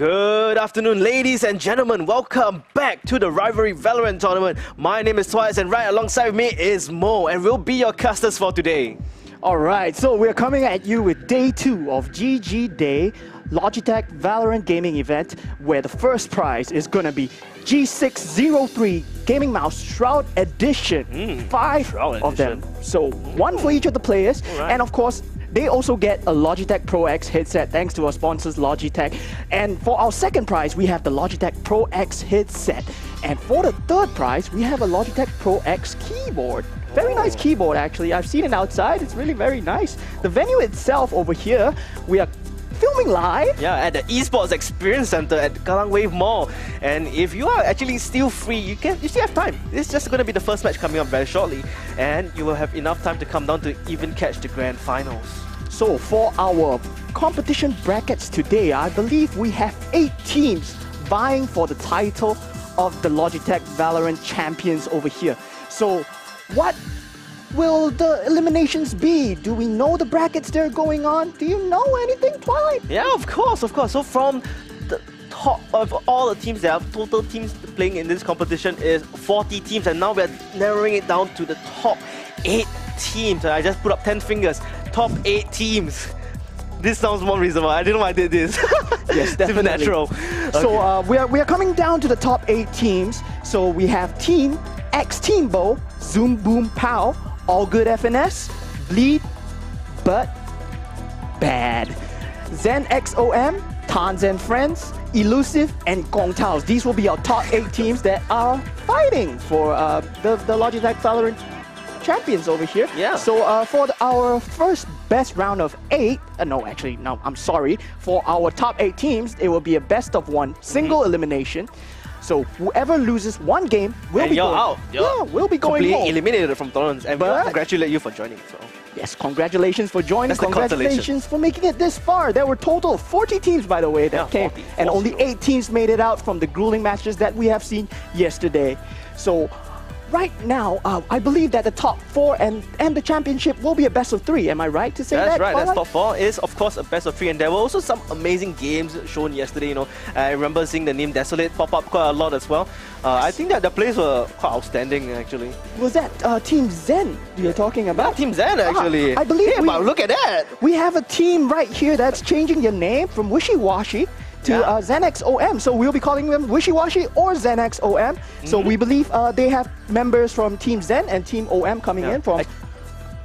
Good afternoon, ladies and gentlemen. Welcome back to the Rvlry Valorant tournament. My name is Twice, and right alongside me is Mo, and we'll be your casters for today. Alright, so we're coming at you with day 2 of GG Day, Logitech Valorant gaming event, where the first prize is gonna be G603 Gaming Mouse Shroud Edition. 5 Shroud of Edition. them. So one for each of the players, Alright. and of course, they also get a Logitech Pro X headset thanks to our sponsors Logitech. And for our second prize, we have the Logitech Pro X headset. And for the third prize, we have a Logitech Pro X keyboard. Very nice keyboard actually. I've seen it outside. It's really very nice. The venue itself over here, we are filming live. Yeah, at the Esports Experience Center at Kallang Wave Mall. And if you are actually still free, you still have time. It's just going to be the first match coming up very shortly, and you will have enough time to come down to even catch the grand finals. So for our competition brackets today, I believe we have 8 teams vying for the title of the Logitech Valorant champions over here. So what will the eliminations be? Do we know the brackets that are going on? Do you know anything, Twilight? Yeah, of course. So from the top of all the teams, there are total teams playing in this competition is 40 teams, and now we're narrowing it down to the top 8 teams. I just put up 10 fingers. Top 8 teams. This sounds more reasonable. I didn't know I did this. Yes, definitely. Supernatural. So we are coming down to the top 8 teams. So we have Team X Team Bow, Zoom Boom Pow, All Good FNS, Bleed, But Bad, Zen XOM, Tans and Friends, Elusive, and Gong Taos. These will be our top 8 teams that are fighting for the Logitech Valorant champions over here. Yeah. So for our first best round of 8, I'm sorry. For our top 8 teams, it will be a best of 1 single elimination. So whoever loses one game will be going out. We'll be going completely home. eliminated from tournaments, and we congratulate you for joining. So. Yes, congratulations for joining. That's the Congratulations for making it this far. There were total 40 teams, by the way, that came, 40, and only 8 teams made it out from the grueling matches that we have seen yesterday. So right now, I believe that the top 4 and the championship will be a best of 3. Am I right to say that? That's right. That's top 4 is of course a best of 3, and there were also some amazing games shown yesterday. You know, I remember seeing the name Desolate pop up quite a lot as well. I think that the plays were quite outstanding actually. Was that Team Zen you're talking about? Yeah, Team Zen actually. I believe. Yeah, but look at that. We have a team right here that's changing their name from Wishy Washy to Zen XOM. So we'll be calling them Wishy Washy or Zen XOM. So we believe they have members from Team Zen and Team OM coming in from.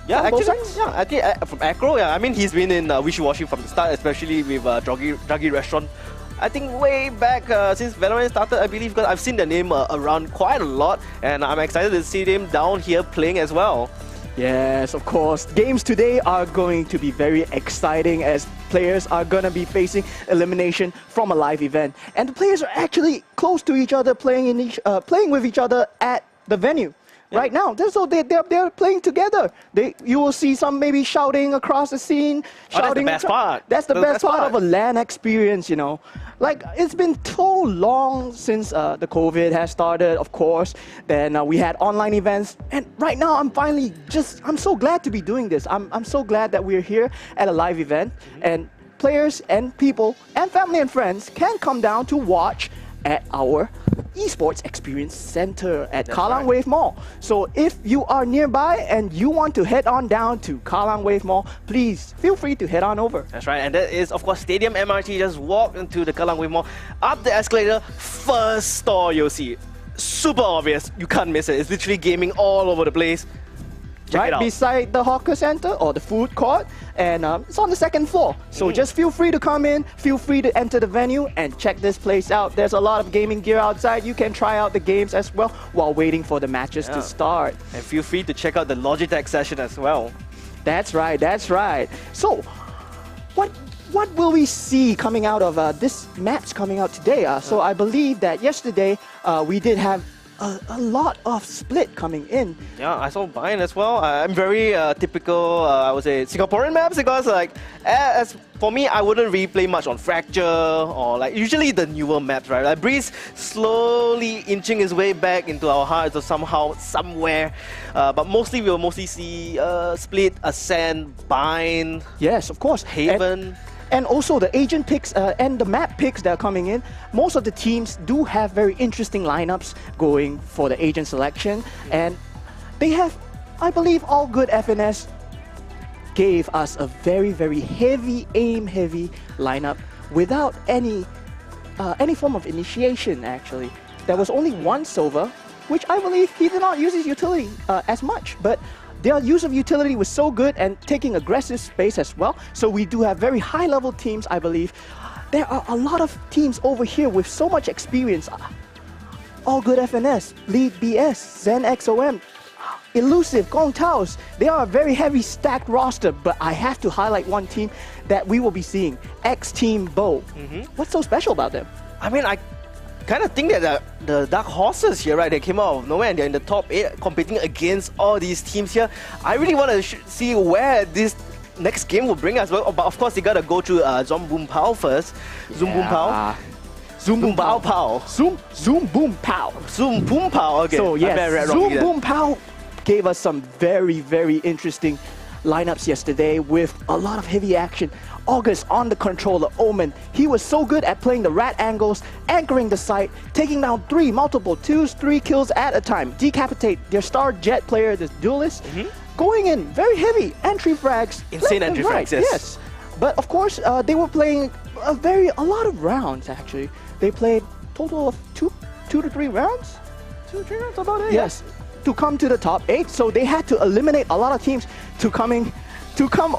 I both think sides? from Acro, I mean, he's been in Wishy Washy from the start, especially with Druggy Restaurant. I think way back since Valorant started, I believe, because I've seen the name around quite a lot, and I'm excited to see them down here playing as well. Yes, of course. Games today are going to be very exciting as players are going to be facing elimination from a live event. And the players are actually close to each other, playing with each other at the venue. Right now, so they're playing together. You will see some maybe shouting across the scene. Shouting. That's the best part. That's the best part of a LAN experience, you know. Like, it's been so long since the COVID has started, of course. Then we had online events, and right now I'm so glad to be doing this. I'm so glad that we're here at a live event, and players and people and family and friends can come down to watch at our Esports Experience Center at Kallang Wave Mall. So if you are nearby and you want to head on down to Kallang Wave Mall, please feel free to head on over. That's right, and that is of course Stadium MRT. Just walk into the Kallang Wave Mall, up the escalator, first store you'll see. Super obvious, you can't miss it. It's literally gaming all over the place. Check it out. Beside the hawker center or the food court, and it's on the 2nd floor. So just feel free to come in, feel free to enter the venue and check this place out. There's a lot of gaming gear outside. You can try out the games as well while waiting for the matches to start. And feel free to check out the Logitech session as well. That's right, that's right. So, what will we see coming out of this match coming out today? So I believe that yesterday we did have a lot of split coming in. Yeah, I saw mine as well. I'm very typical, I would say, Singaporean maps, because like, as for me, I wouldn't really play much on Fracture or like usually the newer maps, right? Like Breeze slowly inching his way back into our hearts or somehow, somewhere. But mostly we'll see Split, Ascend, Bind. Yes, of course. Haven. And also the agent picks and the map picks that are coming in, most of the teams do have very interesting lineups going for the agent selection. And they have, I believe, All Good FNS gave us a very, very heavy, aim-heavy lineup without any form of initiation, actually. There was only one Sova, which I believe he did not use his utility as much, but their use of utility was so good and taking aggressive space as well. So we do have very high-level teams, I believe. There are a lot of teams over here with so much experience. All Good FNS, Lead BS, Zen XOM, Elusive, Gong Taos. They are a very heavy stacked roster, but I have to highlight one team that we will be seeing, X Team Bo. What's so special about them? I mean, I kind of think that the Dark Horses here, right, they came out of nowhere and they're in the top 8 competing against all these teams here. I really want to see where this next game will bring us. Well, but of course, they got to go through Zoom Boom Pow first. Zoom Boom Pow. Zoom Boom Pow Pow. Zoom Boom Pow. Zoom Boom Pow, okay. So yes, Zoom Boom Pow gave us some very, very interesting lineups yesterday with a lot of heavy action. August on the controller, Omen. He was so good at playing the rat angles, anchoring the site, taking down multiple 2-3 kills at a time. Decapitate their star jet player, this duelist. Going in, very heavy entry frags. Insane entry frags, yes. But of course, they were playing a lot of rounds actually. They played total of two to three rounds? 2 to 3 rounds, about it? Yes. To come to the top 8, so they had to eliminate a lot of teams to come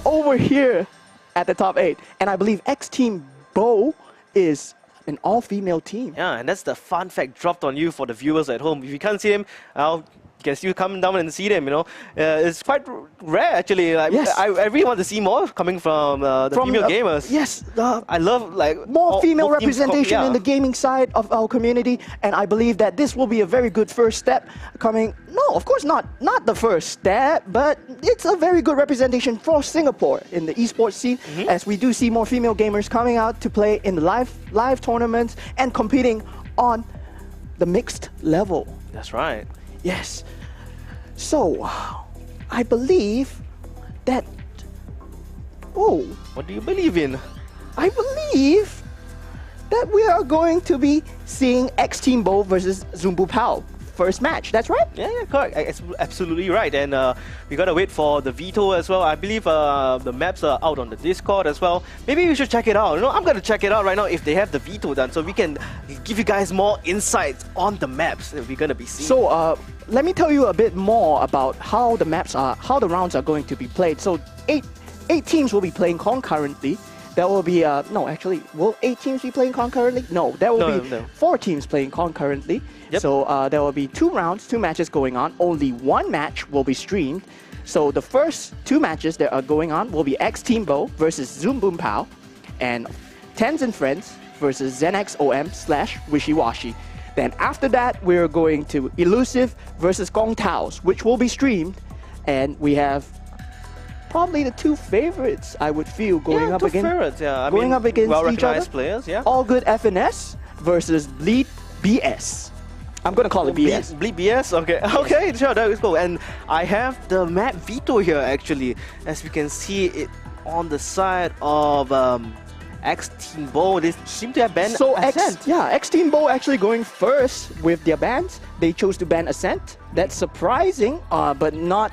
over here at the top 8. And I believe X Team Bo is an all-female team. Yeah, and that's the fun fact dropped on you for the viewers at home. If you can't see him, you can still come down and see them, you know. It's quite rare, actually. Like, yes. I really want to see more coming from the female gamers. Yes. I love, like... more female representation in the gaming side of our community, and I believe that this will be a very good first step coming... No, of course not the first step, but it's a very good representation for Singapore in the esports scene, as we do see more female gamers coming out to play in the live tournaments and competing on the mixed level. That's right. Yes. So, I believe that... Oh. What do you believe in? I believe that we are going to be seeing X Team Bo versus Zumbu Pao. First match, that's right? Yeah, correct. Absolutely right. And we gotta wait for the veto as well. I believe the maps are out on the Discord as well. Maybe we should check it out. You know, I'm gonna check it out right now if they have the veto done, so we can give you guys more insights on the maps that we're gonna be seeing. So let me tell you a bit more about how the rounds are going to be played. So eight teams will be playing concurrently. There will be no, actually, will 8 teams be playing concurrently? No, there will be 4 teams playing concurrently. Yep. So there will be 2 rounds, 2 matches going on. Only 1 match will be streamed. So the first 2 matches that are going on will be X Team Bo versus Zoom Boom Pow, and Tens and Friends versus Zenex OM / Wishy Washy. Then after that, we're going to Elusive versus Gong Taos, which will be streamed, and we have probably the 2 favorites, I would feel, going up against each other. Players, yeah. All Good FNS versus Bleed BS. I'm gonna call it BS. Bleed BS? Okay. Okay, sure, that is cool. And I have the map veto here, actually. As we can see it on the side of X Team Bo. They seem to have banned Ascent. X Team Bo actually going first with their bans. They chose to ban Ascent. That's surprising, but not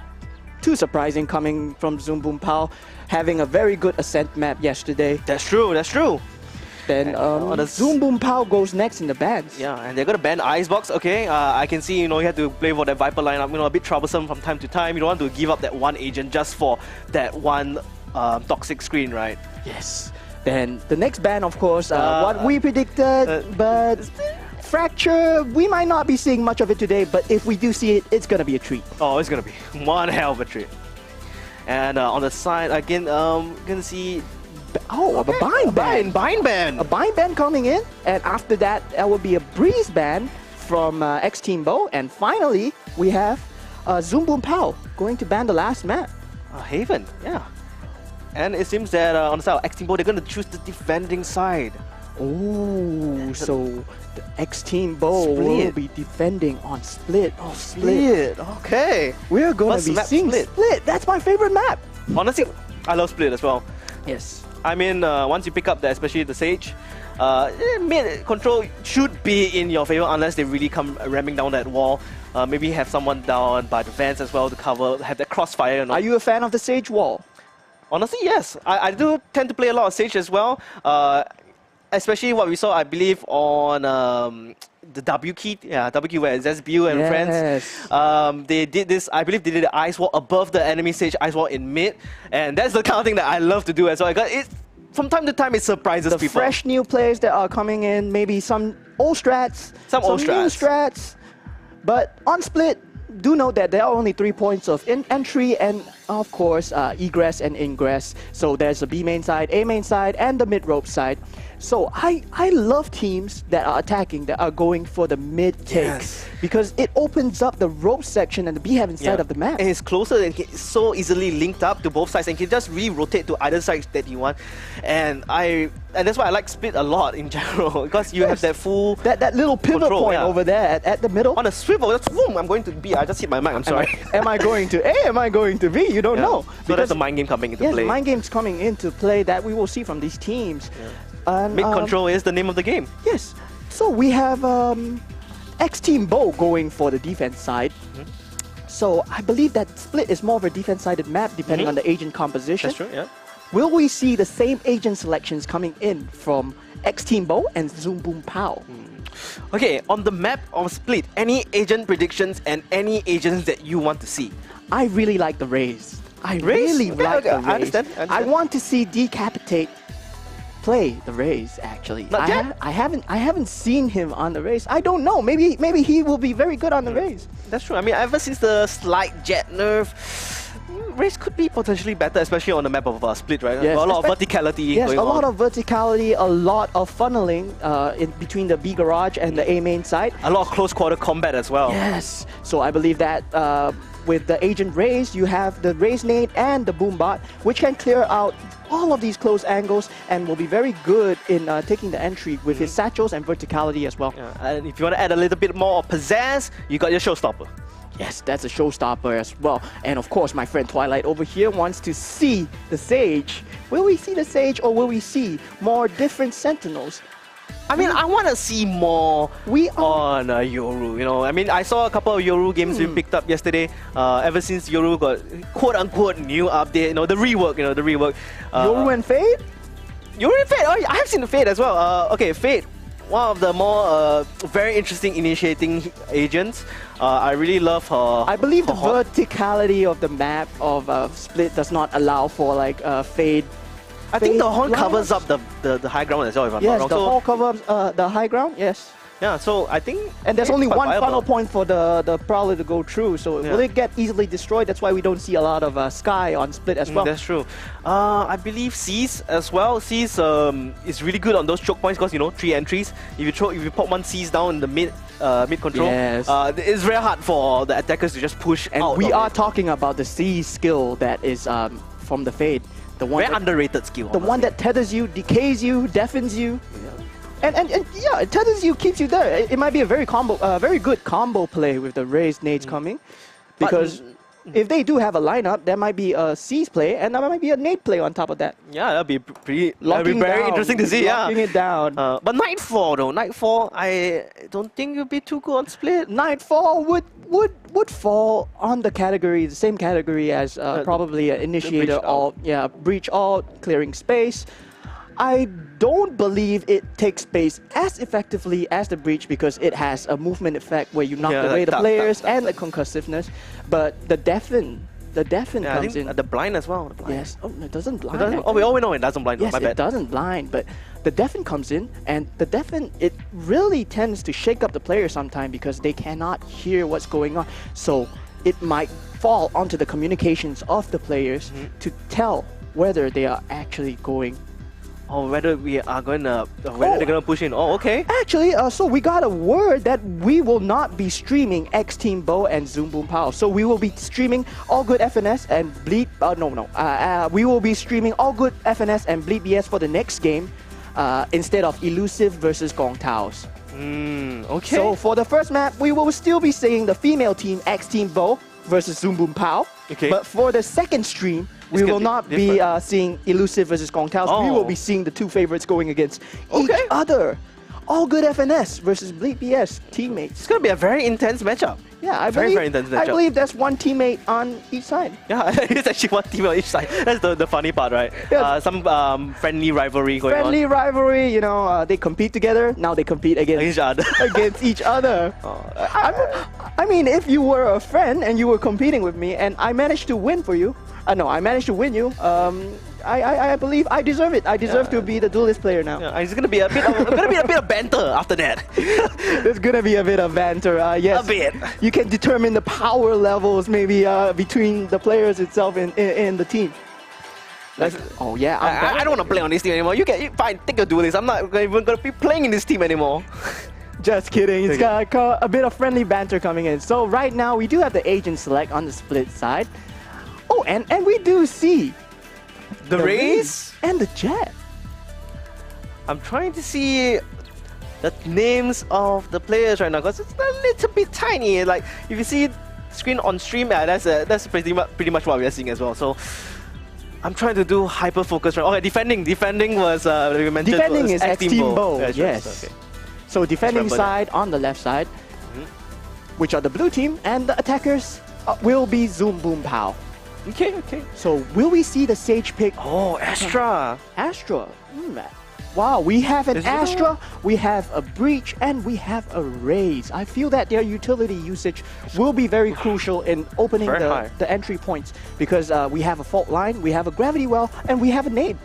too surprising coming from Zoom Boom Pow, having a very good Ascent map yesterday. That's true, that's true. Then Zoom Boom Pow goes next in the bans. Yeah, and they're gonna ban Icebox. Okay, I can see, you know, you have to play for that Viper lineup, you know, a bit troublesome from time to time. You don't want to give up that one agent just for that one toxic screen, right? Yes. Then the next ban, of course, what we predicted, but Fracture, we might not be seeing much of it today, but if we do see it, it's gonna be a treat. Oh, it's gonna be one hell of a treat. And on the side, again, gonna see... Oh, okay. A bind ban. A bind ban coming in, and after that, there will be a breeze ban from X Team Bo, and finally, we have Zoom Boom Pow going to ban the last map. Haven, yeah. And it seems that on the side of X Team Bo, they're gonna choose the defending side. Oh, so the X Team Bo will be defending on Split. Oh, Split. Okay. We're going to be seeing Split. That's my favorite map. Honestly, I love Split as well. Yes. I mean, once you pick up especially the Sage, mid control should be in your favor unless they really come ramming down that wall. Maybe have someone down by the vents as well to cover, have that crossfire. You know. Are you a fan of the Sage wall? Honestly, yes. I do tend to play a lot of Sage as well. Especially what we saw, I believe, on the W key. Yeah, W key where it's SBU and friends. They did this, I believe they did the ice wall above the enemy Sage ice wall in mid. And that's the kind of thing that I love to do as well. From time to time, it surprises people. The fresh new players that are coming in, maybe some old strats, some new strats. But on Split, do note that there are only 3 points of entry and, of course, egress and ingress. So there's a B main side, A main side, and the mid rope side. So I love teams that are attacking, that are going for the mid takes, because it opens up the rope section and the B-heaven side of the map. And it's closer and it's so easily linked up to both sides and can just re-rotate to either side that you want. And that's why I like Split a lot in general, because you have that full that little pivot point over there at the middle. On a swivel, that's boom, I'm going to B. I just hit my mic, I'm sorry. Am I going to A? Am I going to B? You don't know. So that's the mind game coming into play. Yes, mind games coming into play that we will see from these teams. Mid control is the name of the game. Yes. So we have X-Team Bo going for the defense side. So I believe that Split is more of a defense-sided map depending on the agent composition. That's true, yeah. Will we see the same agent selections coming in from X-Team Bo and Zoom Boom Pow? Okay, on the map of Split, any agent predictions and any agents that you want to see? I really like the Raze. I really like the Raze. I understand. I want to see Decapitate play the Raze, actually. I haven't seen him on the Raze. I don't know. Maybe he will be very good on the Raze. That's true. I mean, ever since the slight jet nerf, Raze could be potentially better, especially on the map of Split, right? Yes, a lot of verticality going on. A lot of verticality, a lot of funneling in between the B garage and the A main side. A lot of close quarter combat as well. Yes. So I believe that with the agent Raze, you have the Raze nade and the Boombot, which can clear out all of these close angles and will be very good in taking the entry with his satchels and verticality as well. And if you want to add a little bit more pizzazz, you got your showstopper. Yes, that's a showstopper as well. And of course, my friend Twilight over here wants to see the Sage. Will we see the Sage or will we see more different Sentinels? I mean, I want to see more on Yoru, you know. I mean, I saw a couple of Yoru games we picked up yesterday. Ever since Yoru got quote-unquote new update, you know, the rework. Yoru and Fade? Yoru and Fade, I have seen the Fade as well. Okay, Fade, one of the more very interesting initiating agents. I really love her. I believe the verticality of the map of Split does not allow for like Fade. I think the horn covers up the high ground as well, if I'm not wrong. Yes, the horn covers the high ground, yes. Yeah, so I think... And there's only one funnel point for the Prowler to go through, so will it get easily destroyed? That's why we don't see a lot of Sky on Split as well. That's true. I believe C's as well. C's is really good on those choke points because, you know, 3 entries. If you pop one C's down in the mid control, it's very hard for the attackers to just push out. And we are talking about the C skill that is from the Fade. The one very underrated skill. The one that tethers you, decays you, deafens you. And yeah, it tethers you, keeps you there. It might be a very good combo play with the Raze nades coming. Because if they do have a lineup, there might be a C's play and there might be a nade play on top of that. Yeah, that'd be very interesting to see. Locking it down. But Nightfall though, Nightfall, I don't think it'll be too good on Split. Nightfall would fall on the same category as probably an initiator alt, breach alt, clearing space. I don't believe it takes space as effectively as the breach because it has a movement effect where you knock away the players and the concussiveness. But the deafen comes in. The blind as well. Yes. Oh, it doesn't blind. We all know it doesn't blind. Yes, it doesn't blind, but the deafen comes in, and the deafen, it really tends to shake up the player sometimes because they cannot hear what's going on. So it might fall onto the communications of the players to tell whether they are actually going or whether we are gonna, whether they're gonna push in. Oh, okay. Actually, so we got a word that we will not be streaming X-Team Bo and Zoom Boom Pow. So we will be streaming All Good FNS and Bleed. We will be streaming All Good FNS and Bleed BS for the next game instead of Elusive versus Gong Taos. Okay. So for the first map, we will still be seeing the female team X-Team Bo versus Zoom Boom Pow. Okay. But for the second stream, We will not be seeing Elusive versus Gongtails. We will be seeing the two favorites going against each other. All good FNS versus Bleak BS teammates. It's going to be a very intense matchup. Yeah, I very intense matchup. I believe there's one teammate on each side. Yeah, it's actually one team on each side. That's the funny part, right? Yes. Some friendly rivalry going on. Friendly rivalry, you know, they compete together. Now they compete against each other. against each other. I mean, if you were a friend and you were competing with me and I managed to win for you, no, I managed to win you. I believe I deserve it. I deserve to be the duelist player now. Yeah, it's gonna be a bit of banter after that. There's gonna be a bit of banter. Yes, a bit. You can determine the power levels maybe between the players itself in the team. Oh yeah, I don't want to play on this team anymore. You fine, take a duelist. I'm not even gonna be playing in this team anymore. Just kidding. It's got a bit of friendly banter coming in. So right now we do have the agent select on the split side. Oh, and we do see the Rays and the Jet. I'm trying to see the names of the players right now because it's a little bit tiny. Like if you see screen on stream, that's pretty much what we are seeing as well. So I'm trying to do hyper focus. Right? Okay, defending was we mentioned. Defending is X-Team Bow. Yeah, yes. Okay. So defending side on the left side, which are the blue team, and the attackers will be Zoom Boom Pow. Okay. So will we see the Sage pick? Oh, Astra. Astra. Wow, we have an Astra, we have a Breach, and we have a Raze. I feel that their utility usage will be very crucial in opening the entry points because we have a fault line, we have a gravity well, and we have a nade.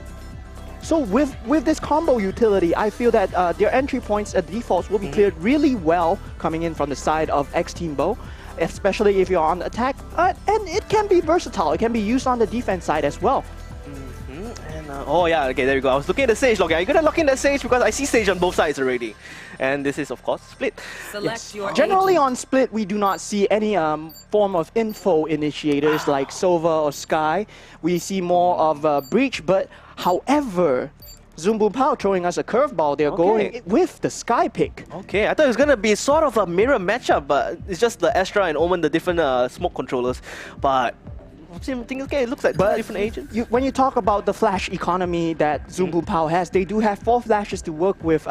So with this combo utility, I feel that their entry points at defaults will be cleared really well coming in from the side of X-Team Bow, especially if you're on attack, and it can be versatile. It can be used on the defense side as well. And oh yeah, okay, there we go. I was looking at the Sage log. Are you gonna lock in that Sage because I see Sage on both sides already, and this is of course split. Select your Generally agent. on split, we do not see any form of info initiators like Sova or Sky. We see more of Breach, but however, Zoom Boom Pow throwing us a curveball. They're going with the Sky pick. Okay, I thought it was gonna be sort of a mirror matchup, but it's just the Astra and Omen, the different smoke controllers. But it looks like two different agents. When you talk about the flash economy that Zoom Boom Pow has, they do have 4 flashes to work with,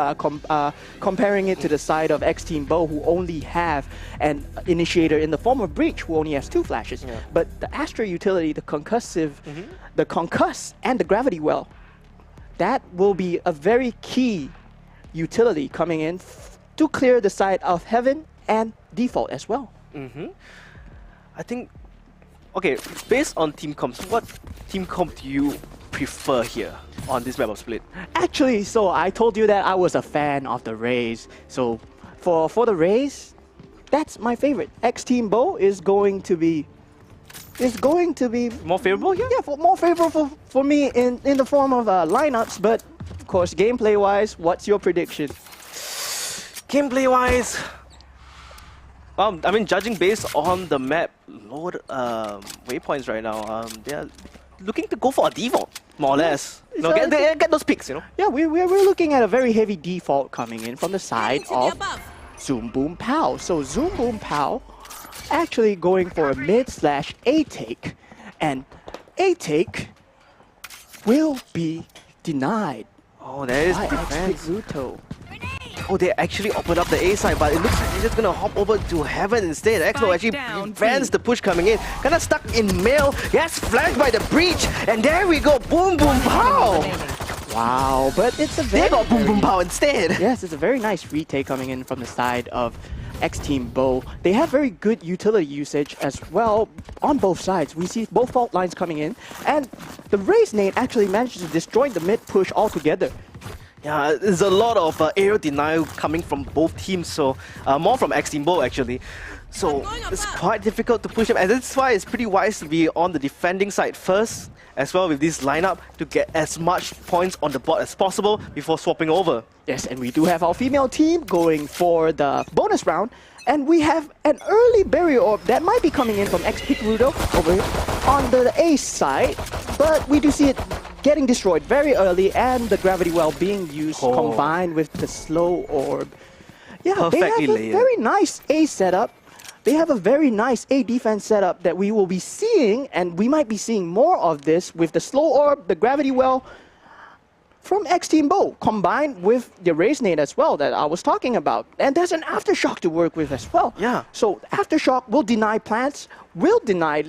comparing it to the side of X-Team Bow, who only have an initiator in the form of Breach, who only has 2 flashes. Yeah. But the Astra utility, the concussive, the concuss, and the gravity well, that will be a very key utility coming in to clear the side of Heaven and default as well. I think, okay, based on team comps, what team comp do you prefer here on this map of split? Actually, so I told you that I was a fan of the Rays. So for the Rays, that's my favorite. X-Team Bow is going to be more favorable here? Yeah, more favorable for me in the form of lineups, but of course, gameplay-wise, what's your prediction? Gameplay-wise, I mean, judging based on the map load waypoints right now, they are looking to go for a default, more or less. No, get those picks, you know? Yeah, we're looking at a very heavy default coming in from the side of Zoom Boom Pow. So Zoom Boom Pow actually going for a mid/A take, and A take will be denied. Oh, there is defense. Oh, they actually opened up the A side, but it looks like they're just gonna hop over to Heaven instead. Exo actually prevents the push coming in. Kinda stuck in mail, gets flanked by the Breach, and there we go, Boom Boom Pow! Wow, but it's a very... They got Boom Boom Pow instead! Yes, it's a very nice retake coming in from the side of X-Team Bow. They have very good utility usage as well on both sides. We see both fault lines coming in, and the Raze nade actually managed to destroy the mid push altogether. Yeah, there's a lot of aerial denial coming from both teams, so more from X-Team Bow actually. So it's quite difficult to push them, and that's why it's pretty wise to be on the defending side first, as well with this lineup, to get as much points on the board as possible before swapping over. Yes, and we do have our female team going for the bonus round, and we have an early barrier orb that might be coming in from XP Rudo over here on the ace side, but we do see it getting destroyed very early, and the gravity well being used combined with the slow orb. Yeah, they have a very nice ace setup. they have a very nice A defense setup that we will be seeing, and we might be seeing more of this with the slow orb, the gravity well from X Team Bo, combined with the Raise Nade as well that I was talking about. And there's an Aftershock to work with as well. Yeah. So Aftershock will deny plants, will deny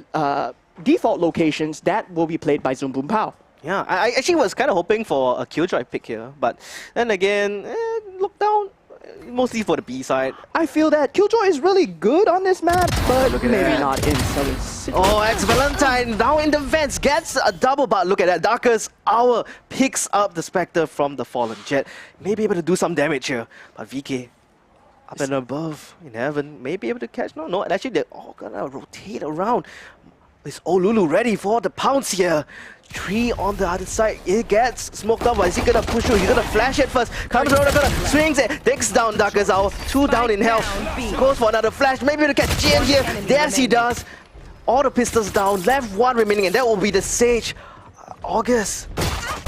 default locations that will be played by Zoom Boom Pow. Yeah, I actually was kind of hoping for a Killjoy pick here, but then again, look down, mostly for the B side. I feel that Killjoy is really good on this map, but Look at maybe that. not in some situations. Oh, Valentine down in the vents gets a double, but look at that. Darkest Hour picks up the Spectre from the Fallen Jet. May be able to do some damage here, but VK up and above in heaven, may be able to catch. No, actually they're all gonna rotate around. Is Olulu ready for the pounce here? 3 on the other side. It gets smoked up. Is he gonna push through? He's gonna flash it first. Comes around the corner, swings it, takes down Darkest Hour. 2 down in health. Goes for another flash. Maybe to catch Jin here. Yes, he does. All the pistols down. Left 1 remaining, and that will be the Sage. August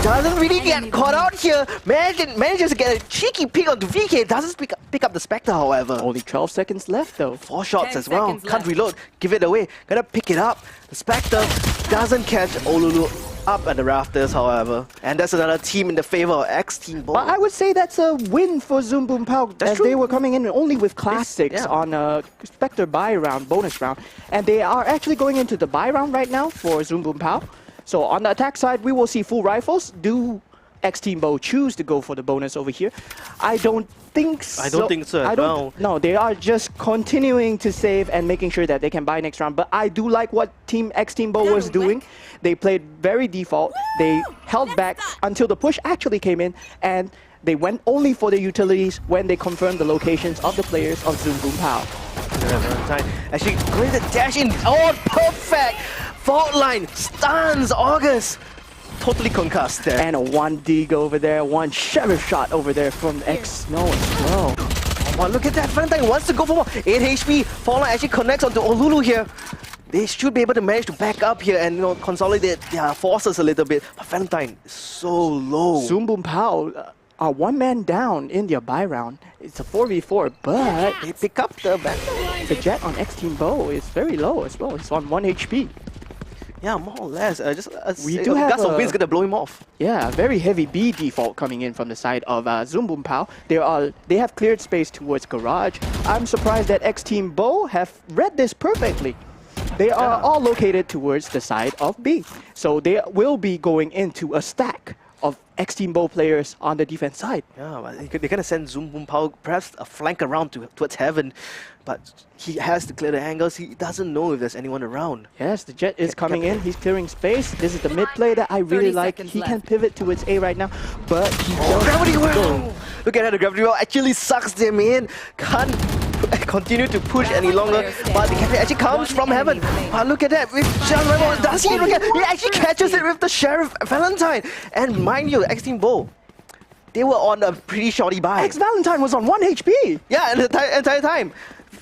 doesn't really get caught out here. Manages to get a cheeky pick onto VK. Doesn't pick up the Spectre, however. Only 12 seconds left though. 4 shots 10 as well. seconds Can't left. reload. Give it away. Gotta pick it up. The Spectre doesn't catch Olulu up at the rafters, however. And that's another team in the favor of X Team Bo. But I would say that's a win for Zoom Boom Pow, That's as true. they were coming in only with classics yeah. on a Spectre buy round, bonus round. And they are actually going into the buy round right now for Zoom Boom Pow. So on the attack side, we will see full rifles. Do X Team Bo choose to go for the bonus over here? I don't think so. I don't think so as well. No, they are just continuing to save and making sure that they can buy next round. But I do like what Team X Team Bo was doing. They played very default. They held back until the push actually came in, and they went only for the utilities when they confirmed the locations of the players of Zoom Boom Pow. Actually going to dash in. Oh, perfect! Fault line stuns August. Totally concussed there. And a 1 dig over there, 1 sheriff shot over there from X Snow as well. Oh, look at that. Valentine wants to go for more. 8 HP. Fault line actually connects onto Olulu here. They should be able to manage to back up here and consolidate their forces a little bit. But Valentine is so low. Zoom Boom Pow are 1 man down in their buy round. It's a 4v4, but They pick up the back. the jet on X Team Bo is very low as well. It's on 1 HP. Yeah, more or less. Just We do have gust of a- wind's gonna blow him off. Yeah, very heavy B default coming in from the side of Zoom Boom Pow. They have cleared space towards garage. I'm surprised that X Team Bo have read this perfectly. They are all located towards the side of B. So they will be going into a stack of X Team Bo players on the defense side. Yeah, but they're gonna send Zoom Boom Pow perhaps a flank around towards heaven, but he has to clear the angles. He doesn't know if there's anyone around. Yes, the jet is coming in. He's clearing space. This is the mid play that I really 30 like. seconds He can left. pivot towards A right now, but he does Gravity well! go. Look at that, the gravity well actually sucks them in. Can't continue to push any longer, but the captain actually comes from heaven. But look at that, with Sheriff, does he? Look at, he actually catches it with the Sheriff Valentine. And mind you, X Team Bo, they were on a pretty shorty buy. X Valentine was on 1 HP. Yeah, and the entire time.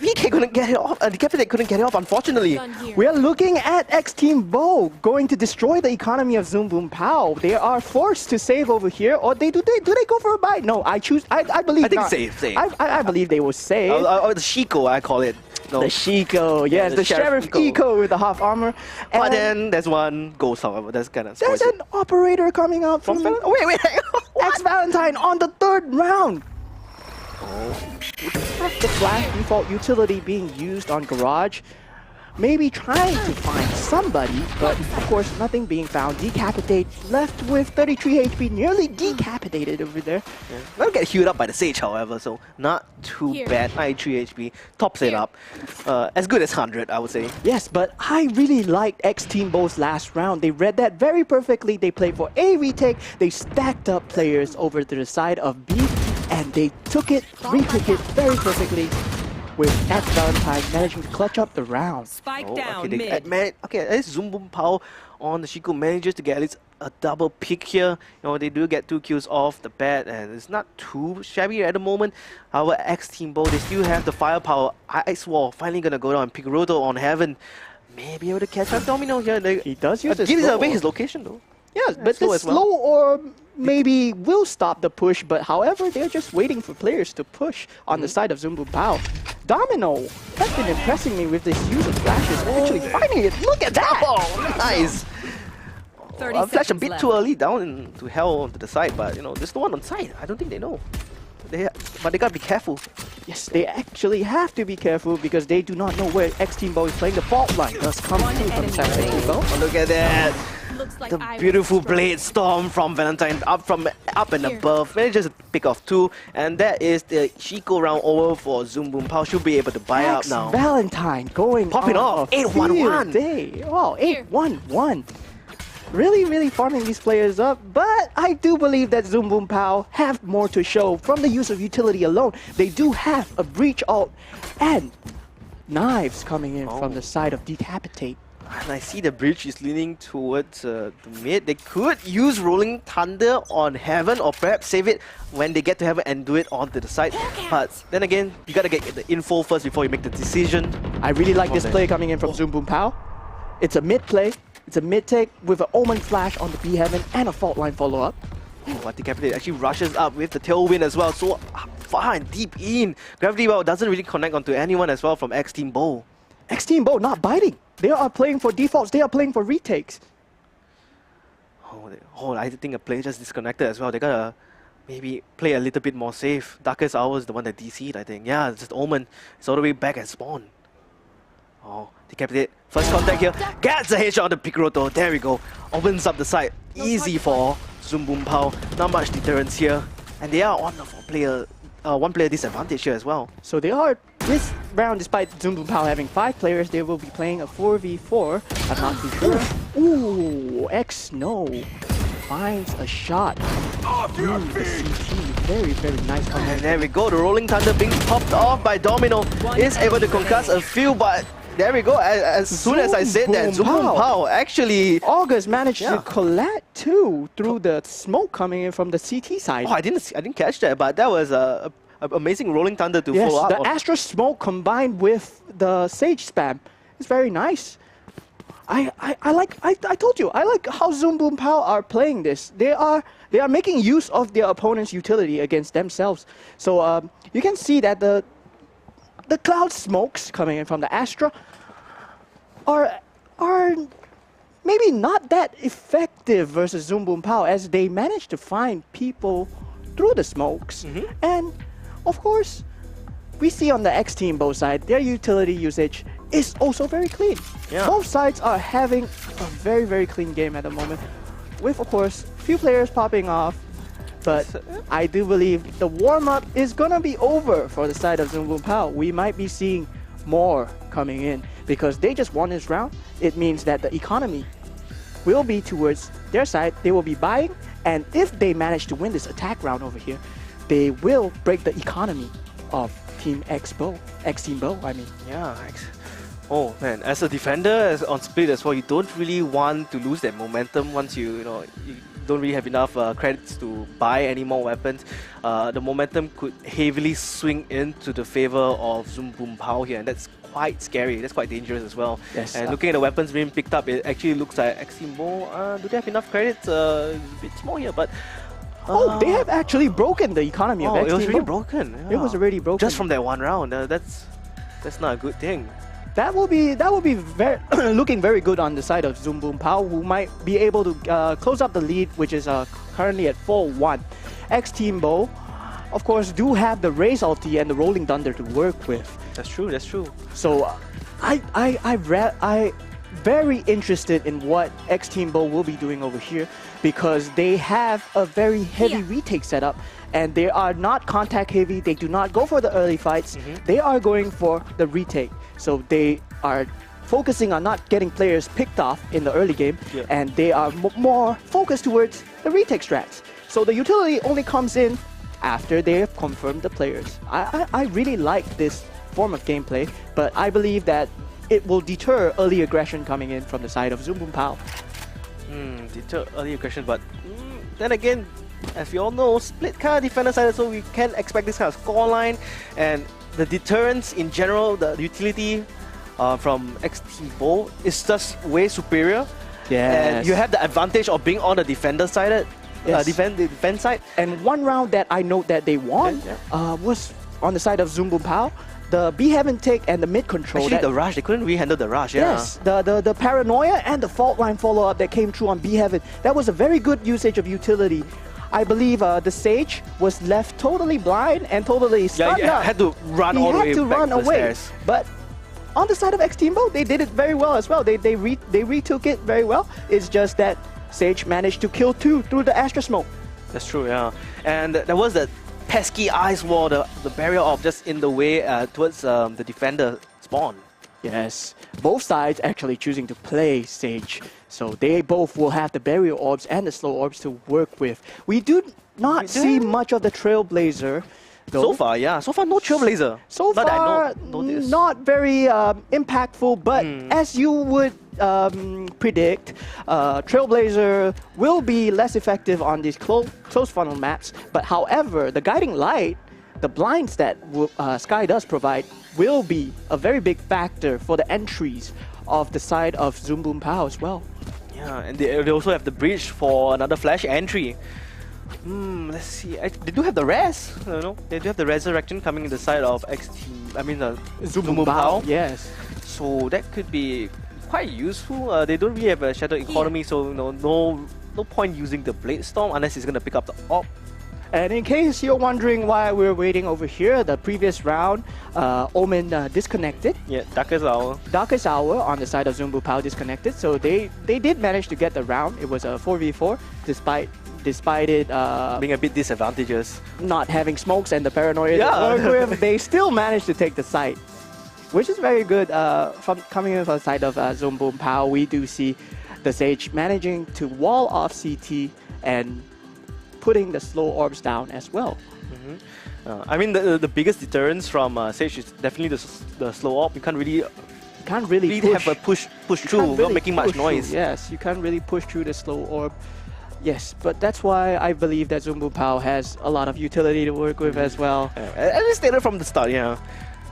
VK couldn't get it off, the captain couldn't get it off, unfortunately. We are looking at X Team Bo going to destroy the economy of Zoom Boom Pow. They are forced to save over here, or do they go for a buy? No, I believe I think not. save. I believe they will save. The Shiko, I call it. No. The Shiko, yes, the the Sheriff Sheriff Eco. Eco with the half armor. But And then there's one ghost, however, that's kind of there's an operator coming out from Wait, X Valentine on the 3rd round. The flash default utility being used on garage. Maybe trying to find somebody, but of course nothing being found. Decapitate, left with 33 HP, nearly decapitated over there. They'll get healed up by the Sage, however, so not too bad. 93 HP, tops it up. As good as 100, I would say. Yes, but I really liked X Team Bo's last round. They read that very perfectly. They played for A retake. They stacked up players over to the side of B, and they retook it very perfectly, with X Valentine managing to clutch up the round. Spike Oh, down okay, mid. at least Zoom Boom Pow on the Shiko manages to get at least a double pick here. They do get 2 kills off the bat, and it's not too shabby at the moment. However, X Team Bo, they still have the firepower. Ice Wall finally gonna go down. Pick Roto on heaven. Maybe able to catch up Domino here. He does use his gives slow away orb. his location though. Yes, but slow the as well. slow orb maybe will stop the push, but however, they're just waiting for players to push on the side of Zoom Boom Pow. Domino has been impressing me with this use of flashes. Actually finding it. Look at that! Oh, nice. 30 Flash a bit seconds too left. early down into hell onto the side, but you know, there's no one on side. I don't think they know. But they gotta be careful. Yes, they actually have to be careful because they do not know where X-Team Bo is playing. The fault line does come through from San Francisco. Oh, look at that. Looks like The I beautiful was strong. blade storm from Valentine up and above. Manages to pick off 2, and that is the Chico round over for Zoom Boom Pow. Should be able to buy up now. Valentine going Popping on off. a 8-1-1. field day. Oh, 8-1-1. Really farming these players up, but I do believe that Zoom Boom Pow have more to show from the use of utility alone. They do have a breach ult and knives coming in from the side of Decapitate. And I see the bridge is leaning towards the mid. They could use Rolling Thunder on Heaven or perhaps save it when they get to Heaven and do it onto the side. But then again, you gotta get the info first before you make the decision. I really like this Okay. play coming in from Zoom Boom Pow. It's a mid play. It's a mid take with an Omen Flash on the B Heaven and a fault line follow up. But Decapitate actually rushes up with the tailwind as well, so far and deep in. Gravity Well doesn't really connect onto anyone as well from X-Team Bo. X-Team Bo not biting. They are playing for defaults. They are playing for retakes. I think a player just disconnected as well. They gotta maybe play a little bit more safe. Darkest Hour is the one that DC'd, I think. Yeah, it's just Omen. It's all the way back at spawn. Oh, Decapitate. First contact here. Gets a headshot on the Picroto. There we go. Opens up the side. Easy for Zoom Boom Pow. Not much deterrence here. And they are on the one player disadvantage here as well. So they are, this round, despite Zoom Boom Pow having 5 players, they will be playing a 4v4. I'm not too sure. Ooh, X-No finds a shot through the CT. Very nice And comment. there we go. The Rolling Thunder being popped off by Domino. Is able to concuss a few, but there we go. As soon as I said that, Zoom Boom Pow actually... August managed Yeah. to collect 2 through the smoke coming in from the CT side. Oh, I didn't catch that, but that was a amazing Rolling Thunder to Yes, follow up the on. Astra smoke combined with the Sage spam is very nice. I told you, I like how Zoom Boom Pow are playing this. They are making use of their opponent's utility against themselves. So you can see that the cloud smokes coming in from the Astra are maybe not that effective versus Zoom Boom Pow, as they manage to find people through the smokes. And of course, we see on the X-Team Bo side, their utility usage is also very clean. Yeah. Both sides are having a very clean game at the moment, with of course few players popping off. But I do believe the warm-up is gonna be over for the side of Zoom Boom Pow. We might be seeing more coming in because they just won this round. It means that the economy will be towards their side. They will be buying, and if they manage to win this attack round over here, they will break the economy of Team X-Team Bo, I mean. Yeah. Oh man, as a defender on split as well, you don't really want to lose that momentum once you don't really have enough credits to buy any more weapons. The momentum could heavily swing into the favor of Zoom Boom Pow here, and that's quite scary. That's quite dangerous as well. Yes. And looking at the weapons being picked up, it actually looks like X-Team Bo, do they have enough credits? A bit small here, but... Oh, they have actually broken the economy of it X-Team was really Bo. broken. It was yeah. already broken. Just from that one round. That's not a good thing. That will be very looking very good on the side of Zoom Boom Pow, who might be able to close up the lead, which is currently at 4-1. X-Team Bo, of course, do have the Raze ulti and the Rolling Thunder to work with. That's true. That's true. So I very interested in what X-Team Bo will be doing over here, because they have a very heavy retake setup, and they are not contact heavy. They do not go for the early fights. They are going for the retake. So they are focusing on not getting players picked off in the early game, and they are more focused towards the retake strats. So the utility only comes in after they have confirmed the players. I really like this form of gameplay, but I believe that it will deter early aggression coming in from the side of Zoom Boom Pow. Deter early aggression, but then again, as we all know, split kind of defender side, so we can expect this kind of scoreline, and the deterrence in general, the utility from X-Team Bo is just way superior. And you have the advantage of being on the defender side, defense side. And one round that I note that they won was on the side of Zoom Boom Pow. the B Heaven take and the mid control. Actually, the rush, they couldn't really handle the rush, yeah. Yes, the paranoia and the fault line follow-up that came through on B Heaven. That was a very good usage of utility. I believe the Sage was left totally blind and totally stunned up. Had to run all the way back to the stairs. But on the side of X Teambo, they did it very well as well. They retook it very well. It's just that Sage managed to kill 2 through the Astra smoke. That's true, yeah. And there was that pesky ice wall, the barrier of just in the way towards the defender spawn. Yes, both sides actually choosing to play Sage. So they both will have the barrier orbs and the slow orbs to work with. We do not see much of the Trailblazer, though. So far, yeah. So far, no Trailblazer. So far, not very impactful, but as you would predict, Trailblazer will be less effective on these close funnel maps. But however, the guiding light, the blinds that Sky does provide, will be a very big factor for the entries of the side of Zoom Boom Pow as well. Yeah, and they also have the bridge for another flash entry. Let's see. They do have the res, you know. They do have the resurrection coming in the side of X Team. I mean, Zoom Boom Pow. Yes. So that could be quite useful. They don't really have a shadow economy, so no point using the Blade Storm unless he's gonna pick up the op. And in case you're wondering why we're waiting over here, the previous round, Omen disconnected. Yeah, Darkest Hour. Darkest Hour on the side of Zoom Boom Pow disconnected. So they did manage to get the round. It was a 4v4 despite it being a bit disadvantageous. Not having smokes and the paranoia to work with, they still managed to take the site, which is very good. From coming in from the side of Zoom Boom Pow, we do see the Sage managing to wall off CT and putting the slow orbs down as well. I mean, the biggest deterrence from Sage is definitely the slow orb. You can't really have a push through without making much noise. Yes, you can't really push through the slow orb. Yes, but that's why I believe that Zoom Boom Pow has a lot of utility to work with as well. At least stated from the start, yeah.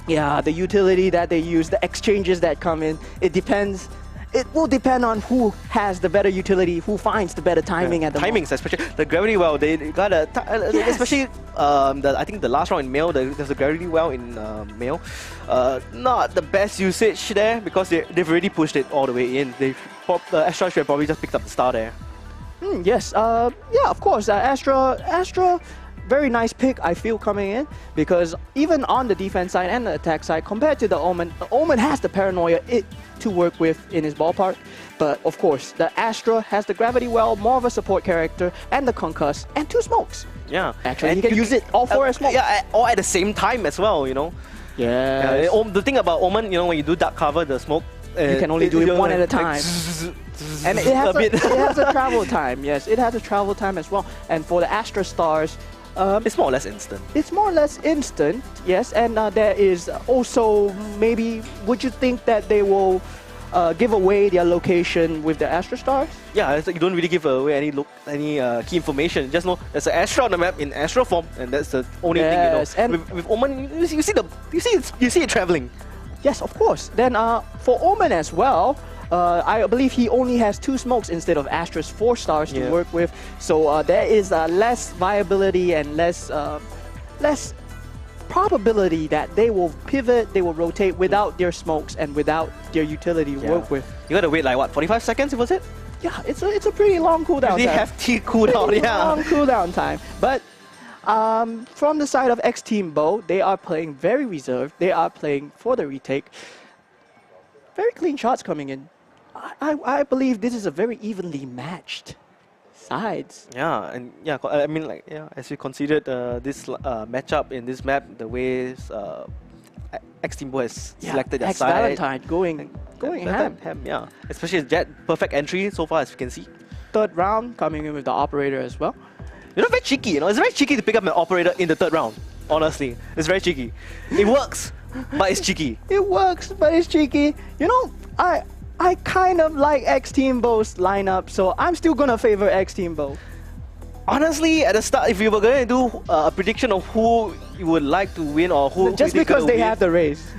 Yeah, the utility that they use, the exchanges that come in, it depends. It will depend on who has the better utility, who finds the better timing at the moment. Timings, especially the gravity well. They got a especially I think the last round in male. There's a gravity well in male. Not the best usage there because they've already pushed it all the way in. The Astra should have probably just picked up the star there. Yes, yeah, of course. Astra, very nice pick, I feel, coming in, because even on the defense side and the attack side, compared to the Omen has the paranoia to work with in his ballpark. But of course, the Astra has the gravity well, more of a support character, and the concuss, and 2 smokes. Yeah, actually, you can use it all 4 as smokes. Yeah, all at the same time as well, you know. Yeah. The thing about Omen, you know, when you do dark cover, the smoke, you can only do it one at a time. And it has a travel time. Yes, it has a travel time as well. And for the Astra Stars, it's more or less instant. It's more or less instant, yes. And there is also maybe, would you think that they will give away their location with the Astra Stars? Yeah, it's like you don't really give away any key information. Just know there's an Astra on the map in Astra form, and that's the only thing you know. And with Omen, you see it traveling. Yes, of course. Then for Omen as well, I believe he only has 2 smokes instead of Astra's 4 stars to work with. So there is less viability and less probability that they will pivot, they will rotate without their smokes and without their utility to work with. You gotta wait like what, 45 seconds? Was it? Yeah, it's a pretty long cooldown. They have cooldown, long cooldown time, but. From the side of X Team Bo, they are playing very reserved. They are playing for the retake. Very clean shots coming in. I believe this is a very evenly matched sides. Yeah, and yeah, I mean, like, yeah, as you considered this matchup in this map, the ways X Team Bo has selected their side. Valentine going ham. Yeah, especially Jet, perfect entry so far as you can see. 3rd round coming in with the operator as well. You know, very cheeky, you know, it's very cheeky to pick up an operator in the 3rd round, honestly. It's very cheeky. It works, but it's cheeky. It works, but it's cheeky. You know, I kind of like X Team Bo's lineup, so I'm still gonna favor X Team Bo. Honestly, at the start, if you were going to do a prediction of who you would like to win or who... Just because they have the race.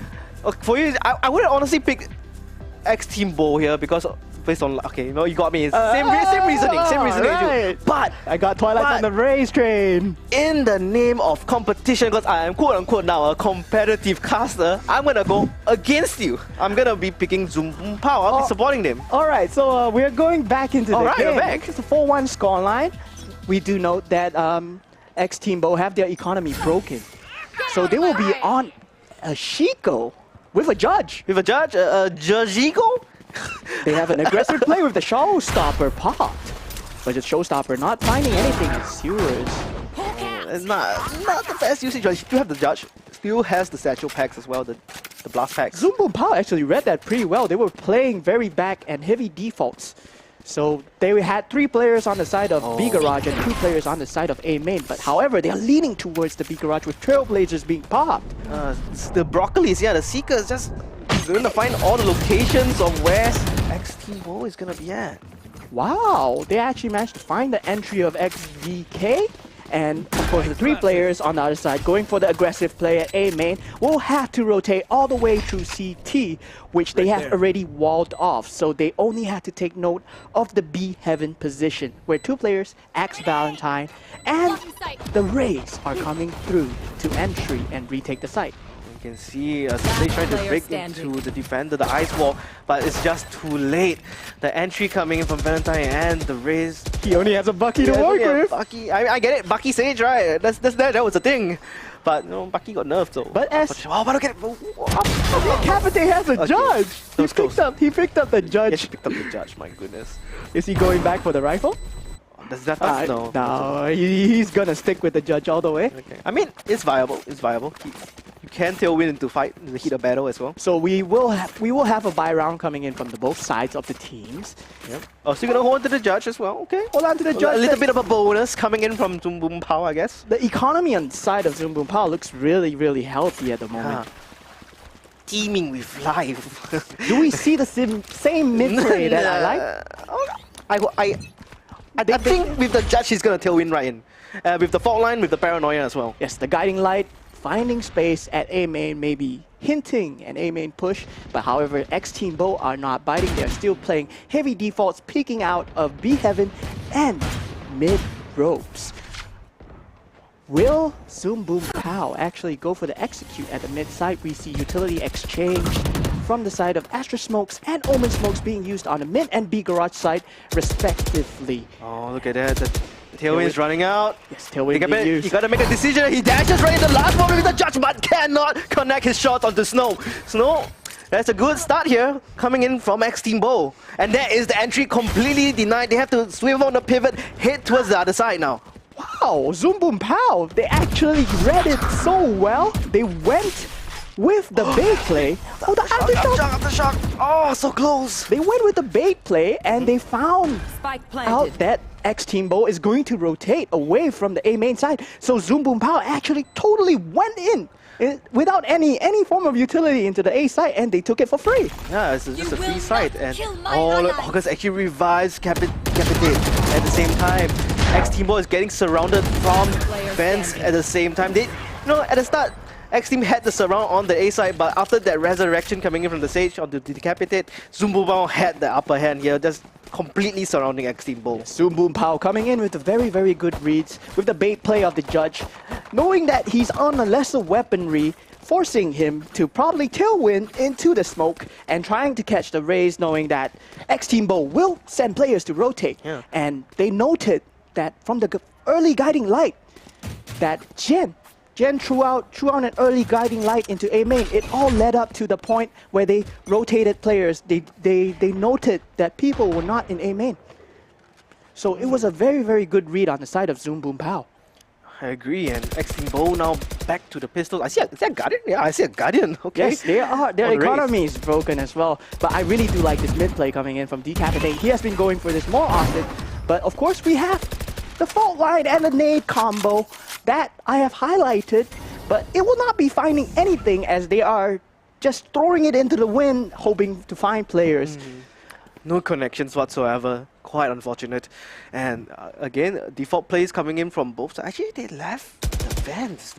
For you, I wouldn't honestly pick X Team Bo here because based on okay, you got me. Same reasoning, right. too. But I got Twilight on the race train. in the name of competition, because I am quote unquote now a competitive caster, I'm gonna go against you. I'm gonna be picking Zoom Boom Pow. I'll be supporting them. All right, so we're going back into the Alright, game. we're back. It's a 4-1 scoreline. We do note that X Team Bo have their economy broken, so they will be on a Shiko with a judge. With a judge, Jajigo. They have an aggressive play with the Showstopper popped, but the Showstopper not finding anything as Sewers. It's not the best usage. You still have the judge. Still has the satchel packs as well. The blast packs. Zoom Boom Pow actually read that pretty well. They were playing very back and heavy defaults. So they had 3 players on the side of B Garage and 2 players on the side of A main. But however, they are leaning towards the B Garage with Trailblazers being popped. The Broccolis, the Seekers, just going to find all the locations of where X Team Bo is going to be at. Wow, they actually managed to find the entry of XVK. And of course, the 3 players on the other side going for the aggressive play at A main will have to rotate all the way through CT, which they have already walled off. So they only have to take note of the B Heaven position, where 2 players, Axe Valentine and the Rays, are coming through to entry and retake the site. You can see they trying to break into the defender, the ice wall, but it's just too late. The entry coming in from Valentine and the Rays. He only has a Bucky to work with. Bucky, I get it. Bucky Sage, right? That was the thing. But no, Bucky got nerfed, so. But as but okay. Capite has a judge. He picked up the judge. Yeah, she picked up the judge. My goodness. Is he going back for the rifle? Does that no? No, he's gonna stick with the judge all the way. Okay. I mean, it's viable. It's viable. You can tailwind into fight in the heat of battle as well. So we will have a buy round coming in from both sides of the teams. Yep. Oh, so you're gonna hold on to the judge as well? Okay. Hold on to the judge. A little bit of a bonus coming in from Zoom Boom Pow, I guess. The economy on the side of Zoom Boom Pow looks really, really healthy at the moment. Teeming with life. Do we see the same mid play that I like? I think with the judge, he's gonna tailwind right in. With the fault line, with the paranoia as well. Yes, the guiding light, finding space at A main, maybe hinting an A main push. But however, X Team Bo are not biting. They're still playing heavy defaults, peeking out of B Heaven and mid ropes. Will Zoom Boom Pow actually go for the execute at the mid side? We see utility exchange from the side of Astra Smokes and Omen Smokes being used on the mid and B Garage side, respectively. Oh, look at that. The tailwind is running out. Yes, tailwind being used. He got to make a decision. He dashes right in the last moment with the judge, but cannot connect his shots onto Snow. Snow, that's a good start here, coming in from X Team Bo. And that is the entry completely denied. They have to swivel on the pivot, head towards the other side now. Wow, Zoom Boom Pow, they actually read it so well. They went with the bait play. Oh, the aftershock! Oh, so close. They went with the bait play and they found Spike out planted. that X Team Bo is going to rotate away from the A main side. So Zoom Boom Pow actually totally went in without any form of utility into the A side, and they took it for free. Yeah, it's just a You free will site. not And kill my look, ally. August actually revives Capitate at the same time. X Team Bo is getting surrounded from fans at the same time. They, at the start, X Team had the surround on the A side, but after that resurrection coming in from the Sage onto the Decapitate, Zoom Boom Pow had the upper hand here, just completely surrounding X Team Bo. Zoom Boom Pow coming in with a very, very good reads with the bait play of the judge, knowing that he's on a lesser weaponry, forcing him to probably tailwind into the smoke and trying to catch the rays, knowing that X Team Bo will send players to rotate. Yeah. And they noted that from the early guiding light, that Jen threw out an early guiding light into A main. It all led up to the point where they rotated players. They noted that people were not in A main. So it was a very, very good read on the side of Zoom Boom Pow. I agree, and X Team Bo now back to the pistol. Is that Guardian? Yeah, I see a Guardian. Okay. Yes, they are. Their economy is broken as well. But I really do like this mid play coming in from Decapitate. He has been going for this more often. But of course, we have the fault line and the nade combo that I have highlighted. But it will not be finding anything as they are just throwing it into the wind, hoping to find players. No connections whatsoever. Quite unfortunate. And again, default plays coming in from both sides. Actually, they left the vents.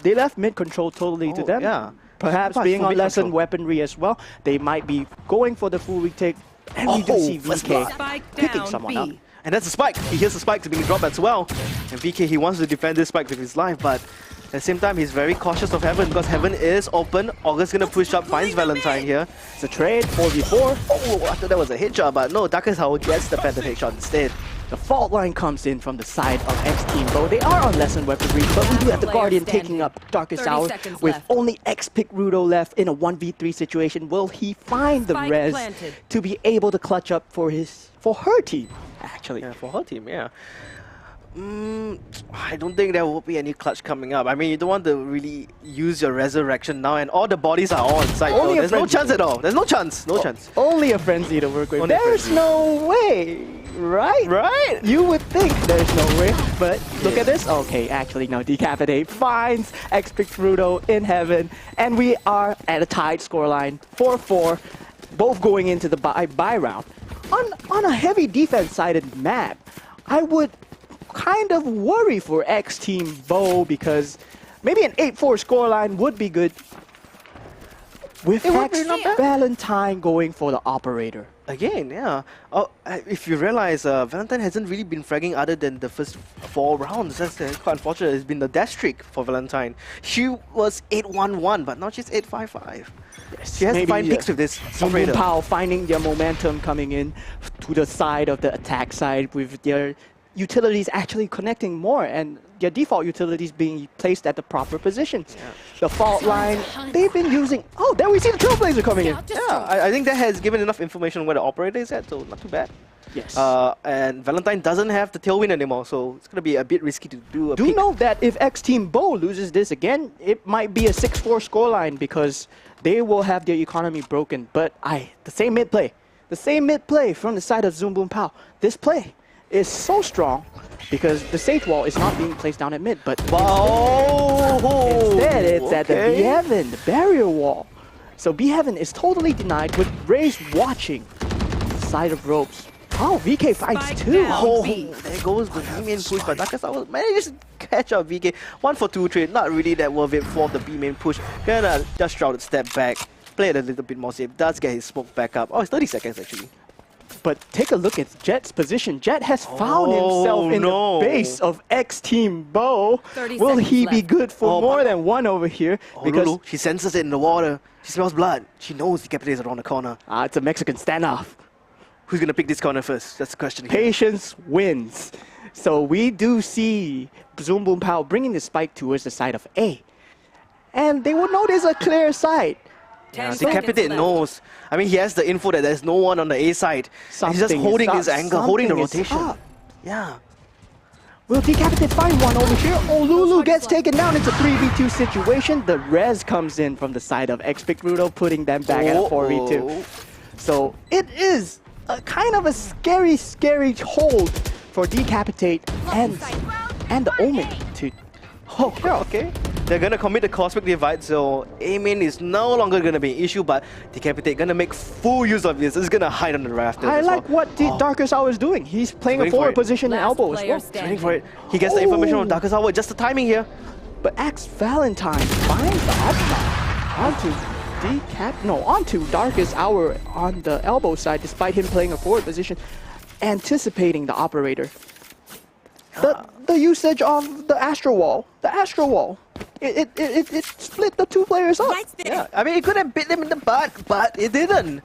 They left mid control totally to them. Yeah. Perhaps Much being full on mid lessened control. weaponry as well. They might be going for the full retake And we do see first VK blood. Spike picking down someone up. B. And that's a spike. He hears the spikes being dropped as well. And VK, he wants to defend this spike with his life, but at the same time, he's very cautious of Heaven because Heaven is open. August gonna push up, finds Valentine here. It's a trade, 4v4. Oh, I thought that was a hit shot, but no, Darkest Hour gets the phantom hit shot instead. The fault line comes in from the side of X Team Bo. They are on lesson weaponry, but we do have the Player Guardian standing. taking up Darkest 30 Hour seconds with left. only X-Pick Rudo left in a 1v3 situation. Will he find the Spike res planted. to be able to clutch up for her team, actually? Yeah, for her team, yeah. I don't think there will be any clutch coming up. I mean, you don't want to really use your resurrection now, and all the bodies are all on site. Only So a there's no frenzy. chance at all. There's no chance. No chance. Only a frenzy to work with. Only a There's frenzy. no way, right? Right? You would think there's no way, but look at this. Okay, actually, no. Decapitate finds X-Pick Rudo in heaven, and we are at a tied scoreline, 4-4, both going into the bye round. On a heavy defense-sided map, I would kind of worry for X Team Bo because maybe an 8-4 scoreline would be good. With It would X be not bad. Valentine going for the operator. Again, yeah. If you realize, Valentine hasn't really been fragging other than the first 4 rounds. That's quite unfortunate. It's been the death streak for Valentine. She was 8-1-1, but now she's 8-5-5. She has to find picks with this operator. Pao finding their momentum coming in to the side of the attack side with their utilities actually connecting more and their default utilities being placed at the proper positions. Yeah. The fault line, they've been using... Oh, there we see the Trailblazer coming in. Yeah, I think that has given enough information on where the operator is at, so not too bad. Yes. And Valentine doesn't have the tailwind anymore, so it's going to be a bit risky to do a Do pick. note that if X Team Bo loses this again, it might be a 6-4 scoreline because they will have their economy broken. But the same mid play from the side of Zoom Boom Pow. This play is so strong because the Sage Wall is not being placed down at mid, but instead it's at the B Heaven, the barrier wall. So B Heaven is totally denied with Raze watching the side of ropes. Oh, VK finds Spike 2. down. Oh, B. there goes the B-main push, but Darkest Hour manages to catch up VK. 1-for-2 trade, not really that worth it for the B-main push. Gonna just shrouded step back, play it a little bit more safe, does get his smoke back up. Oh, it's 30 seconds actually. But take a look at Jet's position. Jet has found himself in no. the base of X Team Bo. 30 Will he seconds be left. good for Oh, more but- than one over here? Oh, Because Lulu, she senses it in the water. She smells blood. She knows the capital is around the corner. it's a Mexican standoff. Who's gonna pick this corner first? That's the question here. Patience wins. So we do see Zoom Boom Pow bringing the spike towards the side of A. And they will know there's a clear side. 10 Decapitate seconds left. knows. I mean, he has the info that there's no one on the A side. And he's just Something is holding up, his angle, holding the something is rotation. up. Yeah. Will Decapitate find one over here? Oh, Lulu gets taken down. It's a 3v2 situation. The res comes in from the side of X-Pick Rudo, putting them back at a 4v2. So it is a kind of a scary, scary hold for Decapitate and the Omen to... Oh, yeah, okay. They're gonna commit the Cosmic Divide, so A-main is no longer gonna be an issue, but Decapitate gonna make full use of this. It's gonna hide on the rafters. I as like well. what Darkest Hour is doing. He's playing a waiting for forward it. position in Last elbow as player well. standing. Waiting for it. He gets the information Oh. from Darkest Hour, just the timing here. But X Valentine finds the upside onto Darkest Hour on the elbow side, despite him playing a forward position, anticipating the operator. The usage of the Astro Wall, it split the two players up. Yeah, I mean, it could have bit them in the butt, but it didn't.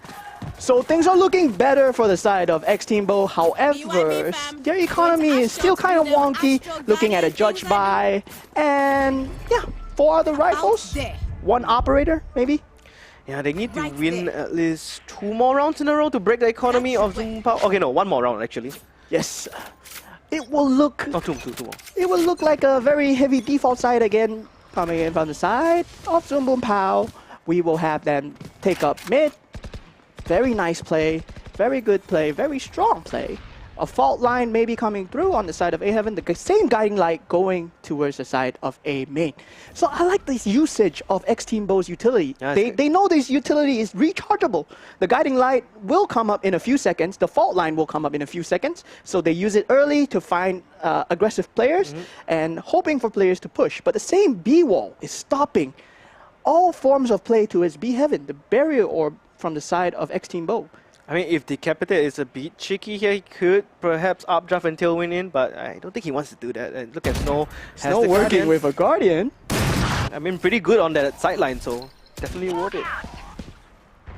So things are looking better for the side of X Team Bo. However, their economy is still kind of wonky. Looking at a judge buy, and yeah, 4 other rifles, 1 operator maybe. Yeah, they need to win at least 2 more rounds in a row to break the economy of Zoom Power. Okay, no, 1 more round actually. Yes, it will look. Oh, two more. It will look like a very heavy default side again, coming in from the side of Zoom Boom Pow. We will have them take up mid. Very nice play, very good play, very strong play. A fault line maybe coming through on the side of A Heaven, the same guiding light going towards the side of A main. So I like this usage of X Team Bo's utility. Yeah, They know this utility is rechargeable. The guiding light will come up in a few seconds, the fault line will come up in a few seconds, so they use it early to find aggressive players and hoping for players to push. But the same B wall is stopping all forms of play towards B Heaven, the barrier orb from the side of X Team Bo. I mean, if Decapitate is a bit cheeky here, he could perhaps updraft and tailwind in, but I don't think he wants to do that. And look at Snow. Snow working with a Guardian. I mean, pretty good on that sideline, so definitely worth it.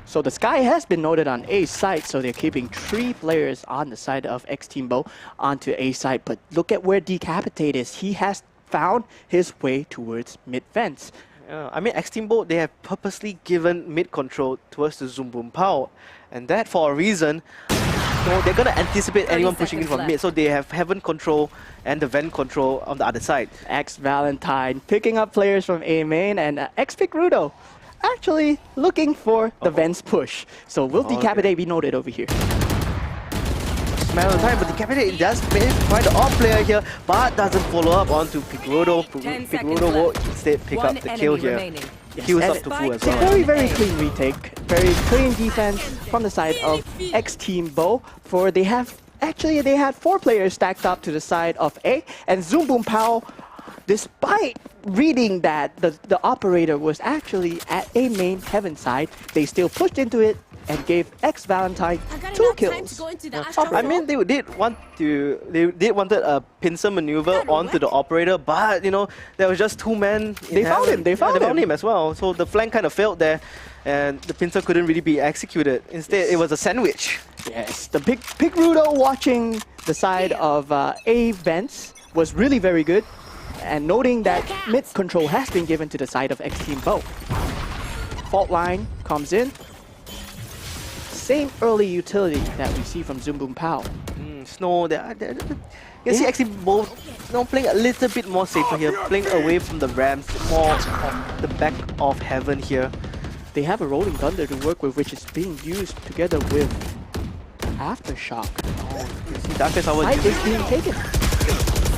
So the Sky has been noted on A side, so they're keeping 3 players on the side of X Team Bo onto A side. But look at where Decapitate is. He has found his way towards mid fence. I mean, X Team Bo, they have purposely given mid control towards the Zoom Boom Pow, and that for a reason. So they're gonna anticipate anyone pushing in from mid, so they have Heaven control and the Vent control on the other side. X Valentine picking up players from A main, and XP Rudo actually looking for the Vents push. So will Decapitate be noted over here? Matter of time, but Decapitate does face quite the odd player here, but doesn't follow up onto Pigrudo. Pigrudo will instead pick up the kill here. Kills up to full as well. Very clean retake. Very clean defense from the side of X Team Bo. For they had 4 players stacked up to the side of A, and Zoom Boom Pow, despite reading that the operator was actually at A main Heaven side, they still pushed into it and gave X Valentine 2 kills. I mean, they wanted a pincer maneuver onto the operator, but you know there was just 2 men. They found him as well. So the flank kind of failed there, and the pincer couldn't really be executed. Instead, it was a sandwich. Yes, the Pig Rudo watching the side of A Vents was really very good, and noting that mid control has been given to the side of X Team Bo. Fault line comes in. Same early utility that we see from Zoom Boom Pow. Snow, you see actually both playing a little bit more safer here, playing away from the Rams, more on the back of Heaven here. They have a Rolling Thunder to work with, which is being used together with Aftershock. You see Darkest Hour is being taken.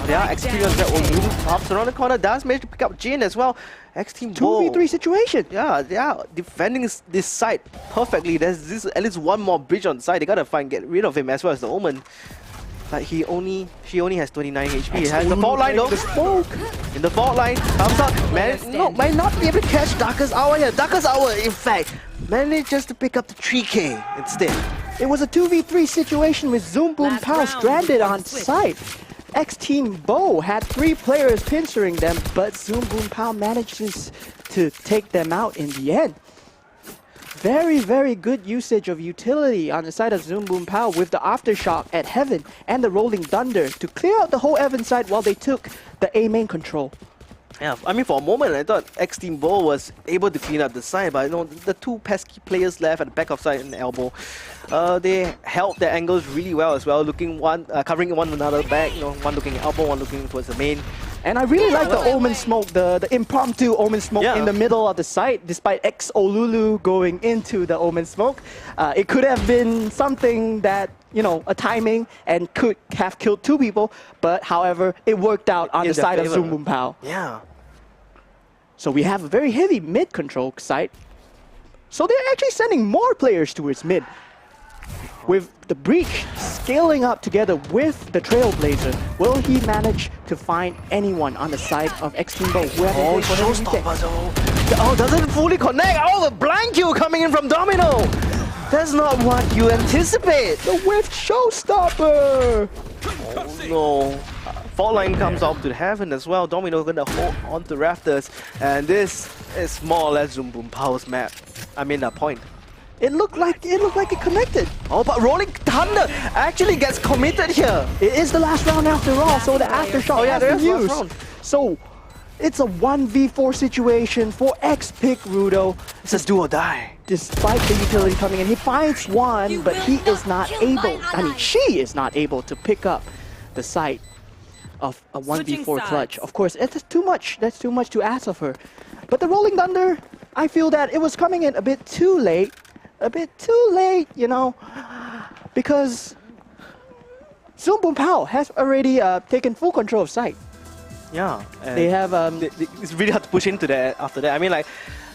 They are executing on that one, moving pops around the corner, does manage to pick up Jin as well. X Team 2v3 situation. Yeah, they are defending this side perfectly. There's at least one more bridge on the side. They gotta get rid of him as well as the Omen. But she only has 29 HP. He has the fault line though. The smoke. In the fault line, comes up. Might not be able to catch Darkest Hour here. Darkest Hour, in fact, managed just to pick up the 3K instead. It was a 2v3 situation with Zoom Boom Pow stranded on site. X Team Bo had 3 players pincering them, but Zoom Boom Pow manages to take them out in the end. Very good usage of utility on the side of Zoom Boom Pow with the Aftershock at Heaven and the Rolling Thunder to clear out the whole Heaven side while they took the A main control. Yeah, I mean, for a moment, I thought X Team Bo was able to clean up the side, but you know, the 2 pesky players left at the back of side and elbow, they held their angles really well as well, covering one another back, you know, one looking at elbow, one looking towards the main. And I really like the Omen smoke, the impromptu Omen smoke in the middle of the site, despite X Olulu going into the Omen smoke. It could have been something that, you know, a timing and could have killed 2 people, but however, it worked out on the side of Zoom Boom Pow. Yeah. So we have a very heavy mid control site. So they're actually sending more players towards mid. With the Breach scaling up together with the Trailblazer, will he manage to find anyone on the side of X Team Bo? Oh, showstopper though. Oh, doesn't fully connect. Oh, the blind kill coming in from Domino. That's not what you anticipate. The whiff showstopper. Oh no. Fault line comes up to Heaven as well. Domino gonna hold on to Rafters. And this is more or less Zoom Boom Pow's map. I mean, that point. It looked like it connected. Oh, but Rolling Thunder actually gets committed here. It is the last round after all, so the Aftershock has been used. So it's a 1v4 situation for X-Pick Rudo. It's just do or die. Despite the utility coming in, he finds one, but he is not able, she is not able to pick up the site of a 1v4 clutch. Of course, that's too much to ask of her. But the Rolling Thunder, I feel that it was coming in a bit too late, you know, because Zoom Boom Pow has already taken full control of site. Yeah, they have. It's really hard to push into that after that. I mean, like,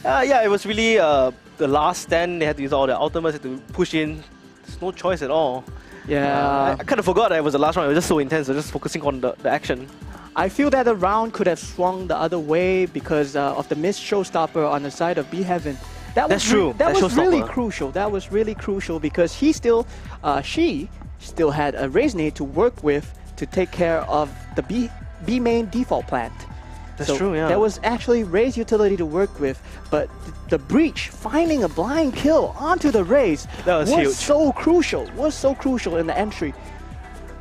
yeah, it was really the last stand. They had to use all the ultimates to push in. There's no choice at all. Yeah, I kind of forgot that it was the last round. It was just so intense. I was just focusing on the action. I feel that the round could have swung the other way because of the missed showstopper on the side of B Heaven. That's true. That That's was really showstopper. crucial. That was really crucial because she still had a raise nade to work with to take care of the B main default plant. That's true, yeah. There was actually Ray's utility to work with, but the breach finding a blind kill onto the Raze That was huge. so crucial in the entry.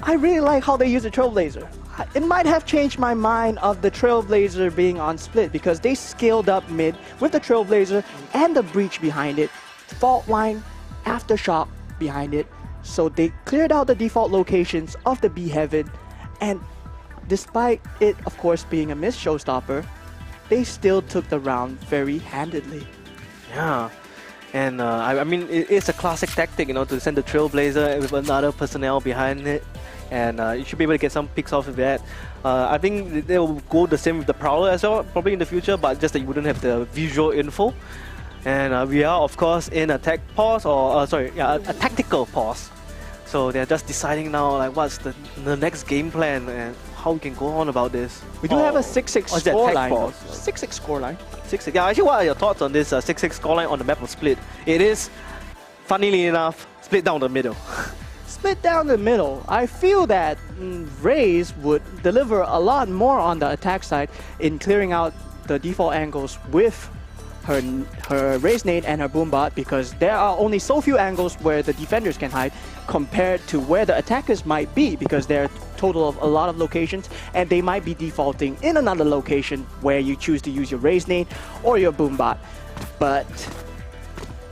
I really like how they use the Trailblazer. It might have changed my mind of the Trailblazer being on split because they scaled up mid with the Trailblazer and the breach behind it, fault line, aftershock behind it. So they cleared out the default locations of the B heaven, and despite it, of course, being a missed showstopper, they still took the round very handedly. Yeah, and I mean, it's a classic tactic, you know, to send the Trailblazer with another personnel behind it, and you should be able to get some picks off of that. I think they will go the same with the Prowler as well, probably in the future, but just that you wouldn't have the visual info. And we are, of course, in a tech pause, or a tactical pause. So they're just deciding now, like, what's the next game plan and how we can go on about this. We do have a 6-6 or is that tech scoreline. pause? 6-6 scoreline. 6-6. Yeah, actually, what are your thoughts on this 6-6 scoreline on the map of Split? It is, funnily enough, split down the middle. Split down the middle. I feel that Raze would deliver a lot more on the attack side in clearing out the default angles with her Raze nade and her Boombot, because there are only so few angles where the defenders can hide compared to where the attackers might be, because there are total of a lot of locations and they might be defaulting in another location where you choose to use your Raze nade or your Boombot. But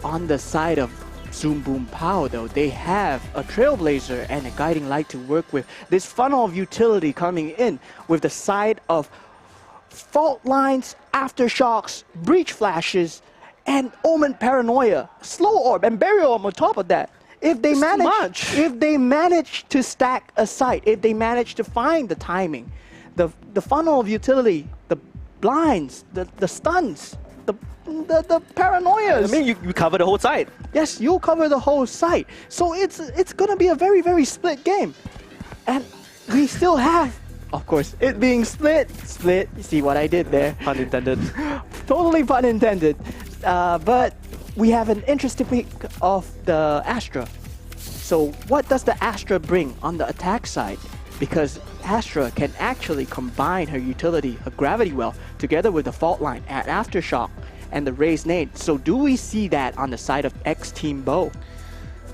on the side of Zoom Boom Pow, though, they have a Trailblazer and a Guiding Light to work with. This funnel of utility coming in with the side of fault lines, aftershocks, breach flashes, and Omen Paranoia, Slow Orb, and Burial Orb on top of that. If they manage to stack a site, if they manage to find the timing, the funnel of utility, the blinds, the stuns, the paranoias. I mean, you cover the whole side. Yes, you'll cover the whole site. So it's gonna be a very, very split game. And we still have, of course, it being split. You see what I did there? Pun intended. Totally pun intended. But we have an interesting pick of the Astra. So what does the Astra bring on the attack side? Because Astra can actually combine her utility, her Gravity Well, together with the fault line at Aftershock and the Raze nade. So do we see that on the side of X Team Bo?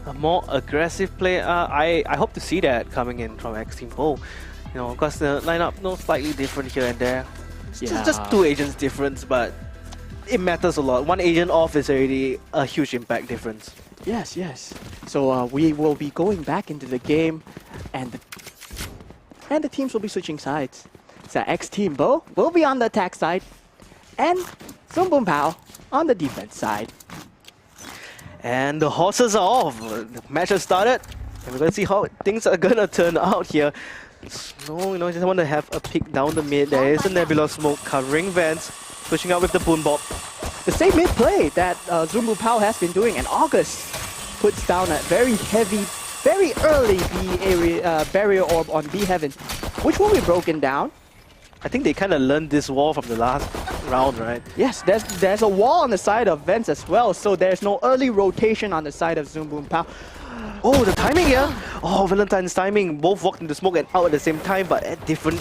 A more aggressive play. I hope to see that coming in from X Team Bo. You know, because the lineup slightly different here and there. It's just two agents difference, but it matters a lot. One agent off is already a huge impact difference. Yes, yes. So we will be going back into the game, and the teams will be switching sides. So X Team Bo will be on the attack side, and Zoom Boom Pow on the defense side. And the horses are off. The match has started, and we're gonna see how things are gonna turn out here. Snow, you know, just want to have a peek down the mid. There is a Nebula Smoke covering Vance, pushing out with the Boonbop. The same mid play that Zoom Boom Pow has been doing, and August puts down a very heavy, very early B area barrier orb on B Heaven, which will be broken down. I think they kind of learned this wall from the last round, right? Yes, there's a wall on the side of Vents as well, so there's no early rotation on the side of Zoom Boom Pow. Oh, the timing here! Oh, Valentine's timing. Both walked into smoke and out at the same time, but at different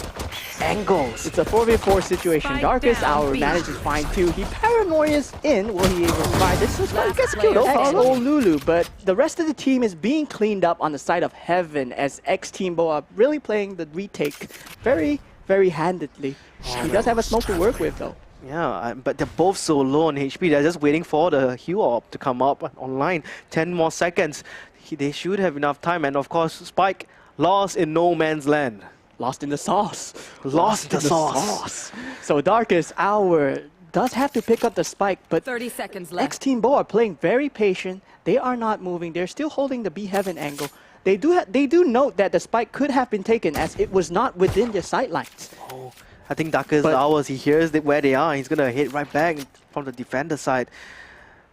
angles. It's a 4v4 situation. Spike Darkest down, Hour B. manages to find two. He paranoias in. Will he able to find this? Is Last gets player killed. standing. XO Lulu, but the rest of the team is being cleaned up on the side of Heaven as X Team Bo are really playing the retake very, very handedly. He does have a smoke to work with though. Yeah, but they're both so low on HP. They're just waiting for the heal orb to come up online. 10 more seconds. They should have enough time. And of course, Spike lost in no man's land. Lost in the sauce. Lost in the sauce. So Darkest Hour does have to pick up the Spike, but 30 seconds X left. Team Bo are playing very patient. They are not moving. They're still holding the B Heaven angle. They do note that the Spike could have been taken as it was not within their sight lines. Oh, I think Darkest But- Hours, he hears where they are. He's going to hit right back from the defender side.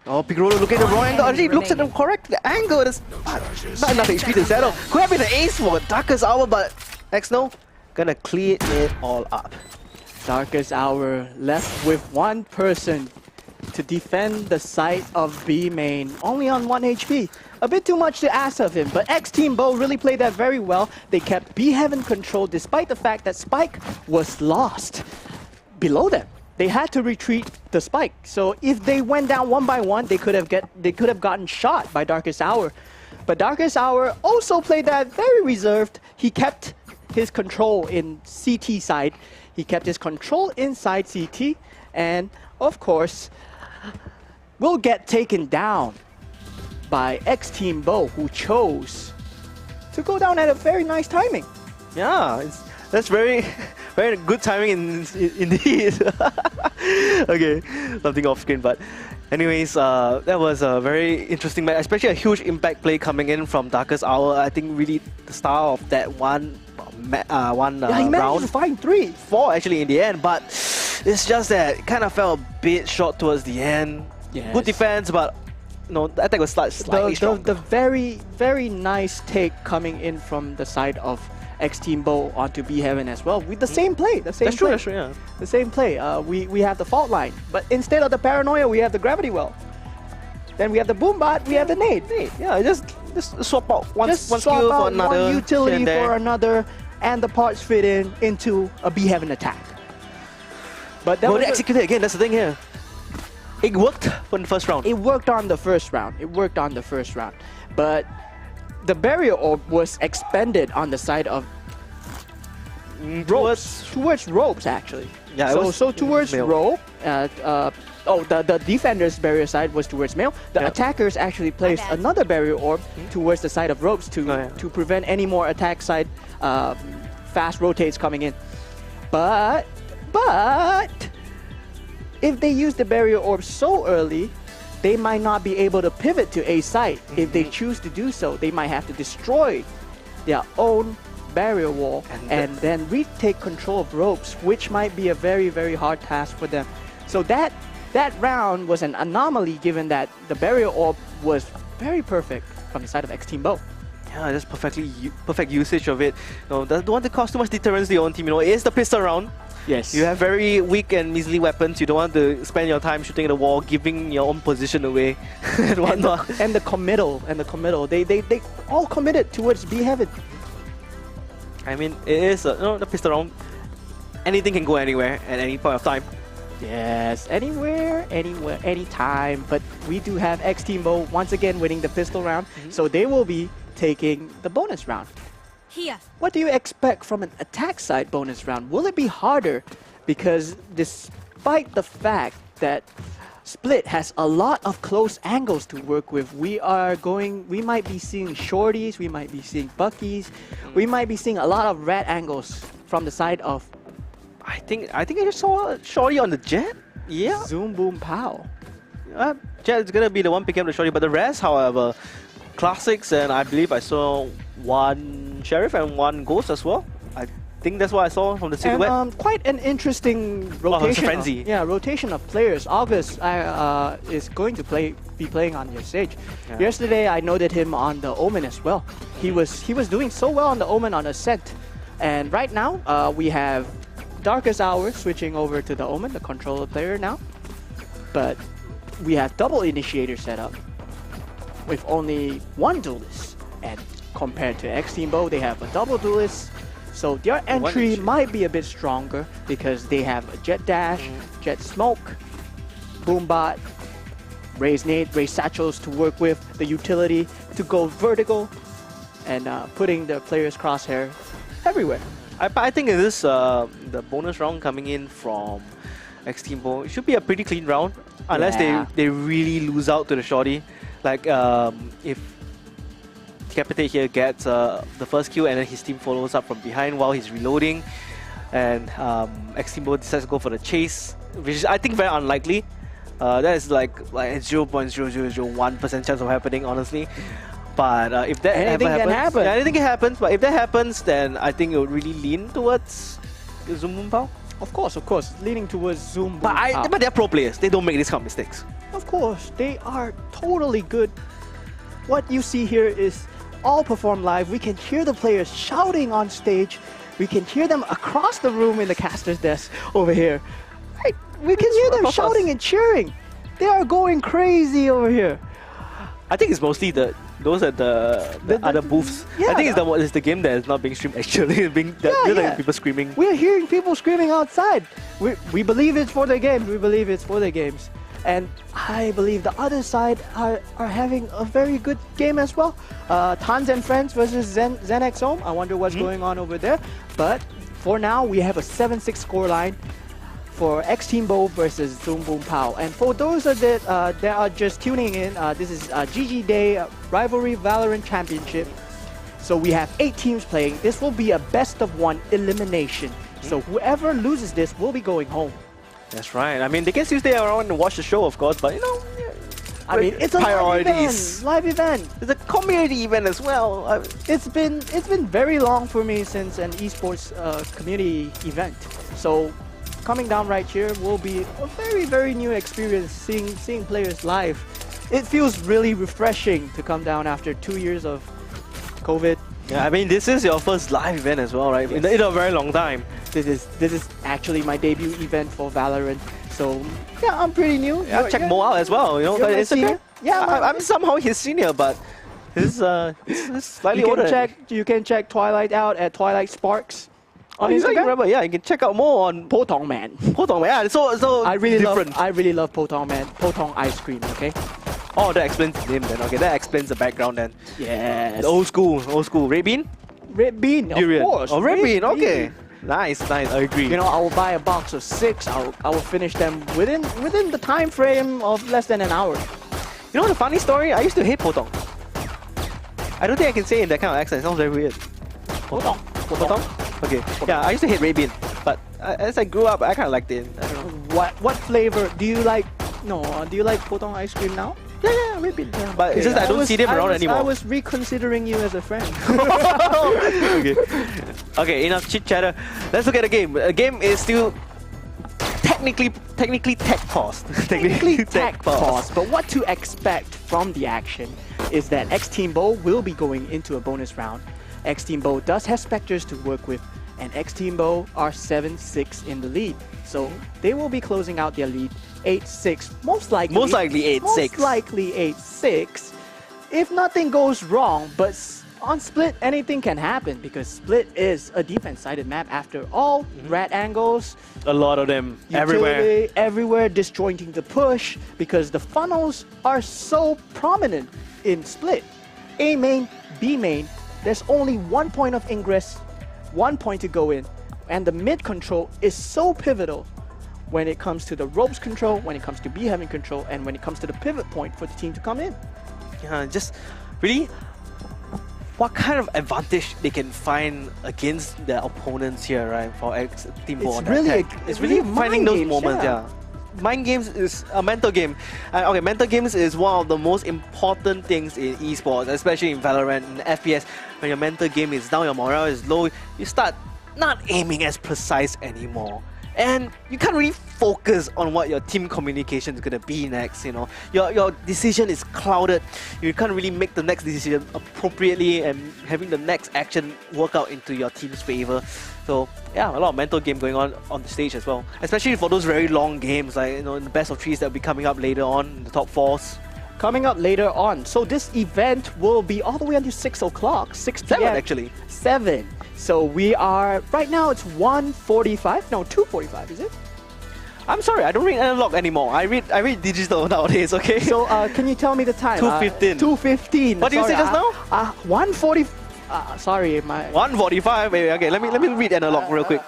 Oh, Pigrolo looking at the wrong angle. Actually, looks at the correct angle. It's not enough HP to settle. Could have been an ace for Darkest Hour, but X-No gonna clean it all up. Darkest Hour left with one person to defend the site of B main, only on 1 HP. A bit too much to ask of him, but X-Team Bo really played that very well. They kept B Heaven control despite the fact that Spike was lost below them. They had to retreat the Spike. So if they went down one by one, they could have gotten shot by Darkest Hour. But Darkest Hour also played that very reserved. He kept his control in CT side. He kept his control inside CT, and of course, will get taken down by X-Team Bo, who chose to go down at a very nice timing. Yeah, that's very, very good timing indeed. Okay, something off screen, but anyways, that was a very interesting match, especially a huge impact play coming in from Darkest Hour. I think really the star of that one He managed to find 4 actually in the end, but it's just that it kind of fell a bit short towards the end. Yes. Good defense, but no, the attack was slightly strong. The very, very nice take coming in from the side of X-Team Bo onto B Heaven as well with the same play. That's true, yeah. The same play. We have the fault line, but instead of the paranoia, we have the gravity well. Then we have the boom bot, we have the nade. Yeah, just swap out one skill for another. One utility for another, and the parts fit into a B Heaven attack. But that was executed again, that's the thing here. It worked for the first round. It worked on the first round. But the barrier orb was expended on the side of towards ropes actually. Yeah, so towards male. rope. The defender's barrier side was towards male. The attackers actually placed another barrier orb towards the side of ropes to prevent any more attack side fast rotates coming in. But if they use the barrier orb so early, they might not be able to pivot to A site. If they choose to do so, they might have to destroy their own barrier wall and then retake control of ropes, which might be a very, very hard task for them. So that round was an anomaly given that the barrier orb was very perfect from the side of X-Team Bo. Yeah, just perfect usage of it. No, don't want to cause too much deterrence to your own team. You know, it is the pistol round. Yes. You have very weak and measly weapons. You don't want to spend your time shooting at the wall, giving your own position away and whatnot. And the committal. They all committed towards B Heaven. I mean, it is the pistol round. Anything can go anywhere at any point of time. Yes, anywhere, anytime. But we do have X-Team Bo once again winning the pistol round, so they will be taking the bonus round. Here. What do you expect from an attack side bonus round? Will it be harder? Because despite the fact that Split has a lot of close angles to work with, we might be seeing shorties, we might be seeing buckies, we might be seeing a lot of rat angles from the side of I think I just saw Shorty on the Jet. Yeah. Zoom Boom Pow. Jet is gonna be the one picking up the Shorty, but the rest, however, classics, and I believe I saw one Sheriff and one Ghost as well. I think that's what I saw from the silhouette. And quite an interesting rotation. Frenzy. Rotation of players. August is going to be playing on your stage. Yeah. Yesterday I noted him on the Omen as well. He was doing so well on the Omen on Ascent, and right now we have Darkest Hour switching over to the Omen, the controller player now. But we have double initiator set up with only one duelist, and compared to X-Team Bo, they have a double duelist. So their entry might be a bit stronger because they have a Jet Dash, Jet Smoke, Boombot, Raise Nade, Raise Satchels to work with, the utility to go vertical, and putting the player's crosshair everywhere. I think it is the bonus round coming in from X-Team Bo. It should be a pretty clean round, unless they really lose out to the Shorty. Like if Decapitate here gets the first kill and then his team follows up from behind while he's reloading, and X-Team Bo decides to go for the chase, which is I think very unlikely. That is like 0.0001% chance of happening, honestly. But if that anything happens, can happen. Yeah, anything can happen. But if that happens, then I think it would really lean towards Zoom Boom Pow. Of course, leaning towards Zoom Boom Pow. But they're pro players. They don't make these kind of mistakes. Of course, they are totally good. What you see here is all performed live. We can hear the players shouting on stage. We can hear them across the room in the caster's desk over here. Right? We can hear them shouting and cheering. They are going crazy over here. I think it's mostly those are the other booths. Yeah, I think it's the game that is not being streamed actually. People screaming. We're hearing people screaming outside. We believe it's for the games. We believe it's for the games. And I believe the other side are having a very good game as well. Tans and Friends versus ZenX Home. I wonder what's going on over there. But for now, we have a 7-6 scoreline for X Team Bo versus Zoom Boom Pow. And for those that are just tuning in, this is GG Day Rvlry Valorant Championship. So we have 8 teams playing. This will be a best of 1 elimination. So whoever loses this will be going home. That's right. I mean, they can still stay around and watch the show, of course, but you know, I mean, it's a live event. It's a community event as well. It's been very long for me since an esports community event. So coming down right here will be a very new experience seeing players live. It feels really refreshing to come down after 2 years of COVID. Yeah, I mean, this is your first live event as well, right? Yes. In a very long time. This is actually my debut event for Valorant. So yeah, I'm pretty new. Yeah, check Mo out as well. You know, you're but my it's senior? okay. Yeah, I'm somehow his senior, but he's slightly older. You can check Twilight out at Twilight Sparks on I Instagram. remember, yeah, you can check out more on Potong Man. Potong. Yeah, so I really different. love Potong Man. Potong ice cream. Okay. Oh, that explains the name then. Okay, that explains the background then. Yes. The old school. Red Bean? Red Bean, of Durian. course. Oh, Red Bean, okay. Nice, I agree. You know, I will buy a box of 6. I will finish them within the time frame of less than an hour. You know the funny story? I used to hate Potong. I don't think I can say it in that kind of accent. It sounds very weird. Potong. Potong? Okay. Yeah, I used to hate Red Bean, but as I grew up, I kind of liked it. I don't know. What flavor do you like? No, do you like Potong ice cream now? Yeah, Red Bean. Yeah. But it's just that I don't see them around anymore. I was reconsidering you as a friend. Okay, enough chit chatter. Let's look at the game. The game is still technically tech paused. Technically tech paused. But what to expect from the action is that X Team Bo will be going into a bonus round. X Team Bo does have Spectres to work with, and X Team Bo are 7-6 in the lead. So they will be closing out their lead 8-6, most likely 8-6. Most likely 8-6. If nothing goes wrong, but on Split, anything can happen because Split is a defense-sided map after all. Rat angles. A lot of them everywhere, disjointing the push because the funnels are so prominent in Split. A main, B main, there's only 1 point of ingress, 1 point to go in, and the mid control is so pivotal when it comes to the ropes control, when it comes to B having control, and when it comes to the pivot point for the team to come in. Yeah, just really what kind of advantage they can find against their opponents here, right? For X Team Bo. It's really finding those moments, yeah. Mind games is a mental game. Okay, mental games is one of the most important things in esports, especially in Valorant and FPS. When your mental game is down, your morale is low, you start not aiming as precise anymore. And you can't really focus on what your team communication is going to be next, you know. Your decision is clouded. You can't really make the next decision appropriately and having the next action work out into your team's favor. So yeah, a lot of mental game going on the stage as well. Especially for those very long games, like, you know, in the best of threes that will be coming up later on, in the top fours. Coming up later on. So this event will be all the way until 6 o'clock, 6 p.m. 7 actually. 7. So we are, right now it's 1:45, no 2:45, is it? I'm sorry, I don't read analog anymore. I read digital nowadays, okay? So can you tell me the time? 2:15. 2:15. What did you say just now? 1:40. Sorry, my 1:45. Maybe. Okay, let me read analog real quick.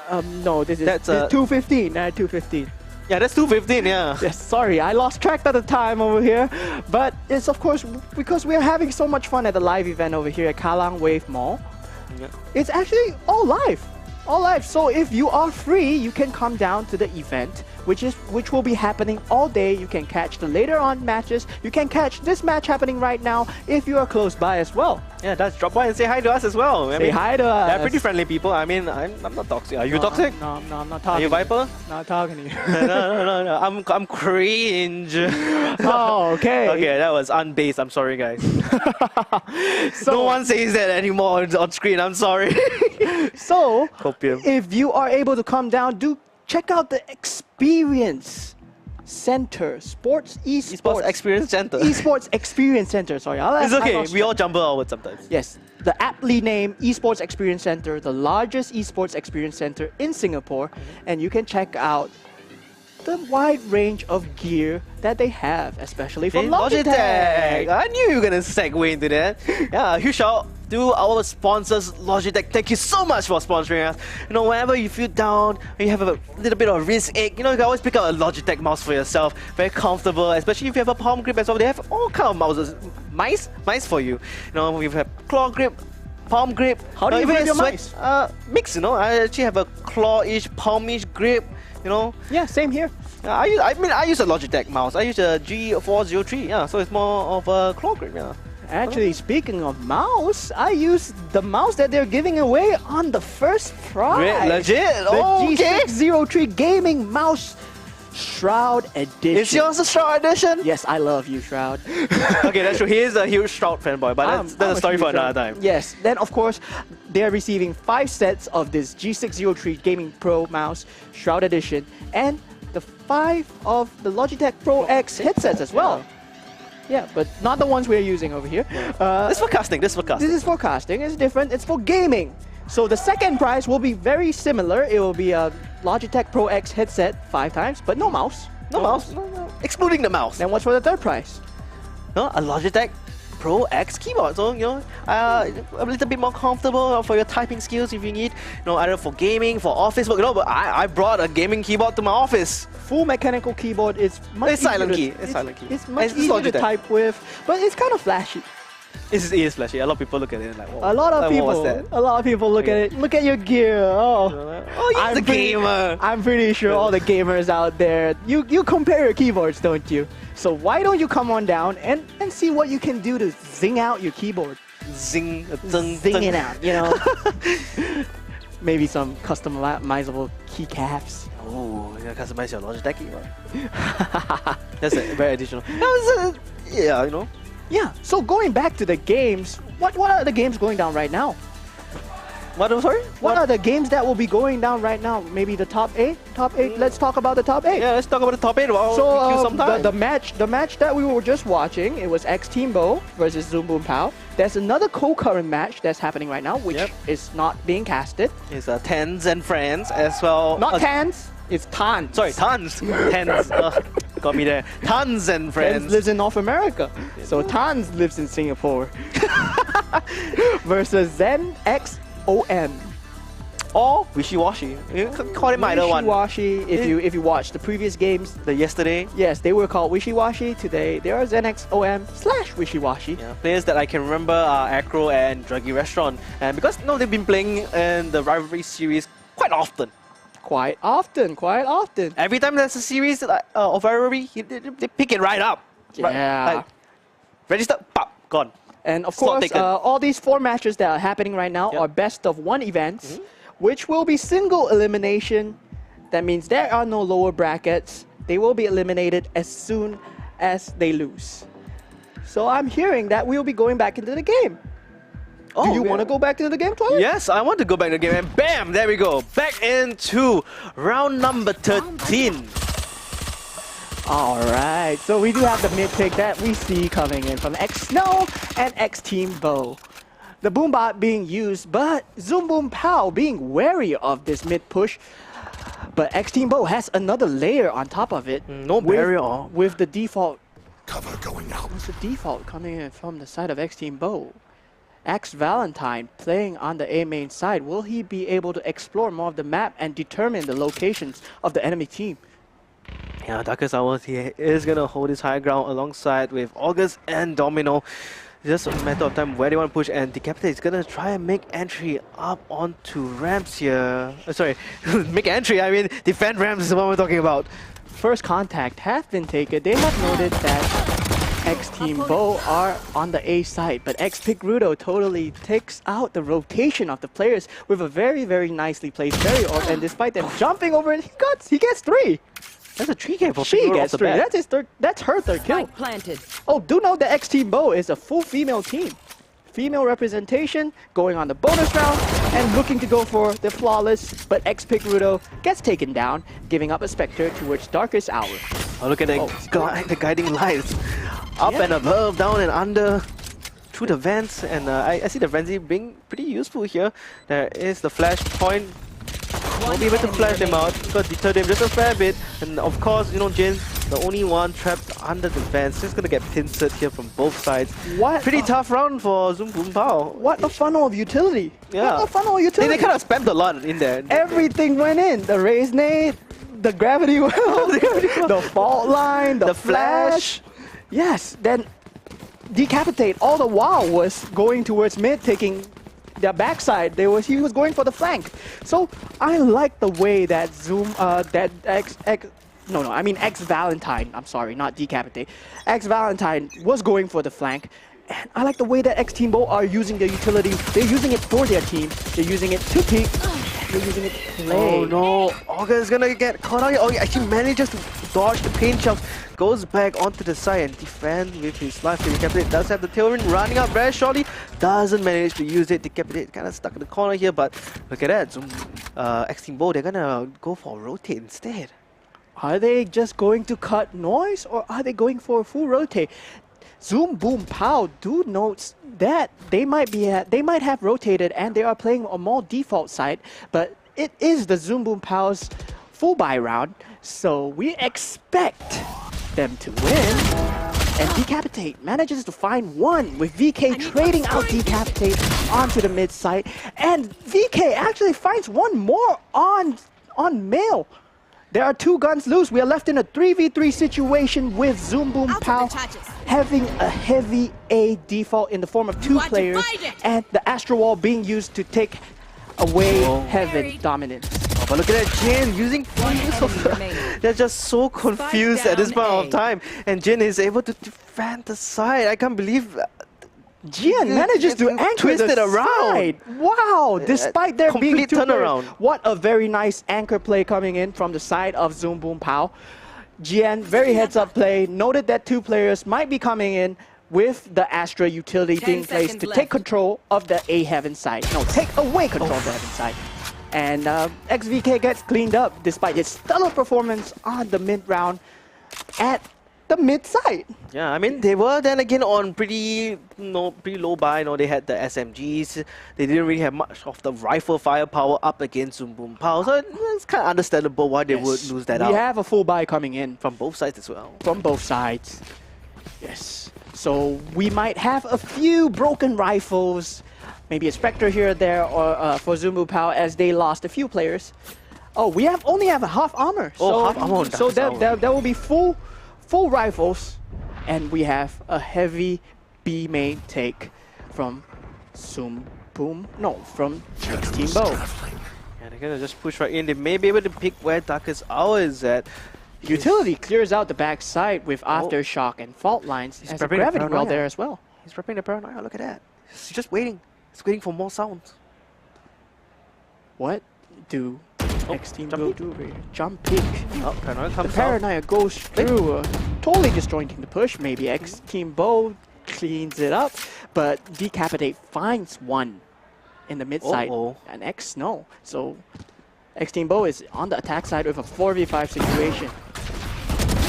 No, this is 2:15. 2:15. Yeah, that's 2:15. Yeah. Yes, sorry, I lost track of the time over here. But it's of course because we're having so much fun at the live event over here at Kallang Wave Mall. Yeah. It's actually all live. So if you are free, you can come down to the event, which will be happening all day. You can catch the later on matches. You can catch this match happening right now if you are close by as well. Yeah, that's drop by and say hi to us as well. Say hi to us. They're pretty friendly people. I mean, I'm not toxic. Are you toxic? No, I'm not talking. Are you Viper? Not talking to you. No. I'm cringe. Oh, okay. Okay, that was unbased. I'm sorry, guys. So, no one says that anymore on screen. I'm sorry. So, Copium. if you are able to come down, do check out the experience Center, Sports Esports Experience Center. Esports Experience Center. Sorry, It's okay. We all jumble our words sometimes. Yes, the aptly named Esports Experience Center, the largest esports experience center in Singapore, and you can check out the wide range of gear that they have, especially from Logitech. I knew you were gonna segue into that. Yeah, huge shout to our sponsors, Logitech. Thank you so much for sponsoring us. You know, whenever you feel down, or you have a little bit of wrist ache, you know, you can always pick up a Logitech mouse for yourself. Very comfortable, especially if you have a palm grip as well. They have all kind of mouses, mice for you. You know, we have claw grip, palm grip. How do you grip your mice? Mix, you know. I actually have a claw-ish, palm-ish grip. You know. Yeah, same here. I use a Logitech mouse. I use a G403. Yeah, so it's more of a claw grip. Yeah. Actually, speaking of mouse, I use the mouse that they're giving away on the first prize. Great, legit. The G603 Gaming Mouse Shroud Edition. Is yours a Shroud Edition? Yes, I love you, Shroud. Okay, that's true. He is a huge Shroud fanboy, but that's a story for another time. Yes, then of course, they're receiving 5 sets of this G603 Gaming Pro Mouse Shroud Edition and the 5 of the Logitech Pro X headsets as well. Yeah, but not the ones we're using over here. This is for casting. This is for casting. It's different. It's for gaming. So the second prize will be very similar. It will be a Logitech Pro X headset 5 times, but no mouse. No mouse. Excluding the mouse. Then what's for the third prize? No, a Logitech Pro X keyboard. So, you know, a little bit more comfortable for your typing skills if you need. You know, either for gaming, for office work. You know, but I brought a gaming keyboard to my office. Full mechanical keyboard is much It's silent key. It's silent key. It's much easier to type with, but it's kind of flashy. It is flashy. A lot of people look at it and like, whoa. A lot of people look at it. Look at your gear. You're the gamer. I'm pretty sure all the gamers out there, you compare your keyboards, don't you? So why don't you come on down and see what you can do to zing out your keyboard? Zing it out, you know. Maybe some customizable keycaps. Oh, you customize your Logitech keyboard. That's very additional. Yeah, you know. Yeah, so going back to the games, what are the games going down right now? What, I'm sorry? What are the games that will be going down right now? Maybe the top 8? Top 8, let's talk about the top 8. Yeah, let's talk about the top 8. Well, the match that we were just watching, it was X Team Bo versus Zoom Boom Pow. There's another co-current match that's happening right now, which is not being casted. It's Tans and Friends as well. Not Tans, it's Tans. Sorry, Tans. Tans. Got me there. Tans and Friends. Tans lives in North America. So Tans lives in Singapore. Versus Zen X OM. Or Wishy-Washy. You can call it either one. Wishy-Washy, if you watch the previous games. The yesterday. Yes, they were called Wishy-Washy. Today, they are ZenXOM/Wishy-Washy. Yeah, players that I can remember are Acro and Druggy Restaurant. And because they've been playing in the Rvlry series quite often. Quite often. Every time there's a series of Rvlry, they pick it right up. Yeah. Right, register, pop, gone. And of course, all these 4 matches that are happening right now are best of 1 events, which will be single elimination. That means there are no lower brackets. They will be eliminated as soon as they lose. So I'm hearing that we'll be going back into the game. Do you want to go back into the game, Twilight? Yes, I want to go back to the game. And bam, there we go. Back into round number 13. Alright, so we do have the mid pick that we see coming in from X Snow and X Team Bo. The Boombot being used, but Zoom Boom Pow being wary of this mid push. But X Team Bo has another layer on top of it. No barrier. With the default. Cover going out. What's the default coming in from the side of X Team Bo? X Valentine playing on the A main side. Will he be able to explore more of the map and determine the locations of the enemy team? Yeah, Darkest Hours, he is going to hold his high ground alongside with August and Domino. Just a matter of time where they want to push, and Decapitate is going to try and make entry up onto ramps here. Sorry, make entry, I mean defend ramps is what we're talking about. First contact has been taken. They have noted that X Team Bo are on the A side, but X Pick Rudo totally takes out the rotation of the players with a very, very nicely placed very ult, and despite them jumping over it, he gets 3. That's a 3K for She gets 3. That's her third kill. Planted. Oh, do know that X Team Bo is a full female team. Female representation going on the bonus round and looking to go for the flawless, but X Pick Rudo gets taken down, giving up a Spectre towards Darkest Hour. Oh, look at the guiding lights. Up and above, down and under, through the vents. And I see the frenzy being pretty useful here. There is the flash point. Won't be able to flash them out. Got deter them just a fair bit. And of course, you know, Jin, the only one trapped under the vents. Just gonna get pincered here from both sides. Pretty tough round for Zoom Boom Pow. What a funnel of utility. Yeah. What a funnel of utility. They kind of spammed a lot in there. Everything went in. The raise nade, the gravity well, the fault line, the flash. Yes, then decapitate all the while was going towards mid, taking their backside. He was going for the flank. So I like the way that X Valentine, I'm sorry, not decapitate. X Valentine was going for the flank. And I like the way that X Team Bo are using their utility. They're using it for their team. They're using it to peek. They're using it to play. Oh no, Augur is gonna get caught out here. Oh, he actually manages to dodge the paint shells. Goes back onto the side and defend with his life. Decapitate does have the tailwind running up very shortly. Doesn't manage to use it. Decapitate kind of stuck in the corner here, but look at that. Zoom, X Team Bo, they're gonna go for rotate instead. Are they just going to cut noise or are they going for a full rotate? Zoom Boom Pow do notes that they might have rotated and they are playing a more default side, but it is the Zoom Boom Pow's full buy round, so we expect them to win. And Decapitate manages to find one with VK trading out Decapitate onto the mid side, and VK actually finds one more on Mail. There are two guns loose. We are left in a 3v3 situation with Zoom Boom Pow having a heavy A default in the form of two players and the Astro Wall being used to take away Heaven dominance. Oh, but look at that, Jin using they're just so confused at this point of time. And Jin is able to defend the side. I can't believe Jian manages to twist it around. Wow, despite there being two turnaround. What a very nice anchor play coming in from the side of Zoom Boom Pow. Jian, very heads up play, noted that two players might be coming in with the Astra utility being placed to take control of the A Heaven side. No, take away control of the Heaven side. And XVK gets cleaned up despite his stellar performance on the mid round at the mid side. Yeah, I mean, they were then again on pretty low buy. They had the SMGs. They didn't really have much of the rifle firepower up against Zoom Boom Pow. So it's kind of understandable why they would lose that out. We have a full buy coming in. From both sides as well. From both sides. Yes. So we might have a few broken rifles. Maybe a Spectre here or there, or for Zoom Boom Pow as they lost a few players. Oh, we only have a half armor. Oh, half armor. So there will be full rifles, and we have a heavy B main take from Zoom Boom. No, from X Team Bo. Yeah, they're gonna just push right in. They may be able to pick where Darkest Hour is at. Utility clears out the backside with Aftershock and Fault Lines. He's a gravity well there as well. He's prepping the Paranoia. Look at that. He's just waiting. He's waiting for more sounds. What do X Team Bo do over here? Jump peek. Oh, Paranoia comes the Paranoia goes through, totally disjointing the push. Maybe X Team Bo cleans it up, but Decapitate finds one in the mid side, and X no. So X Team Bo is on the attack side with a 4v5 situation.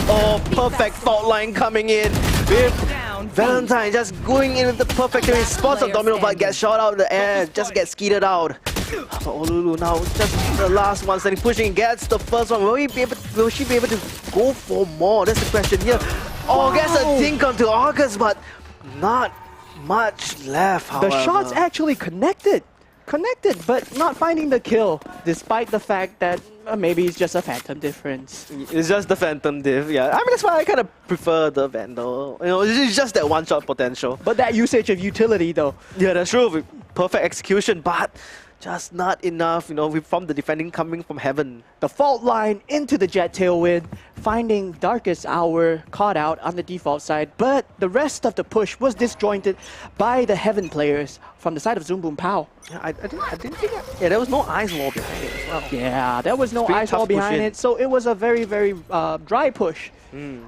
Oh, perfect fault line coming in with Valentine just going in with the perfect timing. Spots of Domino but gets shot out of the air, just gets skeeted out. But Olulu now just the last one standing, pushing, gets the first one. Will she be able to go for more? That's the question here. Oh, gets a dink onto August, but not much left, however. The shots actually connected, but not finding the kill, despite the fact that maybe it's just a phantom difference. It's just the phantom diff, yeah. I mean, that's why I kind of prefer the Vandal. It's just that one-shot potential. But that usage of utility, though. Yeah, that's true. Perfect execution, but just not enough, from the defending coming from Heaven. The fault line into the Jet Tailwind, finding Darkest Hour caught out on the default side, but the rest of the push was disjointed by the Heaven players from the side of Zoom Boom Pow. Yeah, I didn't think there was no ice wall behind it as well. Yeah, there was no ice wall behind it, so it was a very, very dry push,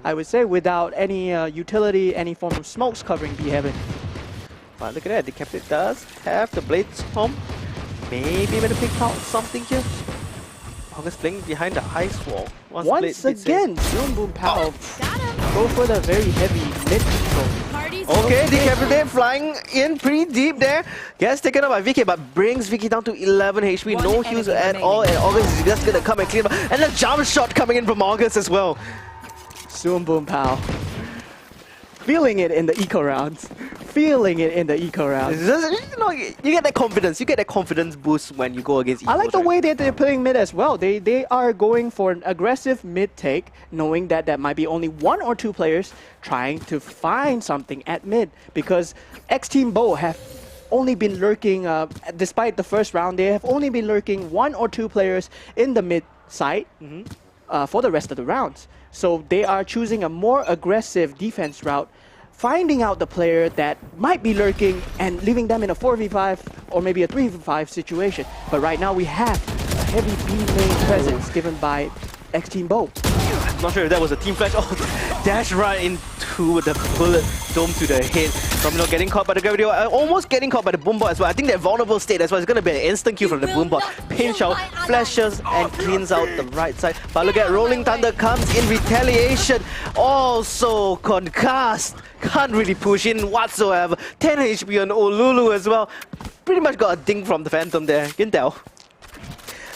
I would say, without any utility, any form of smokes covering B Heaven. But look at that, Decapitate does have the Blades home. Maybe able to pick out something here. August playing behind the ice wall. Once again, Zoom Boom Pow go for the very heavy mid control. Parties Okay, Decapitate flying in pretty deep there. Gets taken up by VK, but brings VK down to 11 HP. One No heals enemy at all, and August is just gonna come and clean up. And a jump shot coming in from August as well. Zoom Boom Pow. Feeling it in the eco rounds. Feeling it in the eco rounds. It's just, you know, you get that confidence. You get that confidence boost when you go against. I like Eagles, the right? way that they're playing mid as well. They are going for an aggressive mid take, knowing that there might be only one or two players trying to find something at mid. Because X-Team Bo have only been lurking, despite the first round, they have only been lurking one or two players in the mid side for the rest of the rounds. So they are choosing a more aggressive defense route, finding out the player that might be lurking and leaving them in a 4v5 or maybe a 3v5 situation. But right now we have a heavy B main presence given by X-Team Bo. I'm not sure if that was a team flash. Oh, dash right into the bullet dome to the head. Domino getting caught by the gravity, almost getting caught by the boombot as well. I think that vulnerable state as well is going to be an instant kill from the boombot. Pinch out, flashes, and cleans out the right side. But look at Rolling Thunder comes in retaliation. Also concussed. Can't really push in whatsoever. 10 HP on Olulu as well. Pretty much got a ding from the Phantom there. You can tell.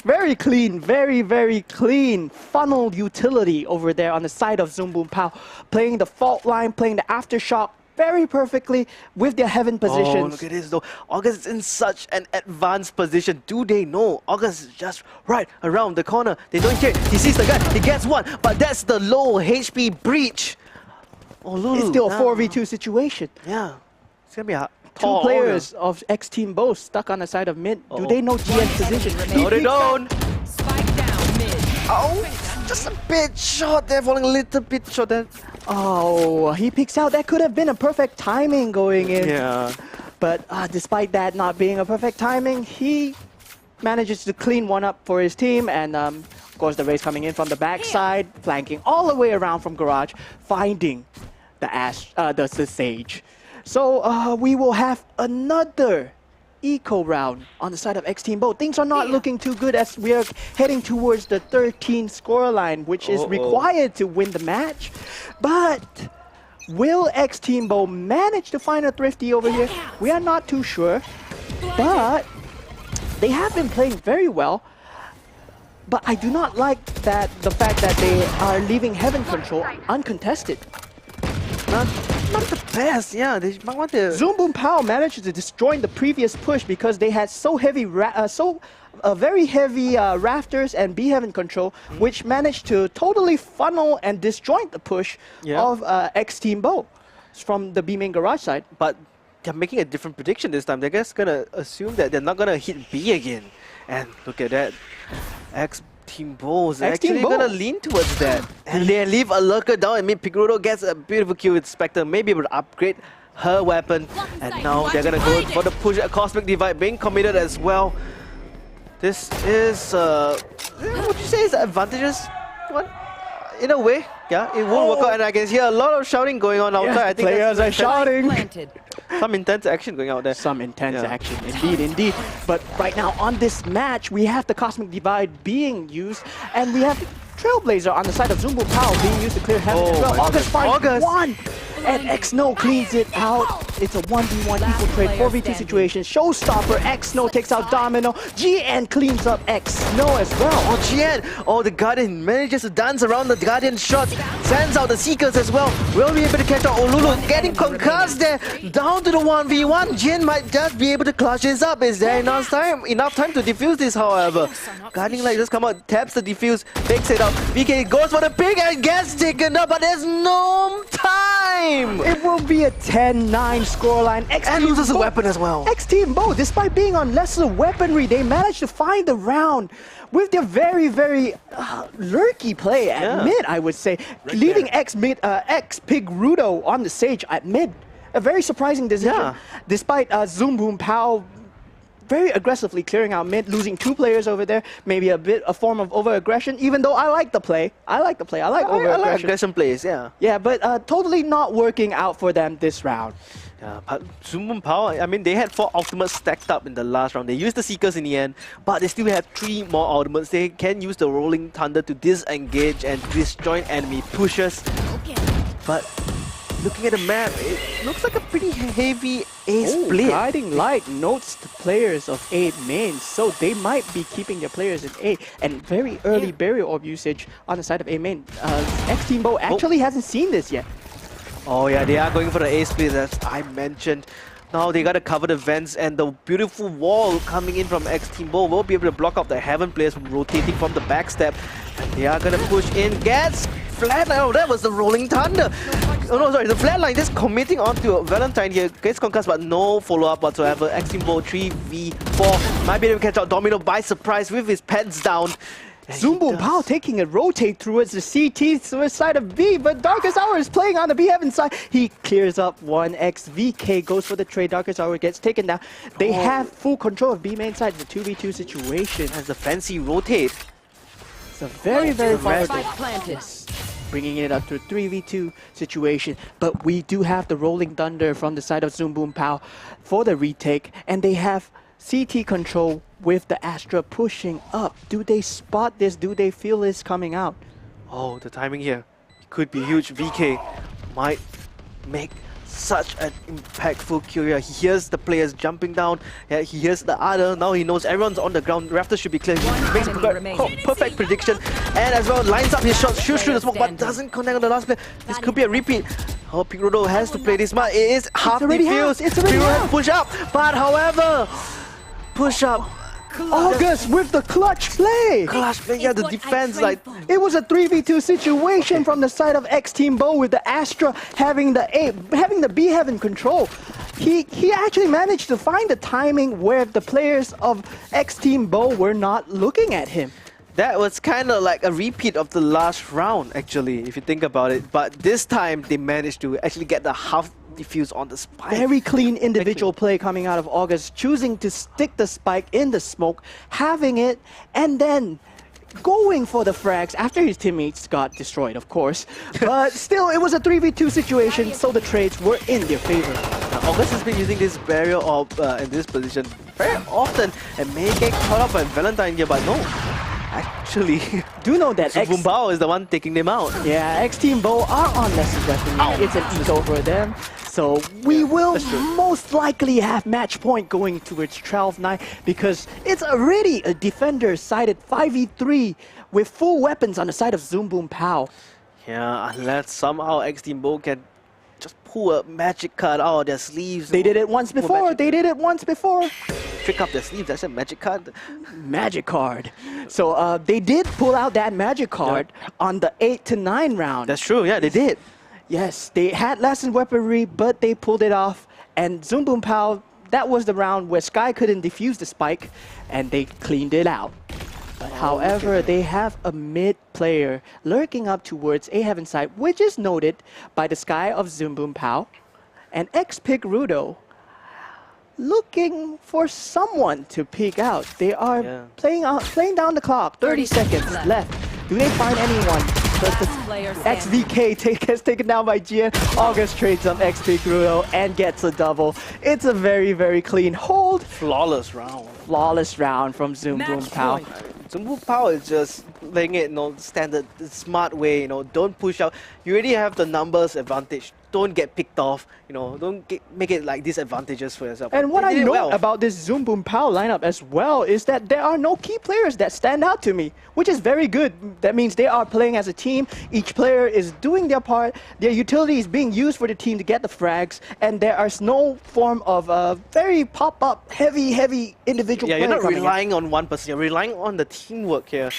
Very clean, very, very clean funnel utility over there on the side of Zoom Boom Pow. Playing the fault line, playing the aftershock very perfectly with their heaven positions. Oh, look at this though. August is in such an advanced position. Do they know? August is just right around the corner. They don't care. He sees the guy. He gets one. But that's the low HP breach. Oh, Lulu. It's still a 4v2 situation. Yeah. It's going to be a Two tall players of X-Team both stuck on the side of mid. Do they know GN's position? No, they don't. Spike down mid. Oh, just a bit short there. Falling a little bit short there. Oh, he picks out. That could have been a perfect timing going in. Yeah. But despite that not being a perfect timing, he manages to clean one up for his team. And of course, the race coming in from the backside, flanking all the way around from Garage, finding the Sage. So we will have another eco round on the side of X-Team Bo. Things are not looking too good as we are heading towards the 13 scoreline, which is required to win the match. But will X-Team Bo manage to find a thrifty over here? We are not too sure. But they have been playing very well. But I do not like the fact that they are leaving Heaven Control uncontested. Not the best, yeah. They might want to. Zoom Boom Pow managed to destroy the previous push because they had so heavy, very heavy rafters and B Heaven control, which managed to totally funnel and disjoint the push of X-Team Bo from the B main garage side. But they're making a different prediction this time. They're just gonna assume that they're not gonna hit B again. And look at that. X-Team Bo is actually gonna lean towards that. And they leave a lurker down and mid. Pigrudo gets a beautiful kill with Spectre, maybe able to upgrade her weapon. And now they're gonna go for the push at Cosmic Divide, being committed as well. This is, would you say is advantageous? What? In a way, yeah, it won't work out. And I can hear a lot of shouting going on outside. I think players are shouting. Planted. Some intense action going out there. Some intense action, indeed. But right now on this match, we have the Cosmic Divide being used, and we have Trailblazer on the side of Zoom Boom Pow being used to clear Heaven as well. August finds one, and X-No cleans it out. It's a 1v1 equal trade, 4v2 situation. Showstopper, X-No takes out Domino. GN cleans up X-No as well. Oh, GN! Oh, the Guardian manages to dance around the Guardian shots. Sends out the Seekers as well. Will be able to catch out Olulu. Getting concussed there. Down to the 1v1. GN might just be able to clutch this up. Is there enough time to defuse this, however? Guardian Light just come out, taps the defuse, takes it out. VK goes for the pick and gets taken up, but there's no time! It will be a 10-9 scoreline. And loses a weapon as well. X-Team Bo, despite being on lesser weaponry, they managed to find the round with their very, very lurky play at mid, I would say. Leaving X-Pigrudo on the Sage at mid. A very surprising decision. Despite Zoom Boom Pow very aggressively clearing out mid, losing two players over there, maybe a form of over-aggression, even though I like the play. I like over-aggression. I like aggression plays, yeah. Yeah, but totally not working out for them this round. Yeah, but Zoom Boom Power, I mean, they had 4 ultimates stacked up in the last round. They used the Seekers in the end, but they still have 3 more ultimates. They can use the Rolling Thunder to disengage and disjoint enemy pushes. Okay. But looking at the map, it looks like a pretty heavy A split. Guiding Light notes the players of A main, so they might be keeping their players in A. And very early barrier orb usage on the side of A main. X-Team Bo actually hasn't seen this yet. Oh yeah, they are going for the A split as I mentioned. Now they gotta cover the vents, and the beautiful wall coming in from X-Team Bo will be able to block up the Heaven players from rotating from the backstep. And they are gonna push in. Gets flatline. Oh, that was the Rolling Thunder. Oh no, sorry, the flatline just committing onto Valentine here. Gets concussed, but no follow-up whatsoever. X-Team Bo 3v4. Might be able to catch out Domino by surprise with his pets down. Zoom Boom Pow taking a rotate towards the CT side of B, but Darkest Hour is playing on the B Heaven side. He clears up 1x. VK goes for the trade. Darkest Hour gets taken down. They have full control of B main side. It's a 2v2 situation. Has the fancy rotate. It's a very fast Spike planted. bringing it up to a 3v2 situation. But we do have the Rolling Thunder from the side of Zoom Boom Pow for the retake, and they have CT control with the Astra pushing up. Do they spot this? Do they feel this coming out? Oh, the timing here. It could be huge. VK might make such an impactful kill here. He hears the players jumping down. Yeah, he hears the other. Now he knows everyone's on the ground. Raptor should be clear. He makes a perfect prediction. And as well, lines up his shots, shoots through the smoke, but doesn't connect on the last play. This could be a repeat. Oh, Pigrodo has to play this smart. It is half defused. It's already Pigrodo has out. to push up. But however, push up. August with the clutch play! Clutch play, yeah, the defense, like, It was a 3v2 situation from the side of X-Team Bo with the Astra having the B Heaven control. He actually managed to find the timing where the players of X-Team Bo were not looking at him. that was kind of like a repeat of the last round, actually, if you think about it. But this time, they managed to actually get the half defuse on the spike. Very clean individual play coming out of August, choosing to stick the spike in the smoke, having it, and then going for the frags after his teammates got destroyed, of course. But still, it was a 3v2 situation, so the trades were in their favor. Now, August has been using this barrier orb in this position very often and may get caught up by Valentine here, but no. Actually, Do know that Zoom Boom Pow is the one taking them out. Yeah, X-Team Bo are on lesser weapon. It's an eco for them. So we will most likely have match point going towards 12-9 because it's already a defender-sided 5v3 with full weapons on the side of Zoom Boom Pow. Yeah, unless somehow X-Team Bo can just pull a magic card out of their sleeves. They did it once before. Trick up their sleeves, that's a magic card. Magic card. So they did pull out that magic card on the 8 to 9 round. That's true, yeah, they did. Yes, they had lessened weaponry, but they pulled it off. And Zoom Boom Pow, that was the round where Sky couldn't defuse the spike, and they cleaned it out. But however, they have a mid player lurking up towards A Heaven side, which is noted by the Sky of Zoom Boom Pow. And X-Pick Rudo looking for someone to peek out. They are playing down the clock. 30 seconds left. Do they find anyone? But the XVK gets taken down by GN. August trades up XP Grudo and gets a double. It's a very clean hold. Flawless round. Flawless round from Zoom Boom Pow. Zoom Boom Pow is just playing it, standard, smart way, don't push out. You already have the numbers advantage. Don't get picked off, don't make it like disadvantages for yourself. And what I know about this Zoom Boom Pow lineup as well is that there are no key players that stand out to me, which is very good. That means they are playing as a team. Each player is doing their part. Their utility is being used for the team to get the frags, and there is no form of very pop-up, heavy individual player. Yeah, you're not coming relying on one person. You're relying on the teamwork here.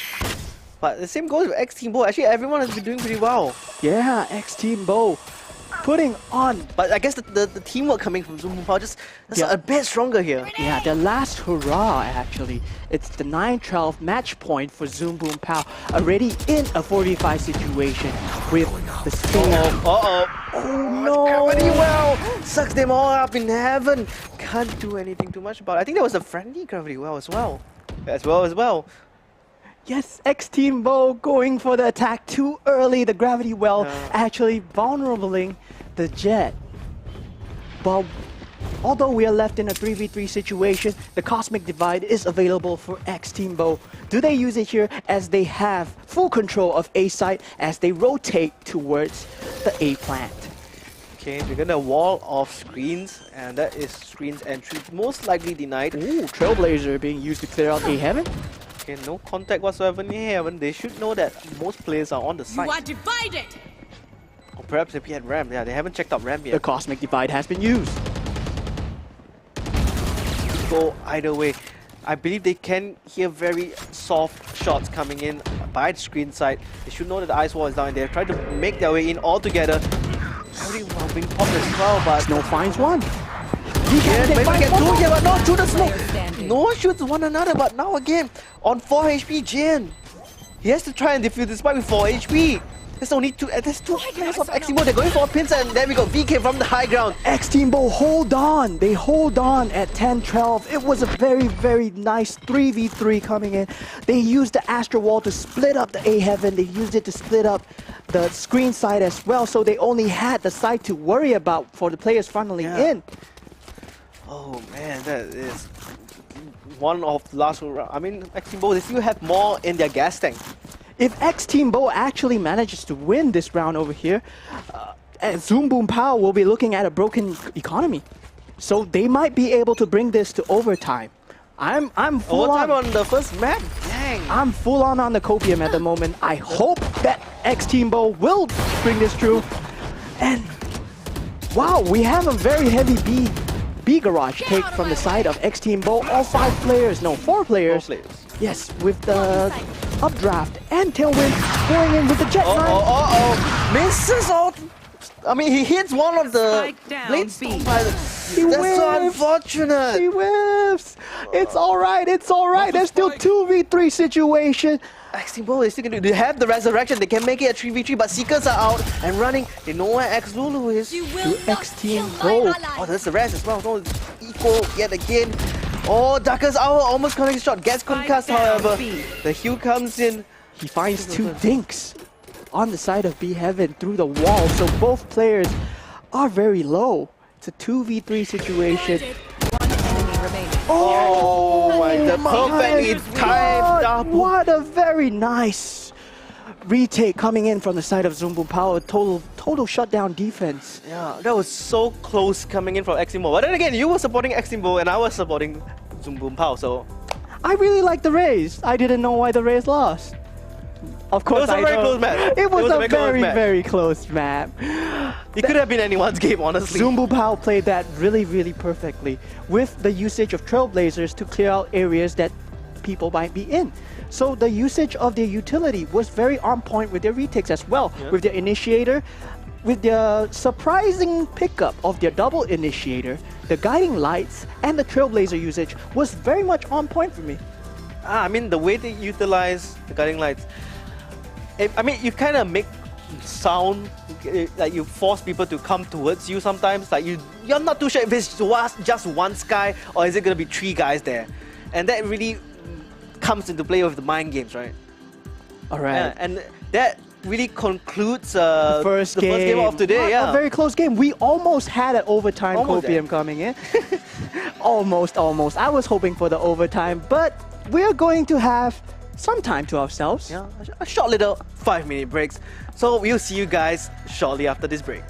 But the same goes with X-Team Bo. Actually, everyone has been doing pretty well. Yeah, X-Team Bo putting on. But I guess the teamwork coming from Zoom Boom Pow just a bit stronger here. Yeah, the last hurrah, actually. It's the 9-12 match point for Zoom Boom Pow. Already in a 45 situation with the scale. Oh no! Gravity well sucks them all up in heaven. Can't do anything too much about it. I think there was a friendly gravity well as well. Yes, X-Team Bo going for the attack too early. The gravity well actually vulnerabling the Jet. But although we are left in a 3v3 situation, the Cosmic Divide is available for X-Teambo. Do they use it here as they have full control of A site as they rotate towards the A plant? Okay, they're gonna wall off screens, and that is screens entry most likely denied. Ooh, Trailblazer being used to clear out A heaven. Okay, no contact whatsoever in A heaven. They should know that most players are on the You site. are divided. Or perhaps if he had ramp, yeah, they haven't checked out ramp The yet. Cosmic Divide has been used. Go either way. I believe they can hear very soft shots coming in by the screen side. They should know that the ice wall is down there. Try to make their way in all together. Everyone being popped as well, but Snow finds one. yeah, maybe find get one two more. here, but no, through the smoke. Player standing. No one shoots one another, but now again, on 4 HP, Jin. He has to try and defuse this fight with 4 HP. There's only two, there's two players of Eximo. They're going for a pincer, and then we got VK from the high ground. X-Teambo hold on. They hold on at 10-12. It was a very, very nice 3v3 coming in. They used the Astro Wall to split up the A heaven. They used it to split up the screen side as well. So they only had the side to worry about for the players funneling in. Oh man, that is one of the last round. I mean, Eximo, they still have more in their gas tank. If X-Teambo actually manages to win this round over here, Zoom Boom Pow will be looking at a broken economy. So they might be able to bring this to overtime. I'm full Overtime on. on the first map? Dang. I'm full on the copium at the moment. I hope that X-Teambo will bring this through. And wow, we have a very heavy B garage take from the side of X-Teambo. All 5 players, no, 4 players. 4 players. Yes, with the updraft and tailwind going in with the jet line. Misses out. I mean, he hits one of the Spike down, blades. B. That's He so whiffs. unfortunate. He whiffs. It's all right. It's all right. There's still 2v3 situation. Eximo, they still can do. They have the resurrection. They can make it a 3v3, but Seekers are out and running. They know where X Lulu is. You will To not X-Team kill my go. Oh, ally. there's the rest as well. No, it's equal yet again. Oh, Darker's Hour almost connecting shot. Gets concussed, down, however. B. The heal comes in. He finds 2 dinks on the side of B Heaven through the wall. So both players are very low. It's a 2v3 situation. One enemy remaining. Oh my god, perfectly timed up. What a very nice retake coming in from the side of Zumbu Power. Total shutdown defense. Yeah, that was so close coming in from Eximo. But then again, you were supporting Eximo and I was supporting Zoom Boom Pow, so I really like the Rays. I didn't know why the Rays lost. Of course, was a I very know. close match. It was a very close very, match. very close map. it could have been anyone's game, honestly. Zumbu Pow played that really, really perfectly with the usage of Trailblazers to clear out areas that people might be in. So the usage of their utility was very on point with their retakes as well. Yeah. With their initiator, with their surprising pickup of their double initiator, the guiding lights and the Trailblazer usage was very much on point for me. I mean, the way they utilize the guiding lights, I mean, you kind of make sound, like you force people to come towards you sometimes. Like you're not too sure if it's just one guy or is it going to be 3 guys there. And that really comes into play with the mind games, right? All right. Yeah, and that really concludes The first game of today. A Yeah, very close game. We almost had an overtime Almost copium coming in. almost. I was hoping for the overtime, but we're going to have some time to ourselves. yeah, a short little 5-minute breaks. So we'll see you guys shortly after this break.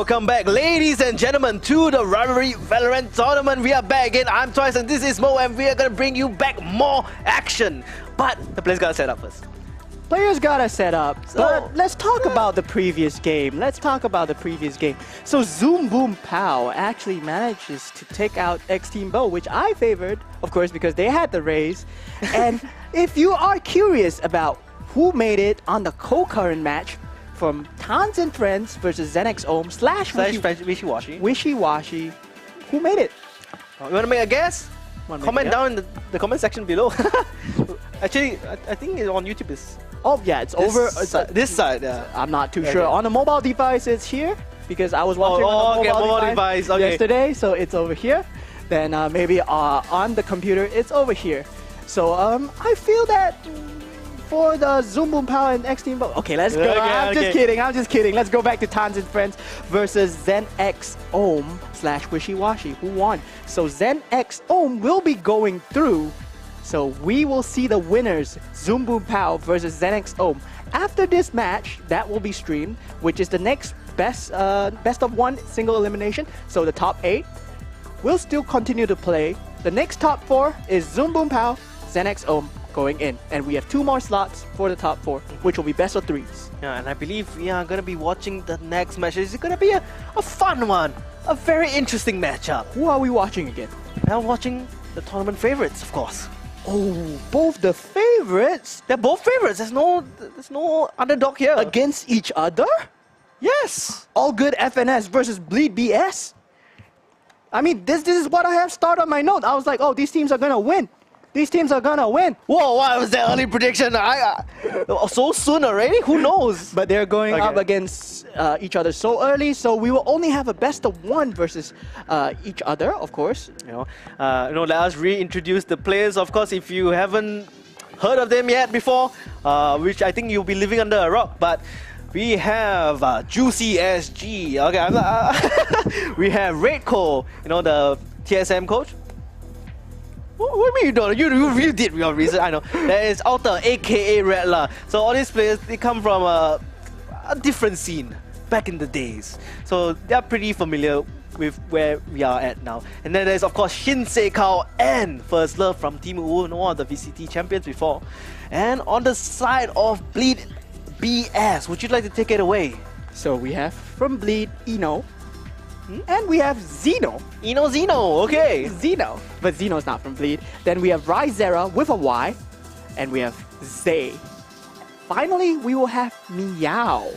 welcome back, ladies and gentlemen, to the Rvlry Valorant tournament. We are back again. I'm Twice, and this is Mo, and we are gonna bring you back more action. But the players gotta set up first. Players gotta set up. But let's talk about the previous game. So Zoom Boom Pow actually manages to take out X Team Bo, which I favored, of course, because they had the raise. And if you are curious about who made it on the co-current match from Tans and Friends versus ZenX Ohm slash Wishy-Washy, who made it? You wanna make a guess? Comment down in the comment section below. Actually, I think on YouTube is... Oh yeah, it's over. This side, yeah. I'm not too sure. On a mobile device, it's here because I was watching on a mobile device yesterday, so it's over here. Then maybe on the computer, it's over here. So I feel that for the Zoom Boom Power and X Team. Okay, let's go. I'm just kidding. Let's go back to Tans and Friends versus ZenX Ohm slash Wishy-Washy. Who won? So ZenX Ohm will be going through. So we will see the winners, Zoom Boom Pow versus ZenX Ohm. After this match, that will be streamed, which is the next best of one single elimination. So the top 8 will still continue to play. The next top 4 is Zoom Boom Pow, ZenX Ohm going in. And we have 2 more slots for the top 4, which will be best of 3s. Yeah, and I believe we are going to be watching the next match. It's going to be a fun one, a very interesting matchup. Who are we watching again? I'm watching the tournament favorites, of course. Oh, both the favorites? They're both favorites. There's no underdog here. Against each other? Yes. All Good FNS versus Bleed BS? I mean, this is what I have started on my note. I was like, oh, these teams are gonna win. These teams are gonna win. Whoa, what was that early prediction? So soon already? Who knows? But they're going up against each other so early, so we will only have a best of 1 versus each other, of course. Let us reintroduce the players. Of course, if you haven't heard of them yet before, which I think you'll be living under a rock, but we have Juicy SG. Okay, we have Redco, the TSM coach. What do you mean you don't? You did your research, I know. There is Alter, aka Rvlry. So all these players, they come from a different scene back in the days. So they're pretty familiar with where we are at now. And then there's of course Shinsei Kao and First Love from Team Wu, one of the VCT champions before. And on the side of Bleed BS, would you like to take it away? So we have from Bleed, Eno. And we have Zeno. Zeno, okay. Zeno. But Zeno's not from Bleed. Then we have Rvlry with a Y. And we have Zay. Finally, we will have Meow.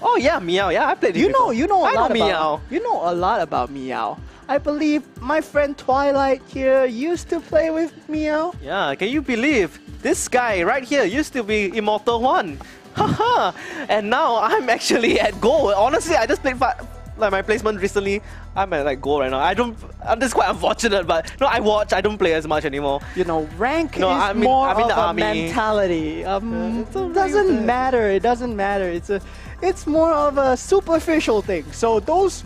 Oh yeah, Meow. Yeah, I played it before. You know Meow. You know a lot about Meow. I believe my friend Twilight here used to play with Meow. Yeah, can you believe this guy right here used to be Immortal 1? Haha. And now I'm actually at gold. Honestly, I just played my placement recently. I'm at gold right now. This is quite unfortunate, but no, I watch. I don't play as much anymore. Rank is more of a mentality. It doesn't matter. It doesn't matter. It's more of a superficial thing. So those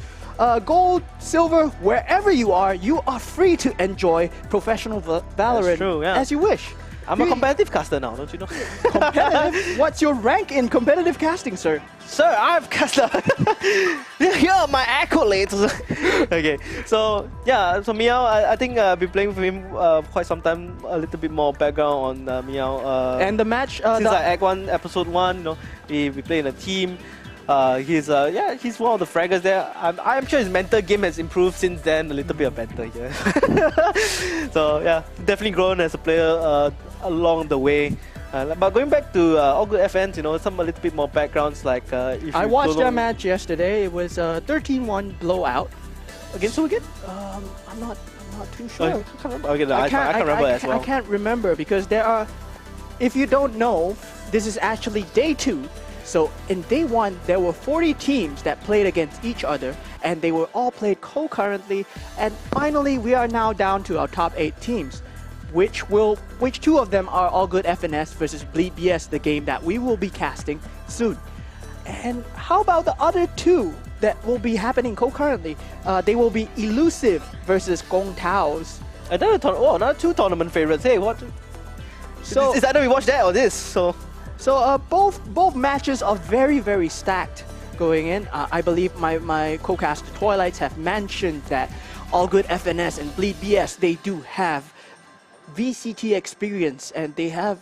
gold, silver, wherever you are free to enjoy professional Valorant as you wish. I'm a competitive caster now, don't you know? Competitive? What's your rank in competitive casting, sir? Sir, I've casted. Here are my accolades. Okay, so yeah, so Meow, I think I've been playing with him quite some time. A little bit more background on Meow. And the match, since Act 1, Episode 1, we play in a team. He's one of the fraggers there. I'm sure his mental game has improved since then, a little bit better here. So yeah, definitely grown as a player along the way. But going back to All Good FNs, some a little bit more backgrounds like if I watched that match yesterday. It was a 13-1 blowout. Against who again? I'm not too sure. I can't remember. Okay, I can't remember as well. I can't remember because there are. If you don't know, this is actually day 2. So in day 1, there were 40 teams that played against each other, and they were all played concurrently. And finally, we are now down to our top 8 teams, which 2 of them are All Good FNS versus Bleed BS, the game that we will be casting soon. And how about the other 2 that will be happening concurrently? They will be Elusive versus Gong Tao's. Another 2 tournament favorites. Hey, what? So it's either we watch that or this. So both matches are very, very stacked. going in. I believe my co-cast Twilights have mentioned that All Good FNS and Bleed BS, they do have VCT experience, and they have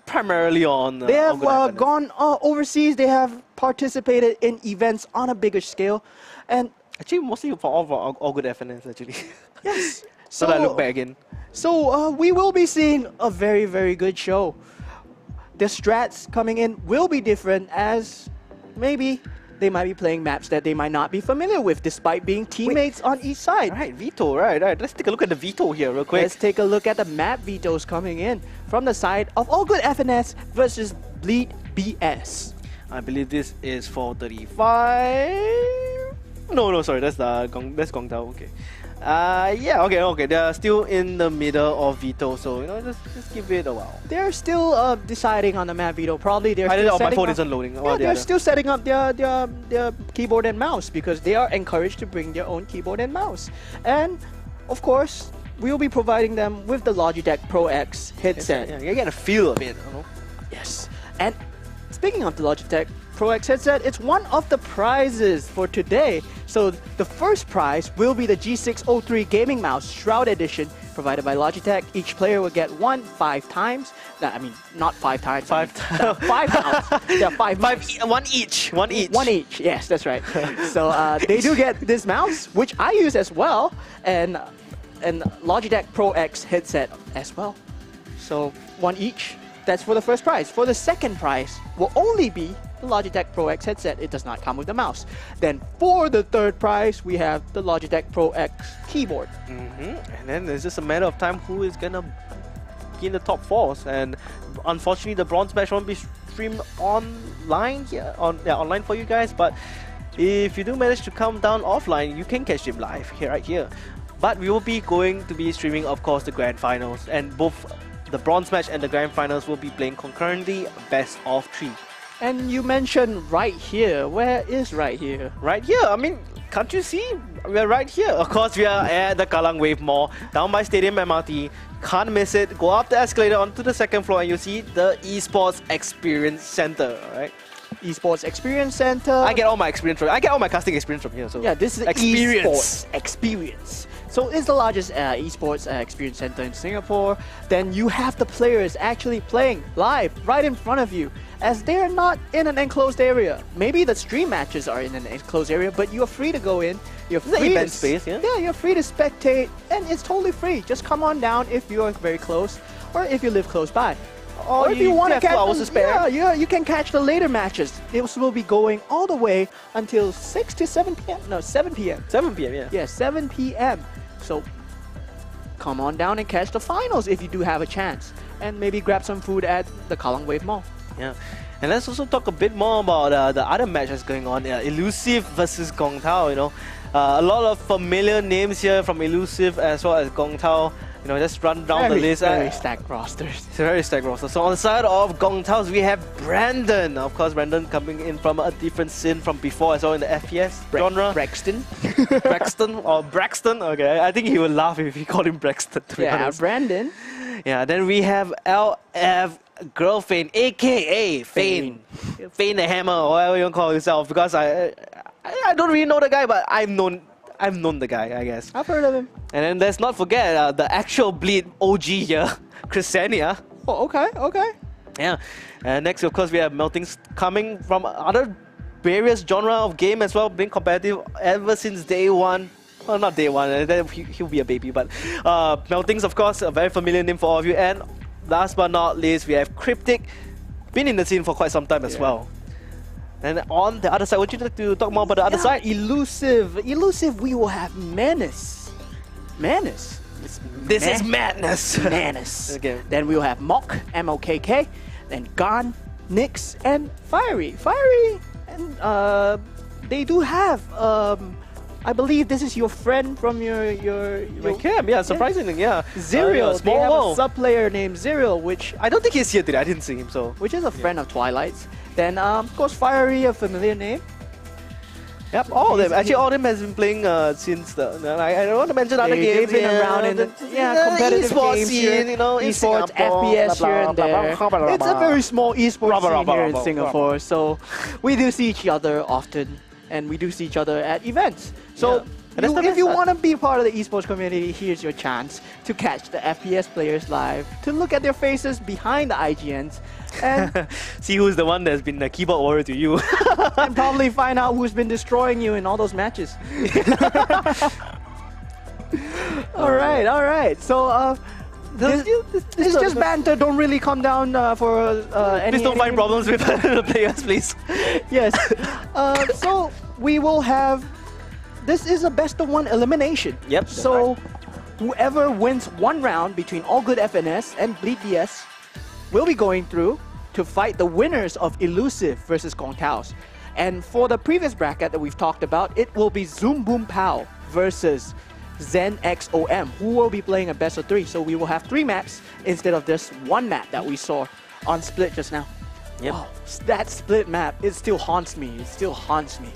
Primarily on. they have All Good FNS. gone overseas. They have participated in events on a bigger scale, and Actually, mostly for all good FNS actually. yes. So that I look back again. So we will be seeing a very, very good show. The strats coming in will be different, as maybe they might be playing maps that they might not be familiar with, despite being teammates on each side. Right, veto, right. Let's take a look at the veto here real quick. Let's take a look at the map vetoes coming in from the side of All Good FNS versus Bleed BS. I believe this is 435. No, sorry, that's Gong Tao. Okay. Yeah, okay. They're still in the middle of veto, so just give it a while. They're still deciding on the map veto. Probably they're still My setting phone up, isn't loading. yeah, they're still setting up their keyboard and mouse, because they are encouraged to bring their own keyboard and mouse. And of course, we'll be providing them with the Logitech Pro X headset. Yeah, you get a feel of it. Yes. And speaking of the Logitech Pro X headset, it's one of the prizes for today. So the first prize will be the G603 Gaming Mouse Shroud Edition, provided by Logitech. Each player will get one 5 times. I mean, not 5 times. 5 times. 5 times. Yeah, 5 mice. One each. One each. Yes, that's right. So they do get this mouse, which I use as well, and Logitech Pro X headset as well. So one each. That's for the first prize. For the second prize will only be the Logitech Pro X headset. It does not come with the mouse. Then for the third prize, we have the Logitech Pro X keyboard. And then it's just a matter of time who is gonna be in the top 4s. And unfortunately, the bronze match won't be streamed online here, online for you guys. But if you do manage to come down offline, you can catch them live right here. But we will be going to be streaming, of course, the grand finals, and both the bronze match and the grand finals will be playing concurrently, best of 3. And you mentioned right here. Where is right here? Right here, I mean, can't you see? We're right here. Of course, we are at the Kallang Wave Mall, down by Stadium MRT. Can't miss it. Go up the escalator onto the second floor and you see the Esports Experience Center, right? Esports Experience Center. I get all my experience from I get all my casting experience from here. So yeah, this is experience. Esports Experience. So it's the largest esports experience center in Singapore. Then you have the players actually playing live right in front of you, as they're not in an enclosed area. Maybe the stream matches are in an enclosed area, but you're free to go in. You're free event space, yeah? Yeah, you're free to spectate, and it's totally free. Just come on down if you're very close, or if you live close by. Or if you want to catch, yeah, you can catch the later matches. It will be going all the way until 6 to 7 p.m. No, 7 p.m. 7 p.m. Yeah. Yeah, 7 p.m. So come on down and catch the finals if you do have a chance, and maybe grab some food at the Kallang Wave Mall. Yeah. And let's also talk a bit more about the other matches going on. Elusive versus Gong Tao. A lot of familiar names here from Elusive as well as Gong Tao. Just run down the list. Very stacked rosters. It's a very stacked roster. So on the side of Gong Tao's, we have Brandon. Of course, Brandon coming in from a different scene from before as well in the FPS genre. Braxton. Braxton. Okay, I think he would laugh if he called him Braxton. To be honest. Brandon. Yeah, then we have LF Girlfane, aka Fane. Fane the Hammer, or whatever you want to call yourself, because I don't really know the guy, but I've known the guy, I guess. I've heard of him. And then let's not forget the actual Bleed OG here, Chrisania. Oh, okay. Yeah. And next, of course, we have Meltings coming from other various genre of game as well, being competitive ever since day one. Well, not day one, he'll be a baby, but Meltings, of course, a very familiar name for all of you. And last but not least, we have Cryptic, been in the scene for quite some time as well. And on the other side, would you like to talk more about the other side? Elusive, we will have Menace. This is madness. Menace. Okay. Then we will have Mock, M-O-K-K. Then Gon, Nyx, and Fiery. And they do have, I believe this is your friend from your camp. Yeah, surprisingly, yeah. Zerial. Small they have world. a sub-player named Zerial, which I don't think he's here today. I didn't see him, so. Which is a friend of Twilight's. Then, of course, Fiery, a familiar name. Yep, all of them. He's- Actually, all of them has been playing since the. I don't want to mention other They've games. been around in the competitive esports games scene, here, you know, in esports, Singapore, FPS blah, here and blah, blah, there. blah, blah, blah, It's a blah. very small esports Blah, blah, scene blah, here blah, in blah, Singapore, so we do see each other often, and we do see each other at events. So. Yeah. And that's the If best you part. want to be part of the esports community, here's your chance to catch the FPS players live, to look at their faces behind the IGNs, and, See who's the one that's been the keyboard warrior to you. and probably find out who's been destroying you in all those matches. all right. So this is just banter. Don't really come down for any. Please don't find problems with the players, please. Yes. So we will have. This is a best of one elimination. Yep. So whoever wins one round between All Good FNS and Bleed DS will be going through to fight the winners of Elusive versus Gong Taos. And for the previous bracket that we've talked about, it will be Zoom Boom Pow versus Zen XOM, who will be playing a best of 3. So we will have 3 maps instead of just 1 map that we saw on Split just now. Yep. Wow, that Split map, it still haunts me. It still haunts me.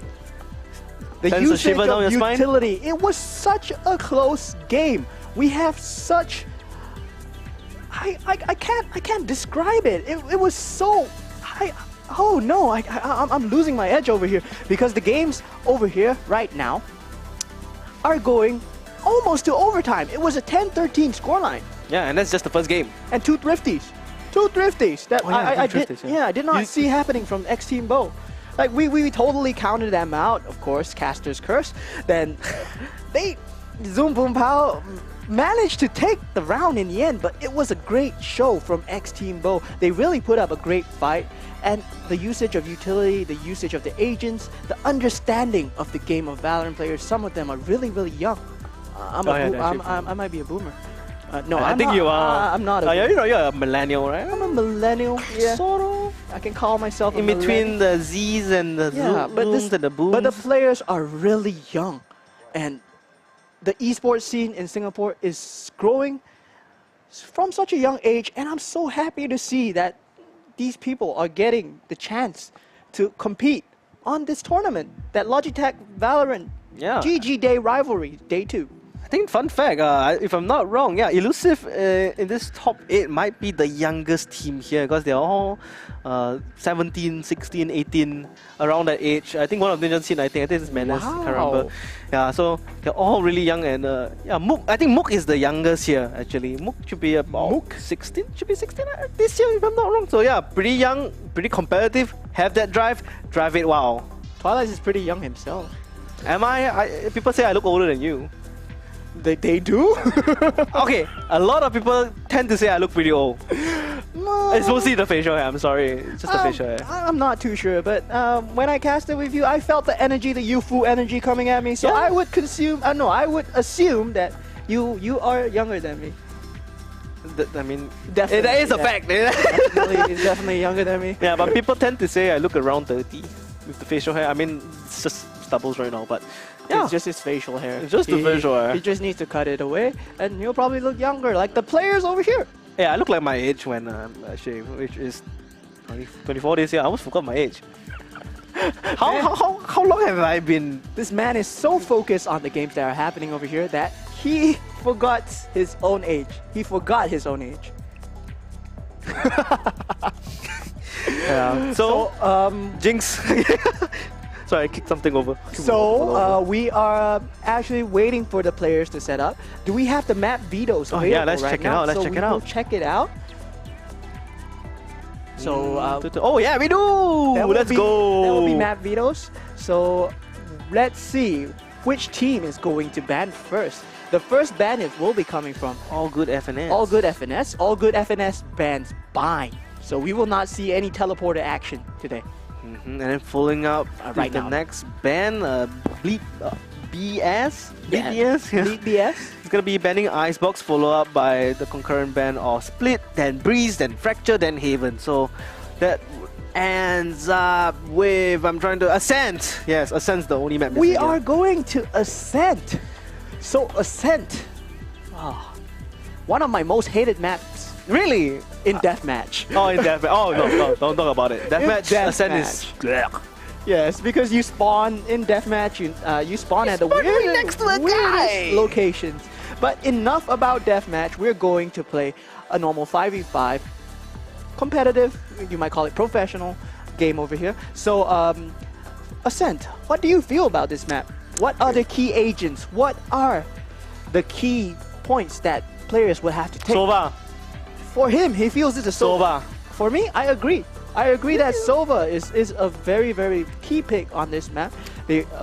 The Sends a usage shiver down of your spine? utility, it was such a close game. We have such... I can't describe it. It was so... oh no, I'm losing my edge over here because the games over here right now are going almost to overtime. It was a 10-13 scoreline Yeah, and that's just the first game. and 2 thrifties. 2 thrifties that Oh, yeah, I two did. thrifties, Yeah, I did not You- see happening from X Team Bo. Like we totally counted them out. Of course, Caster's curse. Then they Zoom Boom Pow managed to take the round in the end, but it was a great show from X Team Bo. They really put up a great fight, and the usage of utility, the usage of the agents, the understanding of the game of Valorant players. Some of them are really young. Oh, yeah, they're actually I might be a boomer. No, I I'm think not, you are. I'm not a Yeah, boomer. you're a millennial, right? I'm a millennial. Yeah. Sort of. I can call myself a In between millennial. the Z's and the Yeah, but Zooms and the Booms. but the players are really young, and the esports scene in Singapore is growing from such a young age, and I'm so happy to see that these people are getting the chance to compete on this tournament, that Logitech Valorant Yeah. GG Day Rivalry Day 2. I think fun fact, if I'm not wrong, yeah, Elusive in this top 8 might be the youngest team here because they're all 17, 16, 18, around that age. I think one of them just hit 19. I think it's Menace. I can't remember. Wow. Yeah, so they're all really young and yeah, Mook. I think Mook is the youngest here actually. Mook should be about 16. Should be 16 this year if I'm not wrong. So yeah, pretty young, pretty competitive. Have that drive it. Wow. Twilight is pretty young himself. Am I? People say I look older than you. They do? Okay, a lot of people tend to say I look pretty old. It's mostly the facial hair, I'm sorry. It's just the facial hair. I'm not too sure, but when I casted with you, I felt the energy, the youthful energy coming at me. So Yeah. I would I would assume that you are younger than me. I mean, Definitely, that is a yeah. fact. He's definitely younger than me. Yeah, but people tend to say I look around 30 with the facial hair. I mean, it's just stubbles right now, but yeah. It's just his facial hair. It's just the facial hair. He just needs to cut it away, and he'll probably look younger, like the players over here. Yeah, I look like my age when actually, which is 24 this year. I almost forgot my age. How long have I been? This man is so focused on the games that are happening over here that he forgot his own age. He forgot his own age. Yeah. So, Jinx. Sorry, I kicked something over. So we are actually waiting for the players to set up. Do we have the map vetoes Oh, available yeah, let's right check it now? out, let's So check we it will out. check it out. So oh yeah, we do. that will Let's be, go. There will be map vetoes. So let's see which team is going to ban first. The first ban will be coming from All Good FNS. All Good FNS. All Good FNS bans bind. So we will not see any teleporter action today. And then following up Right with the now. next ban, Bleep BS. Yeah, BS. Bleed BS. It's gonna be banning Icebox, followed up by the concurrent ban of Split, then Breeze, then Fracture, then Haven. So that ends up with Ascent. Yes, Ascent's the only map. We missing are here. going to Ascent. So Ascent, one of my most hated maps Really. in Deathmatch. Oh, in Deathmatch. Oh no, don't talk about it. Deathmatch. Deathmatch. Ascent is. Yes, because you spawn in deathmatch, you spawn at the spawn right weirdest, next to a weirdest guy. locations. But enough about deathmatch. We're going to play a normal 5v5, competitive, you might call it professional game over here. So, Ascent, what do you feel about this map? What are the key agents? What are the key points that players will have to take? Sova. For him, he feels it's a Sova. Sova. For me, I agree. I agree that Sova is a very, very key pick on this map.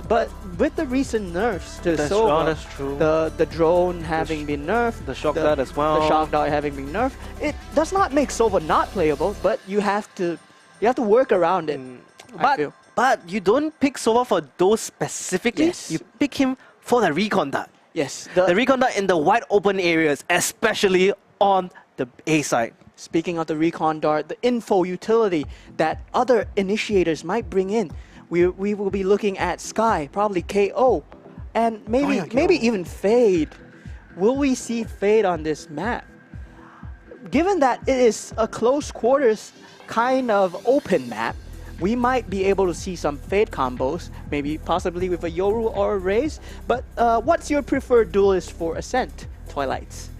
But with the recent nerfs to Sova, that's true. the drone having been nerfed, The shock dart as well. the shock dart having been nerfed, it does not make Sova not playable. But you have to work around it. I feel. But you don't pick Sova for those specifically. Yes. You pick him for the recon dart. Yes. The recon dart in the wide open areas, especially on the A side. Speaking of the recon dart, the info utility that other initiators might bring in, we will be looking at Sky, probably KO, and maybe KO. maybe even Fade. Will we see Fade on this map? Given that it is a close quarters kind of open map, we might be able to see some Fade combos, maybe possibly with a Yoru or a Raze. But what's your preferred duelist for Ascent, Twilights?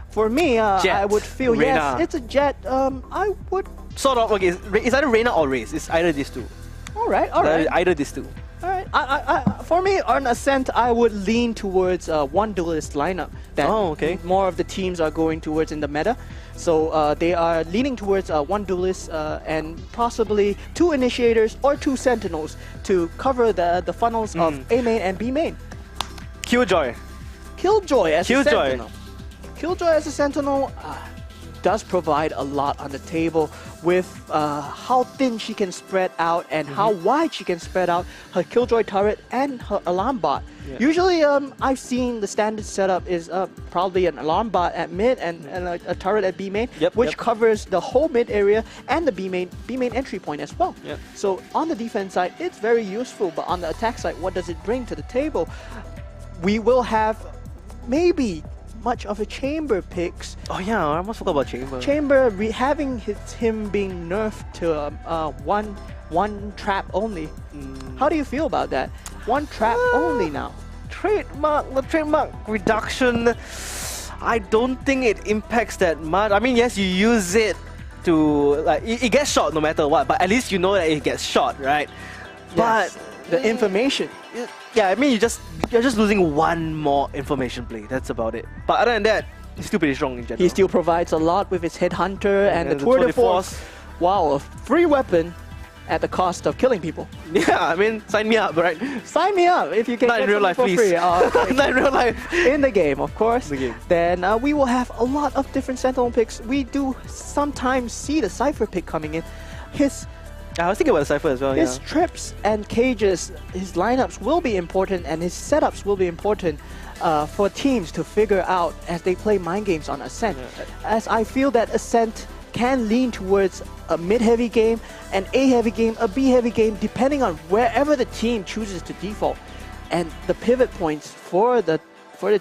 For me, Jet. I would feel, Reyna. yes, it's a Jet. I would, Sort of, okay, it's either Reyna or Raze. It's either these two. all right. Either these two. All right. For me, on Ascent, I would lean towards one duelist lineup that Oh, okay. more of the teams are going towards in the meta. So they are leaning towards one duelist and possibly two initiators or two sentinels to cover the funnels of A main and B main. Killjoy. Killjoy as a Killjoy. sentinel. Killjoy as a sentinel does provide a lot on the table with how thin she can spread out and how wide she can spread out her Killjoy turret and her alarm bot. Yeah. Usually, I've seen the standard setup is probably an alarm bot at mid and a turret at B main, which covers the whole mid area and the B main entry point as well. Yep. So on the defense side, it's very useful, but on the attack side, what does it bring to the table? We will have maybe much of a Chamber picks. Oh yeah, I almost forgot about Chamber. Chamber having him being nerfed to one trap only. How do you feel about that? One trap only now. The trademark reduction, I don't think it impacts that much. I mean, yes, you use it to, like, it gets shot no matter what, but at least you know that it gets shot, right? Yes, But the information. yeah, I mean, you're just losing one more information play. That's about it. But other than that, he's still pretty strong in general. He still provides a lot with his Headhunter and the the Tour de Tour de Force. Force. Wow, a free weapon at the cost of killing people. Yeah, I mean, sign me up, right? Sign me up if you can Not get in real life, something for please. free. Okay. Not in real life. In the game, of course. The game. Then we will have a lot of different Sentinel picks. We do sometimes see the Cypher pick coming in. I was thinking about the Cypher as well, His yeah. trips and cages, his lineups will be important and his setups will be important for teams to figure out as they play mind games on Ascent. Yeah. As I feel that Ascent can lean towards a mid-heavy game, an A-heavy game, a B-heavy game, depending on wherever the team chooses to default. And the pivot points for the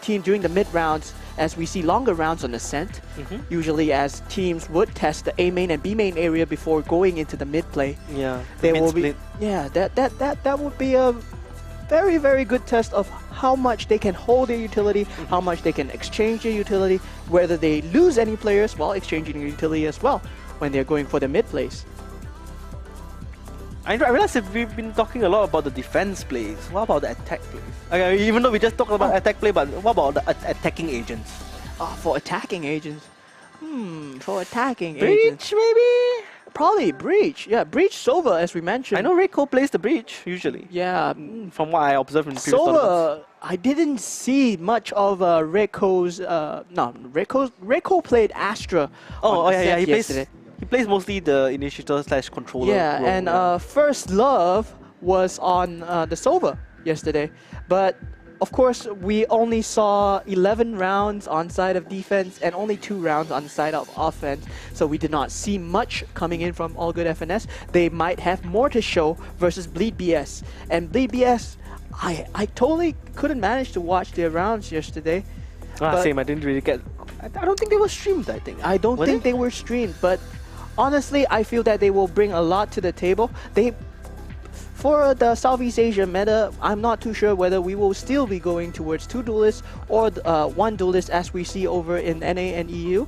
team during the mid-rounds, as we see longer rounds on Ascent, usually as teams would test the A main and B main area before going into the mid play. Yeah. There mid will be, split. yeah, that would be a very, very good test of how much they can hold their utility, how much they can exchange their utility, whether they lose any players while exchanging their utility as well when they're going for the mid plays. I realize that we've been talking a lot about the defense plays. What about the attack plays? Okay, even though we just talked about attack play, but what about the attacking agents? For attacking agents. For attacking agents. Breach, maybe? Probably Breach. Yeah, Breach Sova, as we mentioned. I know Reiko plays the Breach, usually. Yeah. From what I observed in the previous tournaments. Sova, I didn't see much of Reiko's... Reiko played Astra on yeah, Ascent yesterday. He plays mostly the initiator / controller. Yeah, role, and First Love was on the Sova yesterday. But, of course, we only saw 11 rounds on side of defense and only 2 rounds on the side of offense. So we did not see much coming in from All Good FNS. They might have more to show versus Bleed BS. And Bleed BS, I totally couldn't manage to watch their rounds yesterday. Same, I didn't really get... I don't think they were streamed, I think. I don't think they were streamed, but honestly, I feel that they will bring a lot to the table. for the Southeast Asia meta, I'm not too sure whether we will still be going towards 2 duelists or 1 duelist as we see over in NA and EU,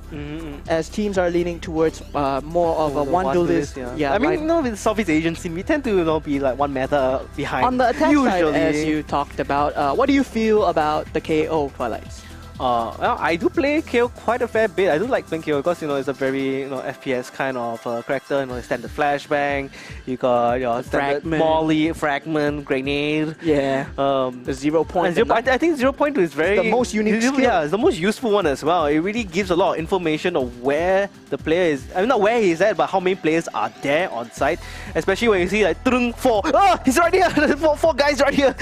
as teams are leaning towards more of a 1 duelist. I mean, with the Southeast Asian scene, we tend to be like 1 meta behind. On the attack usually. side, as you talked about, what do you feel about the KO Twilights? Well, I do play KO quite a fair bit. I do like playing KO because it's a very FPS kind of character. Standard flashbang. You got your standard Fragment. molly, fragment, grenade. Yeah. The 0 point. I think 0 point is very the most unique skill. Yeah, it's the most useful one as well. It really gives a lot of information of where the player is. I mean, not where he's at, but how many players are there on site. Especially when you see like 4. Oh, he's right here. 4 guys right here.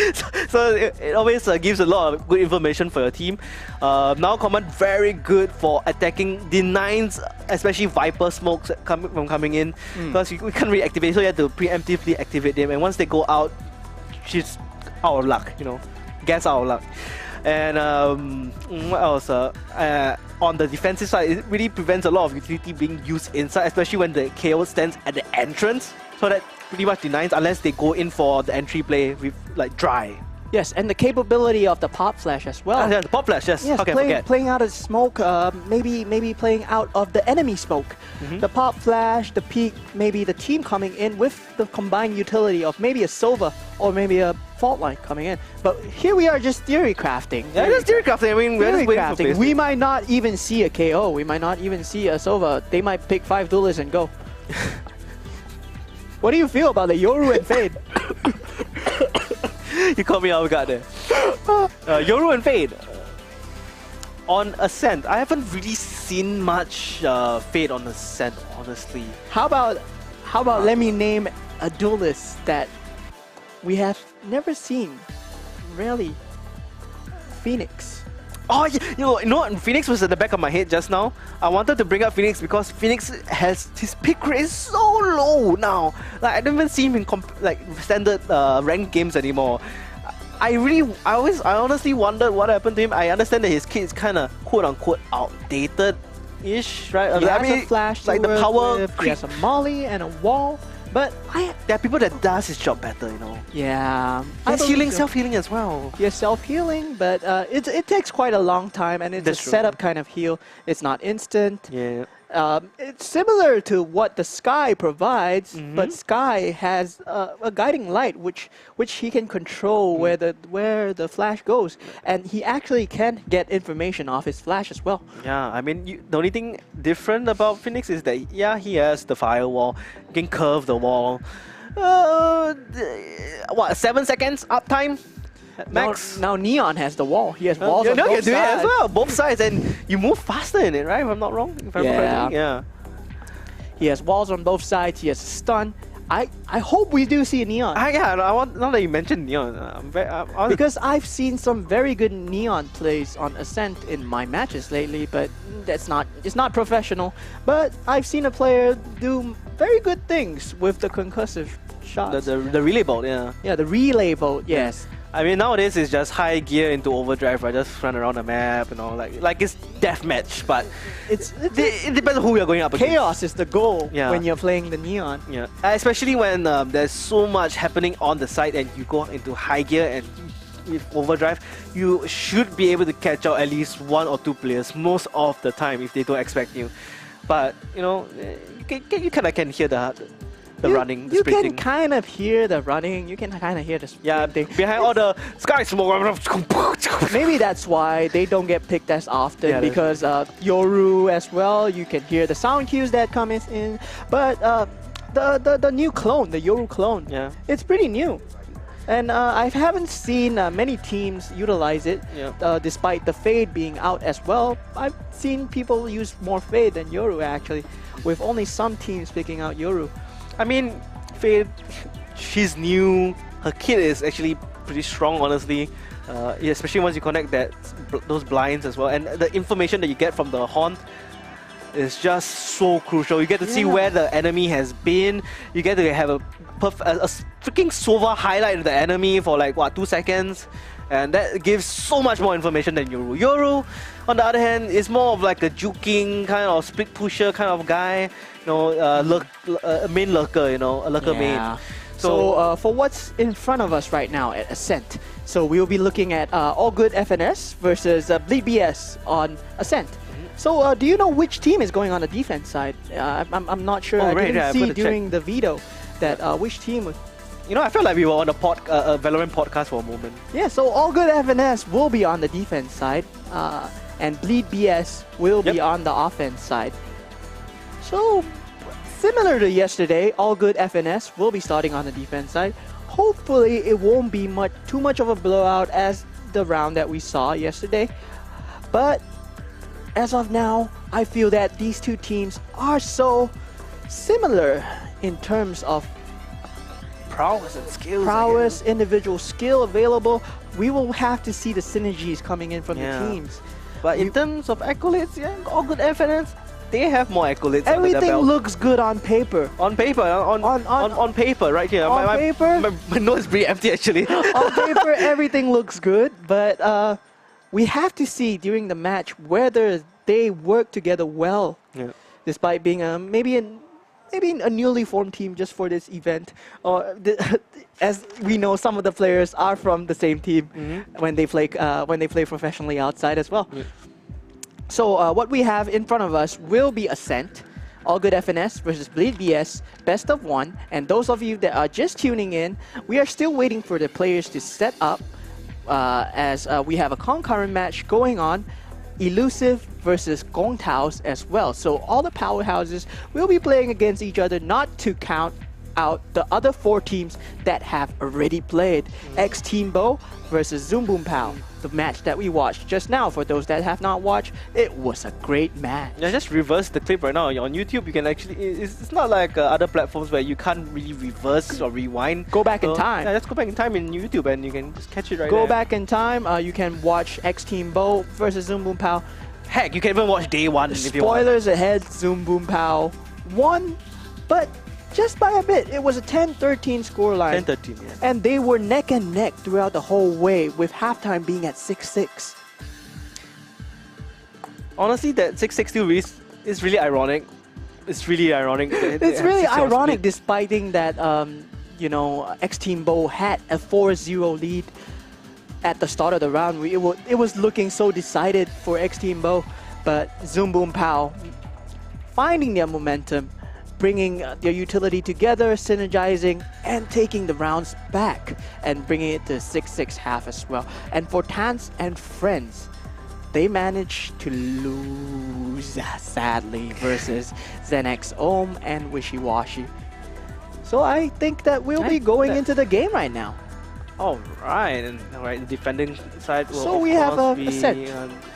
So it always gives a lot of good information for your team. Now command very good for attacking denies, especially Viper smokes coming in, because we can't really activate, so you have to preemptively activate them, and once they go out, she's out of luck, gets out of luck. And what else? On the defensive side, it really prevents a lot of utility being used inside, especially when the KO stands at the entrance, so that pretty much denies unless they go in for the entry play with like dry. Yes, and the capability of the pop flash as well. Yeah, the pop flash, yes. Yes, Okay, playing out of smoke, maybe playing out of the enemy smoke. The pop flash, the peak, maybe the team coming in with the combined utility of maybe a Sova or maybe a fault line coming in. But here we are just theory crafting. Yeah, just theory crafting. I mean, we're just waiting for crafting. We might not even see a KO. We might not even see a Sova. They might pick 5 duelists and go. What do you feel about the Yoru and Fade? You caught me off guard there. Yoru and Fade. On Ascent, I haven't really seen much Fade on Ascent, honestly. How about let me name a duelist that we have never seen, really. Phoenix. Oh, Phoenix was at the back of my head just now. I wanted to bring up Phoenix because Phoenix has his pick rate is so low now. Like I don't even see him in standard ranked games anymore. I honestly wondered what happened to him. I understand that his kit is kind of quote unquote outdated-ish, right? He has a flash, like the power. He has a molly and a wall. But there are people that does his job better, Yeah. He's healing, self-healing as well. Yes, self-healing, but it takes quite a long time, and it's That's a true. setup kind of heal. It's not instant. Yeah. It's similar to what the Sky provides, but Sky has a guiding light, which he can control where the flash goes, and he actually can get information off his flash as well. Yeah, I mean, the only thing different about Phoenix is that, yeah, he has the firewall, you can curve the wall. 7 seconds uptime? Max? Now Neon has the wall. He has walls on you both can do it as sides. well, both sides, and you move faster in it, right? If I'm not wrong. If I'm correct. Yeah. He has walls on both sides. He has stun. I hope we do see Neon. I want, now that you mentioned Neon, Because I've seen some very good Neon plays on Ascent in my matches lately, but it's not professional. But I've seen a player do very good things with the concussive shots. the relay bolt, yeah. Yeah, the relay bolt, yes. I mean, nowadays it's just high gear into overdrive, right? Just run around the map, like it's deathmatch, but it depends on who you're going up against. Chaos is the goal Yeah. when you're playing the Neon. Yeah, especially when there's so much happening on the side and you go into high gear and with overdrive, you should be able to catch out at least 1 or 2 players most of the time if they don't expect you. But you kind of can hear the running, the sprinting. You can kind of hear the running. You can kind of hear the sprinting. Yeah, behind all the sky smoke. Maybe that's why they don't get picked as often, Yeah, because Yoru as well, you can hear the sound cues that come in. But the new clone, the Yoru clone, it's pretty new. And I haven't seen many teams utilize it, despite the Fade being out as well. I've seen people use more Fade than Yoru actually, with only some teams picking out Yoru. I mean, Fade, she's new. Her kit is actually pretty strong, honestly. Especially once you connect those blinds as well. And the information that you get from the Haunt is just so crucial. You get to see where the enemy has been. You get to have a freaking Sova highlight of the enemy for like, 2 seconds. And that gives so much more information than Yoru. Yoru, on the other hand, is more of like a juking kind of split pusher kind of guy. Main lurker, a lurker main. So for what's in front of us right now at Ascent, so we'll be looking at All Good FNS versus Bleed BS on Ascent. So do you know which team is going on the defense side? I'm not sure. I didn't see during the video that which team was. You know, I felt like we were on a Valorant podcast for a moment. Yeah, so All Good FNS will be on the defense side, and Bleed BS will be on the offense side. So, similar to yesterday, All Good FNS will be starting on the defense side. Hopefully, it won't be too much of a blowout as the round that we saw yesterday. But as of now, I feel that these two teams are so similar in terms of Prowess and skills. Prowess, individual skill available. We will have to see the synergies coming in from the teams. But in terms of accolades, All Good FNS, they have more accolades. Everything looks good on paper. On paper, on paper, right here. On paper, my nose is pretty empty actually. On paper, everything looks good, but we have to see during the match whether they work together well, despite being maybe a newly formed team just for this event. Or as we know, some of the players are from the same team when they play professionally outside as well. So what we have in front of us will be Ascent, All Good FNS versus Bleed BS, best of 1. And those of you that are just tuning in, we are still waiting for the players to set up as we have a concurrent match going on. Elusive versus Gong Taos as well. So all the powerhouses will be playing against each other, not to count out the other 4 teams that have already played. X Team Bo versus Zoom Boom Pow, the match that we watched just now. For those that have not watched, it was a great match. Yeah, just reverse the clip right now. On YouTube, you can actually, it's not like other platforms where you can't really reverse or rewind. Go back in time. Yeah, just go back in time in YouTube and you can just catch it right there. Go back in time, you can watch X Team Bo versus Zoom Boom Pow. Heck, you can even watch day 1 if you want. Spoilers ahead, Zoom Boom Pow won, but just by a bit. It was a 10-13 scoreline. 10-13, yeah. And they were neck and neck throughout the whole way, with halftime being at 6-6. Honestly, that 6-6 still is really ironic. It's really ironic. It's really ironic, despite that you know, X Team Bo had a 4-0 lead at the start of the round. It was looking so decided for X Team Bo, but Zoom Boom Pow finding their momentum, bringing their utility together, synergizing, and taking the rounds back, and bringing it to 6-6 half as well. And for Tans and Friends, they managed to lose, sadly, versus ZenX Ohm and Wishy Washy. So I think that we'll be going into the game right now. All right, and the defending side will so we have a set.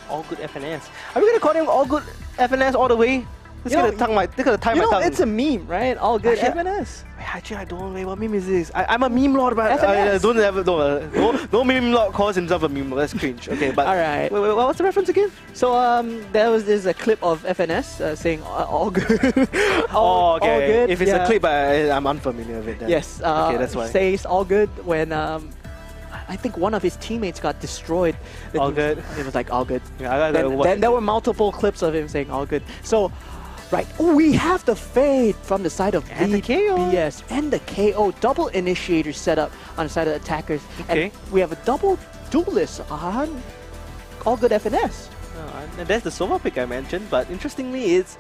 All Good FNS. Are we gonna call him All Good FNS all the way? This is gonna tie my tongue. It's a meme, right? All Good FNS. Actually, I don't know what meme is this. I'm a meme lord, but no meme lord calls himself a meme lord. That's cringe. Okay, but all right. Wait, what's the reference again? So there's a clip of FNS saying all good. all good. If it's a clip, I'm unfamiliar with it. Then. Yes. Okay, that's why. Says all good when I think one of his teammates got destroyed. All good. It was like all good. Yeah, then there were multiple clips of him saying all good. So. Right, we have the fade from the side of BS and the KO double initiator setup on the side of the attackers. Okay. And we have a double duelist on All Good FNS. And there's the solo pick I mentioned, but interestingly, it's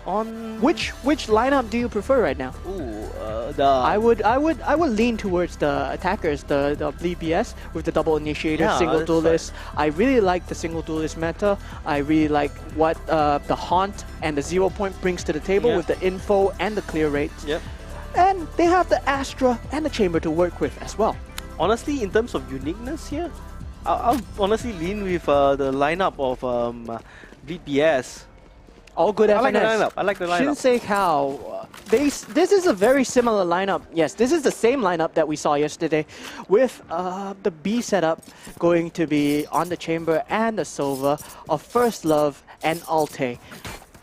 on which lineup do you prefer right now? I would lean towards the attackers, the Bleed BS with the double initiator, single duelist. I really like the single duelist meta. I really like what the Haunt and the 0 point brings to the table with the info and the clear rates. Yep. And they have the Astra and the Chamber to work with as well. Honestly, in terms of uniqueness here, I'll honestly lean with the lineup of Bleed BS. All Good FNS. I like the lineup. Shinsei Kao. This is a very similar lineup. Yes, this is the same lineup that we saw yesterday, with the B setup going to be on the Chamber and the Sova of First Love and Alte.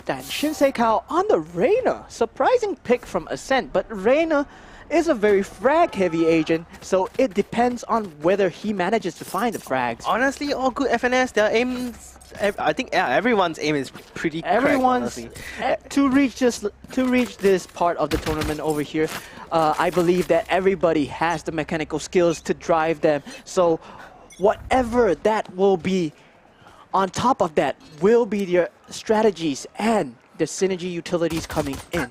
And Shinsei Kao on the Reyna. Surprising pick from Ascent, but Reyna is a very frag-heavy agent, so it depends on whether he manages to find the frags. Honestly, all good FNS, their aim, I think everyone's aim is pretty cracked, Everyone's honestly. to reach this part of the tournament over here. I believe that everybody has the mechanical skills to drive them. So whatever that will be, on top of that will be their strategies and the synergy utilities coming in.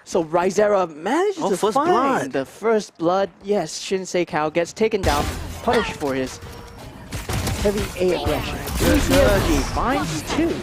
So Rvlry manages to first find blood. the first blood. Yes, Shinsei Kao gets taken down, punished for his heavy A aggression. Juicy finds 2.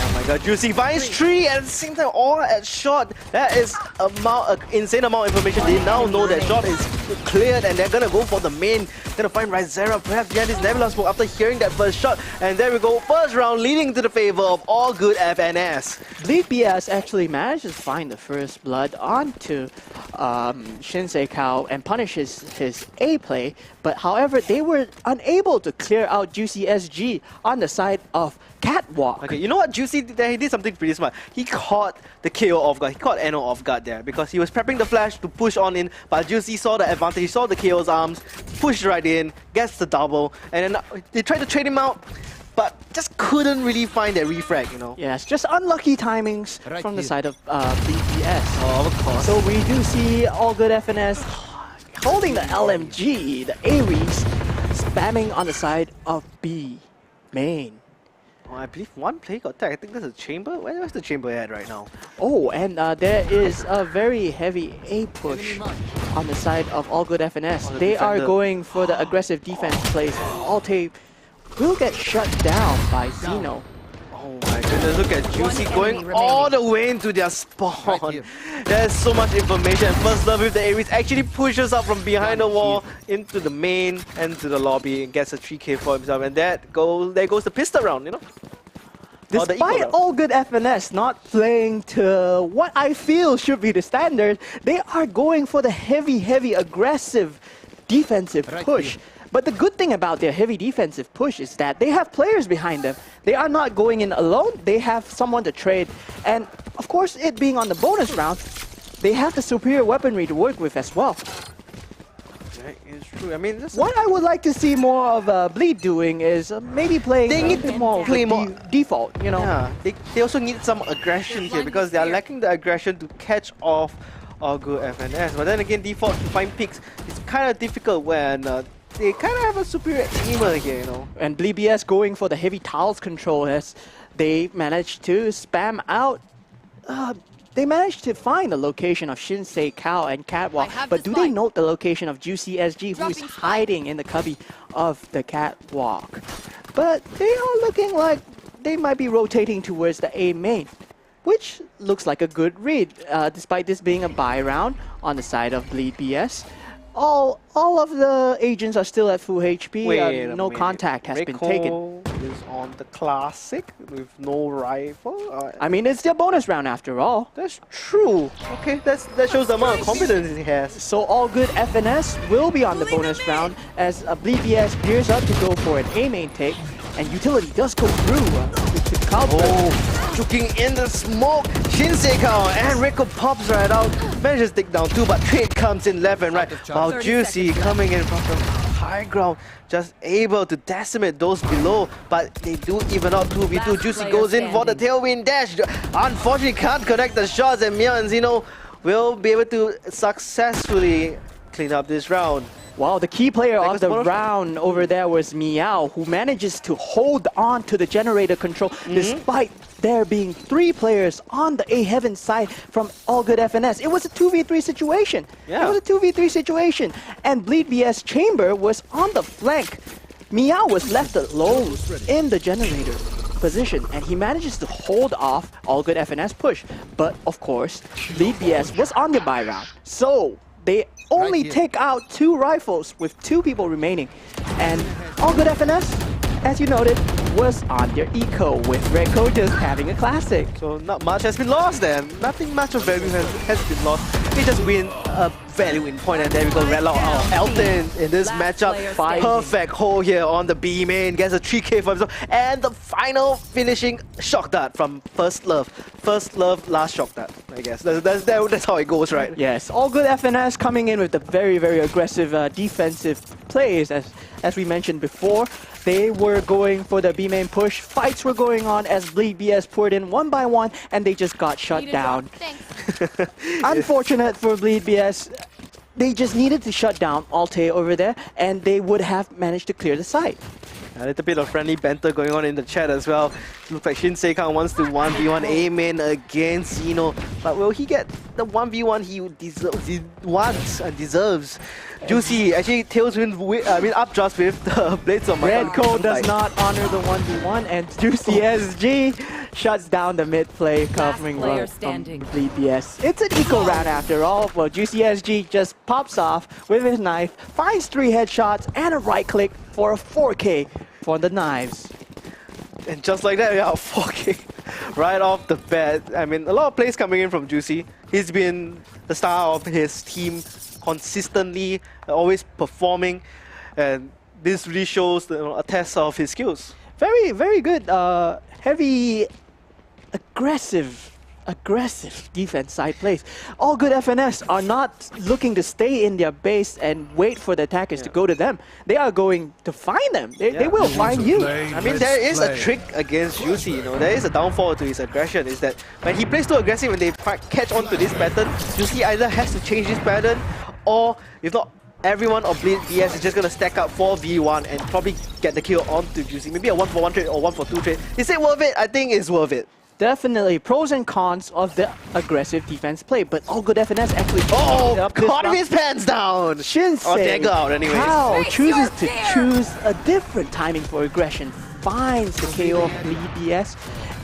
Oh my god, Juicy finds 3 and at the same time all at shot. That is an insane amount of information. They now know that shot is cleared and they're gonna go for the main. Gonna find Rvlry perhaps behind this Nebula smoke after hearing that first shot. And there we go, first round leading to the favor of all good FNS. Bleed BS actually manages to find the first blood onto Shinsei Kao and punishes his A play, but however they were unable to clear out Juicy SG on the side of Catwalk. Okay, you know what Juicy did there? He did something pretty smart. He caught the KO off guard. He caught Eno off guard there because he was prepping the flash to push on in, but Juicy saw the advantage. He saw the KO's arms, pushed right in, gets the double, and then they tried to trade him out, but just couldn't really find that refrag, you know? Yes, just unlucky timings from the side of BPS. Oh, of course. So we do see all good FNS holding the LMG, the Ares, spamming on the side of B main. Oh, I believe one play got tagged. I think there's a chamber. Where's the chamber at right now? Oh, and there is a very heavy A push on the side of all good FNS. Oh, the they are defender. going for the aggressive defense plays. Alte will get shut down by Zeno. Oh my goodness, look at Juicy enemy going all the way into their Right spawn. here. There's so much information. First love with the Ares actually pushes up from behind the wall into the main and to the lobby and gets a 3k for himself. And there goes the pistol round, you know? Or the equal Despite round. all good FNS not playing to what I feel should be the standard, they are going for the heavy aggressive defensive Right push. here. But the good thing about their heavy defensive push is that they have players behind them. They are not going in alone, they have someone to trade. And of course, it being on the bonus round, they have the superior weaponry to work with as well. That is true. I mean, this What I would like to see more of Bleed doing is maybe playing They a need bit to more of play a more- default, you know. yeah, they also need some aggression here because they are lacking the aggression to catch off all good FNS. But then again, default to find picks is kind of difficult when they kind of have a superior aimer here, you know. And BBS going for the heavy tiles control as they managed to spam out. They managed to find the location of Shinsei Kao and Catwalk, I have but the do they spike. note the location of Juicy SG, who is Dropping spike. hiding in the cubby of the Catwalk? But they are looking like they might be rotating towards the A main, which looks like a good read, despite this being a buy round on the side of Bleed BS. All of the agents are still at full HP. Wait a No minute. contact has been taken. Reiko is on the classic with no rifle. I mean, it's their bonus round after all. That's true. Okay, that shows the amount of confidence he has. So all good FNS will be on the bonus round as BBS gears up to go for an A main take, and utility does go through to counter. Oh, choking in the smoke. Shinsei Kao and Reiko pops right out. Manages to take down 2, but trade comes in left and right. While 30 Juicy seconds coming in from the high ground, just able to decimate those below. But they do even out 2v2. Last Juicy player goes in for the standing. tailwind dash. Unfortunately, can't connect the shots, and Mia and Zeno will be able to successfully clean up this round. Wow, the key player There of goes the the bonus round over there was Meow, who manages to hold on to the generator control despite there being 3 players on the A Heaven side from all good FNS. It was a 2v3 situation. Yeah. It was a 2v3 situation. And Bleed BS Chamber was on the flank. Meow was left alone in the generator position, and he manages to hold off all good FNS push. But of course, Bleed BS was on the buy round. So they only here. take out 2 rifles with 2 people remaining. And all good FNS, as you noted, was on their eco with Reiko just having a classic. So not much has been lost then. Nothing much of value has been lost. They just win a value in point, and there we go, Rvlry. Oh, Elton in this matchup, perfect hole here on the B main, gets a 3k for himself, and the final finishing shock dart from First Love, last shock dart, I guess. That's how it goes, right? Yes, all good FNS coming in with the very aggressive defensive plays, as we mentioned before. They were going for the B main push. Fights were going on as Bleed BS poured in one by one, and they just got shut down. Unfortunate for Bleed BS. They just needed to shut down Alte over there, and they would have managed to clear the site. A little bit of friendly banter going on in the chat as well. Looks like Shin Se-Kang wants to 1v1 A-main against Zeno. But will he get the 1v1 he wants and deserves? Juicy actually updrafts with the Blades of Red Code does not honor the 1v1, and Juicy SG shuts down the mid play covering from Bleed BS. It's an eco round after all. Well, Juicy SG just pops off with his knife, finds 3 headshots and a right click for a 4k for the knives. And just like that, yeah, 4k right off the bat. I mean, a lot of plays coming in from Juicy. He's been the star of his team consistently, always performing, and this really shows a test of his skills. Very good, heavy, aggressive defense side plays. All good FNS are not looking to stay in their base and wait for the attackers to go to them. They are going to find them. They will find you. I mean, there is a trick against Juicy, there is a downfall to his aggression, is that when he plays too aggressive and they catch on to this pattern, Juicy either has to change this pattern, or if not, everyone of Bleed BS is just going to stack up 4v1 and probably get the kill onto Juicy. Maybe a 1-for-1 trade or 1-for-2 trade. Is it worth it? I think it's worth it. Definitely pros and cons of the aggressive defense play, but all good FNS actually caught his pants down. Shinsei, dagger out anyways. How chooses to choose a different timing for aggression, finds the KO of Bleed BS,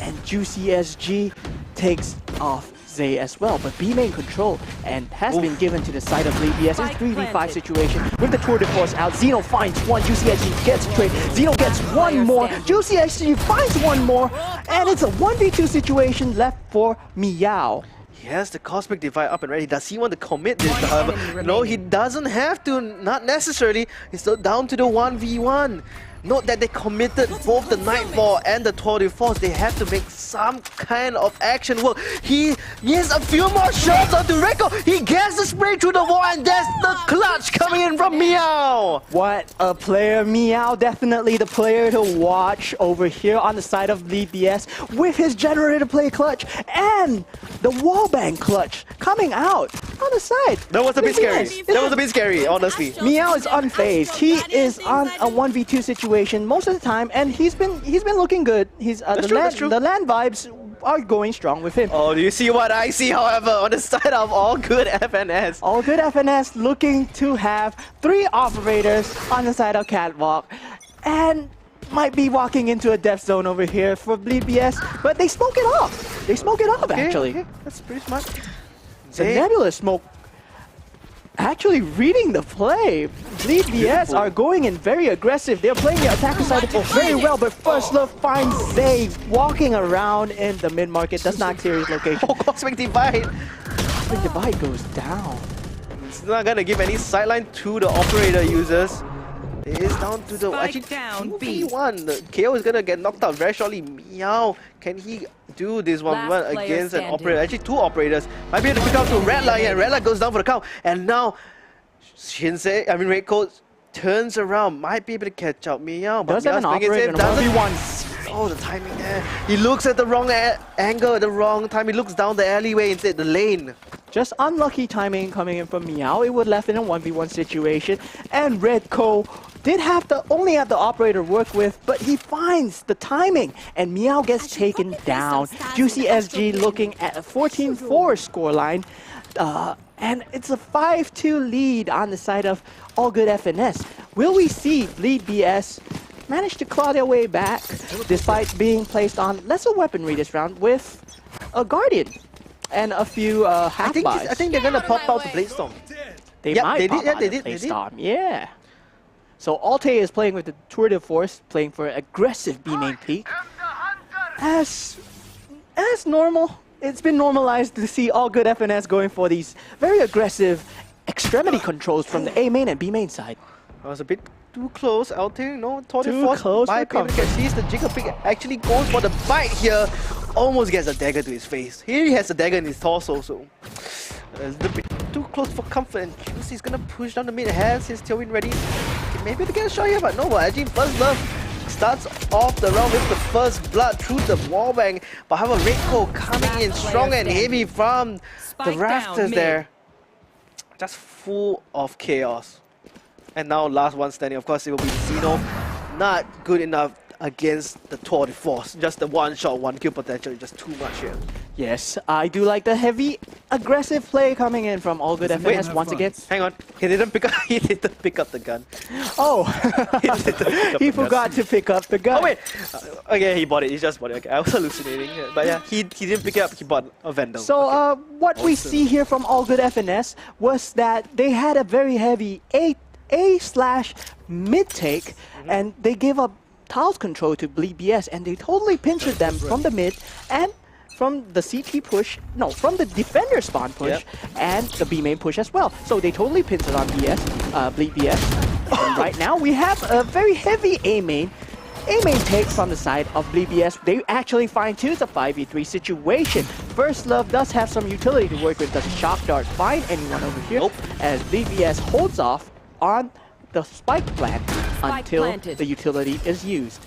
and Juicy SG takes off Zay as well, but B main control and has been given to the side of Bleed BS. It's 3v5 situation with the tour de force out. Zeno finds one, Juicy SG gets a trade, Zeno gets one more, Juicy SG finds one more, and it's a 1v2 situation left for Meow. He has the Cosmic Divide up and ready. Does he want to commit this? However, no, he doesn't have to, not necessarily. He's still down to the 1v1. Note that they committed both the Nightfall and the Tour de Force. They have to make some kind of action work. He has a few more shots onto Rekko. He gets the spray through the wall, and that's the clutch coming in from Meow. What a player, Meow. Definitely the player to watch over here on the side of Bleed BS with his generator play clutch and the wallbang clutch coming out on the side. That was a bit scary. That was a bit scary, honestly. Meow is unfazed. He is on a 1v2 situation most of the time, and he's been looking good. He's the land vibes are going strong with him. Oh, do you see what I see, however, on the side of all good FNS? All good FNS looking to have 3 operators on the side of Catwalk, and might be walking into a death zone over here for Bleed BS, but they smoke it off. They smoke it off, actually. Okay. That's pretty smart. The Nebula smoke actually reading the play. Bleed BS are going in very aggressive. They're playing the attacker side very well, but First Love finds Zay walking around in the mid-market, does not clear his location. Oh, Cosmic Divide! Cosmic Divide goes down. It's not gonna give any sideline to the operator users. It is down to the actually 2v1. The KO is gonna get knocked out very shortly. Meow, can he do this 1v1 against an operator? Actually, 2 operators. Might be able to pick out to Rvlry, and Rvlry goes down for the count. And now, Red Code turns around, might be able to catch up Meow. Does have an operator in 1v1. Oh, the timing there. He looks at the wrong angle at the wrong time. He looks down the alleyway instead, the lane. Just unlucky timing coming in from Meow. It would left in a 1v1 situation. And Redco did only have the operator work with, but he finds the timing. And Meow gets taken down. Juicy SG looking at a 14-4 scoreline. And it's a 5-2 lead on the side of All Good FNS. Will we see Bleed BS manage to claw their way back despite being placed on lesser weaponry this round with a Guardian and a few half-buys? I think they're gonna pop out the Bladestorm. They might pop out the Bladestorm, yeah. So Alte is playing with the Tour de Force, playing for an aggressive B main peak. As normal, it's been normalized to see All Good FNS going for these very aggressive extremity controls from the A main and B main side. That was a bit too close out there, no? Tour de Too force close by for Payment Catch. The Jigger Pick actually goes for the bite here. Almost gets a dagger to his face. Here he has a dagger in his torso, so a little bit too close for comfort. And Juicy's gonna push down the mid, has his tailwind ready. Maybe to get a shot here, but no, actually First Love starts off the round with the first blood through the wallbang. But however, Reiko coming in strong and heavy from the rafters there. Just full of chaos. And now last one standing, of course, it will be Zeno. Not good enough against the Tour de Force. Just the one shot, one kill potential is just too much here. Yes, I do like the heavy, aggressive play coming in from All Good FNS once again. Hang on, he didn't pick up the gun. Oh, he forgot to pick up the gun. Oh wait, okay, he bought it. He just bought it. Okay, I was hallucinating. But yeah, he didn't pick it up. He bought a Vandal. So okay. What we see here from All Good FNS was that they had a very heavy A/mid take, and they gave up tiles control to Bleed BS, and they totally pinched them from the mid and from the CT push, no, from the defender spawn push and the B main push as well. So they totally pinched on Bleed BS. And right now we have a very heavy A main take from the side of Bleed BS. They actually find two. It's a 5v3 situation. First Love does have some utility to work with. Does Shock Dart find anyone over here? Nope. As Bleed BS holds off on the spike plant until planted. the utility is used.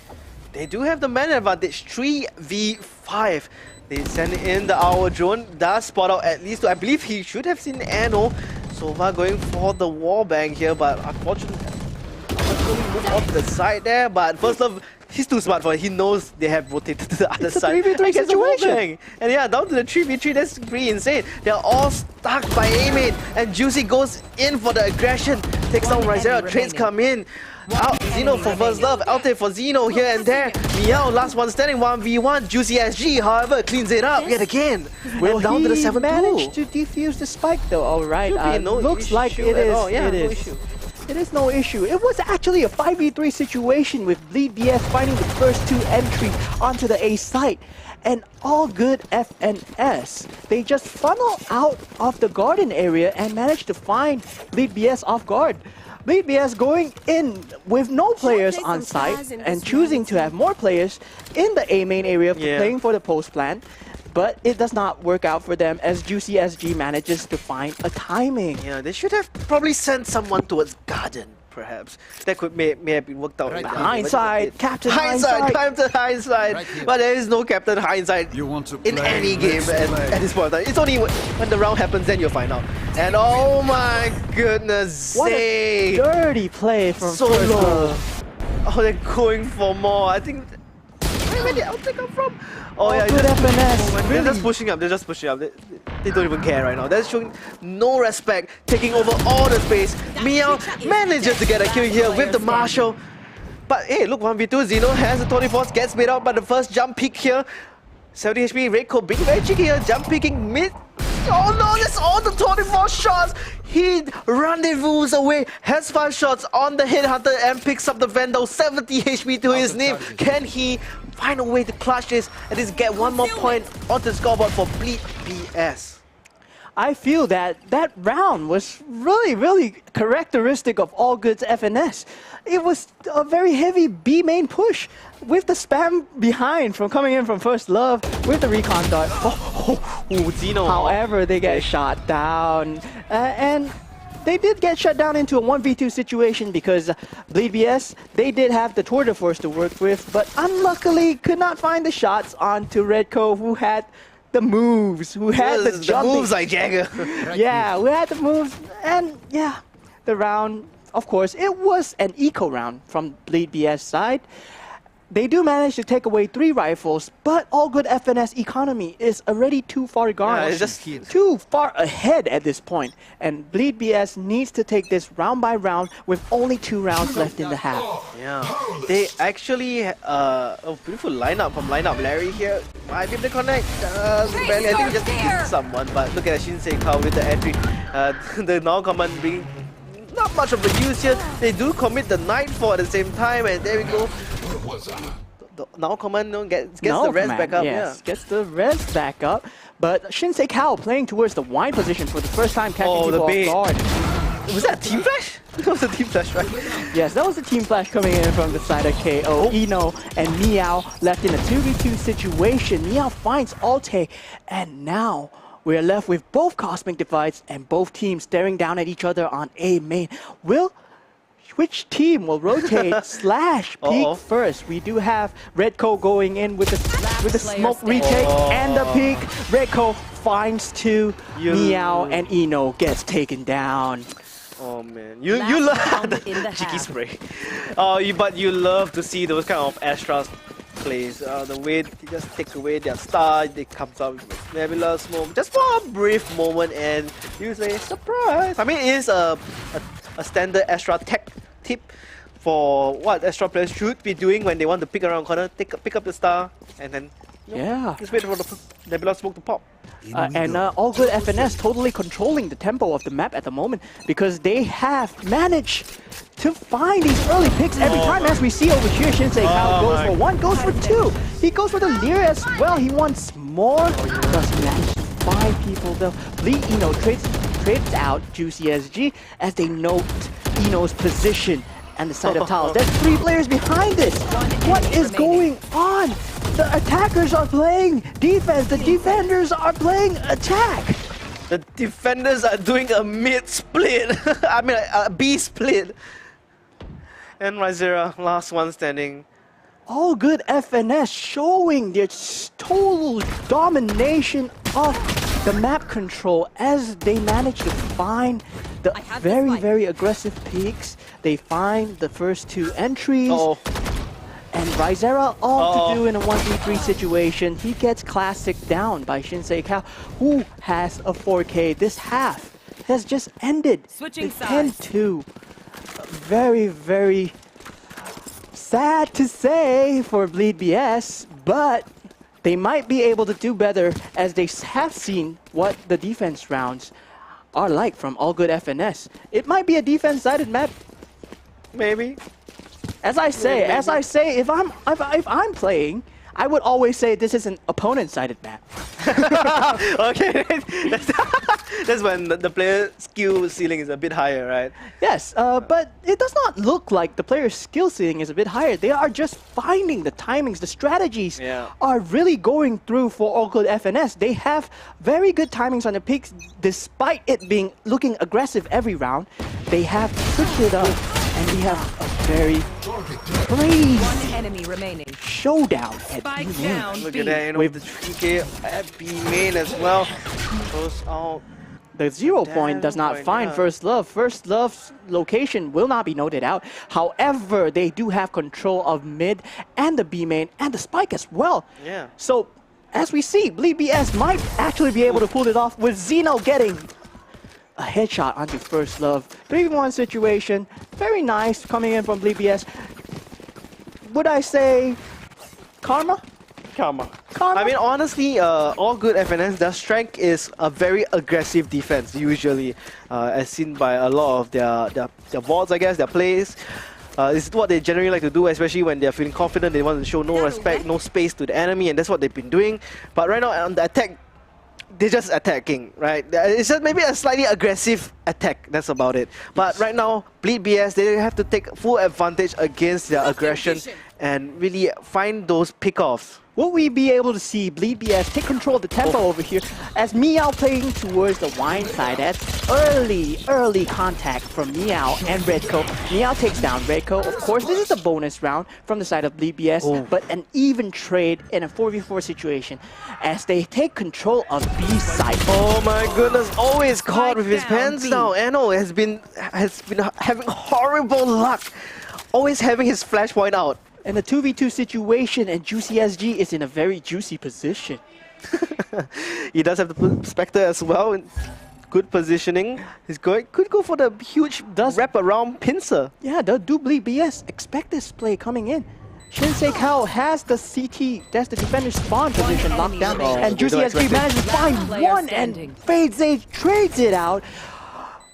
They do have the man advantage, 3v5. They send in the Owl Drone, does spot out at least, I believe he should have seen Anno. Sova going for the wallbang here, but unfortunately move off the side there. But First Love, he's too smart for it. He knows they have rotated to the other side. It's a 3v3 situation. And yeah, down to the 3v3, that's pretty insane. They're all stuck by A-main, and Juicy goes in for the aggression. Takes down Rvlry, trades come in. Out Zeno for First Love, Alte for Zeno here and there. Meow, last one standing, 1v1. Juicy SG, however, cleans it up yet again. Will down to the he 7-2. manage to defuse the spike though? Alright, looks like it is. Yeah, it no is. issue. It is no issue. It was actually a 5v3 situation with Bleed BS finding the first two entries onto the A site. And All Good FNS, they just funnel out of the garden area and managed to find Bleed BS off guard. Bleed BS going in with no players on site and choosing to have more players in the A main area playing for the post plan. But it does not work out for them as Juicy SG manages to find a timing. Yeah, they should have probably sent someone towards Garden, perhaps. That may have been worked out. Right. Hindsight, Captain Hindsight. Hindsight. But there is no Captain Hindsight You want to in play? any game Let's at play. this point. It's only when the round happens then you'll find out. And oh my goodness, What a Zay. dirty play from So First low. Love. Oh, they're going for more. I think. Where did Alte come from? Oh yeah, Good FNS. they're Really? just pushing up. They're just pushing up. They don't even care right now. They're showing no respect, taking over all the space. Meow manages to get a kill here with the Marshall. But hey, look, 1v2. Zeno has the 24, gets made out by the first jump pick here. 70 HP, Reiko being very cheeky here, jump picking mid. Oh no, that's all the 24 shots! He rendezvous away, has 5 shots on the Headhunter and picks up the Vandal, 70 HP to his name. Can he find a way to clutch this and just get one more point onto the scoreboard for Bleed BS? I feel that round was really characteristic of All Good's FNS. It was a very heavy B main push with the spam behind from coming in from First Love with the recon dart. Zeno. However, they get shot down. And they did get shut down into a 1v2 situation because Bleed BS, they did have the Tour de Force to work with, but unluckily could not find the shots onto Red Cove, who had the moves, who had the jumping. moves like Jagger. Yeah, we had the moves, and yeah, the round, of course, it was an eco round from Bleed BS side. They do manage to take away 3 rifles, but All Good FNS economy is already too far gone. Yeah, it's just too far ahead at this point, and Bleed BS needs to take this round by round with only 2 rounds left in the half. Yeah, they actually a beautiful lineup from Rvlry here. Might be able to connect. Barely, I think just hit someone. But look at Shinsei Kao with the entry. The now command being not much of a use here. They do commit the Nightfall at the same time, and there we go. The now command gets the res back up. Yes, gets the res back up. But Shinsei Kao playing towards the wide position for the first time, catching people off guard. Was that a team flash? That was a team flash, right? Yes, that was a team flash coming in from the side of KO. Eno and Meow left in a 2v2 situation. Meow finds Alte, and now we're left with both Cosmic Divides and both teams staring down at each other on A main. Which team will rotate slash peek first? We do have Redco going in with the smoke retake and the peek. Redco finds two. Meow and Eno gets taken down. Oh man, you love the cheeky spray. But you love to see those kind of Astra plays. The way they just take away their star, they comes out with Nebula smoke just for a brief moment, and you say surprise. I mean, it is a standard Astra tech tip for what Astra players should be doing when they want to pick around corner, pick up the star, and then just wait for the Nebula smoke to pop. And All Good FNS totally controlling the tempo of the map at the moment because they have managed to find these early picks every time. As we see over here, Shinsei Kao goes for one, goes for two. He goes for the Lear as well. He wants more. Does manage to find people though. Bleed Eno trades out Juicy SG as they note Eno's position and the side of tiles. There's three players behind this. What is going on? The attackers are playing defense. The defenders are playing attack. The defenders are doing a mid split. I mean, a B split. And Rvlry, last one standing. All Good FNS showing their total domination of the map control as they manage to find the very aggressive peaks. They find the first two entries. And Rvlry all to do in a 1v3 situation. He gets classic down by Shinsei Kao, who has a 4K. This half has just ended. Switching sides. 10-2. Very sad to say for Bleed BS, but they might be able to do better as they have seen what the defense rounds are like from All Good FNS. It might be a defense-sided map. Maybe. As I say, if I'm playing, I would always say this is an opponent-sided map. Okay, that's when the player skill ceiling is a bit higher, right? Yes, but it does not look like the player's skill ceiling is a bit higher. They are just finding the timings, the strategies are really going through for All Good FNS. They have very good timings on the picks, despite it being looking aggressive every round. They have switched it up, and we have a very crazy One enemy remaining. showdown at Spike B down. main. Look at that, with the 3K at B main as well. Goes out. The 0 point does not point, find First Love. First Love's location will not be noted out. However, they do have control of mid and the B main and the spike as well. Yeah. So, as we see, Bleed BS might actually be able to pull it off with Zeno getting a headshot onto First Love. 3v1 situation. Very nice coming in from Bleed BS. Would I say karma? Karma. I mean, honestly, All Good FNS, their strength is a very aggressive defense, usually, as seen by a lot of their boards, I guess, their plays. It's what they generally like to do, especially when they're feeling confident. They want to show no respect, no space to the enemy, and that's what they've been doing. But right now, on the attack, they're just attacking, right? It's just maybe a slightly aggressive attack, that's about it. But right now, Bleed BS, they have to take full advantage against their aggression and really find those pickoffs. Will we be able to see Bleed BS take control of the tempo over here as Meow playing towards the wine side? That's early contact from Meow and Redco. Meow takes down Redco. Of course, this is a bonus round from the side of Bleed BS, but an even trade in a 4v4 situation as they take control of B side. Oh my goodness, always caught with his pants down. Eno has been having horrible luck, always having his flashpoint out. In a 2v2 situation, and Juicy SG is in a very juicy position. He does have the Spectre as well. In good positioning. Could go for the huge wrap around pincer. Yeah, the Bleed BS expect this play coming in. Shinsei Kao has the CT, that's the defender's spawn position locked down, and Juicy SG manages to find one, and FadeZay trades it out.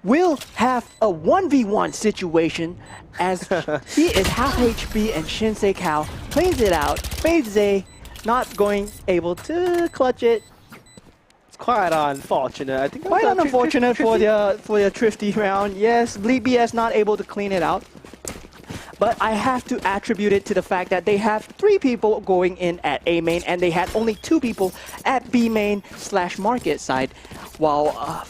We'll have a 1v1 situation as he is half HP and Shinsei Kao plays it out. FadeZay not able to clutch it. It's quite unfortunate. I think Quite that's unfortunate for tricky. the Thrifty round. Yes, Bleed BS not able to clean it out. But I have to attribute it to the fact that they have 3 people going in at A main, and they had only 2 people at B main / market side, while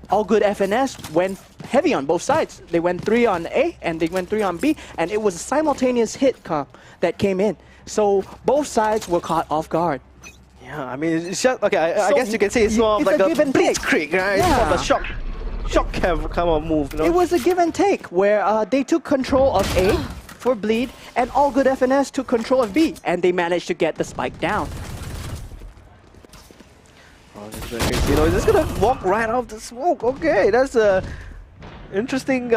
All Good FNS went heavy on both sides. They went 3 on A and they went 3 on B, and it was a simultaneous hit that came in. So both sides were caught off guard. Yeah, I mean, it's just okay. I So guess you can say it's more of it's like a a give and take. blitzkrieg, right? Yeah. It's more of a shock kind of move. You know? It was a give and take where they took control of A for Bleed, and All Good FNS took control of B, and they managed to get the spike down. Oh, this is very crazy. You know, he's just gonna walk right out the smoke. Okay, that's a interesting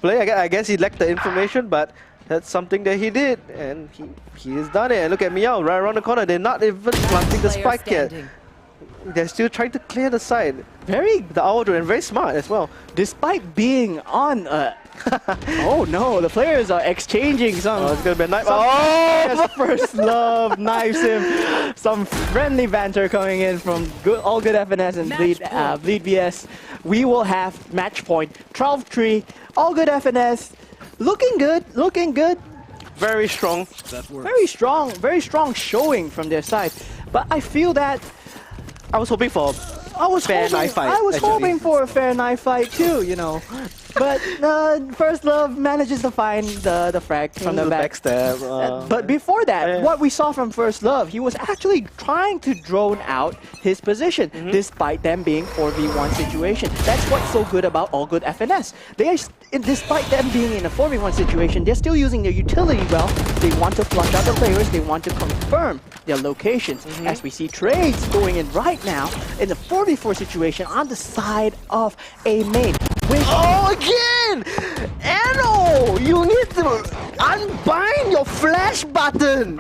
play. I guess he lacked the information, but that's something that he did, and he has done it. And look at Meow right around the corner. They're not even planting the Player spike yet. standing. They're still trying to clear the side. Very, The Owl and very smart as well. despite being on. Oh no, the players are exchanging some. Oh, it's gonna be a night. Yes, First Love knifes him. Some friendly banter coming in from All Good FNS and Bleed BS. We will have match point. 12-3. All Good FNS. Looking good. Looking good. Very strong. Very strong showing from their side. But I feel that I was hoping for fair knife fight. I was actually. hoping for a fair knife fight too, you know. But First Love manages to find the frag from the back. Backstab. But before that, yeah. what we saw from First Love, he was actually trying to drone out his position, despite them being 4v1 situation. That's what's so good about All Good FNS. Despite them being in a 4v1 situation, they're still using their utility well. They want to flush out the players. They want to confirm their locations. As we see trades going in right now in the 4v4 situation on the side of A main. Oh, again! Anno! You need to unbind your flash button!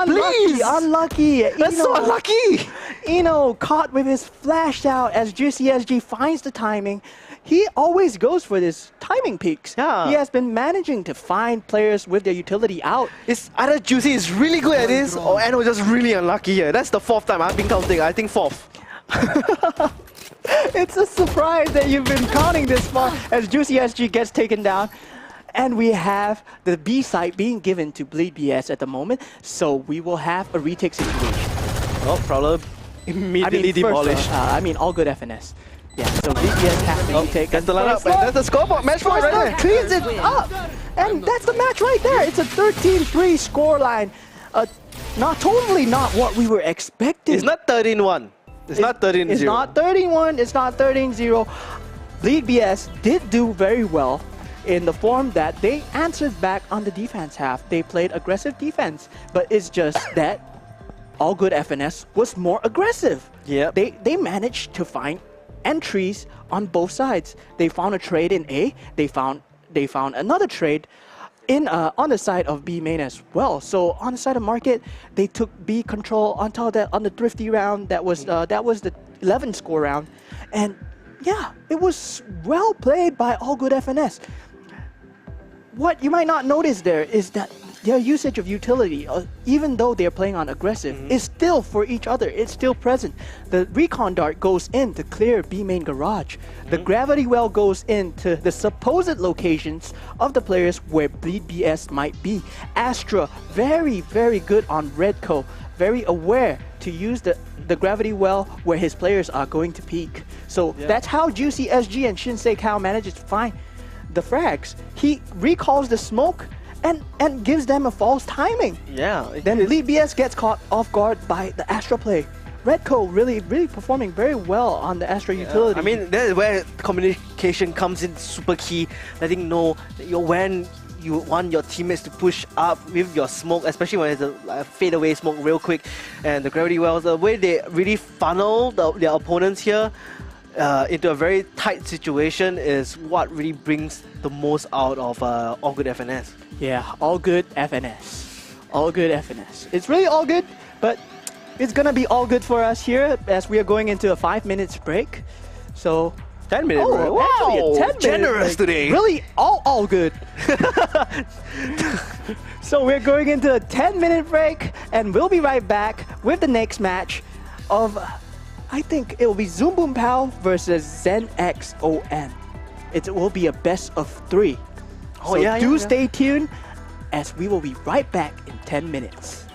Please! Unlucky. That's so unlucky! Eno caught with his flash out as GCSG finds the timing. He always goes for this timing peaks. Yeah. He has been managing to find players with their utility out. It's either Juicy is really good at this, or Anno is just really unlucky here. That's the 4th time I've been counting. I think 4th. It's a surprise that you've been counting this far as Juicy SG gets taken down. And we have the B side being given to Bleed BS at the moment, so we will have a retake situation. Oh, Prowler immediately demolished. All Good FNS. Yeah, so Bleed BS has to retake. That's the lineup, and that's the scoreboard. Match point right there. Cleans it up! And that's the match right there. It's a 13-3 scoreline. Totally not what we were expecting. It's not 13-1. It's not 13-0. It's not 13-1, it's not 13-0. Bleed BS did do very well in the form that they answered back on the defense half. They played aggressive defense, but it's just that All Good FNS was more aggressive. Yep. They managed to find entries on both sides. They found a trade in A, they found another trade in on the side of B main as well. So on the side of market, they took B control. On top of that, on the Thrifty round, that was the 11 score round, and yeah, it was well played by All Good FNS. What you might not notice there is that their usage of utility, even though they're playing on aggressive, is still for each other. It's still present. The recon dart goes in to clear B main garage. The gravity well goes into the supposed locations of the players where Bleed BS might be. Astra, very, very good on Redco. Very aware to use the gravity well where his players are going to peak. So that's how Juicy SG and Shinsei Kao manages to find the frags. He recalls the smoke and gives them a false timing. Yeah. Then Bleed BS gets caught off guard by the Astra play. Redco really performing very well on the Astra utility. I mean, that is where communication comes in super key. Letting know that when you want your teammates to push up with your smoke, especially when it's a fadeaway smoke real quick. And the gravity wells, the way they really funnel their opponents here into a very tight situation is what really brings the most out of All Good FNS. Yeah, All Good FNS. All Good FNS. It's really all good, but it's gonna be all good for us here as we are going into a 5 minutes break. So 10 minutes. wow, actually a 10-minute generous break. today. Really all good. So we're going into a 10-minute break, and we'll be right back with the next match of I think it will be Zoom Boom Pow versus Zen X OM. It will be a best of 3. Oh, So yeah, do yeah. stay tuned as we will be right back in 10 minutes.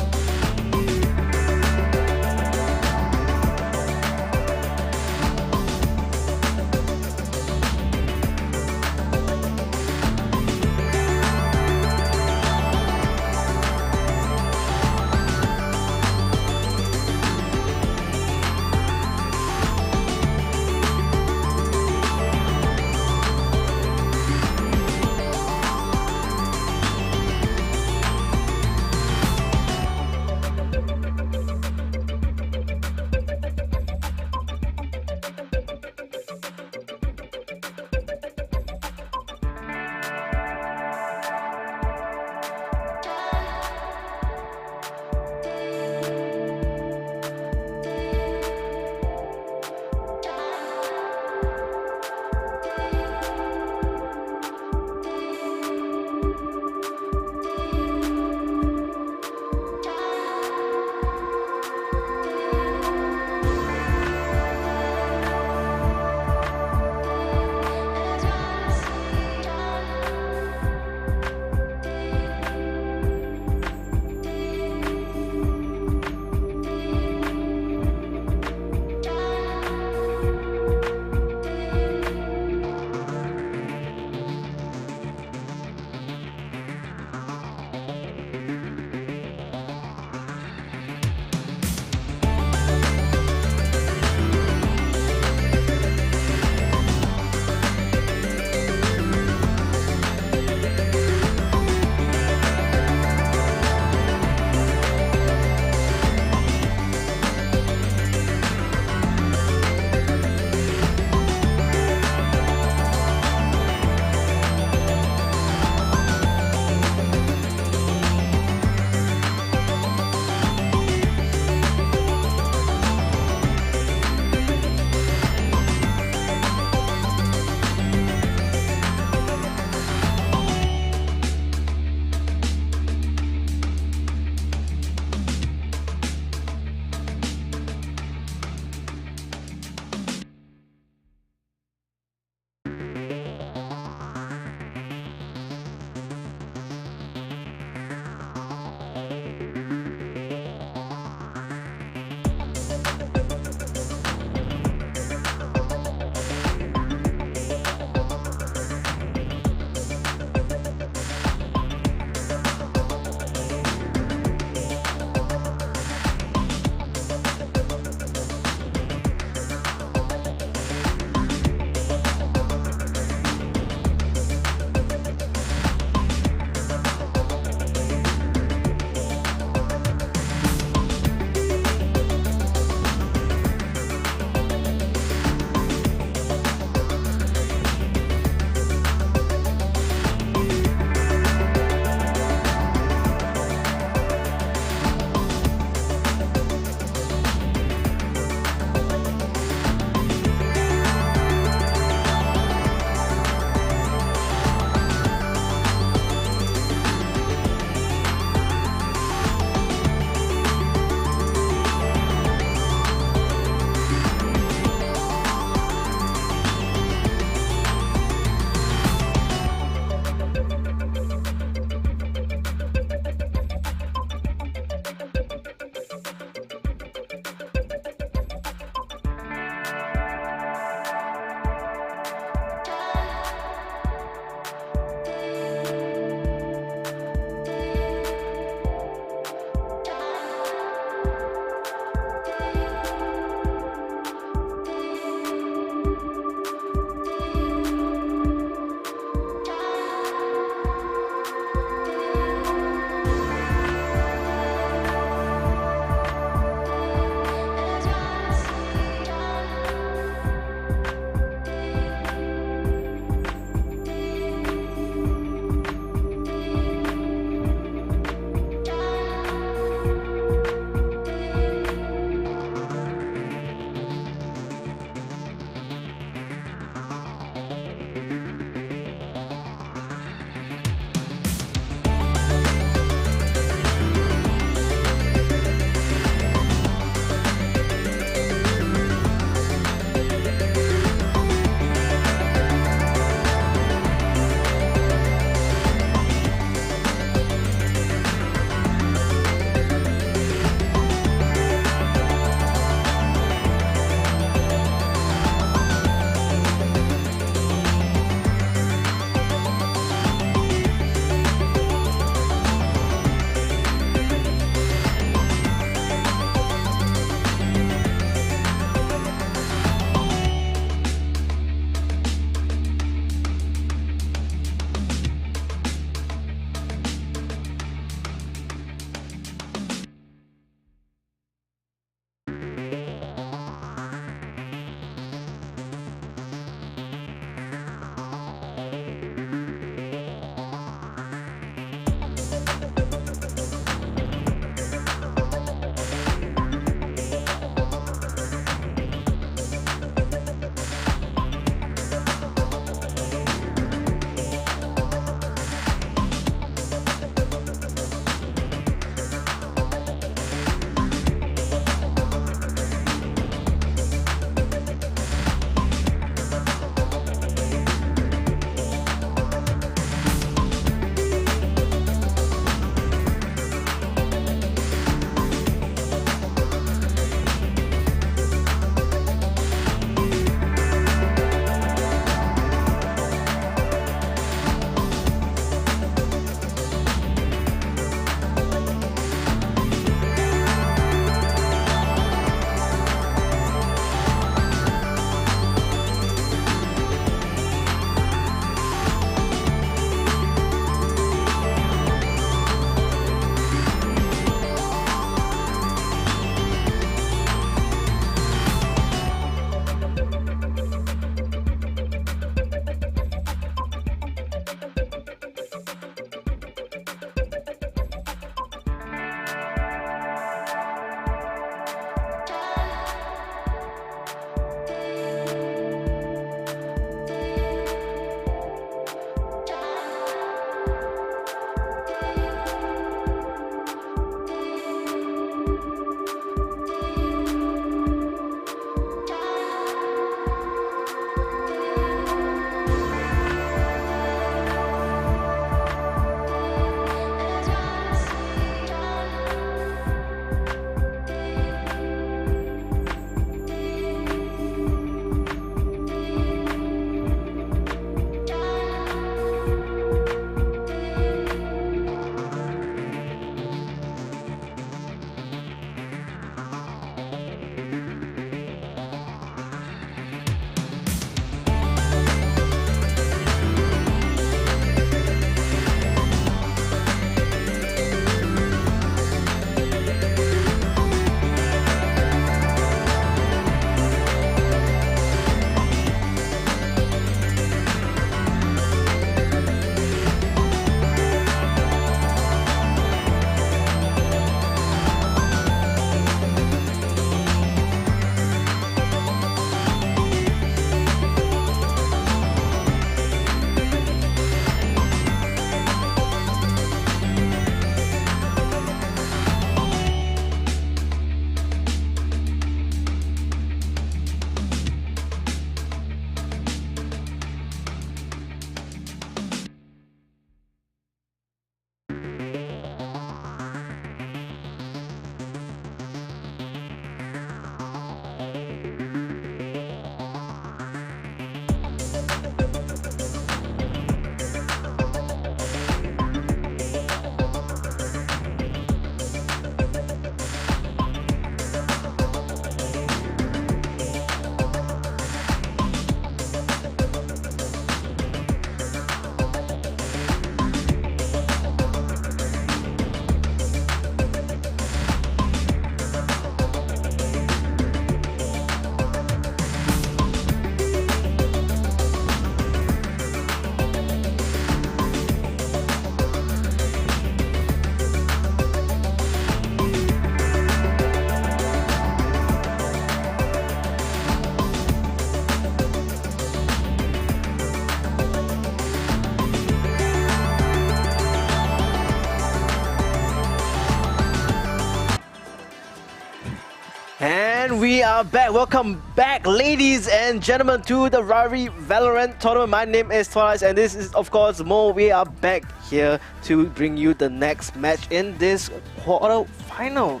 And we are back. Welcome back, ladies and gentlemen, to the Rvlry Valorant tournament. My name is Twilight, and this is, of course, Mo. We are back here to bring you the next match in this semi-final.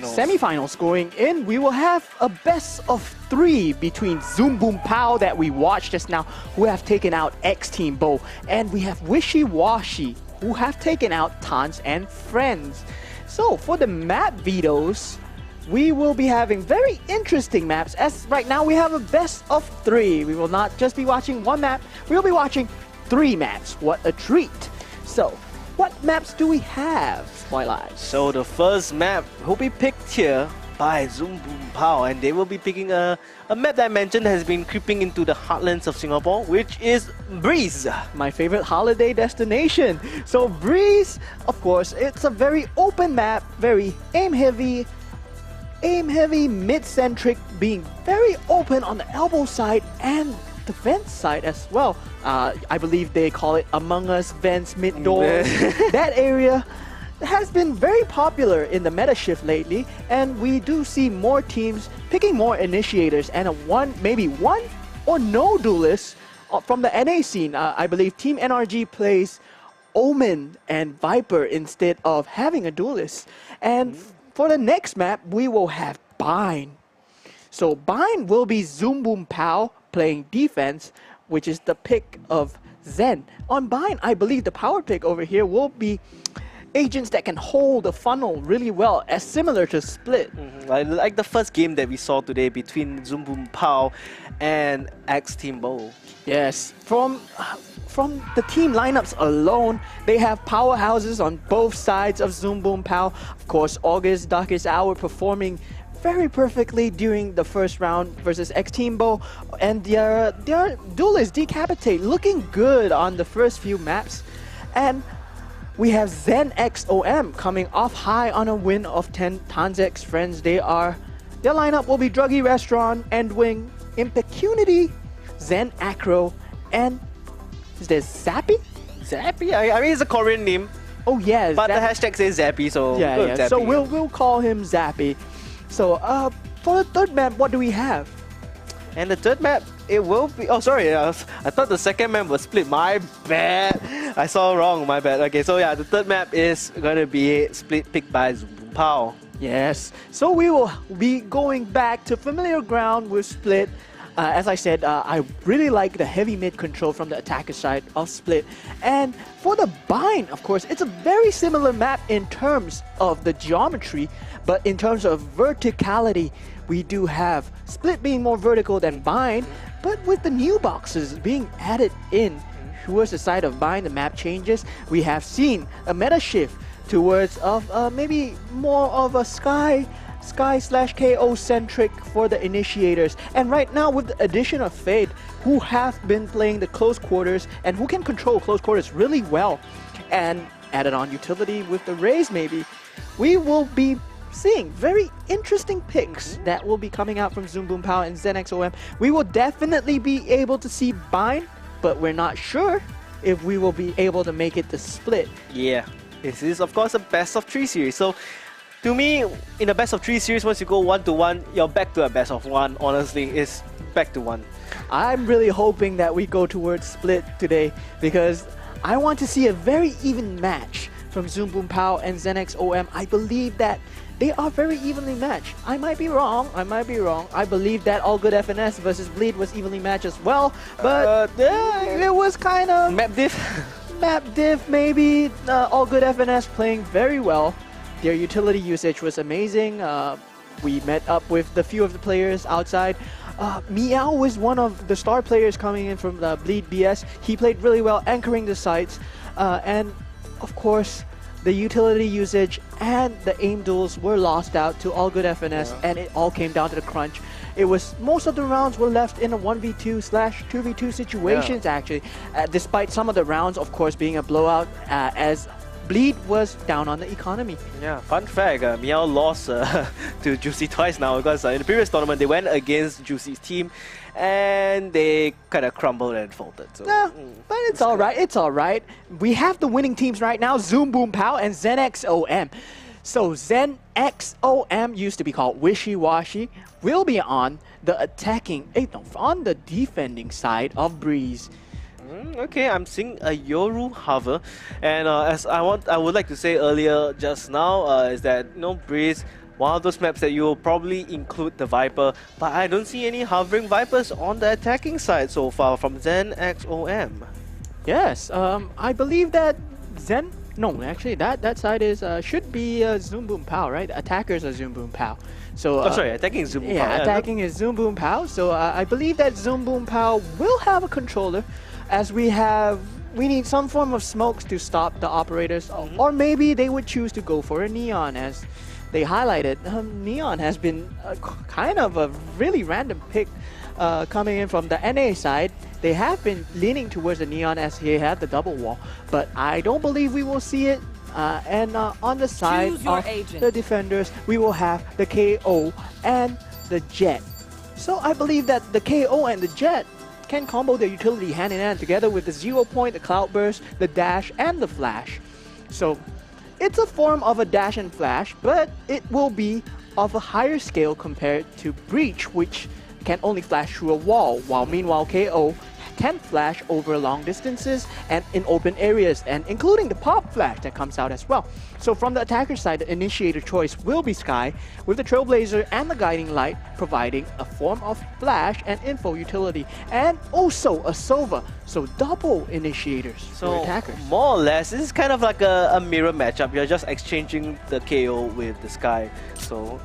Semi-finals going in, we will have a best of 3 between Zoom Boom Pow that we watched just now, who have taken out X Team Bo, and we have Wishy Washy, who have taken out Tans and Friends. So for the map vetoes, we will be having very interesting maps, as right now we have a best of 3. We will not just be watching one map, we will be watching 3 maps. What a treat. So, what maps do we have, Twilight? So the first map will be picked here by Zoom Boom Pow, and they will be picking a map that I mentioned has been creeping into the heartlands of Singapore, which is Breeze. My favorite holiday destination. So Breeze, of course, it's a very open map, very aim-heavy, mid-centric, being very open on the elbow side and the vent side as well. I believe they call it Among Us vents mid-door. That area has been very popular in the meta shift lately, and we do see more teams picking more initiators and maybe one or no duelists from the NA scene. I believe Team NRG plays Omen and Viper instead of having a duelist. And for the next map, we will have Bind. So Bind will be Zoom Boom Pow playing defense, which is the pick of Zen. On Bind, I believe the power pick over here will be agents that can hold the funnel really well, as similar to Split. I like the first game that we saw today between Zoom Boom Pow and X Team Bo. Yes, from the team lineups alone, they have powerhouses on both sides of Zoom Boom Pow. Of course, August, Darkest Hour performing very perfectly during the first round versus X Team Bo, and their duelist Decapitate looking good on the first few maps. And we have Zen XOM coming off high on a win of 10 Tanzex Friends. Their lineup will be Druggy Restaurant, Endwing, Impecunity, Zen Acro, and is there Zappy? Zappy? I mean, it's a Korean name. Oh yeah, but the hashtag says Zappy, so yeah. Zappy. So we'll call him Zappy. So for the third map, what do we have? And the third map, it will be... Oh, sorry. I thought the second map was Split. My bad. I saw wrong. My bad. Okay, so yeah, the third map is going to be Split picked by Zoom Boom Pow. Yes. So we will be going back to familiar ground with Split. As I said, I really like the heavy mid control from the attacker side of Split. And for the Bind, of course, it's a very similar map in terms of the geometry, but in terms of verticality, we do have Split being more vertical than Bind, but with the new boxes being added in towards the side of Bind, the map changes. We have seen a meta shift towards maybe more of a Sky/KO centric for the initiators. And right now, with the addition of Fade, who have been playing the close quarters and who can control close quarters really well, and added on utility with the Raze maybe, we will be seeing very interesting picks that will be coming out from Zoom Boom Pow and Zen XOM. We will definitely be able to see Bind, but we're not sure if we will be able to make it to Split. Yeah, this is of course a best of 3 series. So to me, in a best of 3 series, once you go 1-1, you're back to a best of 1. Honestly, it's back to 1. I'm really hoping that we go towards Split today, because I want to see a very even match from Zoom Boom Pow and Zen XOM. I believe that they are very evenly matched. I might be wrong. I believe that All Good FNS versus Bleed was evenly matched as well, but it was kind of map diff. Map diff maybe. All Good FNS playing very well. Their utility usage was amazing. We met up with the few of the players outside. Meow was one of the star players coming in from the Bleed BS. He played really well, anchoring the sites. And of course, the utility usage and the aim duels were lost out to All Good FNS, and it all came down to the crunch. It was, most of the rounds were left in a 1v2/2v2 situations actually, despite some of the rounds, of course, being a blowout, as Bleed was down on the economy. Yeah, fun fact, Meow lost to Juicy twice now, because in the previous tournament they went against Juicy's team and they kind of crumbled and folded. So, yeah, but it's alright, it's alright. We have the winning teams right now, Zoom Boom Pow and Zen XOM. So Zen XOM used to be called Wishy Washy, will be on the on the defending side of Breeze. Okay, I'm seeing a Yoru hover, and as I would like to say earlier just now is that Breeze, one of those maps that you will probably include the Viper, but I don't see any hovering Vipers on the attacking side so far from Zen XOM. Yes, I believe that No, actually, that side is should be Zoom Boom Pow, right? Attackers are Zoom Boom Pow. So sorry, attacking is Zoom Boom Pow. Yeah, attacking is Zoom Boom Pow. So I believe that Zoom Boom Pow will have a controller, as we need some form of smokes to stop the operators, or maybe they would choose to go for a Neon, as they highlighted. Neon has been kind of a really random pick coming in from the NA side. They have been leaning towards the Neon as he had the double wall, but I don't believe we will see it. And on the side of the defenders, we will have the KO and the Jet. So I believe that the KO and the Jet can combo their utility hand in hand together with the 0 point, the Cloudburst, the Dash, and the Flash. So it's a form of a Dash and Flash, but it will be of a higher scale compared to Breach, which can only flash through a wall, while meanwhile KO can flash over long distances and in open areas, and including the pop flash that comes out as well. So from the attacker side, the initiator choice will be Sky, with the Trailblazer and the Guiding Light providing a form of flash and info utility, and also a Sova, so double initiators for attackers. More or less, this is kind of like a mirror matchup. You're just exchanging the KO with the Sky. So,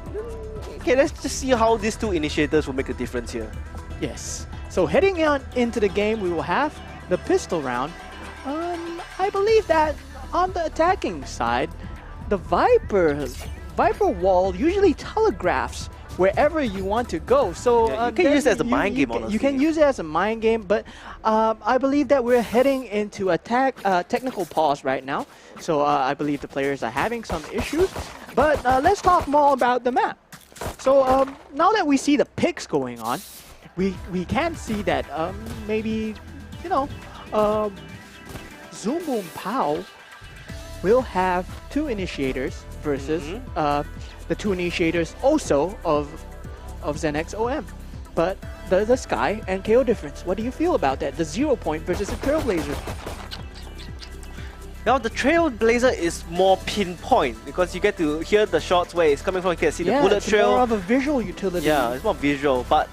okay, let's just see how these two initiators will make a difference here. Yes. So heading on into the game, we will have the pistol round. I believe that on the attacking side, the Viper wall usually telegraphs wherever you want to go. So you can use it as a mind game, honestly. You can use it as a mind game, but I believe that we're heading into a technical pause right now. So I believe the players are having some issues. But let's talk more about the map. So now that we see the picks going on, we can see that maybe, Zoom Boom Pow will have two initiators versus the two initiators also of ZenXOM. But the Sky and KO difference, what do you feel about that? The 0 point versus the Trailblazer. Now the Trailblazer is more pinpoint because you get to hear the shots where it's coming from. You can see the bullet trail. It's more of a visual utility. Yeah, it's more visual, but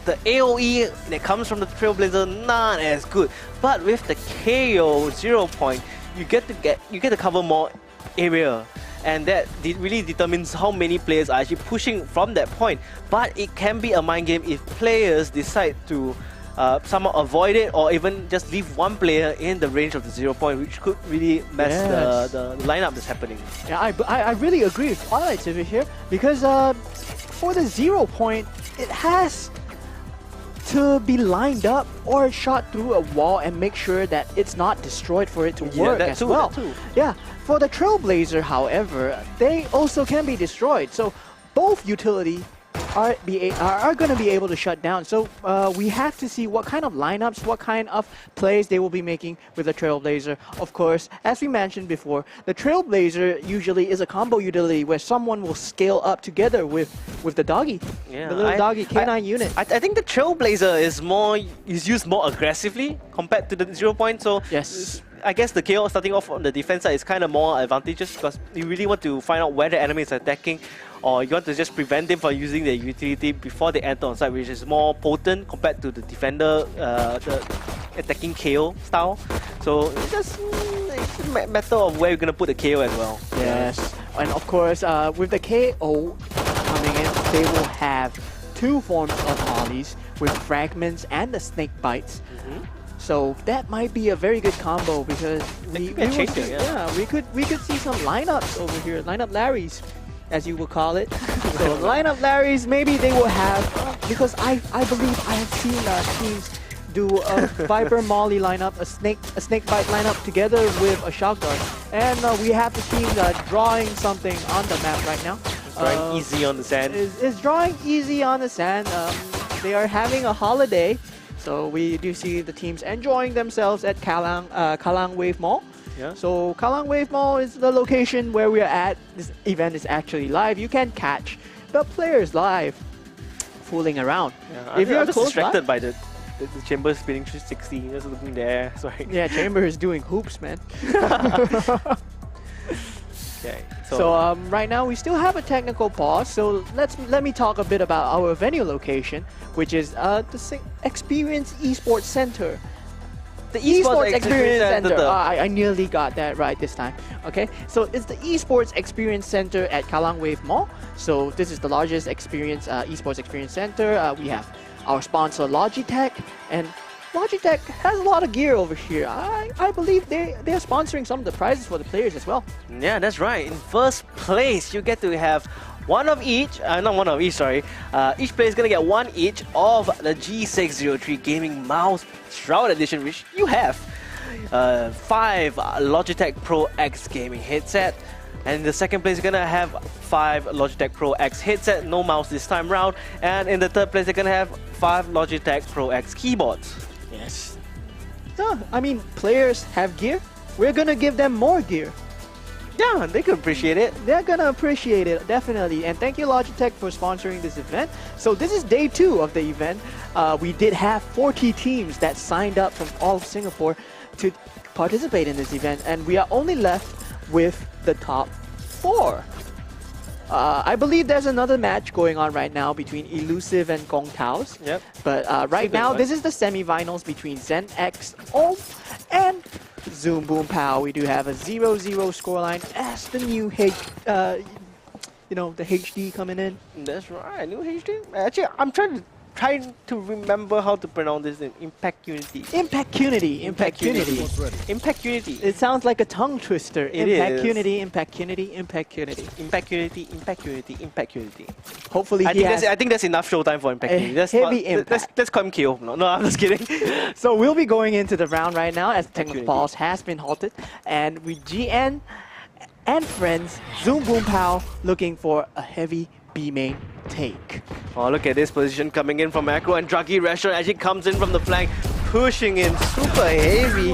the AoE that comes from the Trailblazer not as good. But with the KO 0 point, you get to cover more area, and that really determines how many players are actually pushing from that point. But it can be a mind game if players decide to somehow avoid it, or even just leave one player in the range of the 0 point, which could really mess the lineup that's happening. Yeah, I really agree with Twilight over here, because for the 0 point, it has to be lined up or shot through a wall and make sure that it's not destroyed for it to work as well. Yeah, for the Trailblazer, however, they also can be destroyed. So both utility are going to be able to shut down. So we have to see what kind of lineups, what kind of plays they will be making with the Trailblazer. Of course, as we mentioned before, the Trailblazer usually is a combo utility where someone will scale up together with the doggy, the little doggy K9 unit. I think the Trailblazer is used more aggressively compared to the 0 point. So yes, I guess the KO starting off on the defense side is kind of more advantageous because you really want to find out where the enemy is attacking, or you want to just prevent them from using their utility before they enter on site, which is more potent compared to the defender, the attacking KO style. So it's just a matter of where you're going to put the KO as well. Yes, and of course, with the KO coming in, they will have two forms of mollies with fragments and the snake bites. So that might be a very good combo because we could see some lineups over here, lineup Larrys, as you will call it. So lineup Larrys, maybe they will have, because I believe I have seen teams do a Viper Molly lineup, a snake bite lineup together with a shotgun, and we have the team drawing something on the map right now. Drawing easy on the sand. Is drawing easy on the sand. They are having a holiday. So we do see the teams enjoying themselves at Kallang Wave Mall. Yeah. So Kallang Wave Mall is the location where we are at. This event is actually live. You can catch the players live, fooling around. Yeah, If you're I'm just close by- distracted by the chamber spinning 360, just looking there. Sorry. Yeah, Chamber is doing hoops, man. Okay. So right now we still have a technical pause. So let me talk a bit about our venue location, which is the Experience Esports Center. the Esports Experience Center. the- I nearly got that right this time. Okay, so it's the Esports Experience Center at Kallang Wave Mall. So this is the largest Esports Experience Center. We have our sponsor Logitech, and Logitech has a lot of gear over here. I believe they're sponsoring some of the prizes for the players as well. Yeah, that's right. In first place, you get to have one of each. Not one of each, sorry. Each player is going to get one each of the G603 Gaming Mouse Shroud Edition, which you have. 5 Logitech Pro X Gaming headset. And in the second place, you're going to have 5 Logitech Pro X headset, no mouse this time round. And in the third place, you're going to have 5 Logitech Pro X keyboards. Yes. So, I mean, players have gear. We're gonna give them more gear. Yeah, they could appreciate it. They're gonna appreciate it, definitely. And thank you, Logitech, for sponsoring this event. So this is day 2 of the event. We did have 40 teams that signed up from all of Singapore to participate in this event, and we are only left with the top 4. I believe there's another match going on right now between Elusive and Gong Tao's. Yep. But right now, this is the semi-finals between ZenXO and Zoom Boom Pow. We do have a 0-0 scoreline as the new the HD coming in. That's right, new HD. Actually, I'm trying to remember how to pronounce this name. Impact Unity. Impact Unity. Impact Unity. Impact Unity. It sounds like a tongue twister. It Impact is. Unity. Impact Unity. Impact Unity. Impact Unity. Impact Unity. Impact Unity. Hopefully I he has. think that's enough showtime for Impact A Unity. That's heavy not, impact. Let's call him KO. No, I'm just kidding. So we'll be going into the round right now as technical Unity. pause has been halted, and with GN and friends, Zoom Boom Pow looking for a heavy B main take. Oh, look at this position coming in from Macro, and Druggy Restaurant actually comes in from the flank, pushing in super heavy.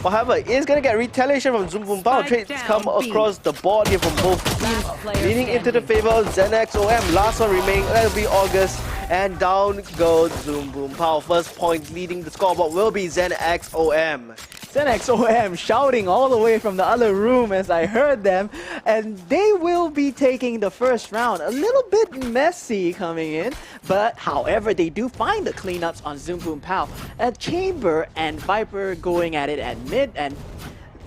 However, is going to get retaliation from Zoom Boom Bao. Spike Trades down, come B. across the board here from both teams, player leaning into the standing. favor of ZenXOM. Last one remaining, that'll be August. And down goes Zoom Boom Bao. First point leading the scoreboard will be ZenXOM. ZenXOM shouting all the way from the other room as I heard them, and they will be taking the first round. A little bit messy coming in, but however, they do find the cleanups on Zoom Boom Pow. Chamber and Viper going at it at mid, and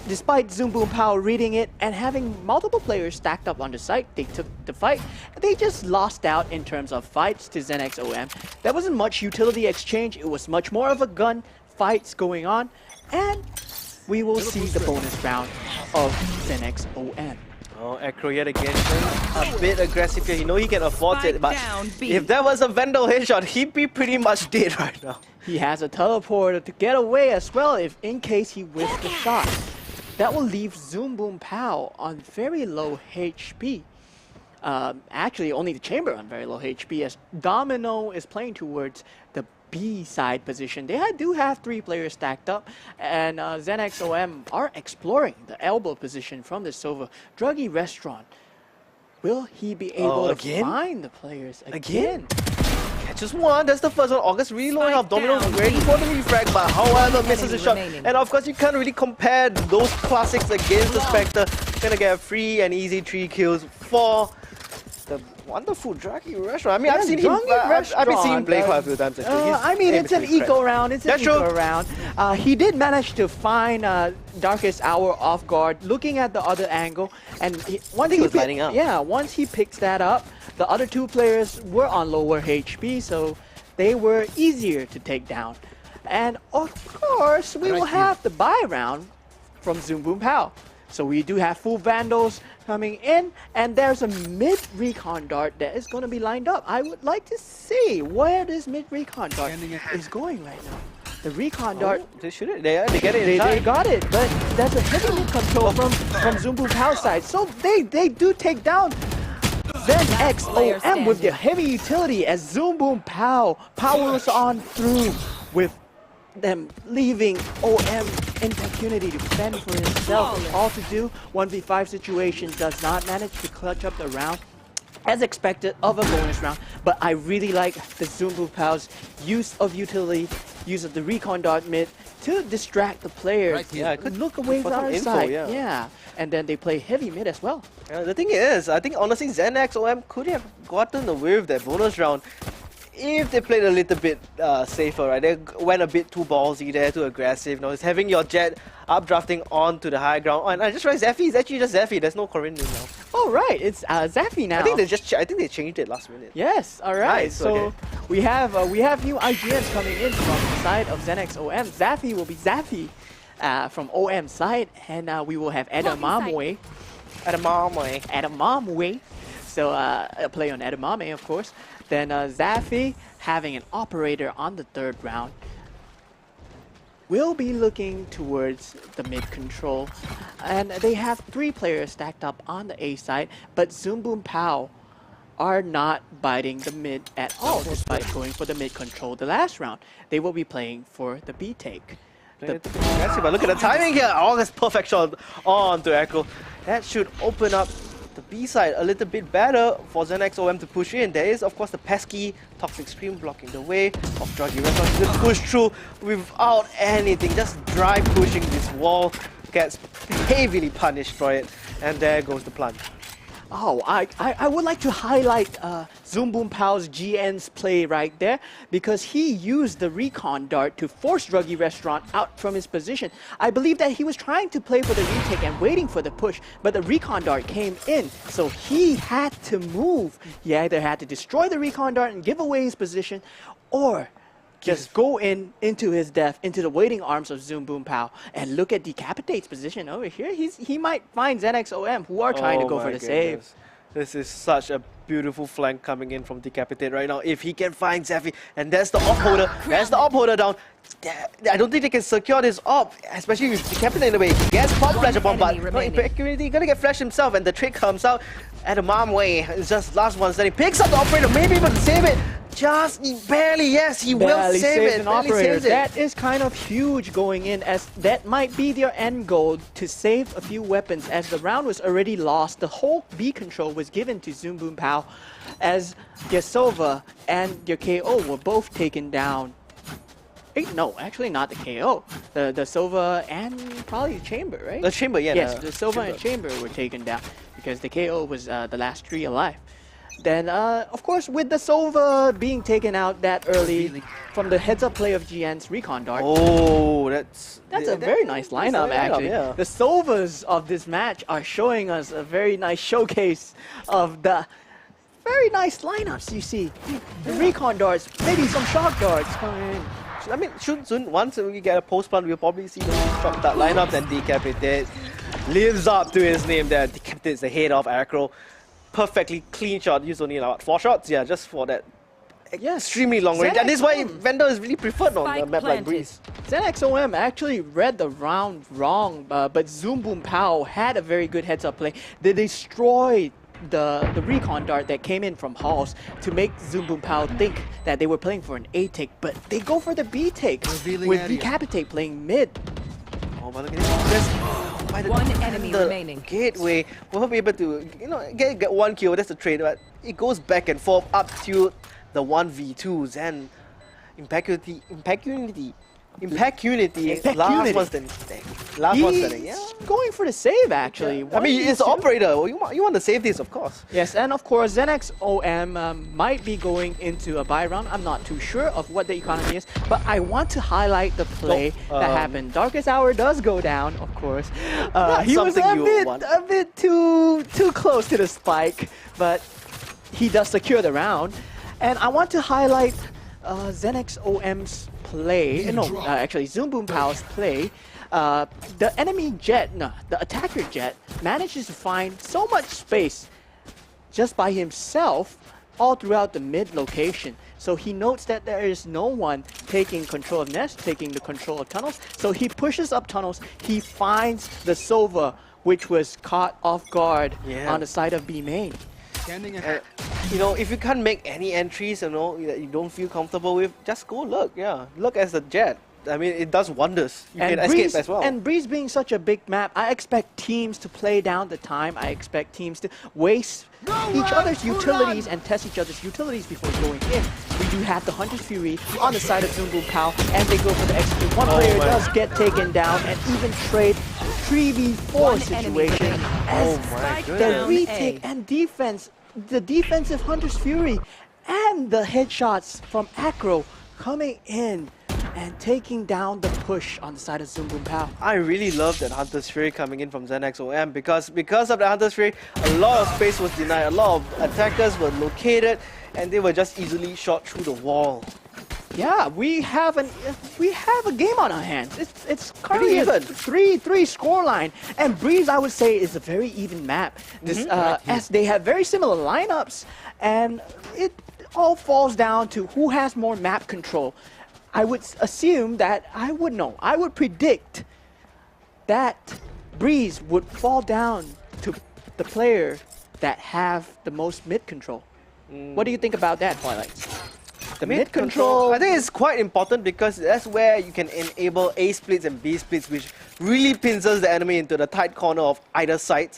despite Zoom Boom Pow reading it and having multiple players stacked up on the site, they took the fight. They just lost out in terms of fights to ZenXOM. There wasn't much utility exchange. It was much more of a gun fights going on, and we will see the bonus round of ZenXOM. Oh, Acro yet again showing a bit aggressive here. You know he can afford Spike it, but down, B. if that was a Vandal headshot, he'd be pretty much dead right now. He has a teleporter to get away as well if in case he whiffs the shot. That will leave Zoom Boom Pow on very low HP. Actually, only the Chamber on very low HP as Domino is playing towards the B side position. They do have 3 players stacked up, and ZenXOM are exploring the elbow position from the Sova. Druggy Restaurant, will he be able to again? find the players again? Catches one, that's the first one. August really low enough. Spike Domino's down. ready for the refrag, but however misses the Enemy shot. remaining. And of course, you can't really compare those classics against the Spectre. Gonna get a free and easy 3 kills for the wonderful Druggy Restaurant. I mean, Yeah, I've seen him. Druggy I've been seeing him Restaurant, play quite a few times. Actually. His I mean, aim it's is an pretty eco round. It's an That's eco true. round. He did manage to find Darkest Hour off guard, looking at the other angle, and once he was lining up. Yeah, once he picks that up, the other 2 players were on lower HP, so they were easier to take down. And of course, we will have the buy round from Zoom Boom Pow. So we do have full Vandals coming in, and there's a mid recon dart that is going to be lined up. I would like to see where this mid recon dart is going right now. The recon dart, They shoot it. They get it in they time. got it, but that's a heavy mid control from Zoom Boom Pow side. So they do take down ZenXOM with their heavy utility as Zoom Boom Pow powers on through with them leaving OM impunity to fend for himself. All to do, 1v5 situation, does not manage to clutch up the round as expected of a bonus round, but I really like the Zumbu Pal's use of utility, use of the recon dart mid to distract the players. Right, yeah, could look away from our info, side. yeah. And then they play heavy mid as well. The thing is, I think honestly ZenX OM could have gotten away with that bonus round if they played a little bit safer, right? They went a bit too ballsy there, too aggressive. You know, it's having your jet updrafting onto the high ground. Oh, and I just realized Zephy is actually just Zephy. There's no Corinne now. Oh right, it's Zephy now. I think they changed it last minute. Yes, all right. Nice, so okay. we have new IGNs coming in from the side of ZenX OM. Zephy will be Zephy from OM side, and we will have Edamame. Edamame. So a play on Edamame, of course. Then Zephy having an operator on the third round. Will be looking towards the mid control, and they have 3 players stacked up on the A side, but Zumboom Pow are not biting the mid at all, despite going for the mid control the last round. They will be playing for the B take. But look at the timing here. Oh, that's perfect shot on to Echo. That should open up the B side a little bit better for ZenX OM to push in. There is, of course, the pesky Toxic Scream blocking the way of Druggy Restaurant to push through without anything. Just dry pushing this wall. Gets heavily punished for it. And there goes the plunge. Oh, I would like to highlight Zumboom Pal's GN's play right there, because he used the recon dart to force Druggy Restaurant out from his position. I believe that he was trying to play for the retake and waiting for the push, but the recon dart came in, so he had to move. He either had to destroy the recon dart and give away his position, or just go into his death, into the waiting arms of Zumboom Pao. And look at Decapitate's position over here. He might find ZenX OM, who are trying to go for the save. This is such a beautiful flank coming in from Decapitate right now. If he can find Zephy, and there's the op holder. There's the op holder down. I don't think they can secure this op, especially with Decapitate in the way. He gets pop flash upon, but no impeccability. He's gonna get flashed himself, and the trick comes out at a mom way. It's just last one standing. Picks up the operator, maybe able to save it. Just barely, yes, he will save it. That is kind of huge going in, as that might be their end goal, to save a few weapons, as the round was already lost. The whole B control was given to Zumboom Pao, as Yasova and your KO were both taken down. No, actually not the KO. The Sova and probably the Chamber, right? The Chamber, yeah. Yes, the Sova and Chamber were taken down, because the KO was the last 3 alive. Then, of course, with the Sova being taken out that early from the heads-up play of GN's recon dart. Oh, that's a very nice lineup, actually. Yeah. The Sovas of this match are showing us a very nice showcase of the very nice lineups you see. The recon darts, maybe some shock darts coming in. I mean, soon, once we get a post-plant, we'll probably see those shock dart lineups, and Decapitate lives up to his name there. Decapitate is the head of Acro. Perfectly clean shot, used only like 4 shots, yeah, just for that extremely long range. And this is why Vendor is really preferred on a map like Breeze. ZenX OM actually read the round wrong, but Zumboom Pao had a very good heads-up play. They destroyed the recon dart that came in from Halls to make Zumboom Pao think that they were playing for an A take, but they go for the B take with Decapitate playing mid. Oh, but look at this. One enemy remaining. Gateway will be able to, get 1 kill. That's the trade, but it goes back and forth up to the 1v2s, and Impunity. Last one standing. Yeah. Going for the save, actually. Yeah. I mean, it's the operator. You want to save this, of course. Yes, and of course, ZenX OM might be going into a buy round. I'm not too sure of what the economy is, but I want to highlight the play that happened. Darkest Hour does go down, of course. He was a bit too close to the spike, but he does secure the round. And I want to highlight ZenX OM's play, actually Zumboom Pao's play. The enemy jet, the attacker jet, manages to find so much space just by himself all throughout the mid location. So he notes that there is no one taking control of nest, taking the control of tunnels. So he pushes up tunnels. He finds the Sova, which was caught off guard on the side of B main. If you can't make any entries, that you don't feel comfortable with, just go look. Yeah, look as the jet. I mean, it does wonders. You And can escape as well. And Breeze being such a big map, I expect teams to play down the time. I expect teams to waste each other's utilities and test each other's utilities before going in. We do have the Hunter's Fury on the side of Zoom Boom Pow, and they go for the execute. One player does get taken down, and even trade 3v4 situation as the retake and defense, the defensive Hunter's Fury, and the headshots from Acro coming in and taking down the push on the side of Zoom Boom Pow. I really love that Hunter's Fury coming in from ZenX OM because of the Hunter's Fury, a lot of space was denied, a lot of attackers were located, and they were just easily shot through the wall. Yeah, we have a game on our hands. It's currently even. 3-3 scoreline, and Breeze, I would say, is a very even map. This, as they have very similar lineups, and it all falls down to who has more map control. I would assume that I would predict that Breeze would fall down to the player that have the most mid control. What do you think about that, Twilight? The mid control. I think it's quite important because that's where you can enable A splits and B splits, which really pinces the enemy into the tight corner of either side.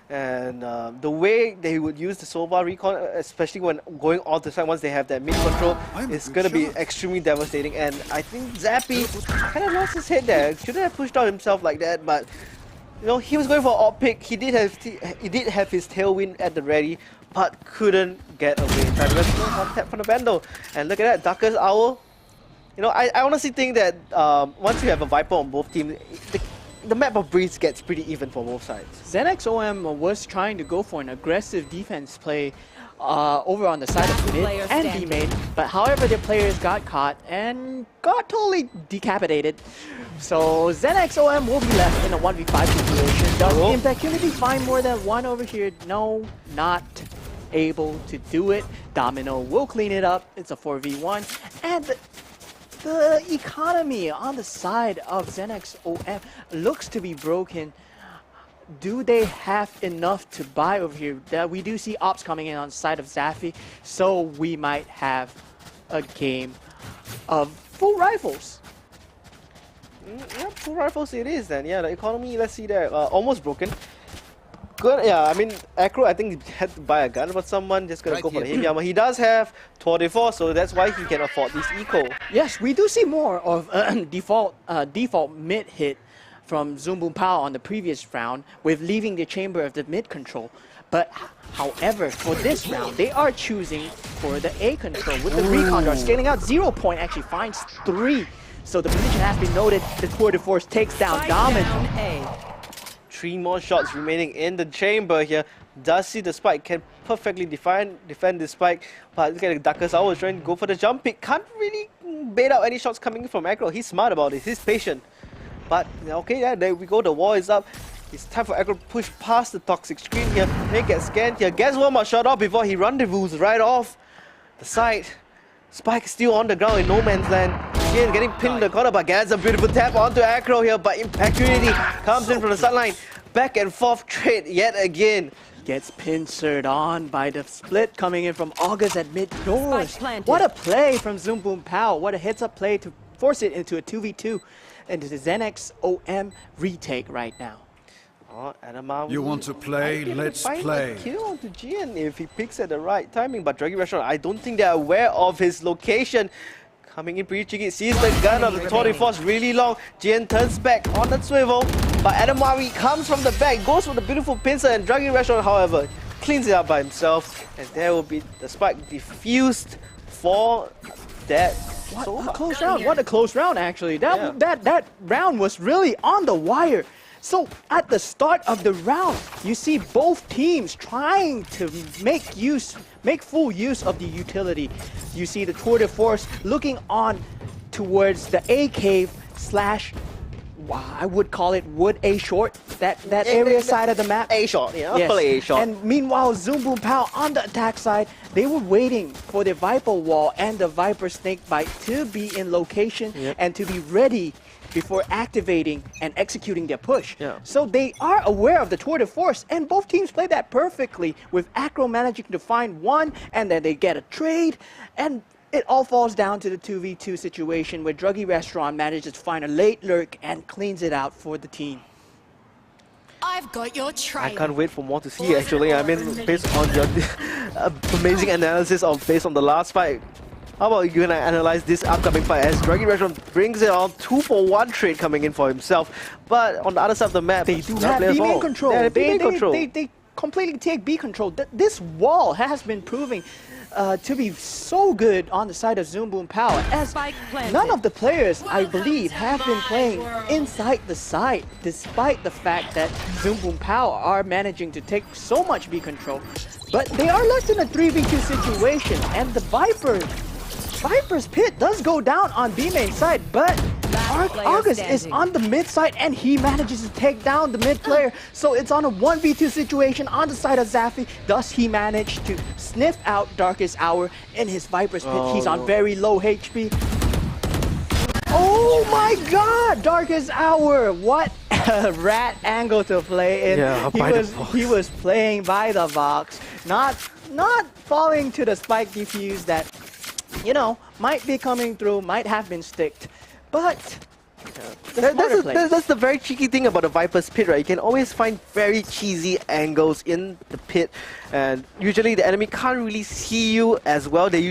And the way they would use the Sova recon, especially when going all the time once they have that mid control, is going to be extremely devastating. And I think Zappy kind of lost his head there. Shouldn't have pushed out himself like that, but you know, he was going for an op pick. He did have his tailwind at the ready, but couldn't get away in time. Let's go one tap from the Vandal. And look at that, Darkest Owl. You know, I honestly think that once you have a Viper on both teams, the map of Breeze gets pretty even for both sides. ZenX OM was trying to go for an aggressive defense play over on the side of mid and B main, but however their players got caught and got totally decapitated. So ZenX OM will be left in a 1v5 situation. Does Impact Unity find more than one over here? No, not able to do it. Domino will clean it up. It's a 4v1. And the economy on the side of ZenX OM looks to be broken. Do they have enough to buy over here? We do see ops coming in on the side of Zaffy, so we might have a game of full rifles. Yeah, full rifles it is then. Yeah, the economy, let's see there, almost broken. Good, yeah, I mean, Acro, I think he had to buy a gun, but someone just gonna go for the heavy armor. He does have Tour de Force, so that's why he can afford this eco. Yes, we do see more of default mid hit from Zoom Boom Pow on the previous round with leaving the chamber of the mid control. But however, for this round, they are choosing for the A control with the recon dart. Scaling out 0 point actually finds 3. So the position has been noted. The Tour de Force takes down Domin. 3 more shots remaining in the chamber here. Does see the spike, can perfectly defend the spike, but look at the Darkest Owl trying to go for the jump pick. Can't really bait out any shots coming in from Acro. He's smart about it, he's patient. But okay, yeah, there we go, the wall is up. It's time for Acro to push past the toxic screen here. May get scanned here, gets one more shot off before he rendezvous right off the side. Spike still on the ground in no man's land. Again, getting pinned in the corner, but gets a beautiful tap onto Acro here. But Impact Unity comes in from the sideline. Back and forth trade yet again. Gets pincered on by the split coming in from August at mid doors. What a play from Zoom Boom Pow. What a heads-up play to force it into a 2v2. And the ZenX OM retake right now. You want to play? Let's play. Kill onto Jian if he picks at the right timing, but Dragon Restaurant, I don't think they're aware of his location. Coming in pretty cheeky, sees the gun of the Tour de Force really long. Jian turns back on the swivel, but Adamari comes from the back, goes for the beautiful pincer, and Dragon Restaurant, however, cleans it up by himself, and there will be the spike diffused for that. What a close round! What a close round, actually. That round was really on the wire. So at the start of the round, you see both teams trying to make full use of the utility. You see the Tour de Force looking on towards the A cave slash, I would call it wood A short, that area side of the map. A short, yeah, yes. A short. And meanwhile, Zoom Boom Pow on the attack side, they were waiting for the Viper wall and the Viper snake bite to be in location and to be ready before activating and executing their push. So they are aware of the Tour de Force, and both teams play that perfectly, with Acro managing to find one, and then they get a trade, and it all falls down to the 2v2 situation where Druggy Restaurant manages to find a late lurk and cleans it out for the team. I've got your trail. I can't wait for more to see actually. I mean, based on your amazing analysis based on the last fight, how about you gonna analyze this upcoming fight as Druggy Restaurant brings it on 2-for-1 trade coming in for himself. But on the other side of the map, they do have B main control. Yeah, they completely take B control. This wall has been proving to be so good on the side of Zoom Boom Power, as none of the players, I believe, have been playing inside the site, despite the fact that Zoom Boom Power are managing to take so much B control. But they are left in a 3v2 situation, and the Viper's pit does go down on B main side, but August is on the mid side and he manages to take down the mid player. So it's on a 1v2 situation on the side of Zafi. Does he manage to sniff out Darkest Hour in his Viper's pit? He's on very low HP. Oh my god! Darkest Hour! What a rat angle to play in. Yeah, he was playing by the box, not falling to the spike defuse that, you know, might be coming through, might have been sticked. But that's the very cheeky thing about the Viper's pit, right? You can always find very cheesy angles in the pit, and usually the enemy can't really see you as well. They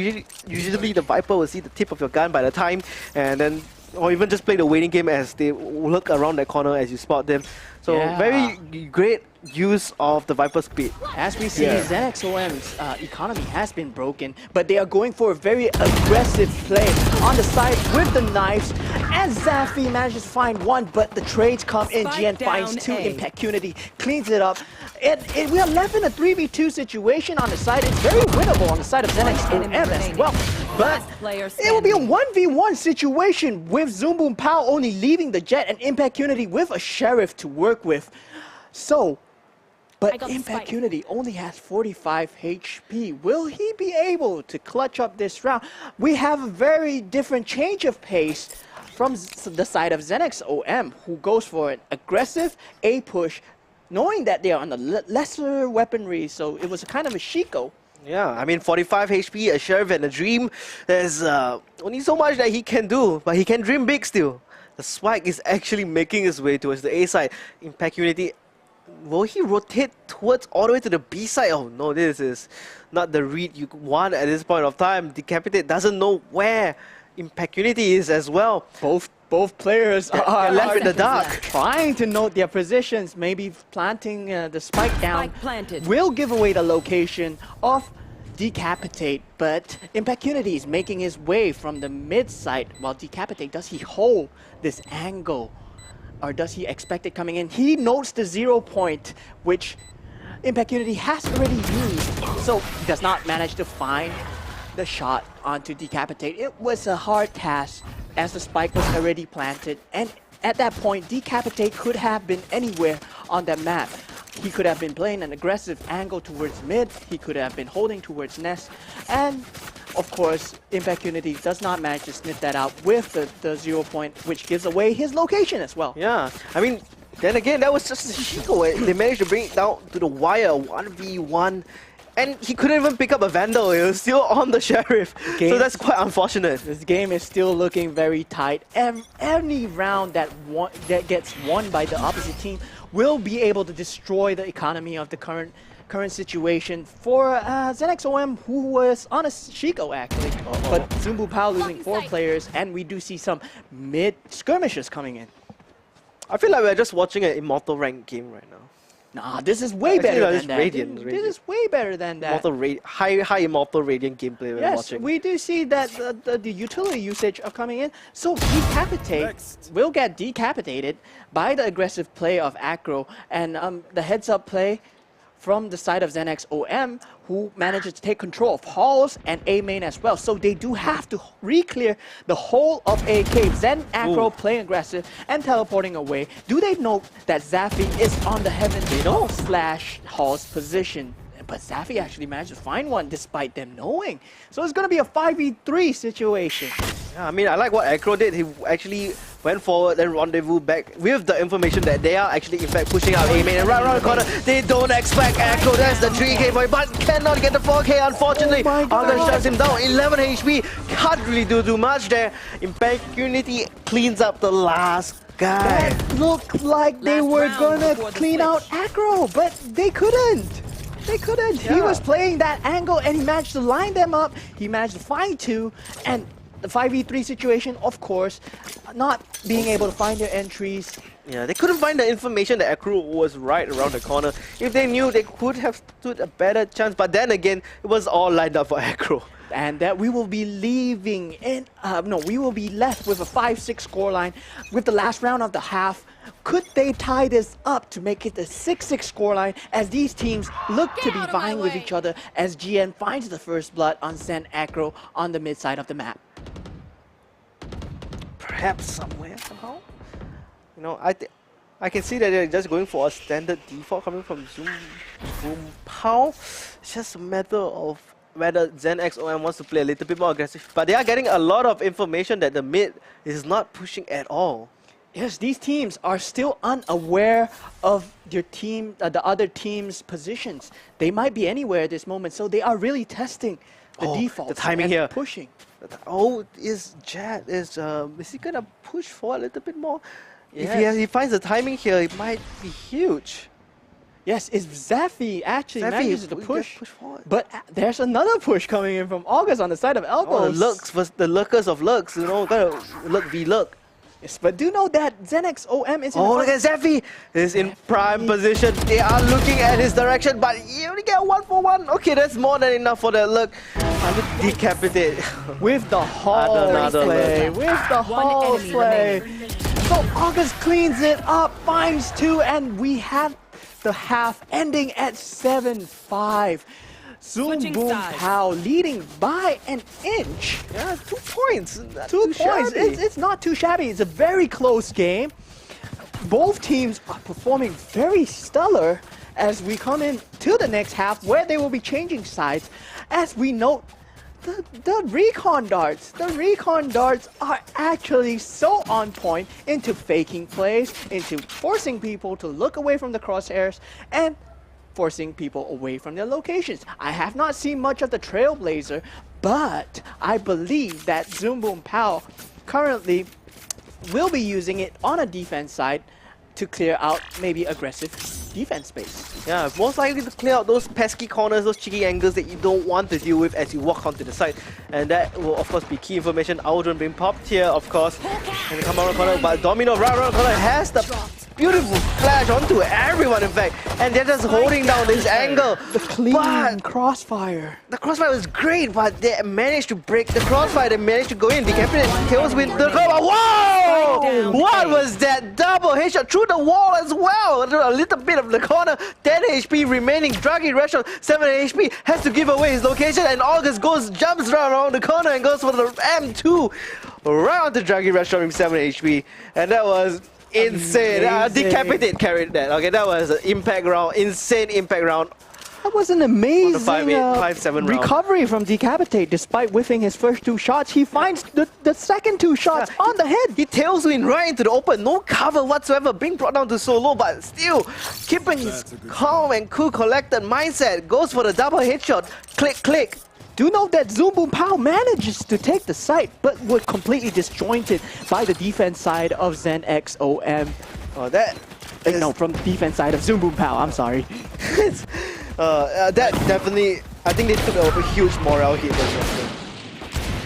usually the Viper will see the tip of your gun by the time, and then or even just play the waiting game as they look around that corner as you spot them. So very great use of the Viper's pit. As we see, ZenX OM's economy has been broken, but they are going for a very aggressive play on the side with the knives, and Zafi manages to find one, but the trades come in. GN finds two, Impecunity cleans it up. We are left in a 3v2 situation on the side. It's very winnable on the side of ZenX OM as well. But it will be a 1v1 situation with Zoom Boom Pow only leaving the Jet and Impecunity with a Sheriff to work with. So, but Impecunity only has 45 HP. Will he be able to clutch up this round? We have a very different change of pace from the side of ZenX OM, who goes for an aggressive A push, knowing that they are on the lesser weaponry, so it was a kind of a Shiko. Yeah, I mean 45 HP, a Sheriff and a Dream. There's only so much that he can do, but he can dream big still. The Spike is actually making his way towards the A side. Impecunity, will he rotate towards all the way to the B side? Oh no, this is not the read you want at this point of time. Decapitate doesn't know where Impecunity is as well. Both players are left in the dark, trying to note their positions. Maybe planting the spike down will give away the location of Decapitate, but Impecunity is making his way from the mid side while Decapitate, does he hold this angle or does he expect it coming in? He notes the 0 point, which Impecunity has already used, so he does not manage to find the shot onto Decapitate. It was a hard task as the spike was already planted, and at that point Decapitate could have been anywhere on that map. He could have been playing an aggressive angle towards mid, he could have been holding towards nest, and of course Impecunity does not manage to sniff that out with the 0 point, which gives away his location as well. Yeah, I mean, then again, that was just a Shiko. They managed to bring it down to the wire, 1v1. And he couldn't even pick up a Vandal, it was still on the Sheriff. So that's quite unfortunate. This game is still looking very tight. Any round that gets won by the opposite team will be able to destroy the economy of the current situation for ZenX OM, who was on a Shiko actually. But Zoom Boom Pow losing 4 players, and we do see some mid skirmishes coming in. I feel like we're just watching an Immortal ranked game right now. Nah, this is way better than that. Radiant. This is way better than that. High Immortal Radiant gameplay we're watching. Yes, we do see that the utility usage are coming in. So Decapitate will get decapitated by the aggressive play of Acro, and the heads-up play from the side of ZenX OM, who manages to take control of halls and A main as well. So they do have to re-clear the whole of A cave. Zen Acro playing aggressive and teleporting away. Do they know that Zafi is on the heaven slash halls position? But Zafi actually managed to find one despite them knowing. So it's going to be a 5v3 situation. Yeah, I mean, I like what Acro did. He actually went forward and rendezvous back with the information that they are actually in fact pushing out A main and right around the corner. They don't expect Echo. That's the 3k point, but cannot get the 4k unfortunately. August shuts him down. 11 HP. Can't really do too much there. Impact Unity cleans up the last guy. That looked like they were gonna clean out aggro, but they couldn't. They couldn't. He was playing that angle and he managed to line them up. He managed to find two, and the 5v3 situation, of course, not being able to find their entries. Yeah, they couldn't find the information that Akru was right around the corner. If they knew, they could have stood a better chance. But then again, it was all lined up for Akru. And that we will be leaving in, we will be left with a 5-6 scoreline with the last round of the half. Could they tie this up to make it a 6-6 scoreline as these teams look to be vying with each other as GN finds the first blood on Zen Aggro on the mid side of the map? Perhaps somewhere, somehow. You know, I can see that they're just going for a standard default coming from Zoom Boom Pow. It's just a matter of whether Zen XOM wants to play a little bit more aggressive. But they are getting a lot of information that the mid is not pushing at all. Yes, these teams are still unaware of their team, the other team's positions. They might be anywhere at this moment, so they are really testing the default. The timing here. Pushing. Is he gonna push for a little bit more? Yes. If he finds the timing here, it might be huge. Yes, if Zephy actually manages to push forward. But there's another push coming in from August on the side of Elbows. The lurkers of lurks, you know, gotta look v look. Yes, but do know that Zenex OM is in look at Zephy! He's in prime position. They are looking at his direction, but you only get 1-for-1. Okay, that's more than enough for that look. Decapitate. With the Hall play. With the Hall play. So August cleans it up, finds two, and we have the half ending at 7-5. Zoom Boom Pow leading by an inch. Yeah, 2 points. 2 points. It's not too shabby. It's a very close game. Both teams are performing very stellar as we come in to the next half where they will be changing sides. As we note, the recon darts are actually so on point into faking plays, into forcing people to look away from the crosshairs, and forcing people away from their locations. I have not seen much of the Trailblazer, but I believe that Zoom Boom Pow currently will be using it on a defense side to clear out maybe aggressive defense space. Yeah, most likely to clear out those pesky corners, those cheeky angles that you don't want to deal with as you walk onto the side. And that will of course be key information. Aldrin being popped here, of course. And come around the corner, but Domino right around the corner has the beautiful flash onto everyone in fact. And they're just holding down this angle. The clean crossfire. The crossfire was great, but they managed to break the crossfire. They managed to go in, decapitate kills with the cover. Whoa! What was that double headshot through the wall as well? A little bit of the corner. 10 HP remaining. Draggy Restaurant 7 HP has to give away his location, and August jumps right around the corner and goes for the M2 right onto Draggy Restaurant with 7 HP, and that was insane. Decapitate carried that. Okay, that was an impact round, insane impact round. That was an amazing 5-7 recovery from Decapitate. Despite whiffing his first 2 shots, he finds the second 2 shots on the head. He tailswing right into the open, no cover whatsoever, being brought down to solo, but still keeping his calm and cool collected mindset. Goes for the double headshot. Click, click. Do note that Zoom Boom Pow manages to take the site, but was completely disjointed by the defense side of Zen XOM. Oh, that... No, from the defense side of Zoom Boom Pow, I'm sorry. That definitely, I think they took a huge morale hit.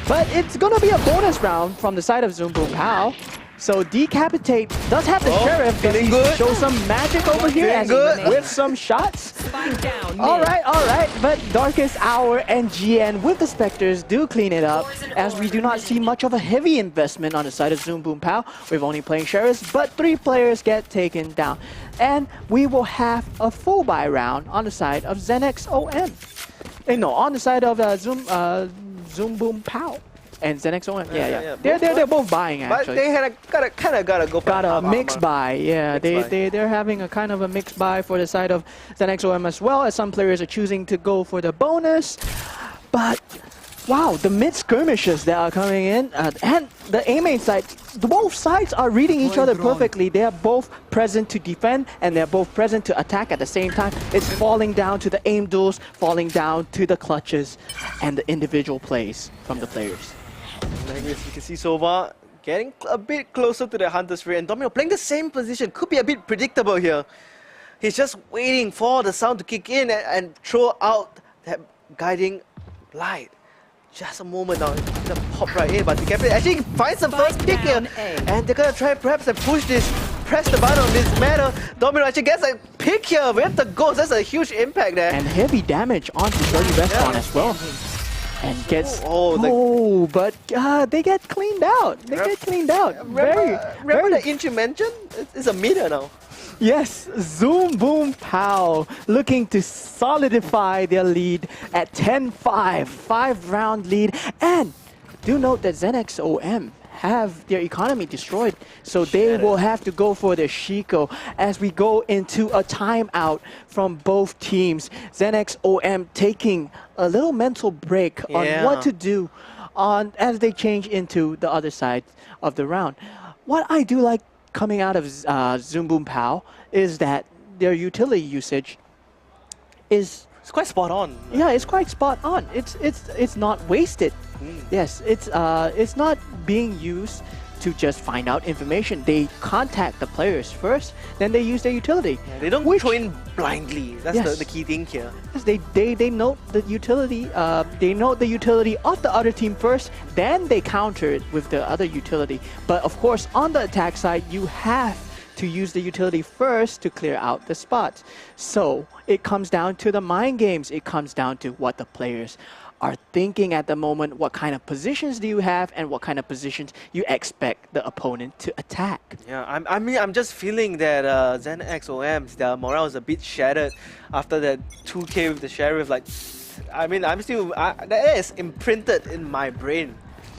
But it's gonna be a bonus round from the side of Zoom Boom Pow. So Decapitate does have the Sheriff, feeling good. Show some magic over here and with some shots. All right, but Darkest Hour and GN with the Spectres do clean it up, as we do not see much of a heavy investment on the side of Zoom Boom Pow. We're only playing Sheriffs, but 3 players get taken down. And we will have a full buy round on the side of Zenex OM. No, on the side of Zoom Boom Pow. And Zenex OM, yeah. They're both buying actually. But they gotta go. Got a mixed buy, yeah. They're having a kind of a mixed buy for the side of Zenex OM as well, as some players are choosing to go for the bonus. But Wow, the mid skirmishes that are coming in, and the A main side, both sides are reading each other perfectly. They are both present to defend, and they're both present to attack at the same time. It's falling down to the aim duels, falling down to the clutches, and the individual plays from the players. Like this, you can see Sova getting a bit closer to the Hunter's Ray, and Domino playing the same position. Could be a bit predictable here. He's just waiting for the sound to kick in and throw out that guiding light. Just a moment now, the pop right in, but the captain actually finds the first pick here. And they're gonna try perhaps and push this, press the button on this matter. Domino actually gets a pick here with the ghost. That's a huge impact there. And heavy damage onto Shirley Restaurant as well. And gets... but they get cleaned out. They get cleaned out. Remember the inch you mentioned? It's a meter now. Yes, Zoom Boom Pow looking to solidify their lead at 10-5, 5-round lead. And do note that ZenXOM have their economy destroyed, so they will have to go for their Shiko as we go into a timeout from both teams. ZenXOM taking a little mental break on what to do as they change into the other side of the round. What I do like coming out of Zoom Boom Pow is that their utility usage is... It's quite spot on. Yeah, it's quite spot on. It's not wasted. Yes, it's not being used to just find out information. They contact the players first, then they use their utility. Yeah, they don't throw in blindly. That's the key thing here. Yes, they note the utility. They note the utility of the other team first, then they counter it with the other utility. But of course, on the attack side, you have to use the utility first to clear out the spots. So it comes down to the mind games. It comes down to what the players are thinking at the moment, what kind of positions do you have, and what kind of positions you expect the opponent to attack. Yeah, I'm just feeling that ZenXOM's, their morale is a bit shattered after that 2K with the Sheriff. Like, I'm still, that is imprinted in my brain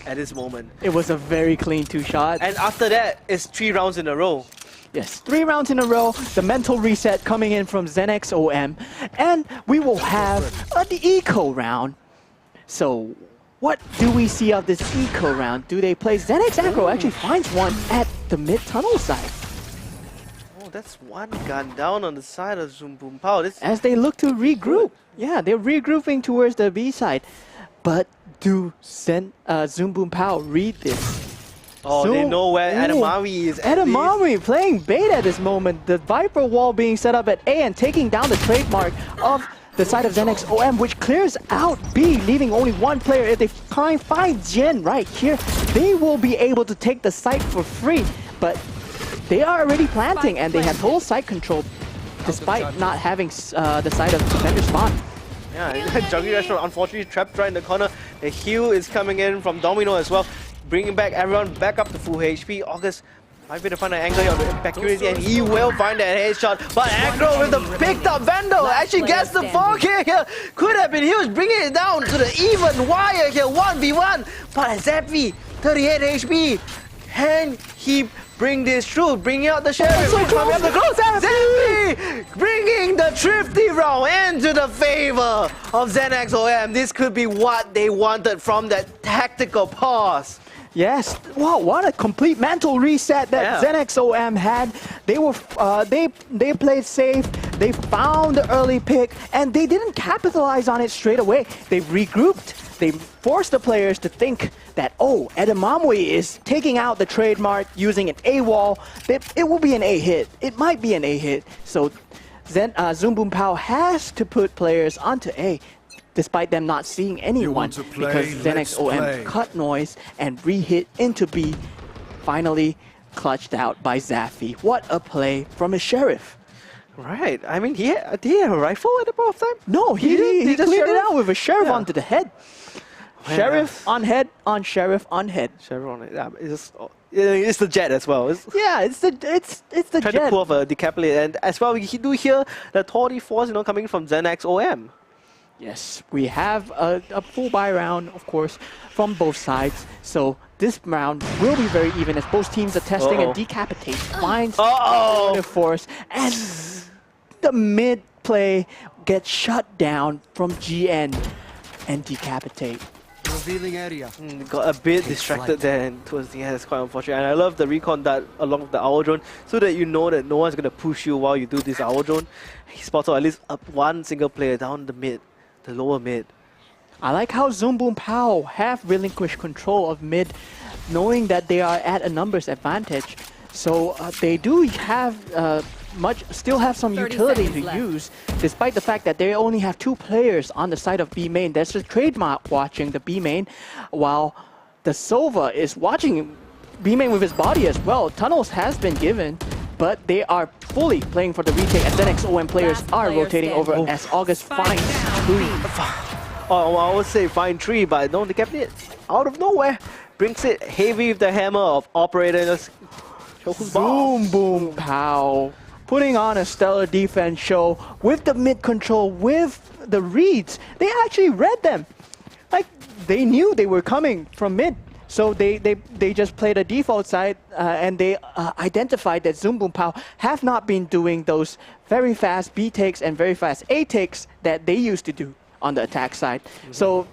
at this moment. It was a very clean 2-shot. And after that, it's 3 rounds in a row. Yes, 3 rounds in a row, the mental reset coming in from ZenXOM, and we will have the eco round. So, what do we see of this eco round? Do they play ZenX Aggro? Actually finds one at the mid-tunnel side. Oh, that's one gun down on the side of Zoom Boom Pow. As they look to regroup. Yeah, they're regrouping towards the B side. But do Zoom Boom Pow read this? Oh, they know where Edamame is. Edamame playing bait at this moment. The Viper wall being set up at A and taking down the trademark of the side of ZenXOM, which clears out B, leaving only one player. If they find Jin right here, they will be able to take the site for free. But they are already planting, and they have total site control, despite not having the side of defender spawn. Yeah, Junkie Restaurant unfortunately trapped right in the corner. The heal is coming in from Domino as well, bringing back everyone back up to full HP. August might be to find an angle on the accuracy, and he will find that headshot. But Aggro with the picked up Vandal actually gets the 4K here. Could have been huge, bringing it down to the even wire here, 1v1. But Zappy, 38 HP. Can he bring this through? Bringing out the Sheriff. Coming up the close. Zappy bringing the thrifty round into the favor of ZenXOM. This could be what they wanted from that tactical pause. Yes, wow, what a complete mental reset that ZenXOM had. They were, they played safe, they found the early pick, and they didn't capitalize on it straight away. They regrouped, they forced the players to think that, oh, Edamame is taking out the trademark using an A wall. It will be an A hit. It might be an A hit. So Zoom Boom Pow has to put players onto A, despite them not seeing anyone, because ZenXOM cut noise and re-hit into B, finally clutched out by Zaffy. What a play from a Sheriff. Right, I mean, did he have a rifle at the point of time? No, he cleared it out with a Sheriff onto the head. Sheriff on head, on Sheriff on head. Sheriff on head, it's the jet as well. It's the jet. Trying to pull off a decapulate, and as well we do hear the Torty Force, coming from ZenXOM. Yes, we have a full buy round, of course, from both sides. So this round will be very even as both teams are testing and decapitate. Finds the force, and the mid play gets shut down from GN and decapitate. Revealing area. Got a bit distracted there and towards the end. It's quite unfortunate. And I love the recon that along with the owl drone so that you know that no one's going to push you while you do this owl drone. He spots out at least one single player down the mid, the lower mid. I like how Zoom Boom Pow have relinquished control of mid, knowing that they are at a numbers advantage. So they do have still have some 30 utility seconds to left. use, despite the fact that they only have 2 players on the side of B main. There's a trademark watching the B main, while the Sova is watching B main with his body as well. Tunnels has been given, but they are fully playing for the retake, as NX OM players Last are player rotating over standing. as August Spike finds down, 2. B. Oh, I would say fine 3, but no, they kept it out of nowhere. Brings it heavy with the hammer of operators. Show who's boss. Boom, boom, pow. Putting on a stellar defense show with the mid control, with the reads. They actually read them. Like, they knew they were coming from mid. So they just played a default side and they identified that Zoom Boom Pow have not been doing those very fast B takes and very fast A takes that they used to do on the attack side. So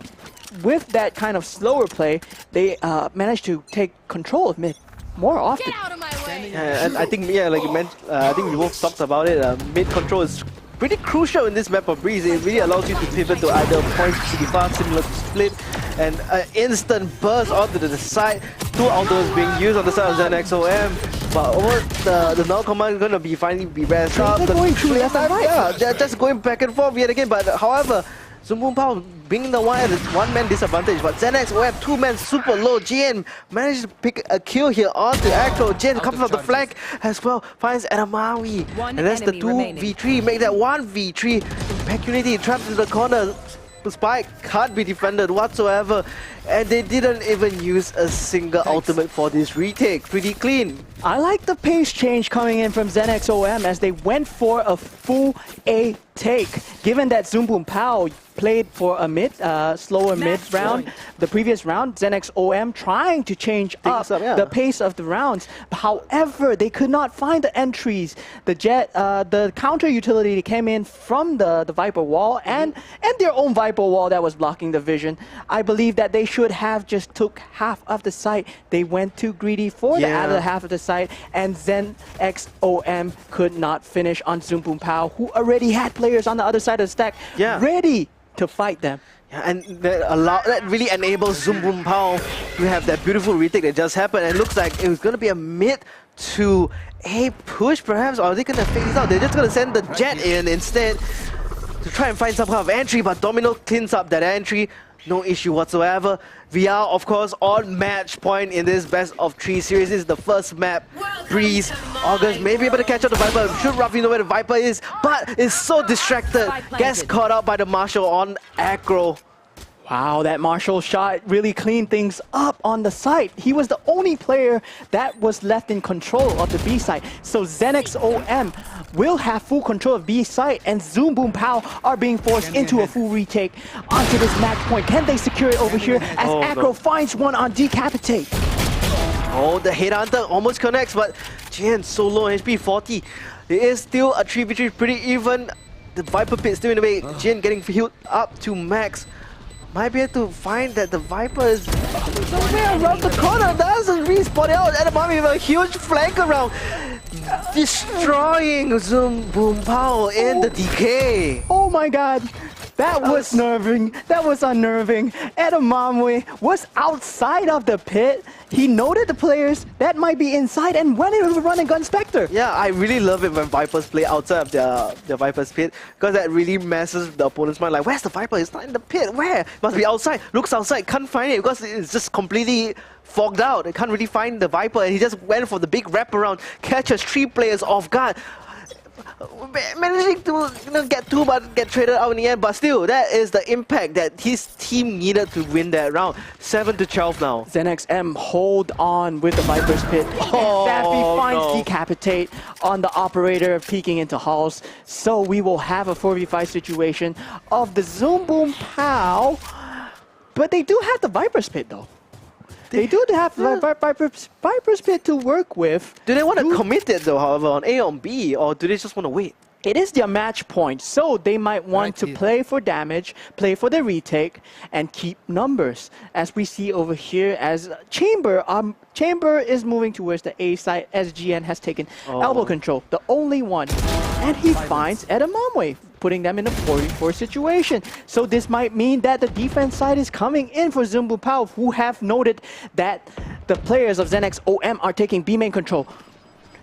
with that kind of slower play, they managed to take control of mid more often. Get out of my way. And I think, yeah, like you mentioned, I think we both talked about it. Mid control is pretty crucial in this map of Breeze. It really allows you to pivot to either point C5, similar to Split, and an instant burst onto the side. 2 autos being used on the side of ZenXOM. But over the null command is going to be finally be raised up. They're going through left and right. Yeah, they're just going back and forth yet again. But however, Zoom Boom Pow being the one at his one-man disadvantage, but ZenXOM 2-man super low. GN managed to pick a kill here onto Acro. GN coming from the flank as well, finds Adamawi. One And that's the enemy remaining. 2v3, make that 1v3. Impunity trapped in the corner. Spike can't be defended whatsoever. And they didn't even use a single ultimate for this retake. Pretty clean. I like the pace change coming in from ZenXOM as they went for a full A take. Given that Zoom Boom Pow played for a slower mid round, the previous round, ZenXOM trying to change up the pace of the rounds. However, they could not find the entries. The counter utility came in from the Viper wall and their own Viper wall that was blocking the vision. I believe that they should have just took half of the site. They went too greedy for the other half of the site, and ZenXOM could not finish on Zoom Boom Pow, who already had players on the other side of the stack ready to fight them. Yeah, and that really enables Zoom Boom Pow to have that beautiful retake that just happened. And it looks like it was going to be a mid to a push perhaps, or are they going to fake this out? They're just going to send the Jet in instead to try and find some kind of entry, but Domino cleans up that entry. No issue whatsoever. We are, of course, on match point in this best of 3 series. This is the first map. Breeze, August may be able to catch up the Viper. Should roughly know where the Viper is, but is so distracted. Gets caught out by the Marshal on aggro. Wow, that Marshall shot really cleaned things up on the site. He was the only player that was left in control of the B site. So ZenXOM will have full control of B site, and Zoom Boom Pow are being forced into a full retake onto this match point. Can they secure it over here as Acro finds one on Decapitate? Oh, the Headhunter almost connects, but Jian so low, HP 40. It is still a 3v3, pretty even. The Viper pit still in the way. Jian getting healed up to max. Might be able to find that the Viper is somewhere around the corner. Doesn't respawn out. At the moment, with a huge flank around, destroying Zoom Boom Pow in the decay. Oh my god. That was nerving. That was unnerving. Edamame was outside of the pit. He noted the players that might be inside and went in with a run and gun Spectre. Yeah, I really love it when Vipers play outside of their Viper's pit, because that really messes the opponent's mind. Like, where's the Viper? It's not in the pit. Where? Must be outside. Looks outside. Can't find it because it's just completely fogged out. They can't really find the Viper, and he just went for the big wraparound. Catches 3 players off guard. Managing to get 2 but get traded out in the end, but still, that is the impact that his team needed to win that round. 7-12 now. ZenXM hold on with the Viper's pit. Daffy finds Decapitate on the operator peeking into halls. So we will have a 4v5 situation of the Zoom Boom Pow, but they do have the Viper's pit though. They do have Viper's pit to work with. Do they want to commit it though, however, on A or on B, or do they just want to wait? it is their match point, so they might want to play for damage, play for the retake, and keep numbers. As we see over here, as Chamber is moving towards the A side, as GN has taken elbow control, the only one. And he finds Edamame, putting them in a 4v4 situation. So this might mean that the defense side is coming in for Zumbu Pao, who have noted that the players of ZenX OM are taking B main control.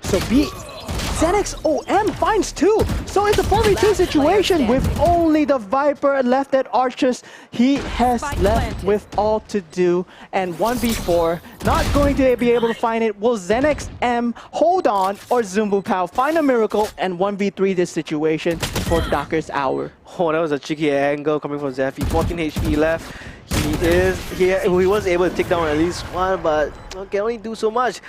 So ZenX OM finds 2. So it's a 4v2 situation with only the Viper left at Archers. He has left with all to do. And 1v4, not going to be able to find it. Will ZenX M hold on, or Zumbu Pao find a miracle and 1v3 this situation for Docker's Hour? Oh, that was a cheeky angle coming from Zephy. 14 HP left. He was able to take down at least one, but can only do so much.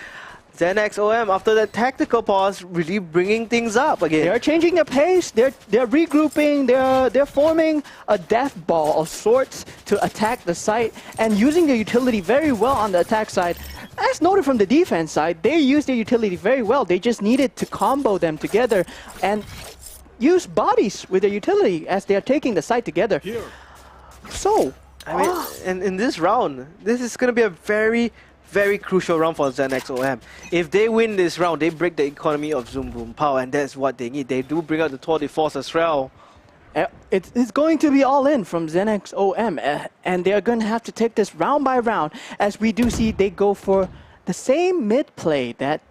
ZenX OM, after that tactical pause, really bringing things up again. They're changing their pace, they're regrouping, they're forming a death ball of sorts to attack the site and using their utility very well on the attack side. As noted from the defense side, they used their utility very well. They just needed to combo them together and use bodies with their utility as they are taking the site together. So, I mean, in this round, this is going to be a very crucial round for ZenX OM. If they win this round, they break the economy of Zumbu Pao, and that's what they need. They do bring out the Tour de Force as well. It's going to be all in from ZenX OM, and they're going to have to take this round by round. As we do see, they go for the same mid play that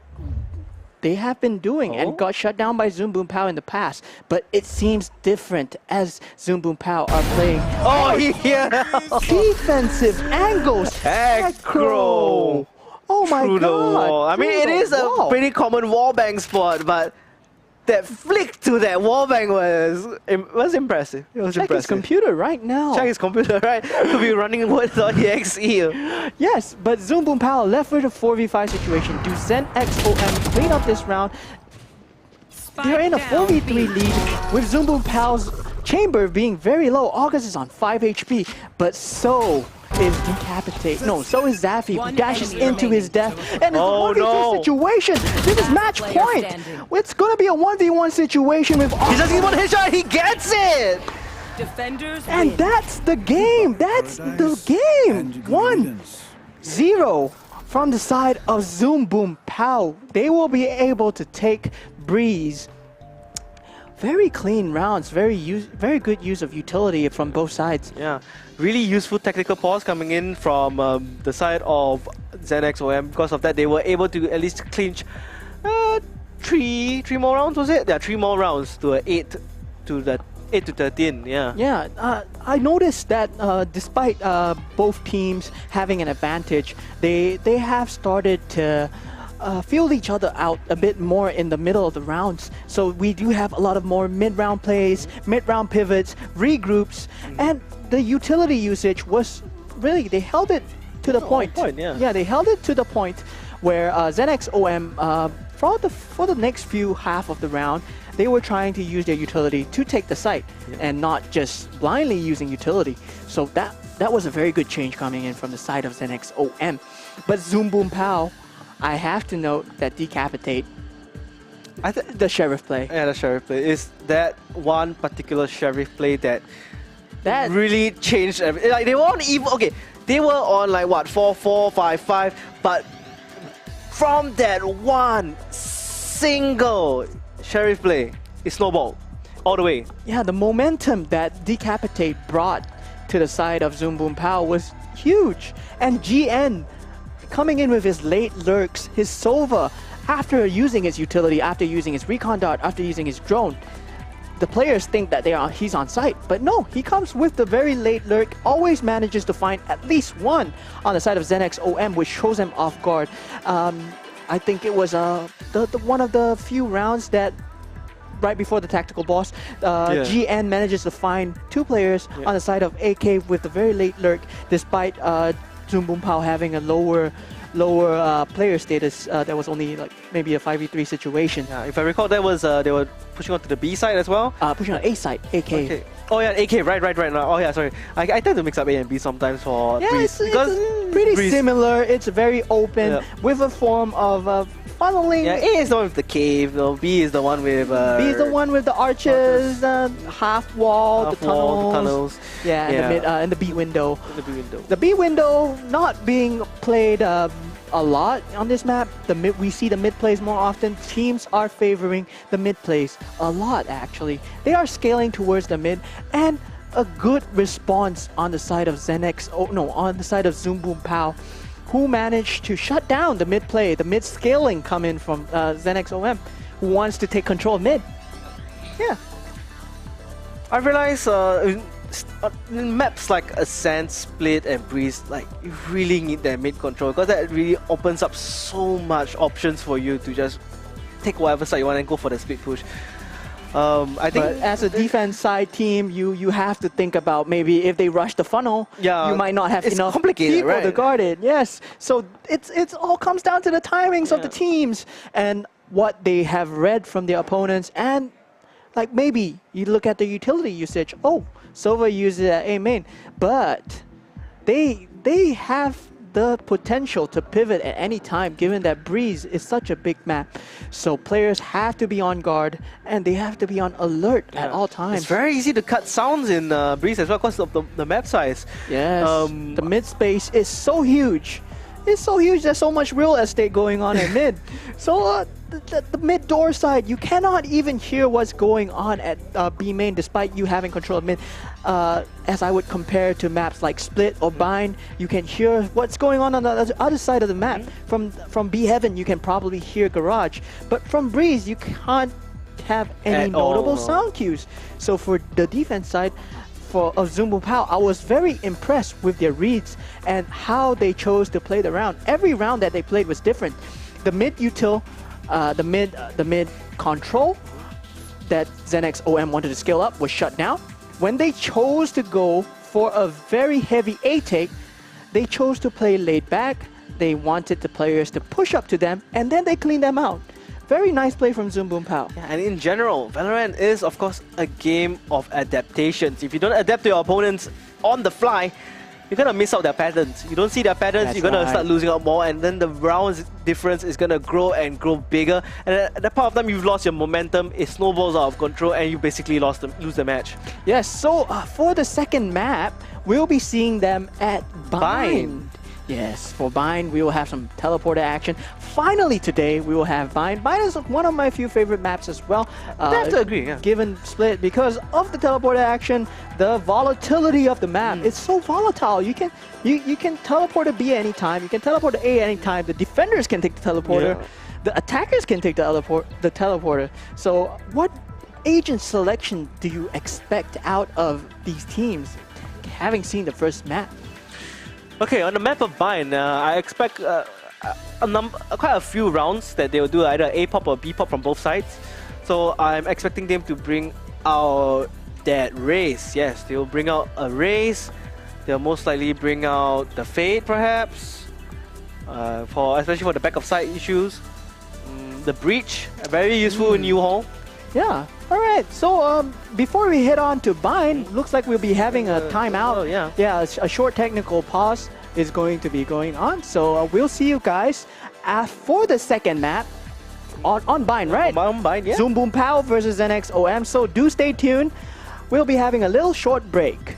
they have been doing and got shut down by Zumbu Pao in the past. But it seems different as Zumbu Pao are playing defensive angles. Acro. Oh my god. I mean, it is a pretty common wallbang spot, but that flick to that wallbang was impressive. It was Check his computer right now. Check his computer, right? Could be running words on EXE. Yes, but Zumbu Pao left with a 4v5 situation. Do ZenX OM clean up this round? They're in a 4v3 lead with Zumbu Pao's Chamber being very low. August is on 5 HP, but so is Decapitate. No, so is Zaffy, who dashes into his death. And it's a 1v3 situation. This is match point. It's going to be a 1v1 situation with He doesn't even want a headshot. He gets it. And that's the game. That's the game. 1-0 from the side of Zumbu Pao. They will be able to take Breeze. Very clean rounds, very good use of utility from both sides. Yeah, really useful tactical pause coming in from the side of ZenX OM. Because of that, they were able to at least clinch three more rounds, was it? Yeah, 3 more rounds to 8 to 13. Yeah. Yeah, I noticed that despite both teams having an advantage, they have started to field each other out a bit more in the middle of the rounds. So we do have a lot of more mid-round plays, mid-round pivots, regroups, and the utility usage was really, they held it to the point. Yeah, they held it to the point where ZenX OM, for the next few half of the round, they were trying to use their utility to take the site and not just blindly using utility. So that was a very good change coming in from the side of ZenX OM. But Zumbu Pao, I have to note that Decapitate, the Sheriff play. Yeah, the Sheriff play is that one particular Sheriff play that really changed everything. Like, they were on even, they were on like what, 4-4, 5-5, but from that one single Sheriff play, it snowballed all the way. Yeah, the momentum that Decapitate brought to the side of Zumbu Pao was huge. And GN coming in with his late lurks, his Sova, after using his utility, after using his recon dart, after using his drone. The players think that he's on site, but no, he comes with the very late lurk, always manages to find at least one on the side of ZenX OM, which shows him off guard. I think it was one of the few rounds that right before the tactical boss, GN manages to find 2 players on the side of AK with the very late lurk, despite Zumbu Pao having a lower player status. That was only like maybe a 5v3 situation. Yeah, if I recall, that was they were pushing on to the B side as well. Pushing on A side, AK. Okay. Oh yeah, AK, right now. Oh yeah, sorry. I tend to mix up A and B sometimes for Breeze. It's pretty similar. It's very open with a form of funneling. Yeah, A is the one with the cave. B is the one with. B is the one with the arches, half wall, the tunnels. Yeah, and the mid, and the B window. The B window. The B window not being played a lot on this map. We see the mid plays more often. Teams are favoring the mid plays a lot. Actually, they are scaling towards the mid, and a good response on the side of Zenex. Oh no, on the side of Zoom Boom Pow, who managed to shut down the mid play, the mid scaling coming from Zenex OM, who wants to take control of mid. Yeah. I realize in maps like Ascent, Split, and Breeze, like you really need that mid control because that really opens up so much options for you to just take whatever side you want and go for the split push. I think but as a defense side team, you have to think about maybe if they rush the funnel, you might not have enough people to guard it. Yes, so it's all comes down to the timings of the teams and what they have read from their opponents, and like maybe you look at the utility usage. Oh, Sova uses A main, but they have the potential to pivot at any time given that Breeze is such a big map. So players have to be on guard and they have to be on alert at all times. It's very easy to cut sounds in Breeze as well because of the map size. Yes, the mid space is so huge. It's so huge, there's so much real estate going on in mid. So the mid door side, you cannot even hear what's going on at B main despite you having control of mid. As I would compare to maps like Split or Bind, you can hear what's going on the other side of the map. From B Heaven, you can probably hear Garage. But from Breeze, you can't have any notable sound cues. So for the defense side, of Zoom Boom Pow, I was very impressed with their reads and how they chose to play the round. Every round that they played was different. The mid util, the mid control that Zenex OM wanted to scale up was shut down. When they chose to go for a very heavy A take, they chose to play laid back. They wanted the players to push up to them, and then they cleaned them out. Very nice play from Zoom Boom Pow. Yeah, and in general, Valorant is, of course, a game of adaptations. If you don't adapt to your opponents on the fly, you're going to miss out their patterns. You don't see their patterns, you're going to start losing out more, and then the rounds difference is going to grow and grow bigger. And at that point of time, you've lost your momentum, it snowballs out of control, and you basically lose the match. Yes, so for the second map, we'll be seeing them at Bind. Yes, for Bind, we will have some teleporter action. Finally today, we will have Bind. Bind is one of my few favorite maps as well. I have to agree, yeah. Given Split, because of the teleporter action, the volatility of the map. It's so volatile. You can teleport to B anytime. You can teleport to A anytime. The defenders can take the teleporter. Yeah. The attackers can take the teleporter. So what agent selection do you expect out of these teams, having seen the first map? Okay, on the map of Bind, I expect quite a few rounds that they will do either A pop or B pop from both sides. So I'm expecting them to bring out that race. Yes, they will bring out a race. They'll most likely bring out the Fade, perhaps, especially for the back of side issues. The Breach, a very useful new hall. Yeah. All right. So before we head on to Bind, looks like we'll be having a timeout. Yeah, a short technical pause is going to be going on. So we'll see you guys for the second map on Bind, right? On Bind, yeah. Zoom Boom Pow versus NX OM. So do stay tuned. We'll be having a little short break.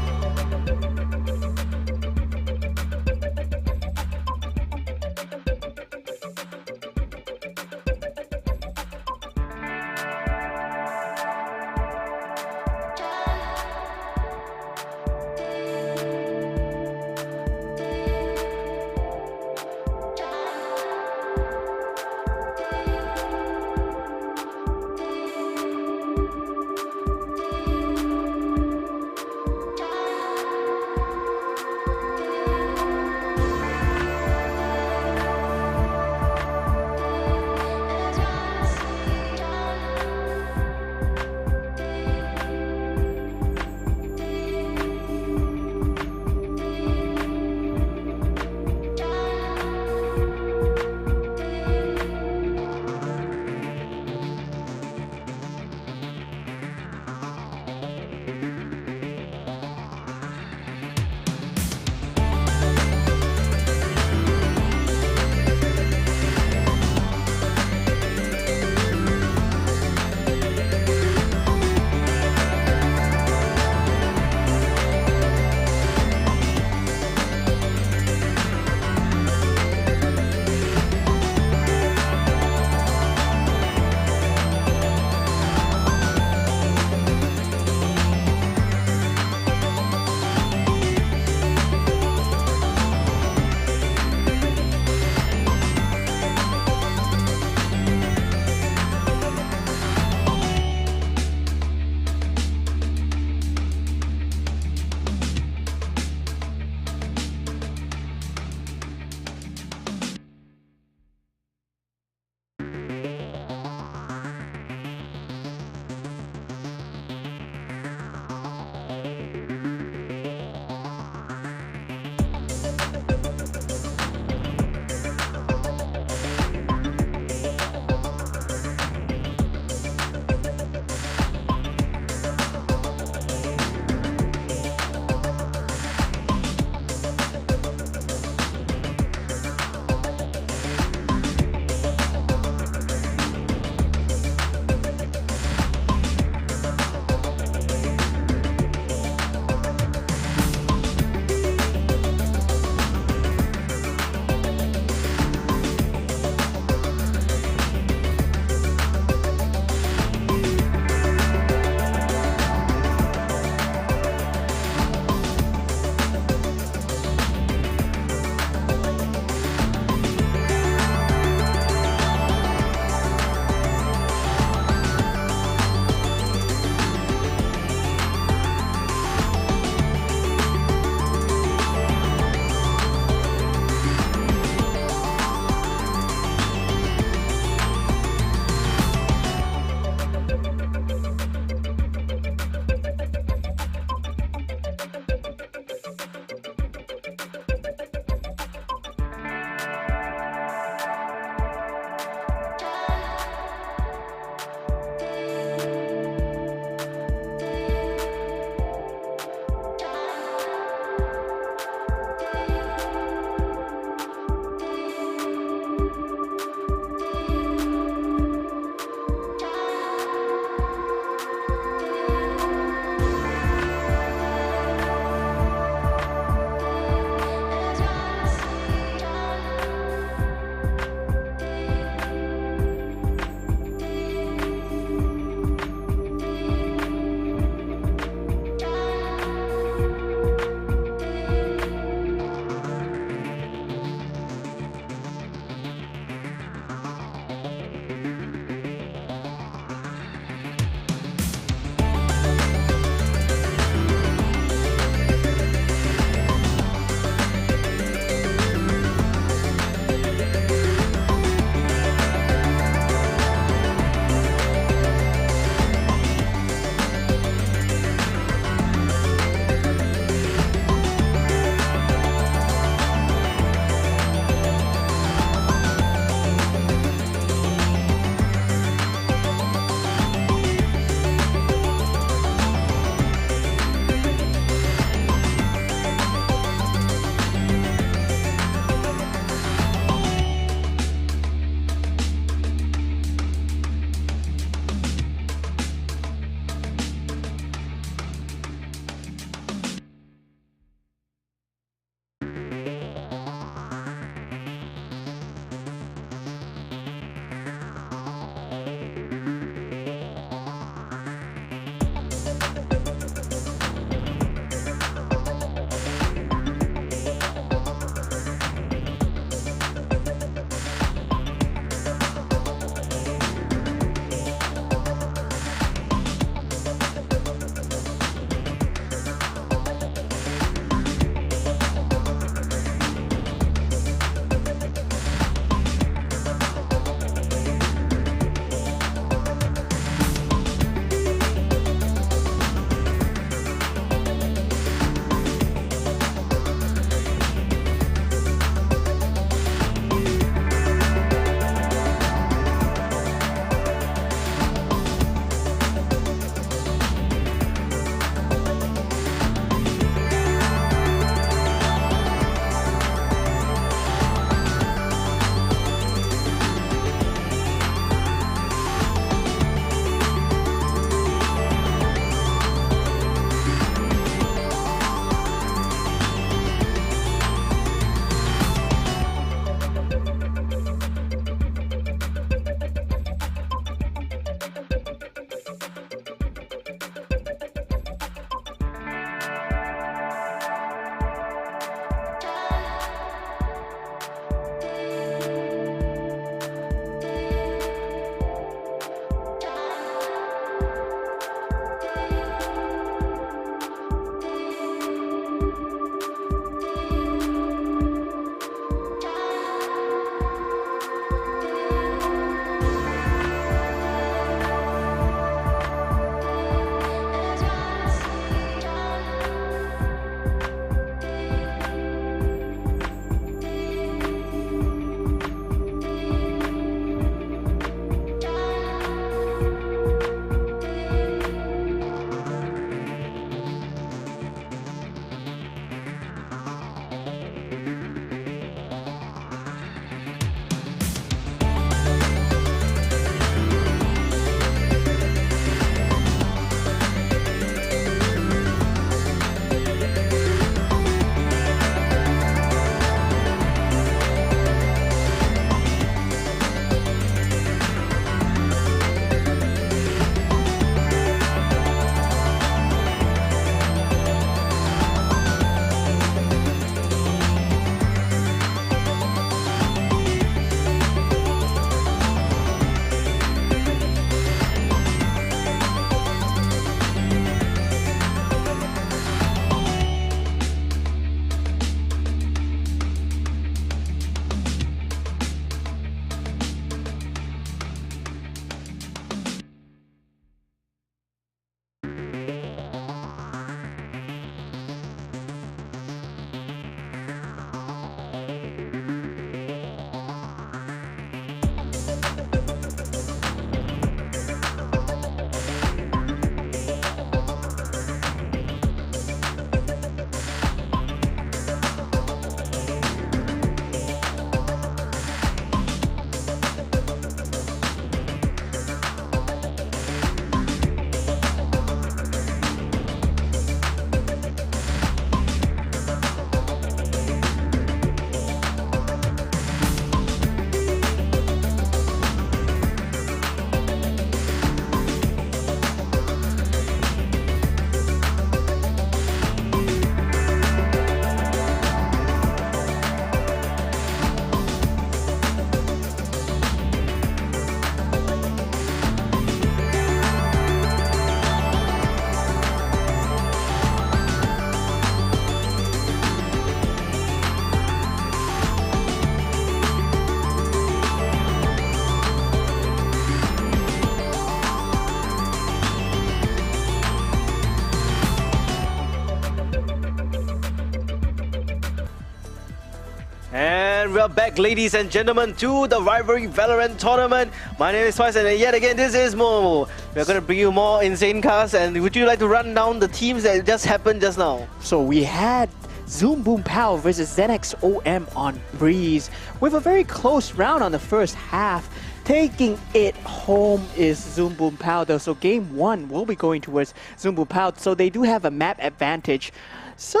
And we're back, ladies and gentlemen, to the Rvlry Valorant tournament. My name is Twice, and yet again, this is Momo. We're going to bring you more insane casts, and would you like to run down the teams that just happened just now? So we had Zoom Boom Pow versus ZenX OM on Breeze with a very close round on the first half. Taking it home is Zoom Boom Pow though, so game 1 will be going towards Zoom Boom Pow, so they do have a map advantage. So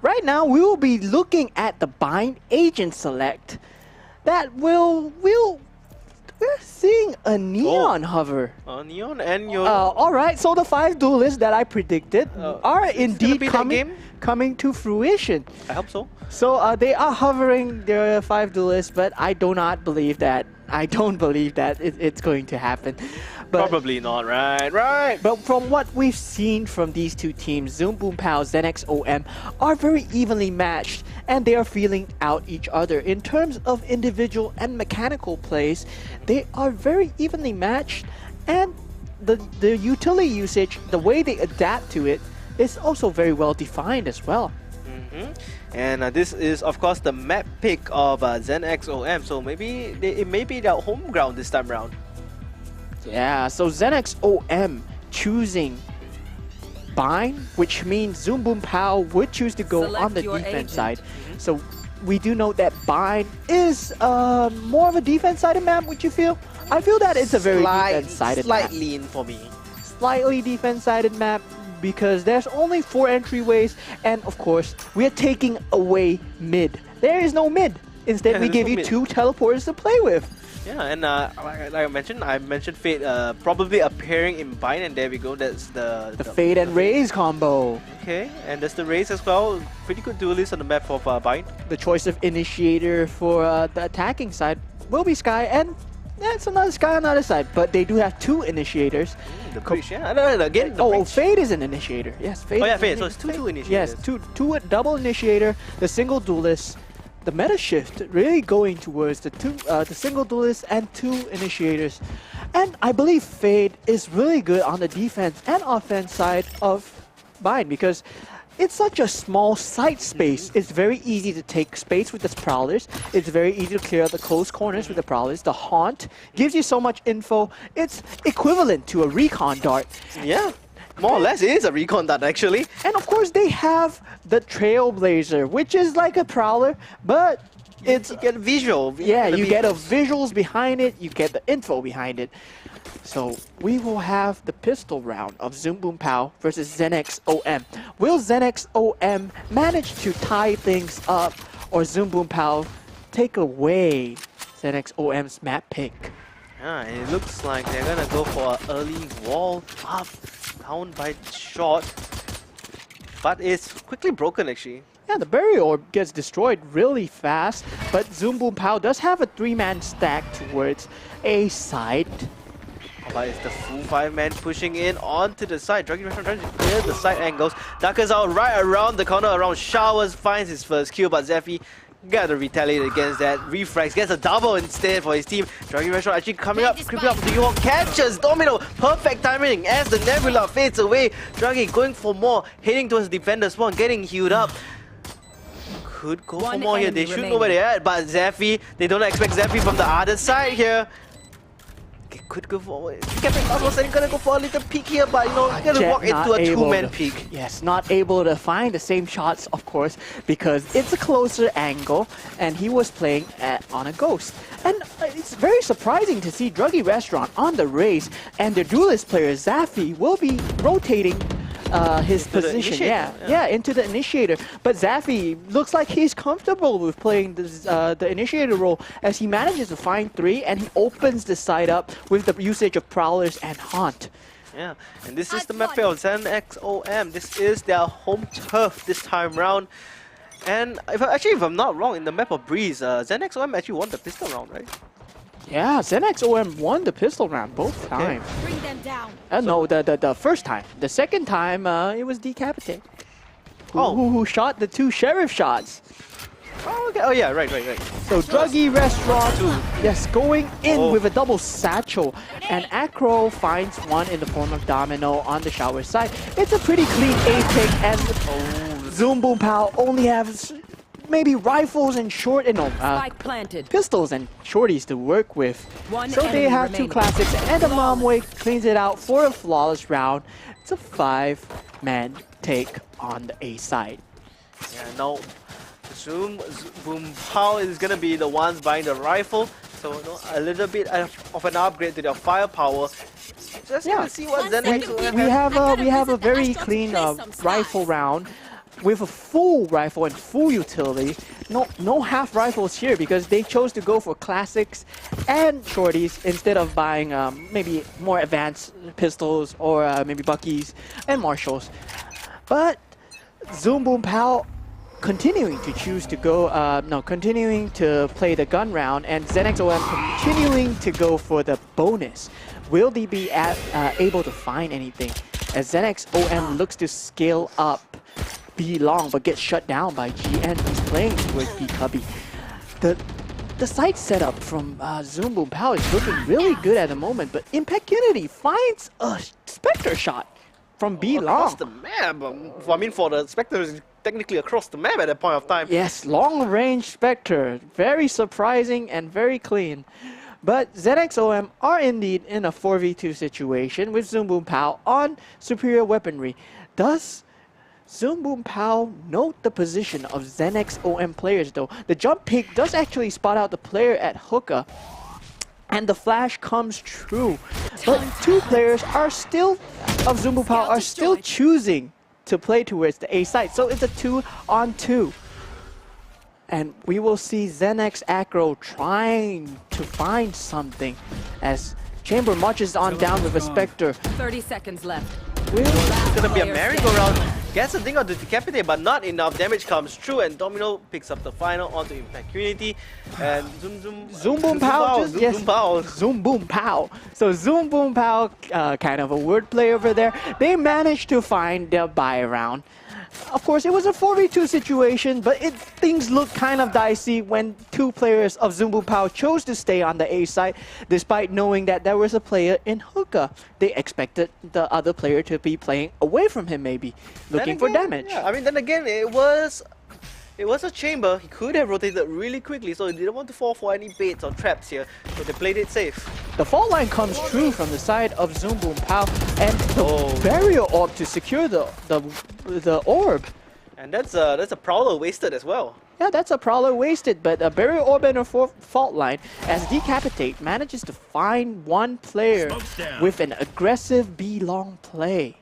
right now we will be looking at the bind agent select that we're seeing a neon hover. Neon and your... Alright, so the 5 duelists that I predicted are indeed coming to fruition. I hope so. So they are hovering their 5 duelists, but I do not believe that. I don't believe that it's going to happen. But, probably not, right. But from what we've seen from these two teams, Zoom Boom Pow, ZenX OM, are very evenly matched, and they are feeling out each other. In terms of individual and mechanical plays, they are very evenly matched, and the utility usage, the way they adapt to it, is also very well defined as well. And this is, of course, the map pick of ZenX OM, so maybe it may be their home ground this time around. Yeah, so ZenX OM choosing bind, which means Zoom Boom Pow would choose to go on the defense side. So we do know that bind is more of a defense-sided map, would you feel? I feel that it's a very defense-sided map. Slightly in for me. Slightly defense-sided map because there's only 4 entryways, and of course, we are taking away mid. There is no mid. Instead, we give you 2 teleporters to play with. Yeah, and like I mentioned Fade probably appearing in bind, and there we go. That's the Fade and Raze combo. Okay, and there's the Raze as well. Pretty good duelist on the map of bind. The choice of initiator for the attacking side will be Sky, and it's another Sky on the other side. But they do have 2 initiators. The breach, yeah. Again, Fade is an initiator. Yes, Fade. Oh yeah, Fade. So it's two initiators. Yes, two double initiator. The single duelist. The meta shift really going towards the single duelist and 2 initiators, and I believe Fade is really good on the defense and offense side of bind because it's such a small site space. It's very easy to take space with the prowlers. It's very easy to clear out the close corners with the prowlers. The haunt gives you so much info. It's equivalent to a recon dart. Yeah. More or less, it is a recon dart actually. And of course, they have the Trailblazer, which is like a prowler, but you get visual. Yeah, you get the visuals behind it, you get the info behind it. So we will have the pistol round of Zoom Boom Pow versus ZenX OM. Will ZenX OM manage to tie things up, or Zoom Boom Pow take away ZenX OM's map pick? Yeah, and it looks like they're gonna go for an early wall up, down by shot, but it's quickly broken actually. Yeah, the barrier orb gets destroyed really fast, but Zoom Boom Pow does have a 3-man stack towards a side. But it's the full 5-man pushing in onto the side. Druggy Restaurant trying to clear the side angles. Duckers out right around the corner, around Showers, finds his first kill, but Zephy gotta retaliate against that. Refrags gets a double instead for his team. Druggy Restaurant actually coming up, creeping up to you, catches Domino. Perfect timing as the Nebula fades away. Druggy going for more, heading towards the defender spawn, getting healed up. Could go for more here. They should know where they're at, but Zephy, they don't expect Zephy from the other side here. Could go for Captain was gonna go for a little peek here, but you know, gonna walk into a 2-man peek. Yes, not able to find the same shots, of course, because it's a closer angle, and he was playing on a ghost. And it's very surprising to see Druggy Restaurant on the race, and their duelist player Zafy will be rotating his position, into the initiator. But Zafy looks like he's comfortable with playing this, the initiator role as he manages to find 3 and he opens the side up with the usage of prowlers and haunt. Yeah, and this is the map of ZenX OM. This is their home turf this time round. And if I'm not wrong, in the map of Breeze, ZenX OM actually won the pistol round, right? Yeah, ZenX OM won the pistol round both times. Bring them down. No, the first time. The second time, it was Decapitated. Who shot the 2 sheriff shots. Oh, okay. Oh, yeah, right. So, Druggy Restaurant, yes, going in with a double satchel. And Acro finds one in the form of Domino on the shower side. It's a pretty clean A pick, and Zoom Boom Pow only has maybe rifles and Spike planted. pistols and shorties to work with. One So they enemy have two remaining. classics, and Edamamwe cleans it out for a flawless round. It's a 5-man take on the A side. Yeah, now Boom Pow is gonna be the ones buying the rifle, so a little bit of an upgrade to their firepower. Just gonna see what Zenex We have a very clean rifle round with a full rifle and full utility. No half rifles here because they chose to go for classics and shorties instead of buying maybe more advanced pistols or maybe Buckies and Marshalls. But Zoom Boom Pow continuing to choose to go, continuing to play the gun round, and ZenXOM continuing to go for the bonus. Will they be able to find anything? As ZenXOM looks to scale up B long, but gets shut down by G, and he's playing towards B Cubby. The side setup from Zoom Boom Pow is looking really good at the moment, but Impeccunity finds a Spectre shot from B long. Across the map. I mean, for the Spectre is technically across the map at that point of time. Yes, long-range Spectre. Very surprising and very clean. But ZenXOM are indeed in a 4v2 situation with Zoom Boom Pow on superior weaponry. Does Zoom Boom Pow note the position of ZenXOM players though? The jump peek does actually spot out the player at hookah, and the flash comes true. But two players are still, of Zoom Boom Pow, are still choosing to play towards the A side. So it's a 2-on-2. And we will see Zenex Acro trying to find something as Chamber marches on down with a Spectre. 30 seconds left. It's gonna be a merry-go-round. Gets a thing on to decapitate, but not enough damage comes through, and Domino picks up the final onto Impeccunity. And Zoom Boom Pow. Zoom Boom Pow. So Zoom Boom Pow, kind of a wordplay over there. They managed to find their buy round. Of course, it was a 4v2 situation, but things looked kind of dicey when two players of Zoom Boom Pow chose to stay on the A side, despite knowing that there was a player in hookah. They expected the other player to be playing away from him, maybe, looking for damage. Yeah, I mean, then again, it was a chamber. He could have rotated really quickly, so he didn't want to fall for any baits or traps here, so they played it safe. The fault line comes true from the side of Zoom Boom Pow, and the barrier orb to secure the orb. And that's a Prowler wasted as well. Yeah, that's a Prowler wasted, but a barrier orb and a fault line as Decapitate manages to find one player with an aggressive B-long play.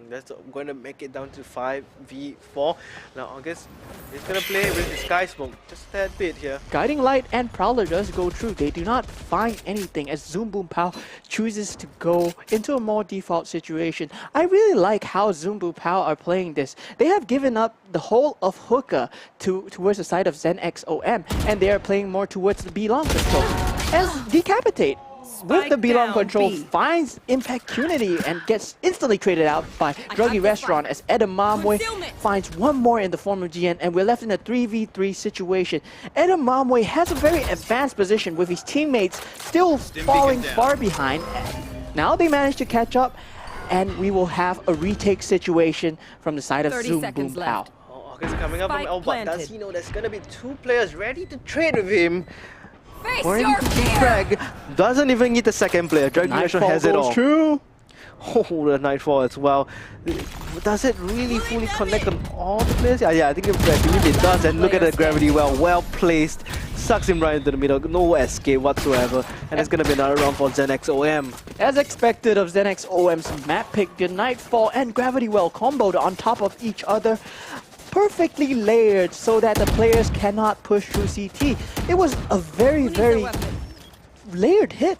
That's going to make it down to 5v4. Now, I guess he's going to play with the Sky Smoke just a tad bit here. Guiding Light and Prowler does go through. They do not find anything as Zoom Boom Pow chooses to go into a more default situation. I really like how Zoom Boom Pow are playing this. They have given up the whole of hookah towards the side of ZenXOM, and they are playing more towards the B-long control. As Decapitate, with the B-long control, finds Impeccunity and gets instantly traded out by Druggy Restaurant as Edamamwe finds one more in the form of GN, and we're left in a 3v3 situation. Edamamwe has a very advanced position with his teammates still falling far behind. Now they manage to catch up, and we will have a retake situation from the side of Zoom Boom Pow. Oh, okay, so coming up from Elbot, does he know there's going to be two players ready to trade with him? Face your fear! Drag doesn't even need the second player. Drag has it all. True. Oh, the Nightfall as well. Does it really fully connect on all the players? Yeah, I think I believe it does. And look at the gravity well placed. Sucks him right into the middle. No escape whatsoever. And it's going to be another round for ZenXOM. As expected of ZenXOM's map pick, the Nightfall and Gravity Well comboed on top of each other, perfectly layered so that the players cannot push through CT. It was a very layered hit.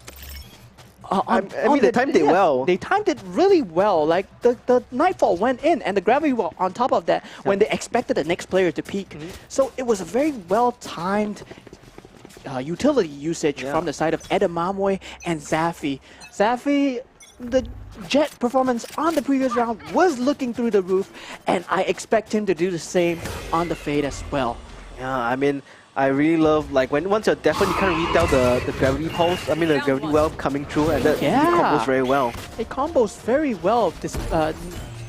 They timed it well. They timed it really well. Like the Nightfall went in and the Gravity Well on top of that when they expected the next player to peek. So it was a very well-timed utility usage from the side of Edamamwe and Zafy. Zafy, the Jet performance on the previous round was looking through the roof, and I expect him to do the same on the Fade as well. Yeah, I mean, I really love once you're definitely kind of read out the gravity pulse. I mean, the gravity well coming through, and that combos very well. It combos very well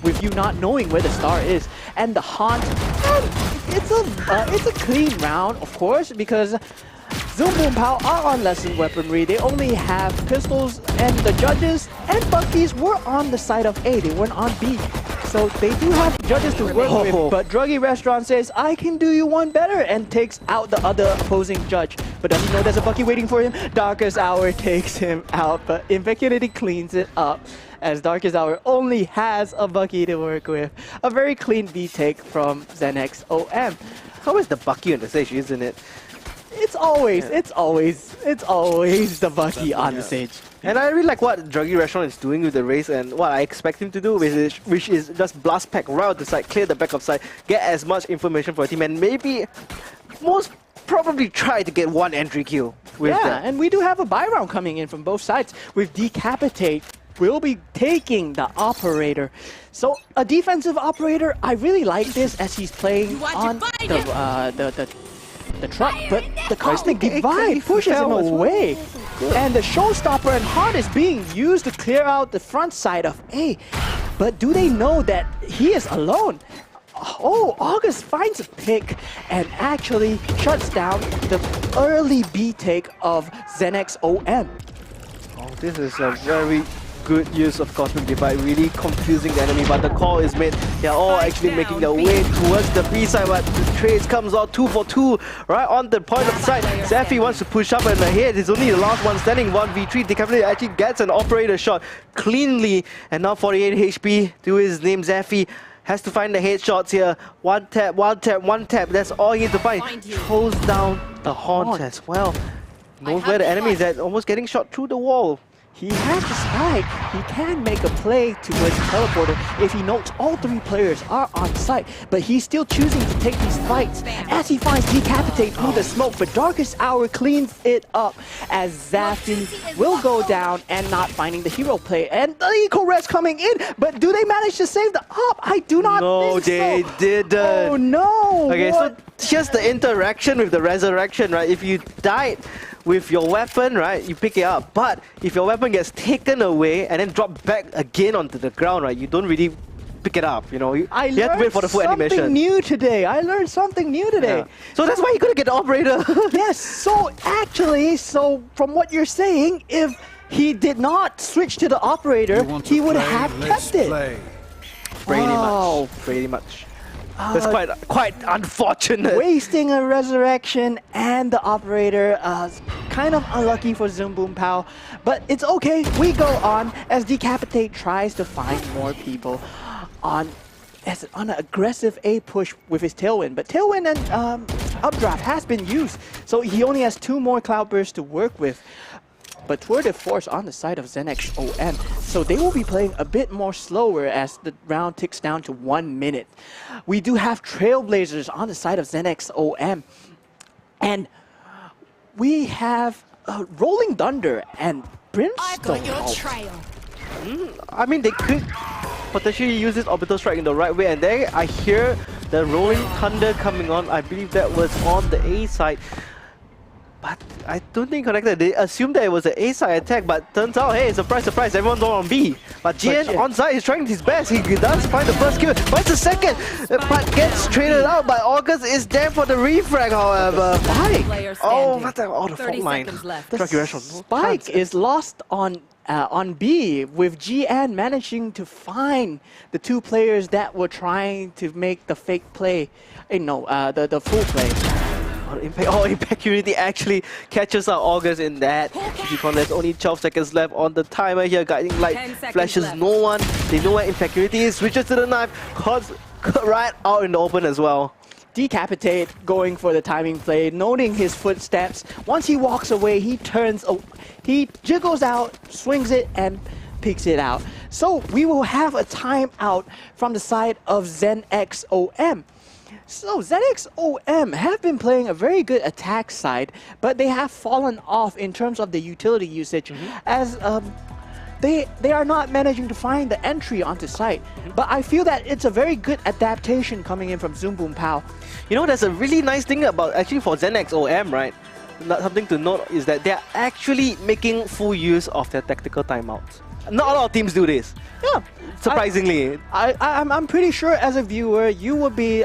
with you not knowing where the star is, and the haunt. it's a clean round, of course, because Zoom Boom Pow are on lesson weaponry. They only have pistols, and the judges and Buckies were on the side of A. They weren't on B. So they do have judges to work with, but Druggy Restaurant says, I can do you one better, and takes out the other opposing judge. But does he know there's a Bucky waiting for him? Darkest Hour takes him out, but Impeccunity cleans it up, as Darkest Hour only has a Bucky to work with. A very clean B take from Zenex OM. It's always the Bucky on the stage, isn't it? It's always the Bucky on the stage. And I really like what Druggy Restaurant is doing with the race and what I expect him to do, which is just blast pack right the side, clear the back of side, get as much information for a team, and maybe most probably try to get one entry kill with that. And we do have a buy round coming in from both sides with Decapitate. Will be taking the operator. So a defensive operator, I really like this as he's playing on the truck, but the Cosmic Divide pushes him away. And the Showstopper and Heart is being used to clear out the front side of A. But do they know that he is alone? Oh, August finds a pick and actually shuts down the early B take of Zenex OM. Oh, this is a very good use of Cosmic Divide, really confusing the enemy, but the call is made. They're all actually making their way towards the B side, but the trades comes out 2 for 2 right on the point of sight. Zephy wants to push up and ahead. He's only the last one standing, 1v3. Decapitate actually gets an operator shot cleanly, and now 48 HP to his name. Zephy has to find the headshots here. One tap, one tap, one tap. That's all he needs to find. Throws down the haunt as well. Knows where the enemy is at, almost getting shot through the wall. He has the spike. He can make a play towards the teleporter if he notes all 3 players are on site, but he's still choosing to take these fights as he finds Decapitate through the smoke, but Darkest Hour cleans it up as Zafin will go down and not finding the hero play. And the eco-res coming in, but do they manage to save the op? I do not think they didn't. Oh no! Okay, so here's the interaction with the resurrection, right? If you died with your weapon, right, you pick it up. But if your weapon gets taken away and then dropped back again onto the ground, right, you don't really pick it up, you know. You have to wait for the full animation. I learned something new today. Yeah. So that's why you gotta get the operator. Yes, so actually, from what you're saying, if he did not switch to the operator, he would have kept it. Pretty much. That's quite unfortunate. Wasting a resurrection and the operator, kind of unlucky for Zoom Boom Pow, but it's okay. We go on as Decapitate tries to find more people on an aggressive A push with his Tailwind, but Tailwind and Updraft has been used, so he only has 2 more Cloudbursts to work with. But Tour de Force on the side of Zenex OM, so they will be playing a bit more slower as the round ticks down to 1 minute. We do have Trailblazers on the side of Zenex OM, and we have Rolling Thunder and Brimstone. I got your trail. I mean, they could potentially use this orbital strike in the right way, and there I hear the Rolling Thunder coming on. I believe that was on the A side. But I don't think connected. They assumed that it was an A side attack, but turns out, hey, surprise, surprise, everyone's all on B. But GN on side is trying his best. He does find the first kill, finds the second, but gets traded out by August. Is there for the refrag, however. Spike. Oh, what the fault line. The spike is lost on B, with GN managing to find the 2 players that were trying to make the fake play. The full play. Impeccunity actually catches out August in that. There's only 12 seconds left on the timer here. Guiding Light flashes left. No one. They know where Impeccunity is. Switches to the knife. Cuts right out in the open as well. Decapitate going for the timing play, noting his footsteps. Once he walks away, he jiggles out, swings it, and peeks it out. So we will have a timeout from the side of Zenex OM. So Zenex OM have been playing a very good attack side, but they have fallen off in terms of the utility usage, as they are not managing to find the entry onto site. But I feel that it's a very good adaptation coming in from Zoom Boom Pow. You know, there's a really nice thing about actually for Zenex OM, right? Something to note is that they're actually making full use of their tactical timeouts. Not a lot of teams do this. Yeah. Surprisingly. I'm pretty sure as a viewer you would be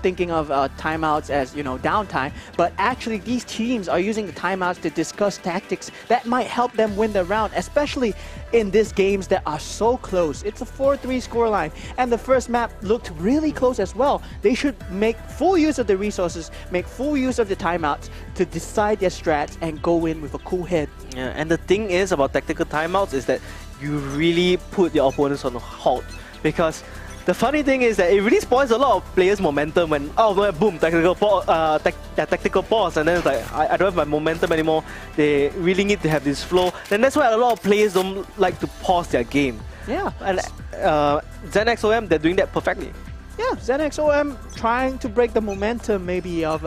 thinking of timeouts as downtime, but actually these teams are using the timeouts to discuss tactics that might help them win the round, especially in these games that are so close. It's a 4-3 scoreline, and the first map looked really close as well. They should make full use of the resources, make full use of the timeouts to decide their strats and go in with a cool head. Yeah, and the thing is about tactical timeouts is that you really put your opponents on a halt, because the funny thing is that it really spoils a lot of players' momentum when boom, tactical pause, and then it's like I don't have my momentum anymore. They really need to have this flow. Then that's why a lot of players don't like to pause their game. Yeah, and ZenXOM, they're doing that perfectly. Yeah, ZenXOM trying to break the momentum maybe of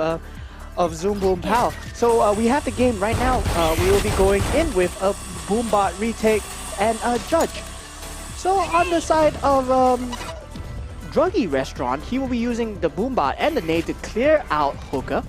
Zoom Boom Pow. So we have the game right now. We will be going in with a Boombot retake and a Judge. So on the side of Druggy Restaurant, he will be using the Boombot and the nade to clear out Hookah.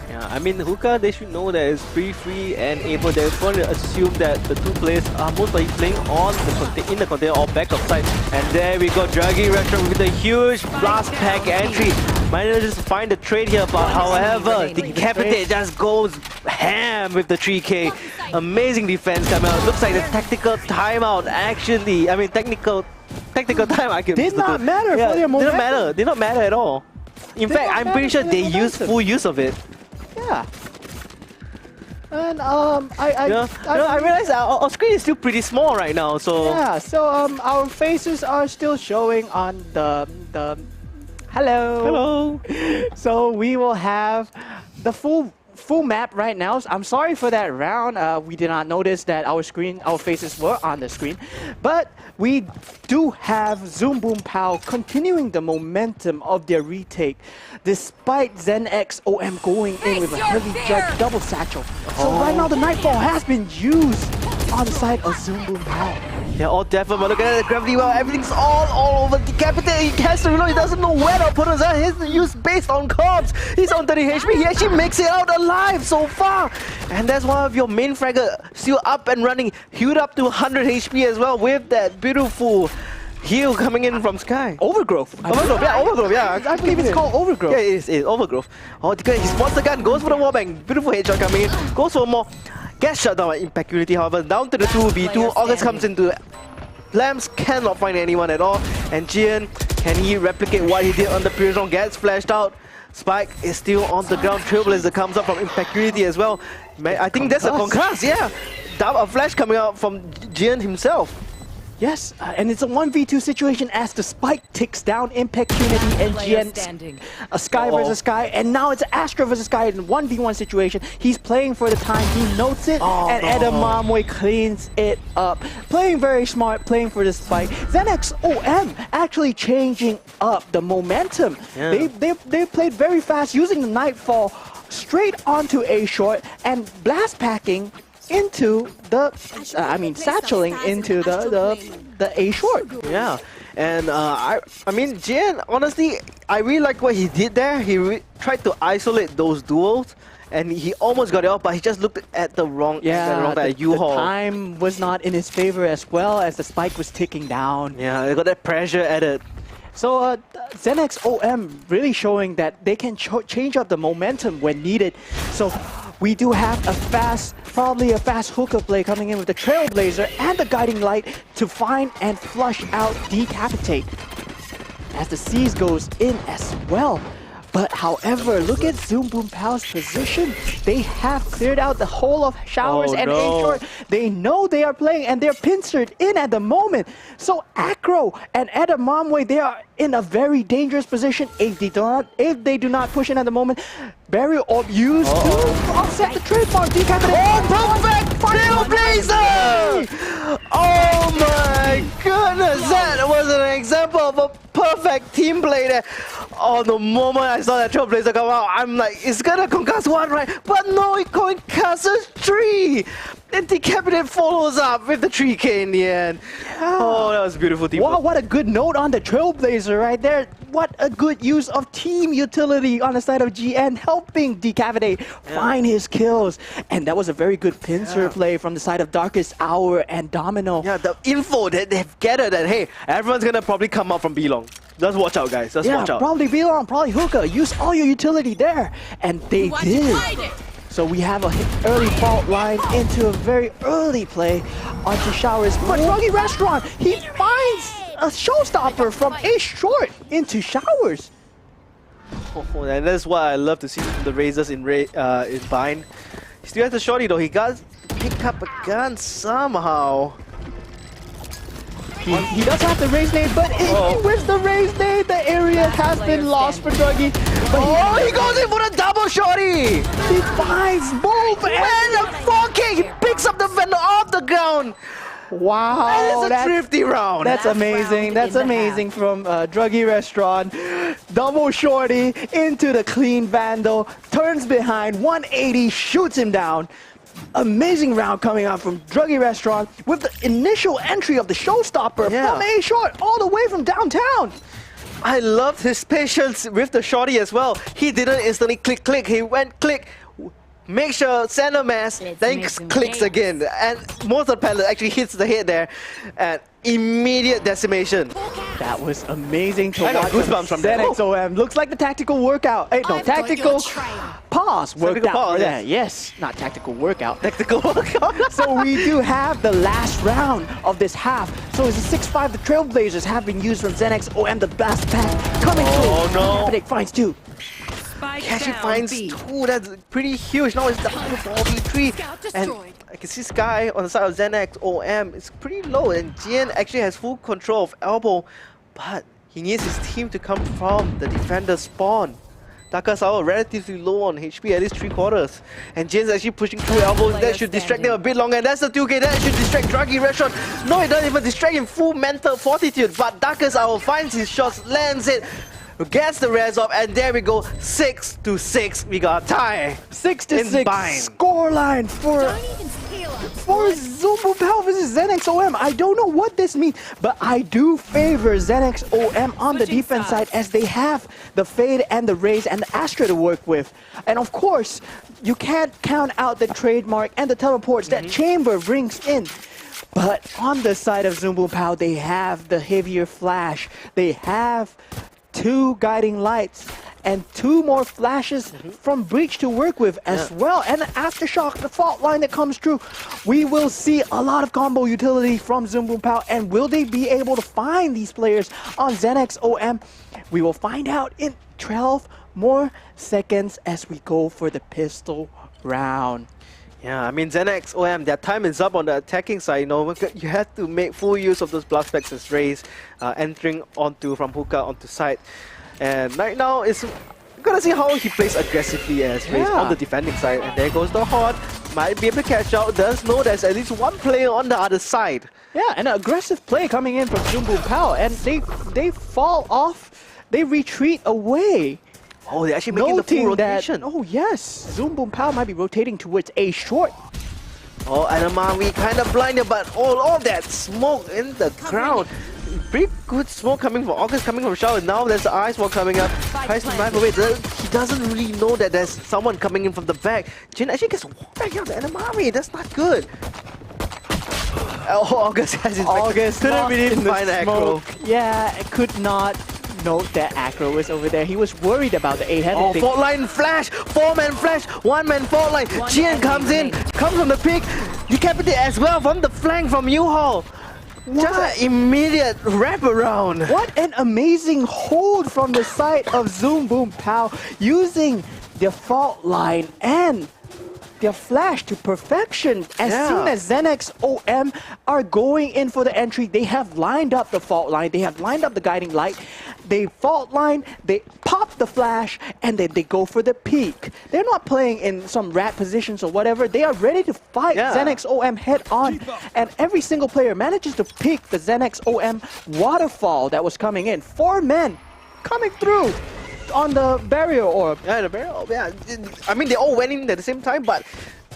Yeah, I mean Hookah, they should know that it's pretty free and able. They're going to assume that the two players are most likely playing on in the container or back of side. And there we go, Druggy Restaurant with a huge blast pack entry. Manages to find the trade here, but however, Decapitate just goes ham with the 3K. Amazing defense coming out. Looks like the tactical timeout actually, I mean technical time I can did not matter for their momentum. Did not matter at all. In fact, I'm pretty sure they used full use of it. Yeah. And I realize our screen is still pretty small right now, so yeah. So our faces are still showing on the hello. So we will have the full map right now. I'm sorry for that round. We did not notice that our faces were on the screen, but we do have Zoom Boom Pow continuing the momentum of their retake, despite ZenXOM going in with a heavy Judge double satchel. So right now the Nightfall has been used on the side of Zoom Boom Pow. They're all definitely, but look at the gravity well, everything's all over. Decapitate, he has to reload, he doesn't know where the opponents are. He has to use based on comps. He's on 30 HP, he actually makes it out alive so far. And that's one of your main fragger still up and running, healed up to 100 HP as well with that beautiful heal coming in from Sky. Overgrowth. Overgrowth, yeah. I believe it's called Overgrowth. Yeah, it is Overgrowth. Oh, he spots the gun, goes for the wallbang. Beautiful headshot coming in, goes for more. Gets shut down by Impeccability, however, down to the 2v2. August comes into Lambs, cannot find anyone at all. And Jian, can he replicate what he did on the previous round? Gets flashed out. Spike is still on the ground. Trailblazer comes up from Impeccability as well. I think that's a concuss, yeah. A flash coming out from Jian himself. Yes, and it's a 1v2 situation as the Spike ticks down Impeccability and Jian. A Sky versus Sky, and now it's Astra versus Sky in a 1v1 situation. He's playing for the time, he notes it, and Edamamwe cleans it up. Playing very smart, playing for the Spike. ZenXOM actually changing up the momentum. Yeah. They played very fast, using the Nightfall straight onto A short and blast packing into the, satcheling into the A short. Yeah, and I mean, Jian, honestly, I really like what he did there. He tried to isolate those duels, and he almost got it off, but he just looked at the wrong, the time was not in his favor as well as the Spike was ticking down. Yeah, they got that pressure added. So ZenXOM really showing that they can change up the momentum when needed. So we do have probably a fast hookah play coming in with the Trailblazer and the Guiding Light to find and flush out Decapitate as the Seas goes in as well. But however, look at Zoom Boom Pow's position. They have cleared out the whole of Showers and A-Short. They know they are playing and they're pincered in at the moment. So Acro and Edamamwe, they are in a very dangerous position if they do not push in at the moment. Barrier Orb used to offset the trademark. Decapitate. Oh, perfect! Trailblazer! Oh my goodness, that was an example of a perfect team play there. Oh, the moment I saw that Trailblazer come out, I'm like, it's gonna concuss one, right? But no, it concusses 3! Then Decapitate follows up with the 3K in the end. Oh, that was beautiful teamwork. Wow, what a good note on the Trailblazer right there. What a good use of team utility on the side of GN, helping Decapitate find his kills. And that was a very good pincer play from the side of Darkest Hour and Domino. Yeah, the info that they've gathered that, hey, everyone's gonna probably come up from B-Long. Just watch out, guys. Just watch out. Probably Vlon, probably Hookah. Use all your utility there. And they did. So we have an early fault line into a very early play onto Showers. But Ruggy Restaurant, he finds a showstopper from Ace Short into Showers. Oh, and that's what I love to see from the Razors in Bind. He still has the shorty though. He got pick up a gun somehow. He does have the raise nade, but with the raise nade, the area has been lost for Druggy. But he goes in for the double shorty! He finds both and the 4K! He picks up the vendor off the ground! Wow, that's a thrifty round. That's amazing. That's amazing from Druggy Restaurant. Double shorty into the clean Vandal, turns behind, 180, shoots him down. Amazing round coming out from Druggy Restaurant with the initial entry of the showstopper from A Short all the way from downtown. I loved his patience with the shorty as well. He didn't instantly click. He went click, make sure center mass, then clicks again. And most of the pellet actually hits the head there. And immediate decimation. That was amazing to watch. Goosebumps from ZX OM. Looks like the tactical workout. Hey, no, tactical pause worked out for that. Yes, not tactical workout. Tactical workout. So we do have the last round of this half. So it's a 6-5. The Trailblazers have been used from ZX OM. The blast pack coming through. Oh no. Decapitate finds 2. Actually finds 2. That's pretty huge. Now it's down to 4v3. And I can see Sky on the side of ZX OM. It's pretty low, and Jian actually has full control of Elbow, but he needs his team to come from the defender spawn. Darkest Hour relatively low on HP, at least 3/4. And Jian's actually pushing through Elbow. That should distract them a bit longer, and that's the 2K. That should distract Druggy Restaurant. No, it doesn't even distract him. Full mental fortitude, but Darkest Hour finds his shots, lands it, gets the res off, and there we go. 6-6. We got a tie. 6-6 scoreline for Zoom Boom Pow versus ZX OM. I don't know what this means, but I do favor ZX OM on the defense side, as they have the Fade and the Raze and the Astra to work with. And of course, you can't count out the trademark and the teleports that Chamber brings in. But on the side of Zoom Boom Pow, they have the heavier flash. They have 2 guiding lights and 2 more flashes from Breach to work with as well. And the Aftershock, the fault line that comes through. We will see a lot of combo utility from Zoom Boom Pow. And will they be able to find these players on ZX OM? We will find out in 12 more seconds as we go for the pistol round. Yeah, I mean, ZX OM, their time is up on the attacking side. You know, you have to make full use of those blast packs as Raze entering onto from hookah onto side. And right now, it's gonna see how he plays aggressively as Raze on the defending side. And there goes the Horde. Might be able to catch out. Does know there's at least 1 player on the other side. Yeah, and an aggressive play coming in from Zoom Boom Pow, and they fall off. They retreat away. Oh, they're actually making the full rotation. Oh yes, Zoom Boom Pow might be rotating towards A Short. Oh, Anamawi kind of blinded, but all that smoke in the ground. Pretty good smoke coming from August, coming from Shower. Now there's the ice wall coming up. Tries to knife away. He doesn't really know that there's someone coming in from the back. Jin actually gets walked back out to Anamawi. That's not good. Oh, August has his August couldn't really find Acro. Yeah, it could not note that Acro was over there. He was worried about the 8-headed fault line flash, 4-man flash, 1-man fault line. Jian comes in, comes from the pick, Decapitate as well from the flank from U-Haul. Just an immediate wraparound. What an amazing hold from the side of Zoom Boom Pow, using the fault line and their flash to perfection. As soon as ZX OM are going in for the entry, they have lined up the fault line, they have lined up the guiding light, they fault line, they pop the flash, and then they go for the peak. They're not playing in some rat positions or whatever. They are ready to fight ZX OM head on, and every single player manages to pick the ZX OM waterfall that was coming in. 4 men coming through on the barrier orb. Yeah, the barrier orb, yeah. I mean, they all went in at the same time, but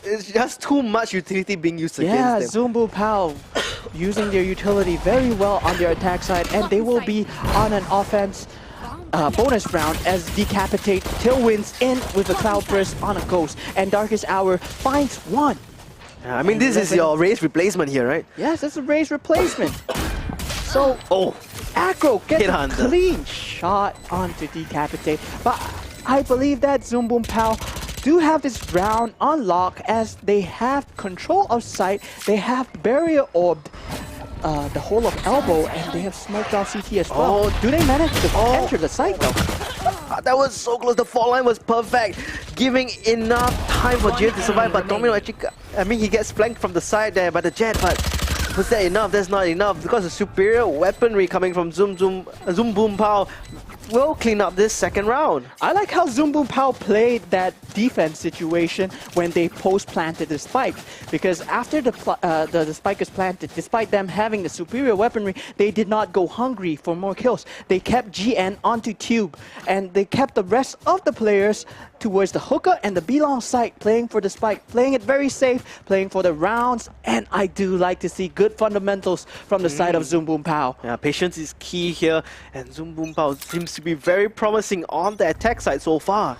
it's just too much utility being used Yeah, against them. Zumbu Pal using their utility very well on their attack side, and they will be on an offense bonus round as Decapitate Tailwinds in with a Cloud Burst on a Ghost, and Darkest Hour finds one. Yeah, I mean, this is your race replacement here, right? Yes, it's a raise replacement. So, Acro gets a clean shot onto Decapitate, but I believe that Zumbu Pal do have this round on lock as they have control of sight, they have barrier orbed the whole of elbow, and they have smoked out CT as well. Do they manage to enter the site though? That was so close. The fault line was perfect, giving enough time for Jin to survive. But Domino actually, I mean, he gets flanked from the side there by the Jet, but was that enough? That's not enough because the superior weaponry coming from Zumbu Pal will clean up this second round. I like how Zumbu Pal played that defense situation when they post-planted the spike, because after the spike is planted, despite them having the superior weaponry, they did not go hungry for more kills. They kept GN onto Tube, and they kept the rest of the players towards the hookah and the B-long site, playing for the spike, playing it very safe, playing for the rounds, and I do like to see good fundamentals from the side of Zumbu Pal. Yeah, patience is key here, and Zumbu Pal seems to be very promising on the attack side so far.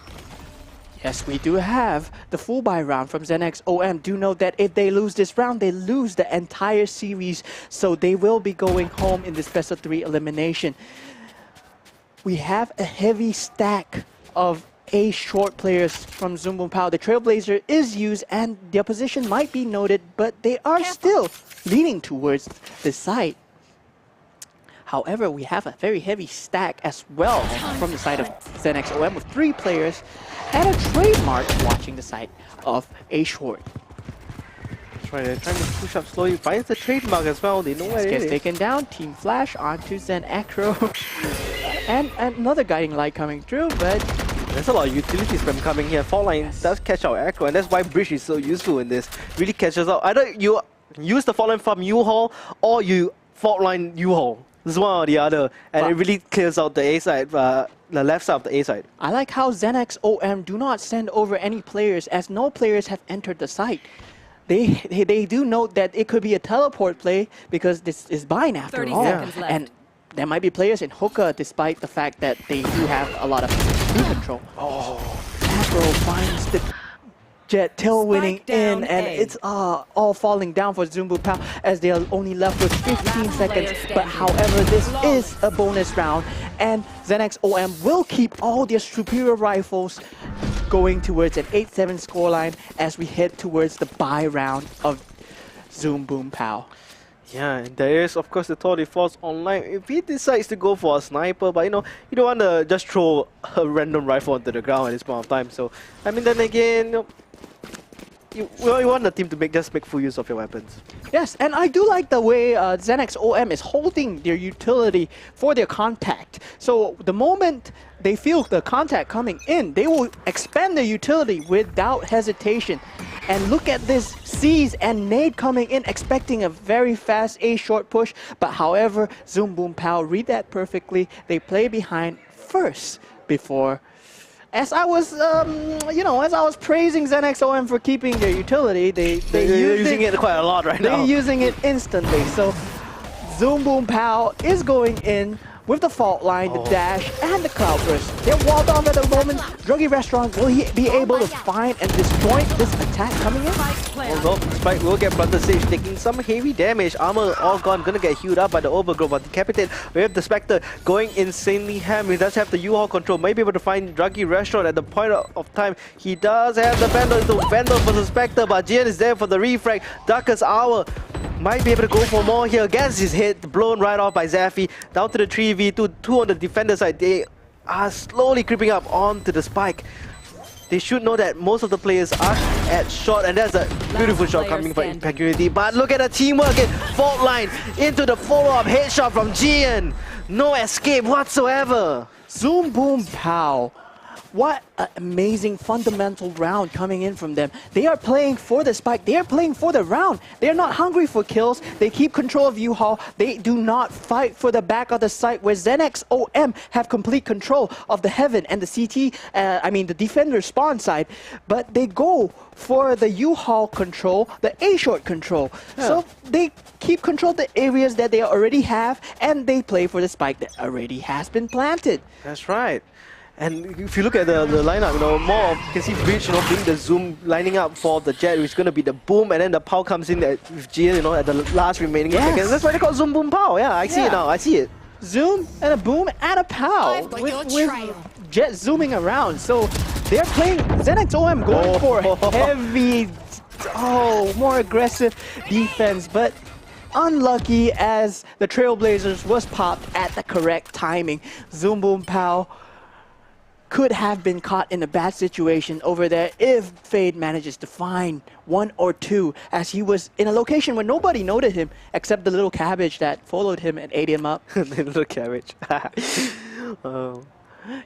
Yes, we do have the full buy round from ZenX OM. Do note that if they lose this round, they lose the entire series, so they will be going home in this best of 3 elimination. We have a heavy stack of A short players from Zumbu Pal. The Trailblazer is used and their position might be noted, but they are still leaning towards the side. However, we have a very heavy stack as well from the side of ZenX OM with 3 players and a trademark watching the side of A short. That's right, they're trying to push up slowly, finds the trademark as well, they know where it Gets is. taken down, Team Flash onto Zen Acro. and another guiding light coming through, but there's a lot of utility spam coming here. Fault line does catch out Acro, and that's why Bridge is so useful in this. Really catches out. Either you use the fault line from U-Haul or you fault line U-Haul. This is one or the other, and it really clears out the A side, the left side of the A side. I like how ZenX OM do not send over any players, as no players have entered the site. They do note that it could be a teleport play because this is Bind after 30 all. seconds left. And there might be players in hookah despite the fact that they do have a lot of speed control. Acro finds the Jet tailwinding in, and it's all falling down for Zumbu Pal as they are only left with 15 seconds. But however, this is a bonus round, and ZenX OM will keep all their superior rifles going towards an 8-7 scoreline as we head towards the buy round of Zumbu Pal. Yeah, and there is of course the Tour de Force online. If he decides to go for a sniper, but you know, you don't want to just throw a random rifle onto the ground at this point of time. So, I mean, then again, you want the team to just make full use of your weapons. Yes, and I do like the way ZenX OM is holding their utility for their contact. So the moment they feel the contact coming in, they will expand their utility without hesitation. And look at this Seize and Nade coming in, expecting a very fast A short push. But however, Zumbu Pal read that perfectly. They play behind first before. As I was, as I was praising ZenX OM for keeping their utility, they're using it quite a lot right now. They're using it instantly. So Zumbu Pal is going in with the fault line, the dash, and the cloud burst. They're walled off at the moment. Druggy Restaurant, will he be able to find and disjoint this attack coming in? Although Spike will get Plunder Sage, taking some heavy damage. Armor all gone, gonna get healed up by the overgrowth, but Decapitate. We have the Spectre going insanely ham. He does have the U-Haul control, might be able to find Druggy Restaurant at the point of time. He does have the Vandal, so Vandal for the Spectre, but Jian is there for the refrag. Darkest Hour might be able to go for more here. Gets his hit, blown right off by Zafy. Down to the 3v2, 2 on the defender side. They are slowly creeping up onto the spike. They should know that most of the players are at shot, and that's a beautiful shot coming from Impact Unity. But look at the teamwork in fault line into the follow-up headshot from Jian. No escape whatsoever. Zumbu Pal what an amazing fundamental round coming in from them. They are playing for the spike. They are playing for the round. They're not hungry for kills. They keep control of U-Haul. They do not fight for the back of the site where ZenX OM have complete control of the Heaven and the CT, the defender spawn side. But they go for the U-Haul control, the A-short control. Yeah. So they keep control of the areas that they already have, and they play for the spike that already has been planted. That's right. And if you look at the lineup, more you can see Breach, being the zoom, lining up for the Jet, which is going to be the boom, and then the Pow comes in with G, at the last remaining seconds. That's why they call Zoom Boom Pow. Yeah, I see it now. I see it. Zoom and a boom and a Pow with Jet zooming around. So they're playing ZenX OM going for heavy, more aggressive defense, but unlucky as the Trailblazers was popped at the correct timing. Zoom Boom Pow could have been caught in a bad situation over there if Fade manages to find one or two, as he was in a location where nobody noted him except the little cabbage that followed him and ate him up. The little cabbage.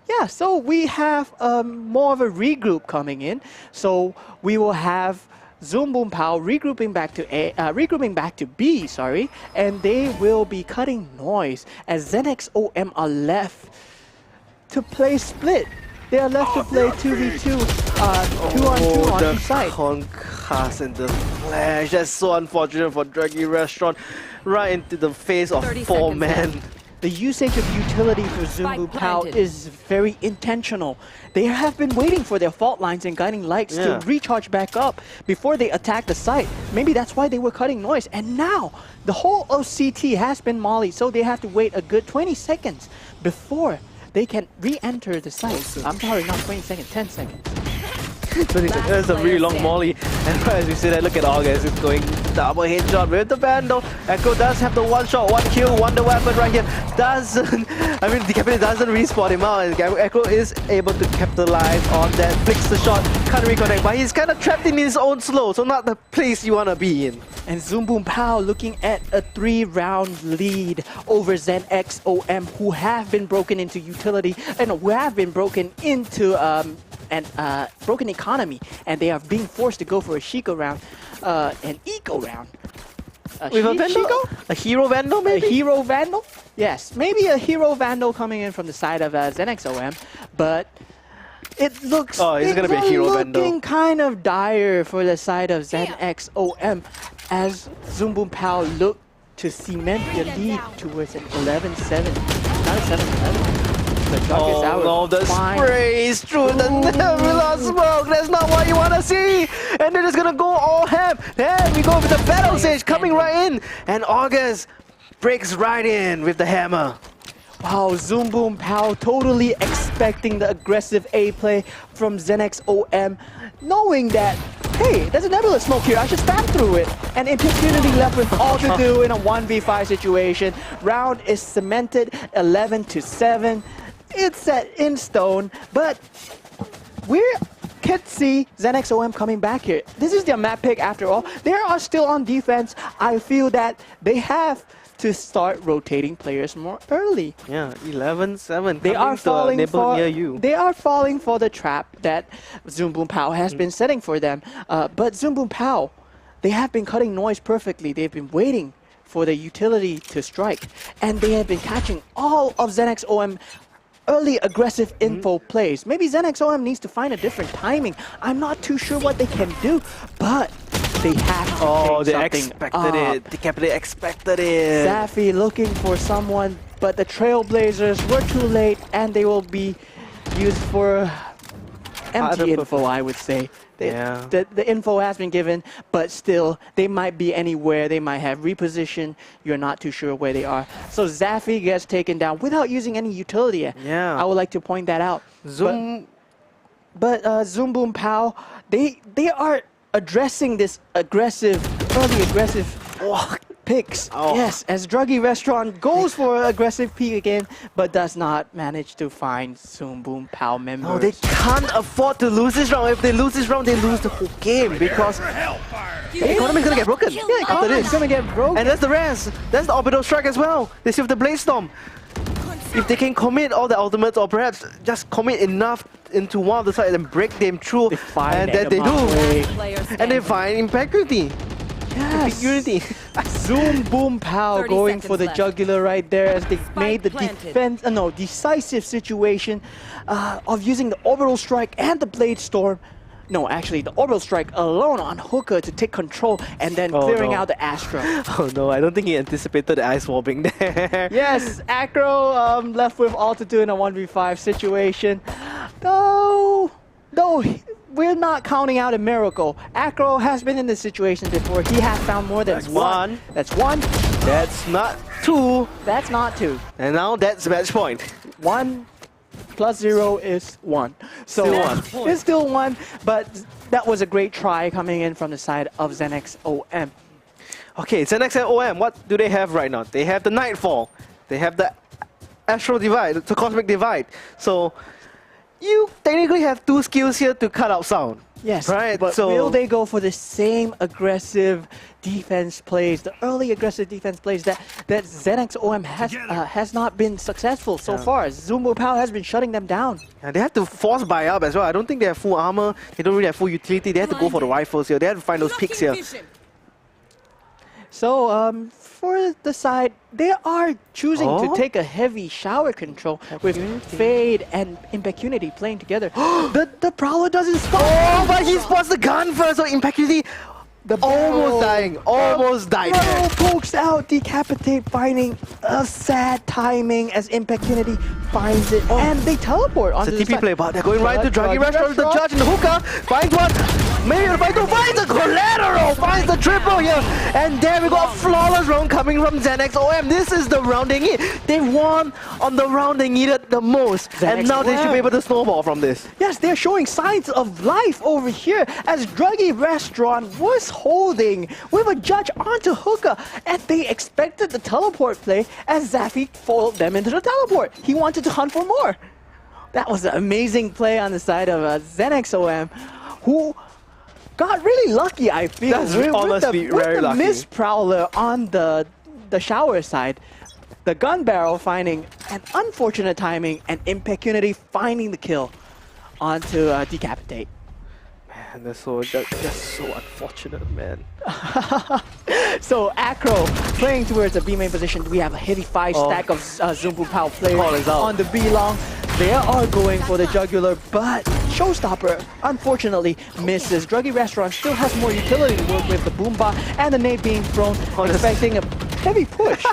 Yeah, so we have more of a regroup coming in. So we will have Zoom Boom Pow regrouping back to B, and they will be cutting noise as ZenX OM are left to play split. They are left to play 2v2, 2-on-2 on each side. Concuss in the flash. That's so unfortunate for Druggy Restaurant. Right into the face of 4 men. The usage of utility for Zoom Boom Pow is very intentional. They have been waiting for their fault lines and guiding lights to recharge back up before they attack the site. Maybe that's why they were cutting noise. And now, the whole of CT has been mollied, so they have to wait a good 20 seconds before they can re-enter the site. I'm sorry, not 20 seconds, 10 seconds. That's a really long molly. And as you see that, look at August. It's going double headshot with the Vandal. Echo does have the one shot, one kill, wonder weapon right here. Decapitator doesn't respawn him out. And Echo is able to capitalize on that. Flicks the shot, can't reconnect. But he's kind of trapped in his own slow, so not the place you want to be in. And Zoom Boom Pow looking at a 3-round lead over ZenX OM, who have been broken into utility and who have been broken into broken economy, and they are being forced to go for a Chico round, an eco round. With a Vandal? A hero Vandal, maybe? A hero Vandal? Yes, maybe a hero Vandal coming in from the side of ZenX OM, but it looks looking kind of dire for the side of ZenX OM as Zoom Boom Pow look to cement the lead towards an 11-7. Not a 7-11. The sprays through the Nebula smoke. That's not what you want to see. And they're just going to go all ham. Then we go with the Battle Sage coming right in. And August breaks right in with the hammer. Wow, Zoom Boom Pow totally expecting the aggressive A play from ZenX OM, knowing that, hey, there's a Nebula smoke here, I should spam through it. And Impunity left with all to do in a 1v5 situation. Round is cemented 11-7. It's set in stone, but we can see ZenX OM coming back here. This is their map pick after all. They are still on defense. I feel that they have to start rotating players more early. Yeah, 11-7. They are falling for the trap that Zoom Boom Pow has been setting for them. But Zoom Boom Pow, they have been cutting noise perfectly. They've been waiting for the utility to strike, and they have been catching all of ZenX OM early aggressive info plays. Maybe ZenX OM needs to find a different timing. I'm not too sure what they can do, but they have to expected it. Decapitator expected it. Zaffy looking for someone, but the Trailblazers were too late, and they will be used for empty info, I would say. The info has been given, but still, they might be anywhere. They might have repositioned. You're not too sure where they are. So Zaffy gets taken down without using any utility. Yeah. I would like to point that out. Zoom Boom Pow, they are addressing this early aggressive picks. Yes, as Druggy Restaurant goes for an aggressive peek again, but does not manage to find Zoom Boom Pow members. No, they can't afford to lose this round. If they lose this round, they lose the whole game because the economy is going to get broken. Yeah, the economy is going to get broken. And that's the rest. That's the Orbital Strike as well. They see with the Blaze Storm. if they can commit all the ultimates, or perhaps just commit enough into one of the sides and break them through, and that they do, and they find Impeccability. Yes. Unity. Zoom Boom Pow 30 going for seconds the left. jugular right there as they made the planted. decisive situation of using the orbital strike and the blade storm. No, actually, the orbital strike alone on Hooker to take control and then clearing out the Astra. Oh no, I don't think he anticipated the ice swapping there. Yes, Acro left with altitude in a 1v5 situation. Though we're not counting out a miracle. Acro has been in this situation before. He has found more than That's one. That's one. That's not two. That's not two. And now that's match point. 1 plus 0 is 1. So Still one. it's still 1, but that was a great try coming in from the side of ZenX OM. Okay, ZenX and OM, what do they have right now? They have the Nightfall. They have the Astral Divide, the Cosmic Divide. So you technically have two skills here to cut out sound. Yes, right? but So will they go for the same aggressive defense plays, the early aggressive defense plays that ZenX OM has not been successful so far? Zumbo Pow has been shutting them down. they have to force buy up as well. I don't think they have full armor. They don't really have full utility. They have to go for the rifles here. They have to find those picks here. So for the side, they are choosing to take a heavy shower control with Fade and Impecunity playing together. the Prowler doesn't spot. Oh, but he spots the gun first, so Impeccability almost dying. Almost died. Barrel pokes out, Decapitate finding a sad timing as Impecunity finds it, and they teleport onto It's a the TP side. play, but they're going right to Druggy Druggy Restaurant. The Restaurant. judge in the hookah finds one. Maybe the fight to find the collateral, finds the triple here, and there we go, a flawless round coming from ZenX OM. This is the round they need. They won on the round they needed the most, and now they should be able to snowball from this. Yes, they're showing signs of life over here as Druggy Restaurant was holding with a judge onto Hookah, and they expected the teleport play as Zaffy followed them into the teleport. He wanted to hunt for more. That was an amazing play on the side of ZenX OM, who got really lucky, I feel. That's honestly very lucky. Miss Prowler on the shower side. The gun barrel finding an unfortunate timing, and Impecunity finding the kill onto Decapitate. Man, that's just so unfortunate, man. So Acro playing towards the B main position. We have a heavy 5 stack of Zumbu Pow players on the B long. They are going for the jugular, but Showstopper unfortunately misses. Druggy Restaurant still has more utility to work with, the Boomba and the nade being thrown, expecting a heavy push.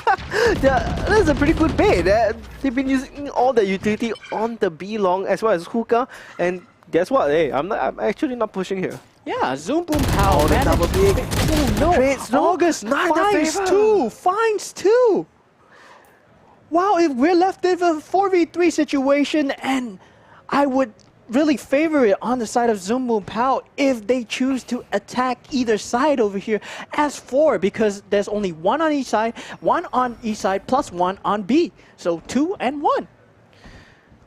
Yeah, that's a pretty good bait. They've been using all the utility on the B long as well as hookah, and guess what? Hey, I'm actually not pushing here. Yeah, Zoom Boom Pow. the double big. Oh no, Trades, no? August Not in their finds favor. 2, finds 2. Wow, if we're left with a 4v3 situation, and I would really favor it on the side of Zumbu Pow if they choose to attack either side over here as 4, because there's only 1 on each side, 1 on each side plus 1 on B. So 2 and 1.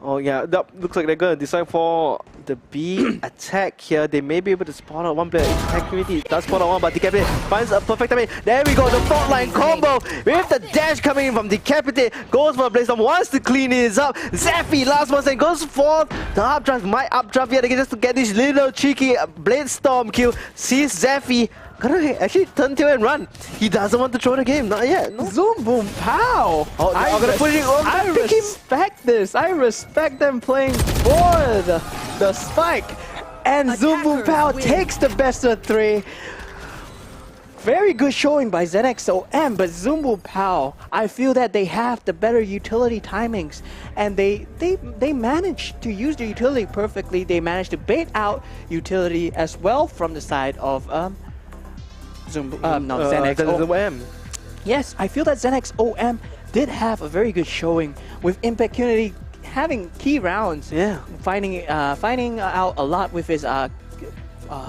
Oh yeah, that looks like they're gonna decide for the B attack here. They may be able to spot out one player. Activity does spot out one, but Decapitate finds a perfect timing. There we go, the fault line combo with the dash coming in from Decapitate. Goes for a Blade Storm, wants to clean it up. Zaffy last one and goes for the updraft. Might updraft yet again just to get this little cheeky Blade Storm kill. Sees Zaffy gonna actually turn tail and run. He doesn't want to throw the game, not yet. No. Zoom Boom Pow! Oh, I'm gonna push it over. I respect this. I respect them playing for the spike. And Zoom Boom Pow Attackers win. takes the best of 3. Very good showing by ZenXOM, but Zoom Boom Pow, I feel that they have the better utility timings, and they managed to use the utility perfectly. They managed to bait out utility as well from the side of ZenXOM. Yes, I feel that ZenXOM did have a very good showing with Impecunity having key rounds. Yeah. Finding out a lot with his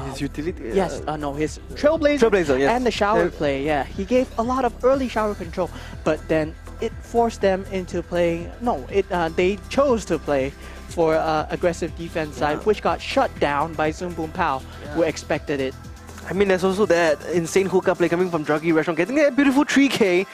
His utility. yes, no, his Trailblazer, yes. and the shower play. Yeah, he gave a lot of early shower control, but then it forced them into playing. No, they chose to play for aggressive defense side, which got shut down by Zoom Boom Pow, who expected it. I mean, there's also that insane hookah play coming from Druggy Restaurant, getting that beautiful 3K.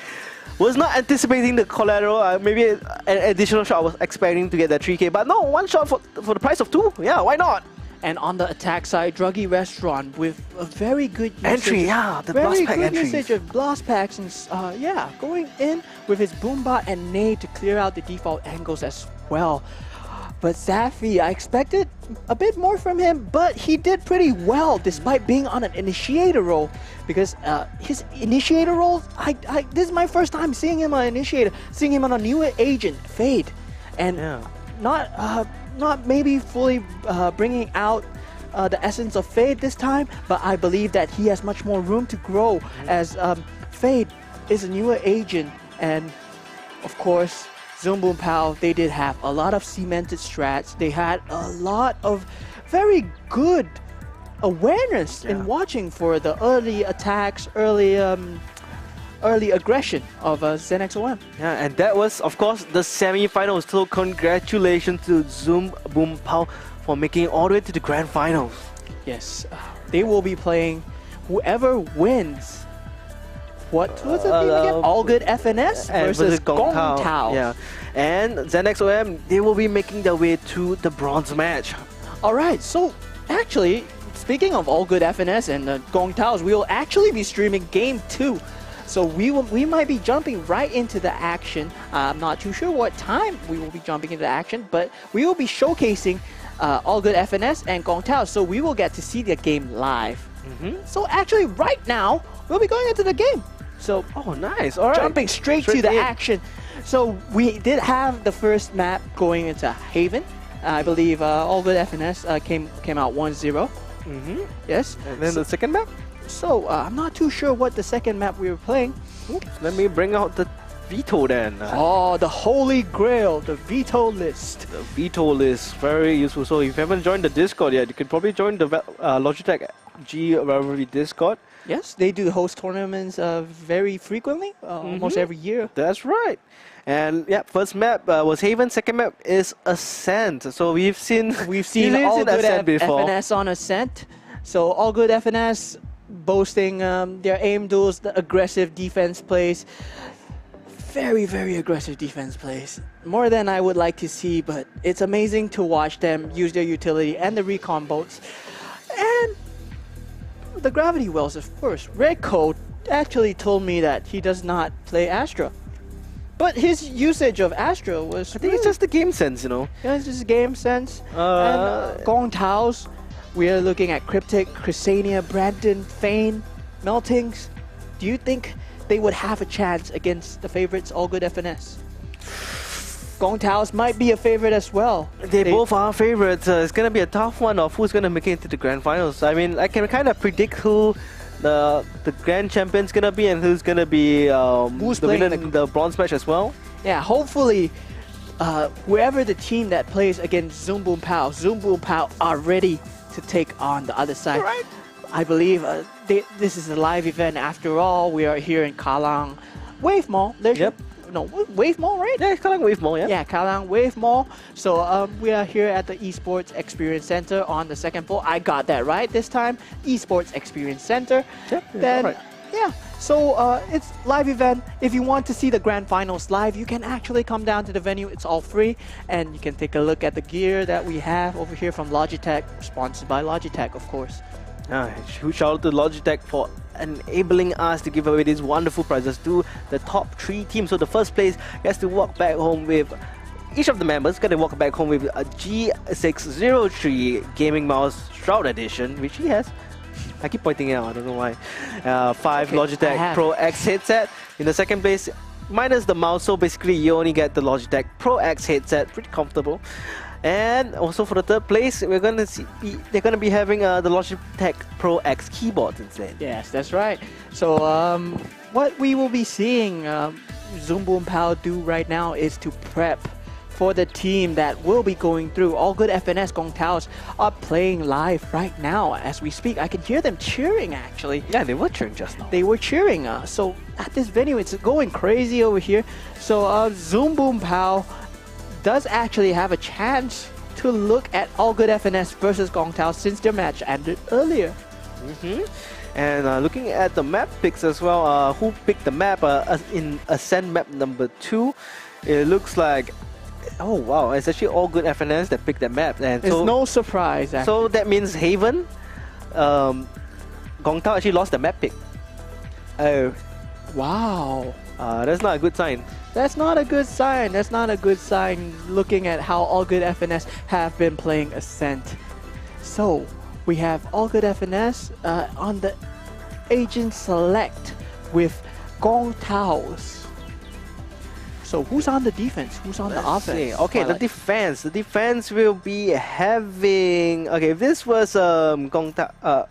was not anticipating the collateral. Maybe an additional shot I was expecting to get that 3K, but no, one shot for the price of 2. Yeah, why not? And on the attack side, Druggy Restaurant with a very good entry, usage, the blast pack very good entries. usage of blast packs, and yeah, going in with his boombot and nade to clear out the default angles as well. But Zafi, I expected a bit more from him, but he did pretty well despite being on an initiator role. Because his initiator roles, this is my first time seeing him on initiator, seeing him on a newer agent, Fade, and not maybe fully bringing out the essence of Fade this time, but I believe that he has much more room to grow as Fade is a newer agent, and of course, Zoom Boom Pow, they did have a lot of cemented strats. They had a lot of very good awareness in watching for the early attacks, early aggression of ZenXOM. Yeah, and that was, of course, the semi-finals. So congratulations to Zoom Boom Pow for making it all the way to the grand finals. Yes, they will be playing whoever wins. What was the name again? All Good FNS versus Gong Tao. Yeah, and ZenXOM, they will be making their way to the bronze match. All right, so actually, speaking of All Good FNS and Gong Tao's, we will actually be streaming Game 2. So we might be jumping right into the action. I'm not too sure what time we will be jumping into the action, but we will be showcasing All Good FNS and Gong Tao, so we will get to see the game live. So actually, right now, we'll be going into the game. So, oh, nice. All right. Jumping straight to the action. So we did have the first map going into Haven. I believe All Good FNS came out 1-0. Yes. And then the second map? So I'm not too sure what the second map we were playing. Let me bring out the veto then. Oh, the holy grail, the veto list. The veto list, very useful. So if you haven't joined the Discord yet, you can probably join the Logitech G Rvlry Discord. Yes, they do host tournaments very frequently, almost every year. That's right. And yeah, first map was Haven. Second map is Ascent. So we've seen All Good Ascent before. FNS on Ascent. So All Good FNS boasting their aim duels, the aggressive defense plays. Very, very aggressive defense plays. More than I would like to see, but it's amazing to watch them use their utility and the recon boats. And the gravity wells, of course. Red Code actually told me that he does not play Astra. But his usage of Astra was... I think it's just the game sense, you know. Yeah, it's just game sense. And Gong Tao's, we are looking at Cryptic, Chrysania, Brandon, Fane, Meltings. Do you think they would have a chance against the favorites, All Good FNS? Gong Tao's might be a favorite as well. They both are favorites. It's going to be a tough one of who's going to make it into the grand finals. I mean, I can kind of predict who the grand champion's going to be and who's going to be who's the winner in the bronze match as well. Yeah, hopefully whoever the team that plays against Zoom Boom Pow are ready to take on the other side. Right. I believe this is a live event after all. We are here in Kallang Wave Mall. No, Wave Mall, right? Yeah, Kallang Wave Mall, yeah. Yeah, Kallang Wave Mall. So we are here at the Esports Experience Center on the second floor. I got that right this time. Esports Experience Center. Yeah, then, right. yeah. So it's live event. If you want to see the grand finals live, you can actually come down to the venue. It's all free, and you can take a look at the gear that we have over here from Logitech, sponsored by Logitech, of course. Huge shout out to Logitech for enabling us to give away these wonderful prizes to the top 3 teams. So the first place gets to walk back home with, each of the members got to walk back home with a G603 gaming mouse Shroud Edition, which he has. I keep pointing out, I don't know why. 5 Logitech Pro X headset. In the second place, minus the mouse, so basically you only get the Logitech Pro X headset, pretty comfortable. And also for the third place, we're gonna see they're gonna be having the Logitech Pro X keyboard instead. Yes, that's right. So what we will be seeing Zoom Boom Pow do right now is to prep for the team that will be going through. All Good FNS Gong Tao's are playing live right now as we speak. I can hear them cheering actually. Yeah, they were cheering just now. They were cheering. So at this venue, it's going crazy over here. So Zoom Boom Pow does actually have a chance to look at All Good FNS versus Gong Tao since their match ended earlier. And looking at the map picks as well, who picked the map in Ascent map number 2, it looks like, oh wow, it's actually all good FNS that picked that map. And It's so, no surprise, actually. so that means Haven, Gong Tao actually lost the map pick. Oh, wow. That's not a good sign. That's not a good sign. That's not a good sign looking at how All Good FNS have been playing Ascent. So, we have All Good FNS on the Agent Select with Gong Taos. So, who's on the defense? Who's on the offense? Okay, the defense. The defense will be having... Okay, if this was Gong Tao...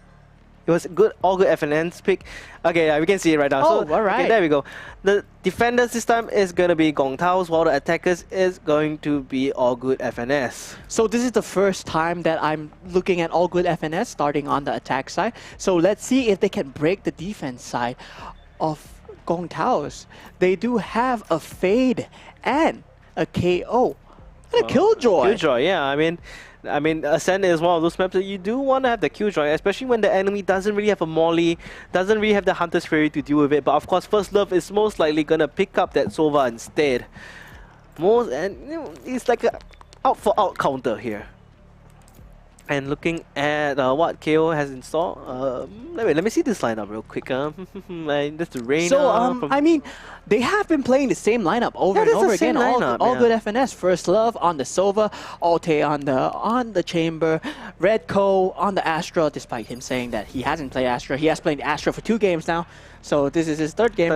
it was good, all good FNN's pick. Okay, yeah, we can see it right now. Oh, so, alright. Okay, there we go. The defenders this time is going to be Gong Tao's, while the attackers is going to be all good FNS. So this is the first time that I'm looking at All Good FNS starting on the attack side. So let's see if they can break the defense side of Gong Tao's. They do have a Fade and a KO. And a Killjoy. Killjoy, yeah. I mean, Ascent is one of those maps that you do want to have the Killjoy, especially when the enemy doesn't really have a Molly, doesn't really have the Hunter's Fury to deal with it. But of course, First Love is most likely gonna pick up that Sova instead. It's like a out-for-out counter here. And looking at what KO has in store, let me see this lineup real quick. That's the Reina. So, I mean, they have been playing the same lineup over and over again. All Good FNS, First Love on the Sova, Alte on the Chamber, Redco on the Astra, despite him saying that he hasn't played Astra. He has played Astra for 2 games now, so this is his 3rd game.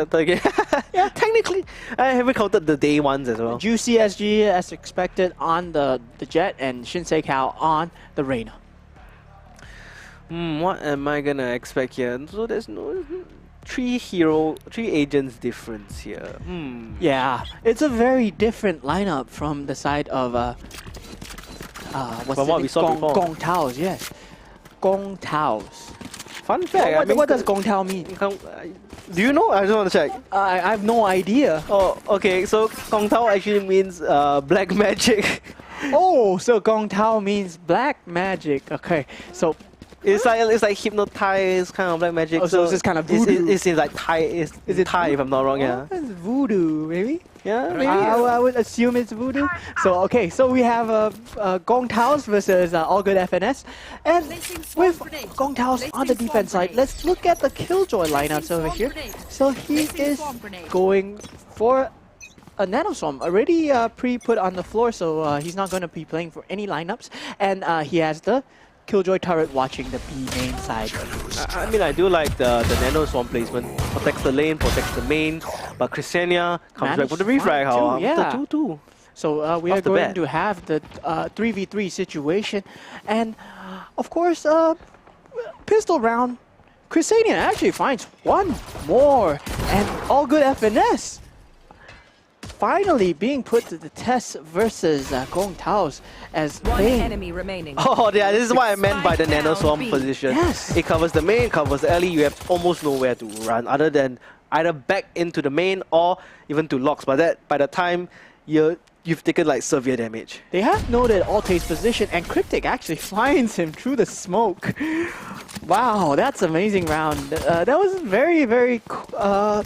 Yeah, technically, I haven't counted the day ones as well. Juicy SG as expected on the Jet, and Shinsei Kao on the Reina. What am I gonna expect here? So there's no 3 agents difference here. Yeah, it's a very different lineup from the side of From what we saw before. Gong Tao's, yes. Gong Tao's. Fun fact. What does Gong Tao mean? Do you know? I just want to check. I have no idea. Oh, okay. So Gong Tao actually means black magic. Oh, so Gong Tao means black magic. Okay, so it's like hypnotized kind of black magic. Oh, so it's just kind of voodoo. It seems like Thai. Is it Thai? If I'm not wrong, yeah. It's voodoo, maybe. Yeah, maybe. I would assume it's voodoo. So okay, so we have Gong Tao's versus All Good FNS, and with Gong Tao's on the defense side, let's look at the Killjoy lineups over here. So he is going for a Nanoswarm already pre-put on the floor, so he's not going to be playing for any lineups, and he has the Killjoy turret watching the B main side. I mean, I do like the Nano Swarm placement. Protects the lane, protects the main, but Christiania comes back with the refrag. Yeah. 2-2. So we are going to have the 3v3 situation, and of course, pistol round. Christiania actually finds one more, and All Good FNS finally being put to the test versus Gong Tao's as One Bane. enemy remaining. Oh, yeah, this is what I meant by the Nano Swarm position. Yes. It covers the main, covers the alley. You have almost nowhere to run other than either back into the main or even to locks. But that by the time you've taken like severe damage. They have noted Alte's position, and Cryptic actually finds him through the smoke. Wow, that's amazing round. That was a very, very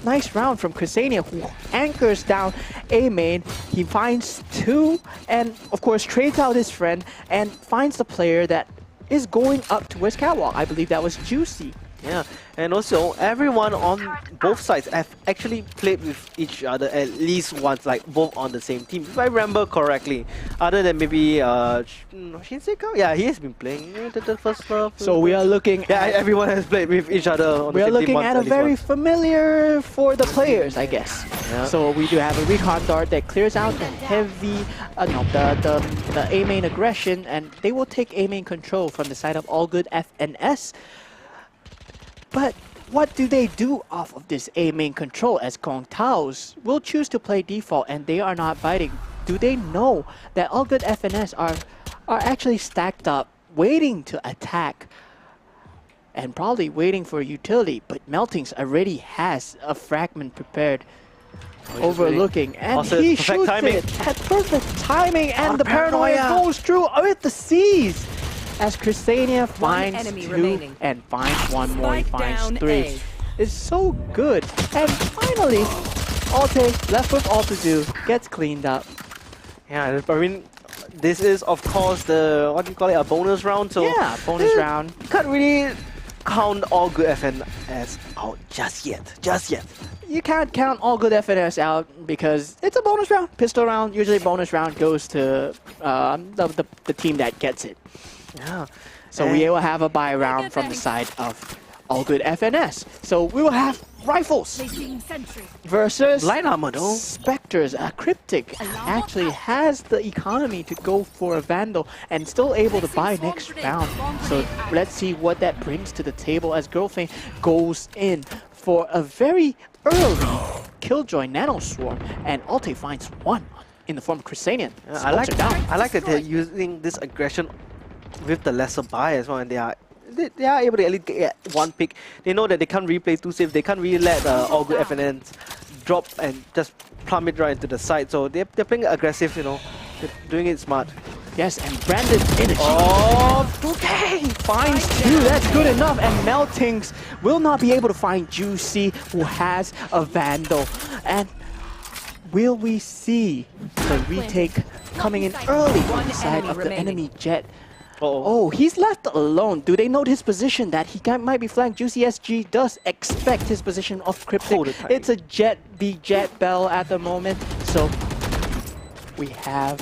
nice round from Christiania, who anchors down A main. He finds 2, and of course trades out his friend and finds the player that is going up towards Catwalk. I believe that was Juicy. Yeah, and also everyone on both sides have actually played with each other at least once, like both on the same team, if I remember correctly. Other than maybe Shinsei Kao? Yeah, he has been playing the First Love. So we are looking at... everyone has played with each other on the same team. We are looking at a very once. familiar for the players, I guess. Yeah. So we do have a recon dart that clears out the heavy, the A main aggression, and they will take A main control from the side of All Good FNS. But what do they do off of this A main control, as Gong Tao's will choose to play default and they are not biting? Do they know that All Good FNS are actually stacked up, waiting to attack and probably waiting for utility? But Meltings already has a fragment prepared, overlooking, and he shoots it at perfect timing, and the paranoia goes through with the C's. as Chrysania finds enemy 2 remaining. and finds 1 more, he Spike finds down 3. A. It's so good. And finally, Alte, left with all to do, gets cleaned up. Yeah, I mean, this is of course the, what do you call it, a bonus round. So Yeah, bonus round. you can't really count all good FNS out just yet. You can't count all good FNS out because it's a bonus round, pistol round. Usually bonus round goes to the team that gets it. Yeah. So we will have a buy round from the side of all good FNS. So we will have rifles Placing sentry. versus Light armor though. Spectres. Cryptic actually has the economy to go for a Vandal and still able to buy next round. So let's see what that brings to the table as Girlfang goes in for a very early Killjoy Nano Swarm, and Alte finds 1 in the form of Chrysanian. I like that they're using this aggression with the lesser buy as well, and they are able to at least get 1 pick. They know that they can't replay too safe. They can't really let all good FNNs drop and just plummet right into the side. So they're playing aggressive, you know, they're doing it smart. Yes, and Brandon Energy. Oh, okay. Finds 2, that's good enough, and Meltings will not be able to find Juicy, who has a Vandal. And will we see the retake coming in early on the side of the enemy Jet? Oh, he's left alone. Do they note his position that he might be flanked? Juicy SG does expect his position of Cryptic. It's a Jet v Jet battle at the moment, so we have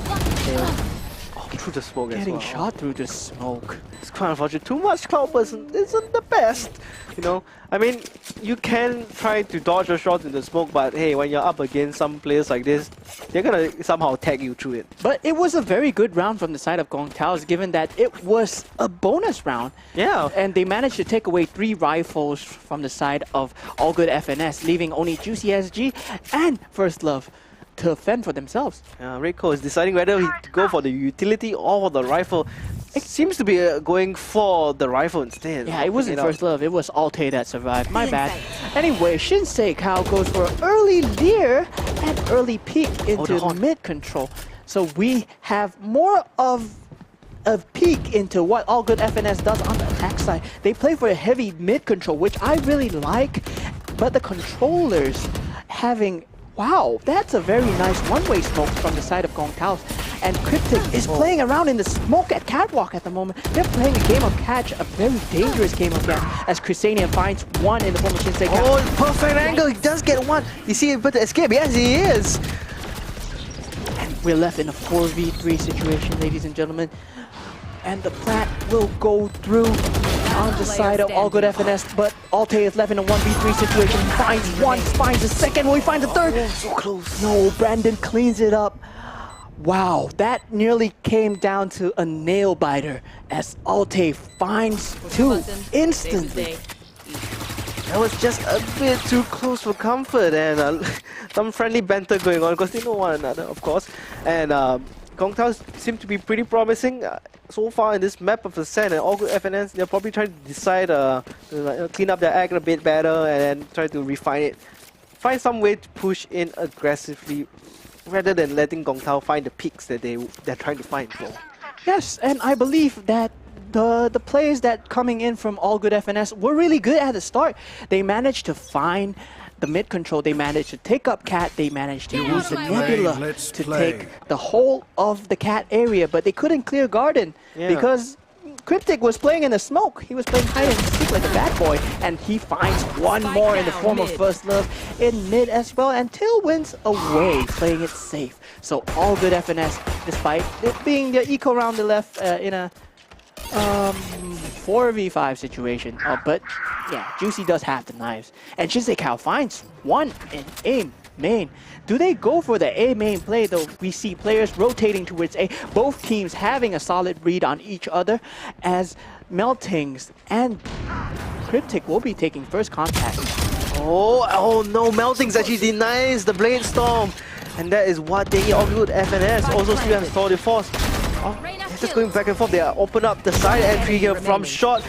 through the smoke as well. getting shot through the smoke. It's quite unfortunate. Too much cloud burst isn't the best. You know, I mean, you can try to dodge a shot in the smoke, but hey, when you're up against some players like this, they're gonna somehow tag you through it. But it was a very good round from the side of Gong Tao's, given that it was a bonus round. Yeah. And they managed to take away 3 rifles from the side of All Good FNS, leaving only Juicy SG and First Love to fend for themselves. Reiko is deciding whether to go for the utility or for the rifle. It seems to be going for the rifle instead. Yeah, it wasn't First Love, it was Alte that survived. My bad. Anyway, Shinsei Kao goes for early Leer and early peek into mid control. So we have more of a peek into what All Good FNS does on the attack side. They play for a heavy mid control, which I really like, but the controllers having, wow, that's a very nice one-way smoke from the side of Gong Tao's. And Cryptic is playing around in the smoke at Catwalk at the moment. They're playing a game of catch, a very dangerous game of catch, as Chrysania finds 1 in the form of Shinsei Kao. Oh, perfect angle, he does get 1. You see him put the escape? Yes, he is. And we're left in a 4v3 situation, ladies and gentlemen. And the plat will go through on the side of All Good FNS, but Alte is left in a 1v3 situation. He finds 1, finds a second, will he find a third? Oh, so close. No, Brandon cleans it up. Wow, that nearly came down to a nail biter as Alte finds 2 instantly. That was just a bit too close for comfort, and some friendly banter going on because they know one another, of course. And Gong Tao seem to be pretty promising so far in this map of the sand, and All Good FNS, they're probably trying to decide to clean up their act a bit better and then try to refine it. Find some way to push in aggressively rather than letting Gong Tao find the peaks that they're trying to find. So. Yes, and I believe that the players that coming in from All Good FNS were really good at the start. They managed to find the mid control, they managed to take up Cat, they managed to use the Nebula to take the whole of the Cat area, but they couldn't clear Garden because Cryptic was playing in the smoke. He was playing hide and seek like a bad boy, and he finds 1 more in the form of First Love in mid as well, and Tailwind's away, playing it safe. So All Good FNS, despite it being the eco round they left in a 4v5 situation, but yeah, Juicy does have the knives. And Shinsei Kao finds 1 in A main. Do they go for the A main play though? We see players rotating towards A, both teams having a solid read on each other, as Meltings and Cryptic will be taking first contact. Oh no, Meltings actually denies the Blade Storm, and that is what they All Good FNS also still have Tour de Force. They're just going back and forth. They open up the side entry here from short.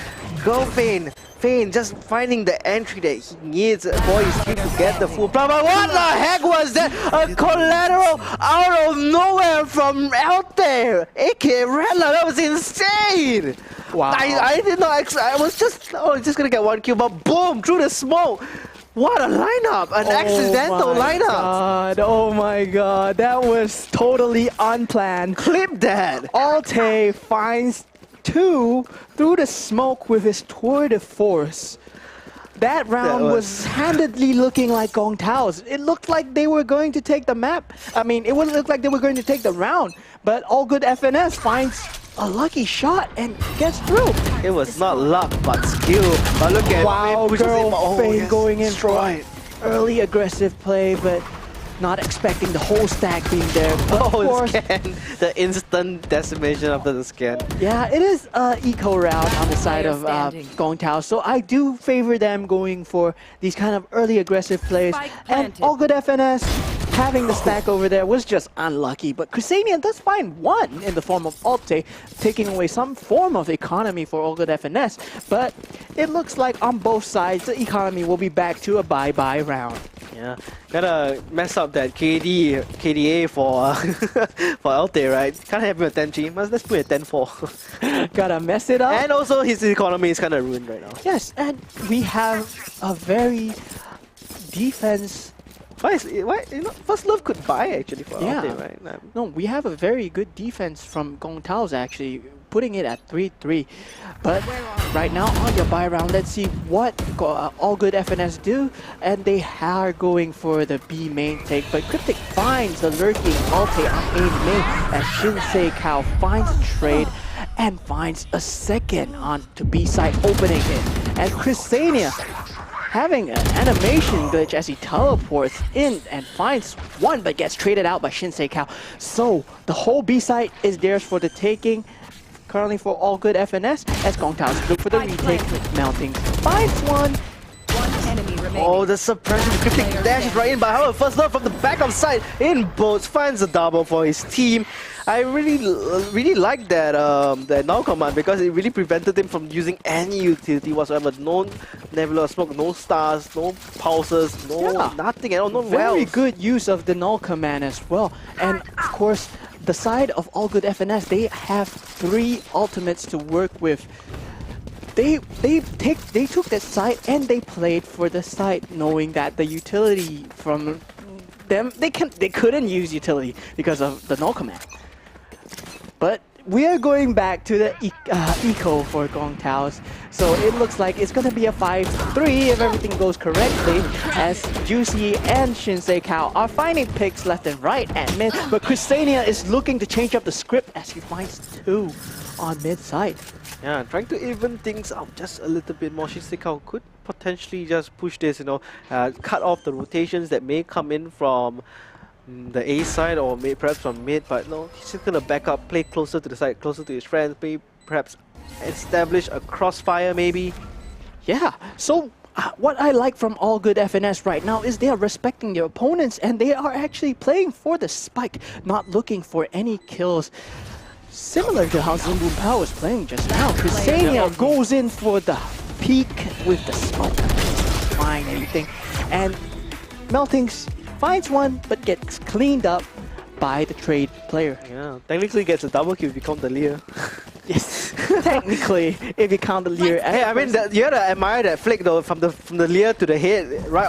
go, Fane. Fane just finding the entry that he needs for his team to get the full plan. But what the heck was that? A collateral out of nowhere from out there. aka Rvlry, that was insane. Wow. I did not. I was just gonna get one kill, but boom, through the smoke. What a lineup! An accidental lineup! Oh my god, that was totally unplanned. Clip that! Alte finds 2 through the smoke with his tour de force. That round was handedly looking like Gong Tao's. It looked like they were going to take the map. I mean, it would look like they were going to take the round. But All Good FNS finds a lucky shot and gets through. It was not luck, but skill. But look at Wow, Fane yes, going in for destroyed. early aggressive play, but not expecting the whole stack being there. But of course, the instant decimation after the scan. yeah, it is eco route on the side of Gong Tao, so I do favor them going for these kind of early aggressive plays. And All Good FNS having the stack over there was just unlucky, but Chrysanian does find 1 in the form of Alte, taking away some form of economy for All Good FNS. But it looks like on both sides, the economy will be back to a bye-bye round. Yeah, gotta mess up that KDA for for Alte, right? Can't have him a 10G. Let's put a 10-4. Gotta mess it up. And also his economy is kind of ruined right now. Yes, and we have a very defense. Why, you know, First Love could buy actually for Alte, right? No, we have a very good defense from Gong Tao's actually, putting it at 3-3. But right now on your buy round, let's see what All Good FNS do. And they are going for the B main take, but Cryptic finds the lurking Alte on A main as Shinsei Kao finds a trade and finds a second on to B side, opening it. And Chrysania having an animation glitch as he teleports in and finds 1 but gets traded out by Shinsei Kao. So the whole B side is theirs for the taking. Currently for All Good FNS as Gong Tao's look for the retake with Mounting. Finds 1. 1 enemy remaining. Oh, the suppression, the Cryptic dashes right in, but however, First Love from the back of side in boats finds a double for his team. I really like that that null command because it really prevented him from using any utility whatsoever. No Nebula Smoke, no stars, no pulses, nothing at all, no Very wells. good use of the null command as well. And of course, the side of All Good FNS, they have 3 ultimates to work with. They took that side and they played for the side, knowing that the utility from them they couldn't use utility because of the null command. But we are going back to the eco for Gong Tao's, so it looks like it's gonna be a 5-3 if everything goes correctly, as Juicy and Shinsei Kao are finding picks left and right at mid, but Chrysania is looking to change up the script as he finds 2 on mid side. Yeah, trying to even things out just a little bit more. Shinsei Kao could potentially just push this, cut off the rotations that may come in from the A side or perhaps from mid, but no, he's just gonna back up, play closer to the side, closer to his friends, perhaps establish a crossfire maybe. Yeah, so what I like from All Good FNS right now is they are respecting their opponents and they are actually playing for the spike, not looking for any kills. Similar to how Zoom Boom Power was playing just now. Chrysania goes in for the peak with the smoke. Find anything. And Meltings finds 1 but gets cleaned up by the trade player. Yeah, technically gets a double kill if you count the Lear. Yes, technically, if you count the Lear. Hey, I mean, you gotta admire that flick though, from the Lear to the head, right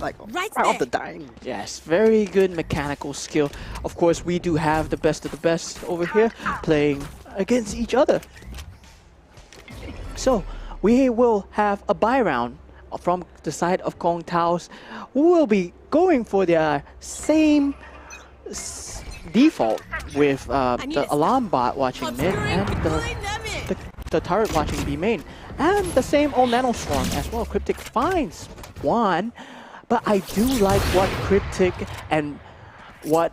off the dime. Yes, very good mechanical skill. Of course, we do have the best of the best over here playing against each other. So, we will have a buy round from the side of Gong Tao's, who will be going for their same default with the alarm bot watching mid and the turret watching B main. And the same old Nanoswarm as well. Cryptic finds 1. But I do like what Cryptic and what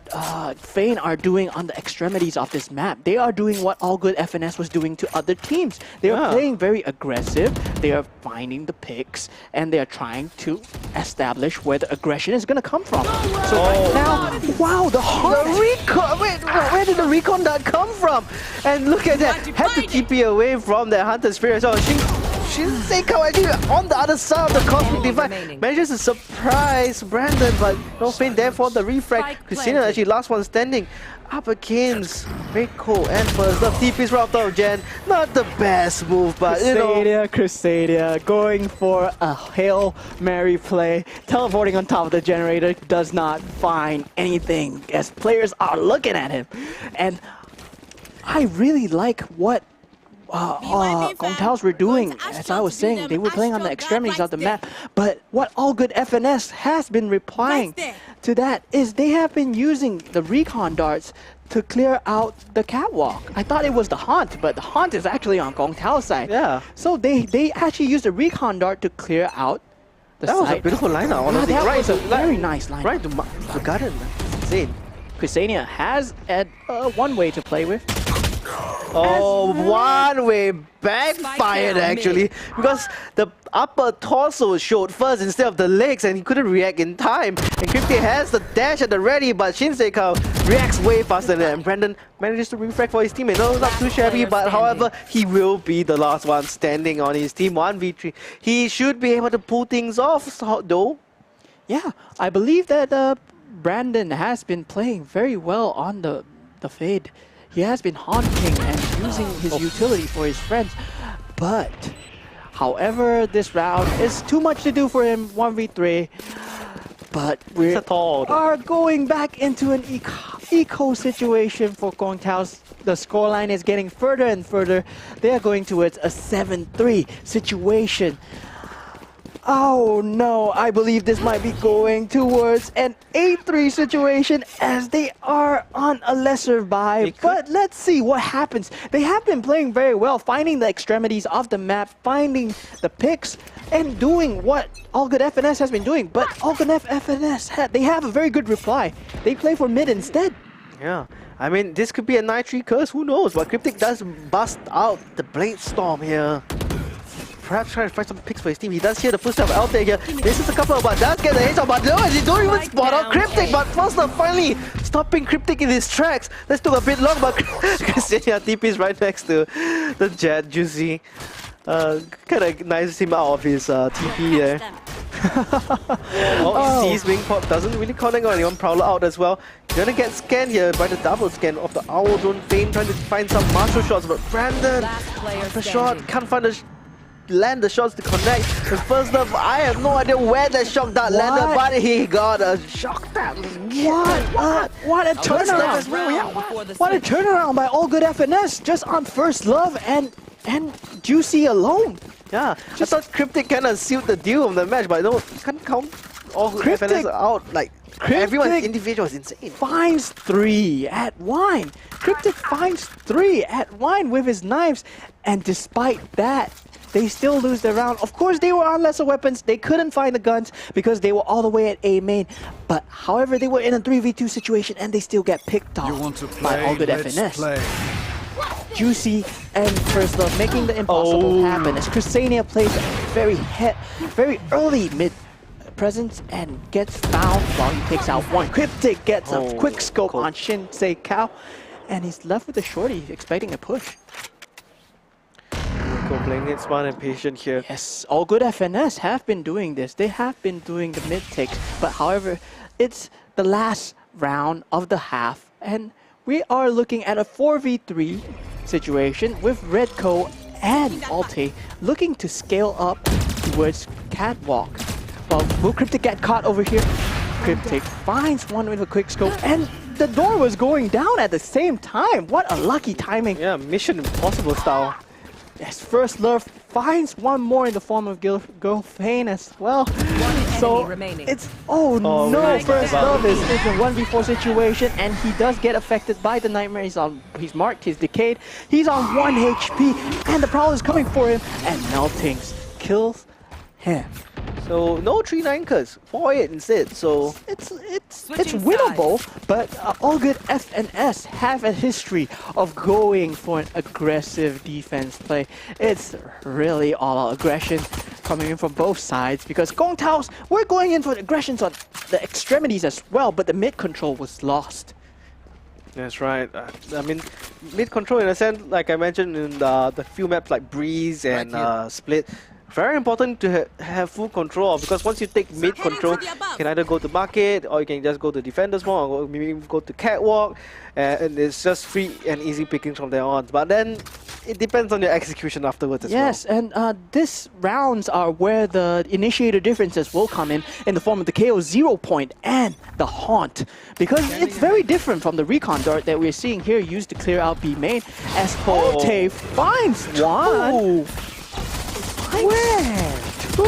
Fane are doing on the extremities of this map. They are doing what All Good FNS was doing to other teams. They are playing very aggressive, they are finding the picks, and they are trying to establish where the aggression is going to come from. So right now, wow, the recon! Wait, where did the recon dart come from? And look at that, had to TP away from the Hunter Spirit. So Shinsei Kao actually on the other side of the Cosmic Divide remaining. manages to surprise Brandon, but no pain there for the refrag. Spike Christina planted. actually last one standing. Up against Reiko and first the TP's right off Jen. Not the best move, but you know. Crusadia going for a Hail Mary play. Teleporting on top of the generator does not find anything as players are looking at him. And I really like what Gongtaos were doing. As I was saying, they were playing on the extremities of the map. But what All Good FNS has been replying to that is they have been using the recon darts to clear out the catwalk. I thought it was the Haunt, but the Haunt is actually on Gongtao's side. Yeah. So they actually used the recon dart to clear out the That was a site. beautiful lineup, honestly. that right was a to- very nice lineup. Right to the garden. It's insane. Crusadia has one way to play with. Oh, one way backfired actually, because the upper torso showed first instead of the legs, and he couldn't react in time. And Cryptic has the dash at the ready, but Shinsei Kao reacts way faster than that. And Brandon manages to refrag for his teammate. No, not too shabby, but however, he will be the last one standing on his team 1v3. He should be able to pull things off, though. Yeah, I believe that Brandon has been playing very well on the Fade. He has been haunting and using his utility for his friends. But, however, this round is too much to do for him, 1v3. But we are going back into an eco situation for Gongtaos. The scoreline is getting further and further. They are going towards a 7-3 situation. Oh no, I believe this might be going towards an 8-3 situation as they are on a lesser buy. But let's see what happens. They have been playing very well, finding the extremities of the map, finding the picks, and doing what All Good FNS has been doing. But All Good FNS, they have a very good reply. They play for mid instead. Yeah, I mean, this could be a 9-3 curse, who knows? But Cryptic does bust out the Blade Storm here. Perhaps trying to find some picks for his team. He does hear the footsteps of Altair here. This is a couple of but does get the headshot, but no, he don't even spot out Cryptic. But first up, finally stopping Cryptic in his tracks. This took a bit long, but Christian TP's right next to the Jet, Juicy. Kind of nice him out of his TP there. Sees Wing Pop doesn't really connect on anyone. Prowler out as well. Gonna get scanned here by the double scan of the Owl Drone Fame, trying to find some martial shots, but Brandon, the shot, can't find the land the shots to connect. The first off, I have no idea where that shock dart landed, but he got a shock dart. What a turnaround! What a turnaround by All Good FNS, just on first love and Juicy alone. Yeah, I thought Cryptic kind of sealed the deal of the match, but no, you can't count All Good FNS out. Like, everyone's individual is insane. Finds 3 at Wine. Cryptic finds 3 at Wine with his knives, and despite that, they still lose the round. Of course, they were on lesser weapons. They couldn't find the guns because they were all the way at A main. But however, they were in a 3v2 situation and they still get picked off by All Good FNS. Juicy and First Love making the impossible happen as Crusadia plays very early mid presence and gets found while he takes out one. Cryptic gets a quick scope on Shinsei Kao and he's left with a shorty expecting a push. Playing it smart and patient here. Yes, All Good FNS have been doing this. They have been doing the mid takes, but however, it's the last round of the half, and we are looking at a 4v3 situation with Redco and Alte looking to scale up towards Catwalk. Well, will Cryptic get caught over here? Cryptic finds one with a quick scope, and the door was going down at the same time. What a lucky timing. Yeah, Mission Impossible style. Yes, First Love finds one more in the form of Girlfane as well. So it's no, First Love is in a 1v4 situation and he does get affected by the Nightmare. He's marked, he's decayed, he's on 1 HP and the Prowler is coming for him and Meltings kills him. So no 3-9 curse, 4-8 instead. So it's winnable, but All Good FNS have a history of going for an aggressive defense play. It's really all out aggression coming in from both sides because Gongtaos were going in for aggressions on the extremities as well, but the mid control was lost. That's right. I mean, mid control in a sense, like I mentioned in the few maps like Breeze and Split. Very important to have full control because once you take mid control, you can either go to market or you can just go to defenders mall or maybe go to catwalk, and it's just free and easy pickings from there on. But then it depends on your execution afterwards as well. Yes, and these rounds are where the initiator differences will come in the form of the KO 0 point and the Haunt, because it's very different from the Recon Dart that we're seeing here used to clear out B main, as Hote finds one. Where? Two?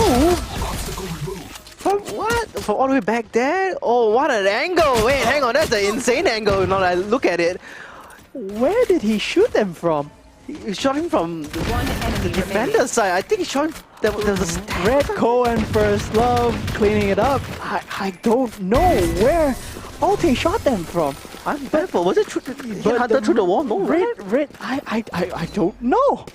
From what? From all the way back there? Oh, what an angle! Wait, hang on, that's an insane angle now that I look at it. Where did he shoot them from? He shot him from the defender side. I think he shot him. There was a stab. Red Co and First Love cleaning it up. I don't know where Hote shot them from. I'm baffled. Was it through the wall? No, Red, I don't know.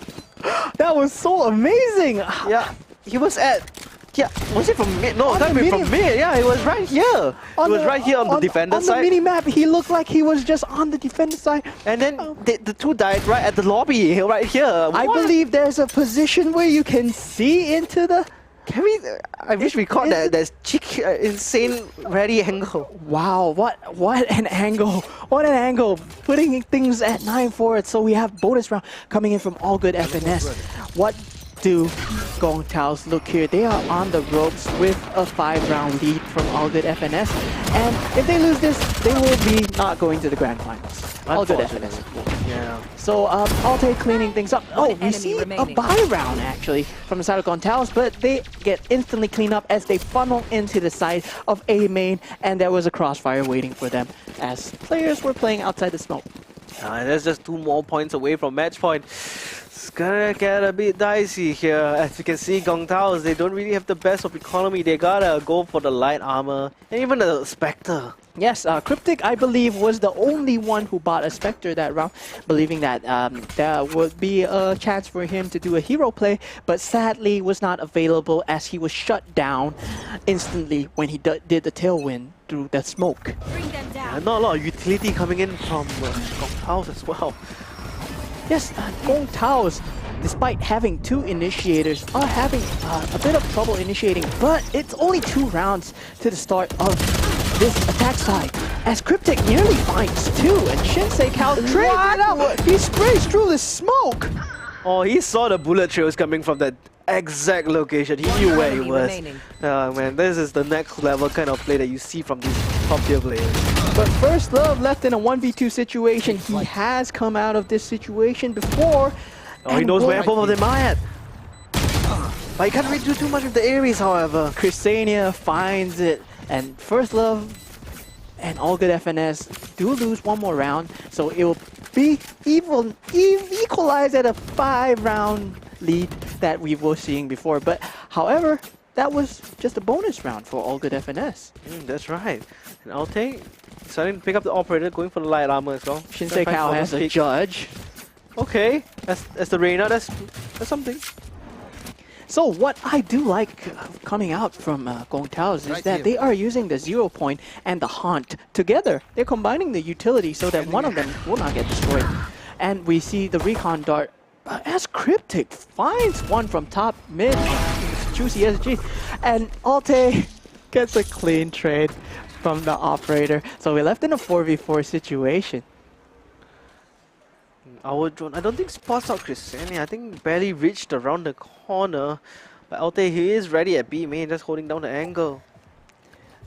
That was so amazing. Yeah, he was at. Yeah, was it from mid? No, it can't be from mid. Yeah, it was right here. It was right here on the defender side. On the mini map, he looked like he was just on the defender side. And then the two died right at the lobby, right here. I believe there's a position where you can see into the. Can we? I wish we caught that insane ready angle. Wow, what an angle! What an angle! Putting things at 9-4, so we have bonus round coming in from All Good FNS. What do Gong Tao's look here? They are on the ropes with a 5-round lead from All Good FNS, and if they lose this, they will be not going to the grand finals. All Good FNS. Yeah. So Alte cleaning things up. Oh, we see a buy round actually from the side of Gong Tao's, but they get instantly cleaned up as they funnel into the side of A main, and there was a crossfire waiting for them as players were playing outside the smoke. There's just 2 more points away from match point. It's gonna get a bit dicey here. As you can see, Gong Tao's, they don't really have the best of economy. They gotta go for the light armor and even the Spectre. Yes, Cryptic, I believe, was the only one who bought a Spectre that round, believing that there would be a chance for him to do a hero play, but sadly was not available as he was shut down instantly when he did the tailwind through the smoke. Bring them down. And not a lot of utility coming in from Gong Tao's as well. Yes, Gong Tao's, despite having 2 initiators, are having a bit of trouble initiating, but it's only 2 rounds to the start of this attack side, as Cryptic nearly finds 2, and Shinsei Kao trades it out. He sprays through the smoke. Oh, he saw the bullet trails coming from that exact location. He knew where he was. Man, this is the next level kind of play that you see from these top tier players. But First Love left in a 1v2 situation. He has come out of this situation before. Oh, he knows where both of them are at. But he can't really do too much with the Ares, however. Chrisania finds it, and First Love and All Good FNS do lose 1 more round, so it will be equalized at a 5-round lead that we were seeing before. But however, that was just a bonus round for All Good FNS. That's right. And Alte starting to pick up the operator, going for the light armor as well. Shinsei Kao has a judge. Okay, as the Reina, that's something. So what I do like coming out from Gong Tao's is that they are using the 0 point and the Haunt together. They're combining the utility so that one of them will not get destroyed. And we see the Recon Dart as Cryptic finds one from top mid, Juicy SG, and Alte gets a clean trade from the operator. So we're left in a 4v4 situation. Our drone, I don't think spots out Christiani. I think barely reached around the corner. But Alte, he is ready at B main, just holding down the angle.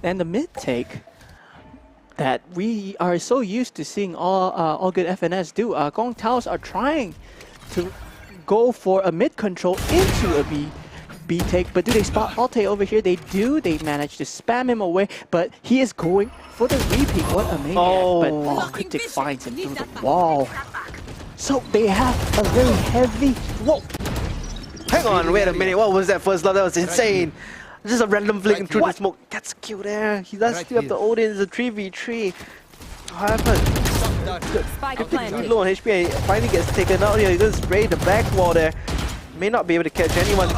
And the mid take that we are so used to seeing all good FNS do. Gong Tao's are trying to go for a mid control into a B take, but do they spot Alte over here? They do. They manage to spam him away, but he is going for the repeat. What a maniac! But Cryptic finds him through the wall. So they have a very heavy. Whoa! Hang on, wait a minute. What was that first love? That was insane. Just a random flick through the smoke. Gets killed there. He does still have the Odin. It's a 3v3. What happened? Pretty low on HP and finally gets taken out here. He just sprayed the back wall there. May not be able to catch anyone.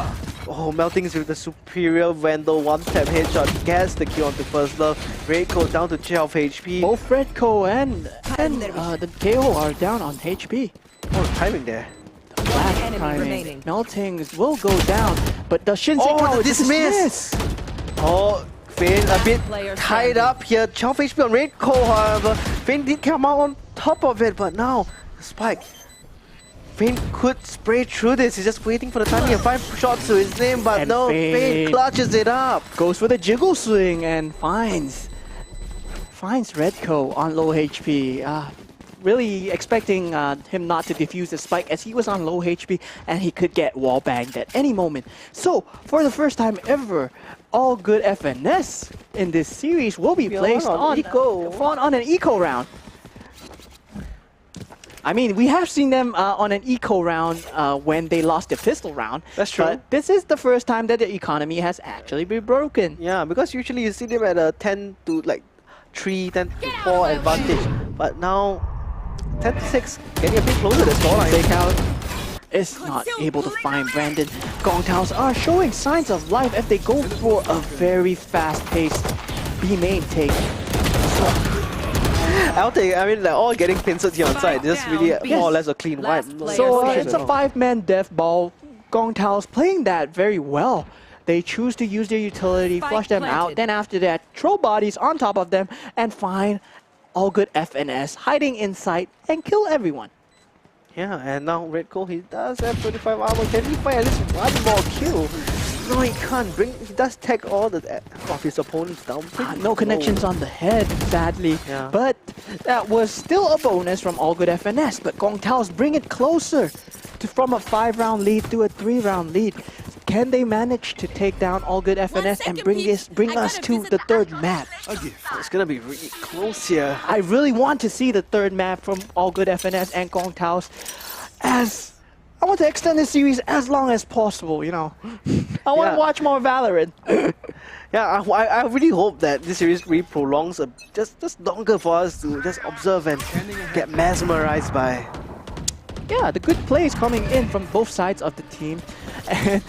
Oh, Meltings with the superior Vandal one-tap headshot gets the kill onto First Love. Redco down to 12 HP. Both Redco and the KO are down on HP. Oh, timing there. Last enemy timing. remaining. Meltings will go down, but the Shinsei Oh, the dismiss. Oh, Fane a bit Player tied standing. up here. 12 HP on Redco, however. Fane did come out on top of it, but now the spike. Fane could spray through this. He's just waiting for the timing of 5 shots to his name, but And no, Fane clutches it up. Goes for the jiggle swing and finds Redco on low HP. Really expecting him not to defuse the spike as he was on low HP and he could get wall banged at any moment. So, for the first time ever, all good FNS in this series will be placed on an eco round. I mean, we have seen them on an eco round when they lost the pistol round. That's true. But this is the first time that the economy has actually been broken. Yeah, because usually you see them at a 10 to like 3, 10 to 4 advantage. But now, 10 to 6, getting a bit closer to the scoreline. Takeout is not able to find Brandon. Gongtaos are showing signs of life as they go for a very fast-paced B main take. I'll take, I mean, like all getting pincers here on side. Just really more or less a clean wipe. So it's a 5-man death ball. Gongtaos playing that very well. They choose to use their utility, flush them out. Then after that, throw bodies on top of them and find all good FNS hiding inside and kill everyone. Yeah, and now Redco, he does have 25 armor. Can he find at least one more kill? No, he can't. He does tag all of his opponents down. No connections on the head, sadly. Yeah. But that was still a bonus from all good FNS. But Gongtaos bring it closer from a 5-round lead to a 3-round lead. Can they manage to take down all good FNS and bring us to the third map? It's gonna be really close here. I really want to see the third map from all good FNS and Gongtaos, as I want to extend this series as long as possible, you know. I want to watch more Valorant. Yeah, I really hope that this series really prolongs just longer for us to just observe and get mesmerized by. Yeah, the good plays coming in from both sides of the team. And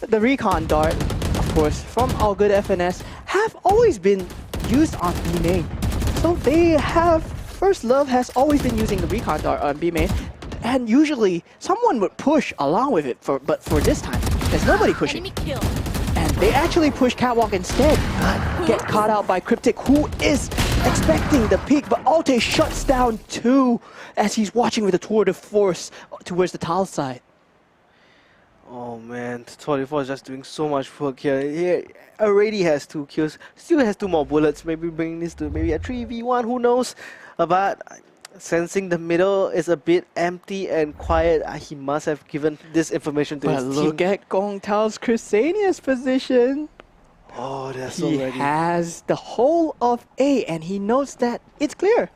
the recon dart, of course, from all good FNS have always been used on B main. So they have, First Love has always been using the recon dart on B main. And usually someone would push along with it, but for this time, there's nobody pushing. And they actually push Catwalk instead, but get caught out by Cryptic, who is expecting the peak, but Alte shuts down too as he's watching with a tour de force towards the tile side. Oh man, 24 is just doing so much work here. He already has 2 kills, still has 2 more bullets, maybe bringing this to maybe a 3v1, who knows. But sensing the middle is a bit empty and quiet, he must have given this information to his team. But look at Gongtao's Chrysania's position. Oh, they're so He ready. has the whole of A and he knows that it's clear.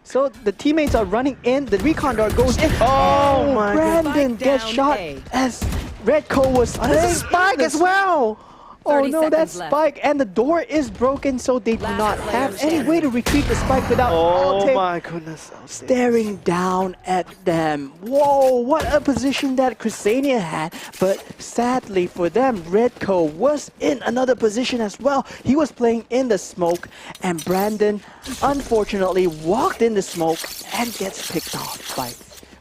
So the teammates are running in, the recon dart goes in. Oh my Brandon God. gets Spike shot down A. as Redco was There's a spike as well! Oh 30 no, that's seconds left. spike and the door is broken, so they do Last not player have any standing. way to retrieve the spike without Oh Alte my goodness. staring down at them. Whoa, what a position that Chrysania had. But sadly for them, Redco was in another position as well. He was playing in the smoke, and Brandon unfortunately walked in the smoke and gets picked off by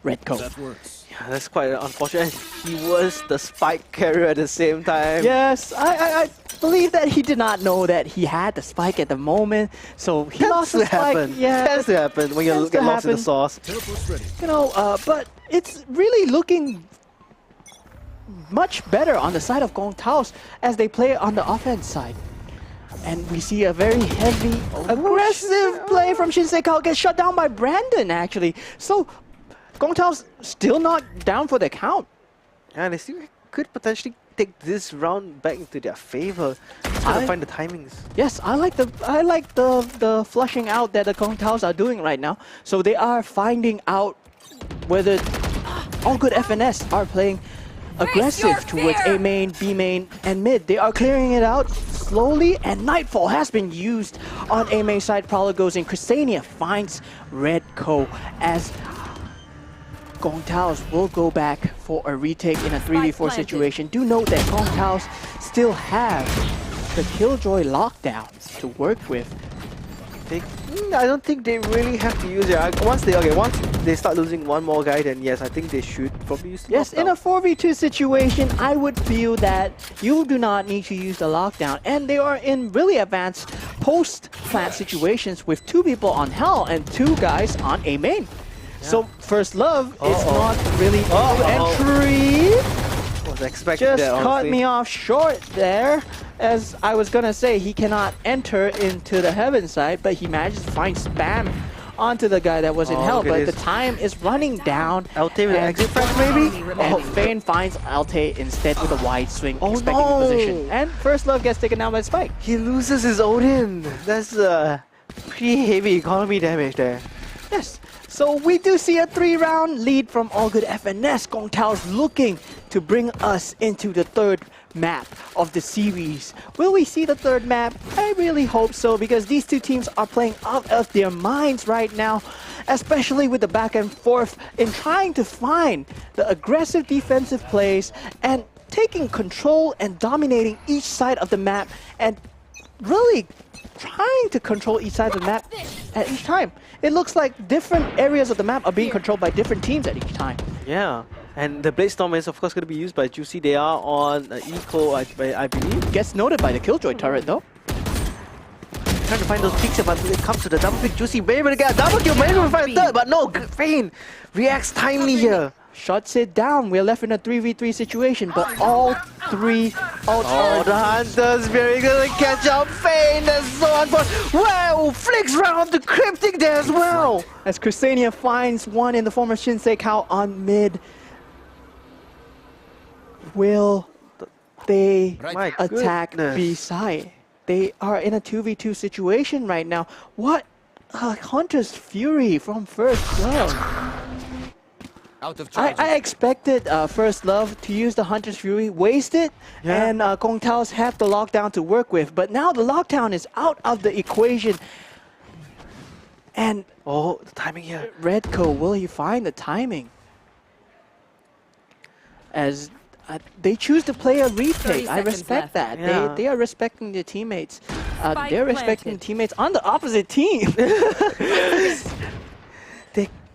Redco. That works. Yeah, that's quite unfortunate. He was the spike carrier at the same time. Yes, I believe that he did not know that he had the spike at the moment, so he lost the Tends to spike. happen. Yeah, Tends to happen when you Tends get to lost in the happen. sauce. Teleport's ready. you know, but it's really looking much better on the side of Gongtaos as they play on the offense side. And we see a very heavy, aggressive play from Shinsei Kao gets shut down by Brandon, actually. So, Gongtao's still not down for the count. Yeah, they still could potentially take this round back into their favor. Just gotta find the timings. Yes, I like the flushing out that the Gongtaos are doing right now. So they are finding out whether all good FNS are playing aggressive towards A main, B main, and mid. They are clearing it out slowly, and Nightfall has been used on A main side. Prowler goes in. Chrysania finds Redco as Gong Taos will go back for a retake in a 3v4 planted. situation. Do note that Gong Taos still have the Killjoy lockdown to work with. I don't think they really have to use it. Once they start losing one more guy, then yes, I think they should probably use the Yes, in a lockdown. 4v2 situation, I would feel that you do not need to use the lockdown. And they are in really advanced post-plant situations with 2 people on Hell and 2 guys on A main. So First Love is not really entry. Was expecting Just that, caught honestly. me off short there. As I was gonna say, he cannot enter into the heaven side, but he managed to find spam onto the guy that was in Hell. look at But the this. time is running down. Alte with an and- exit frag maybe? And Fane finds Alte instead with a wide swing, expecting no. the position. And First Love gets taken down by Spike. He loses his Odin. That's pretty heavy economy damage there. Yes. So we do see a 3-round lead from All Good FNS. Gong Tao's looking to bring us into the 3rd map of the series. Will we see the 3rd map? I really hope so, because these 2 teams are playing out of their minds right now, especially with the back and forth in trying to find the aggressive defensive plays and taking control and dominating each side of the map and really trying to control each side of the map at each time. It looks like different areas of the map are being controlled by different teams at each time. Yeah. And the Blade Storm is of course going to be used by Juicy. They are on Eco, I believe. Gets noted by the Killjoy turret though. Trying to find those peaks, but when it comes to the double pick, Juicy may able to get a double kill, may able to find a 3rd, but no, Fane reacts timely here. Shuts it down. We're left in a 3v3 situation, but all 3 ults The Hunter's very good to catch up Fane. That's so unfortunate. Wow, flicks round the Cryptic there as well. as Chrysania finds one in the former Shinsei Cow on mid. Will they My attack goodness. B side? They are in a 2v2 situation right now. What Hunter's Fury from First Love. Out of charges. I expected First Love to use the Hunter's Fury, waste it, and Gong Taos have the lockdown to work with. But now the lockdown is out of the equation. And Oh, the timing here. Redco, will he find the timing? As they choose to play a 30 retake. I seconds respect left. that. Yeah. They are respecting their teammates. Spike They're respecting planted. teammates on the opposite team.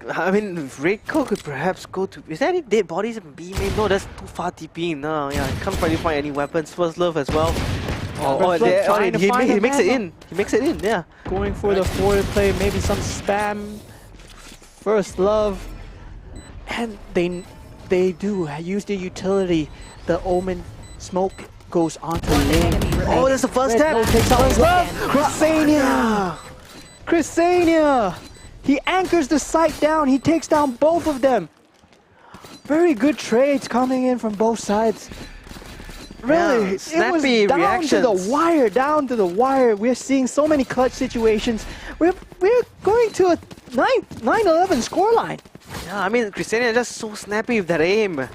I mean, Redco could perhaps go to... Is there any dead bodies in B main? No, that's too far TP. No, yeah, can't really find any weapons. First Love as well. First Love trying to find he a makes it man. in. He makes it in, yeah. Going for the forward play, maybe some spam. First Love. And they do use their utility. The Omen smoke goes onto lane. Oh, that's the first Red tap. Bull takes out First Love. Chrysania! Chrysania! He anchors the site down. He takes down both of them. Very good trades coming in from both sides. Really, Yeah, it was snappy down reactions. to the wire, down to the wire. We're seeing so many clutch situations. We're going to a 9-11 scoreline. Yeah, I mean, Chrysania just so snappy with that aim.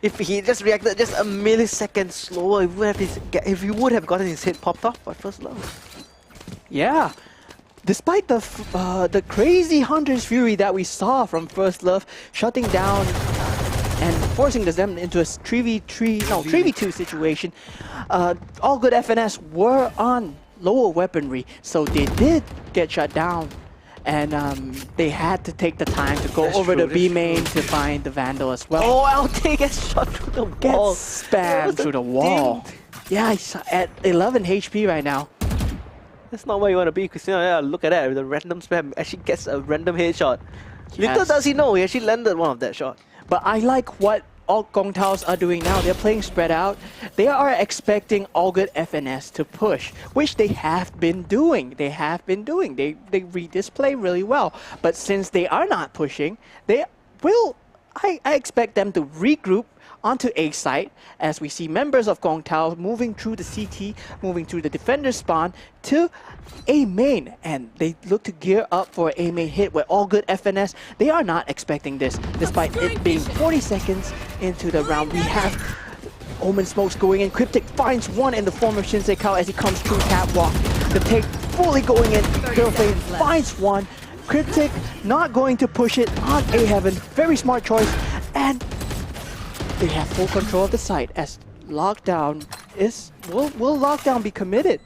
If he just reacted just a millisecond slower, if he would have gotten his head popped off by First Love. Yeah. Despite the crazy Hunter's Fury that we saw from First Love, shutting down and forcing them into a 3v2 situation, All Good FNS were on lower weaponry, so they did get shut down. And they had to take the time to go That's over true, to B that's main to find the Vandal as well. Oh, Alte gets shot through the wall. Gets spammed through the wall. Yeah, he's at 11 HP right now. That's not where you want to be, Chrysania. Yeah, look at that. The random spam actually gets a random headshot. Little Yes. does he know, he actually landed one of that shot. But I like what all Gong Taos are doing now. They're playing spread out. They are expecting All Good FNS to push, which they have been doing. They read this play really well. But since they are not pushing, they will. I expect them to regroup onto A site as we see members of Gong Tao moving through the CT, moving through the defender spawn to A main, and they look to gear up for A main hit with All Good FNS. They are not expecting this, despite it being 40 seconds into the round. We have Omen smokes going in. Cryptic finds one in the form of Shinsei Kao as he comes through catwalk. The take fully going in. Girlfriend finds one. Cryptic not going to push it on A Heaven. Very smart choice. And they have full control of the site as lockdown is... Will lockdown be committed?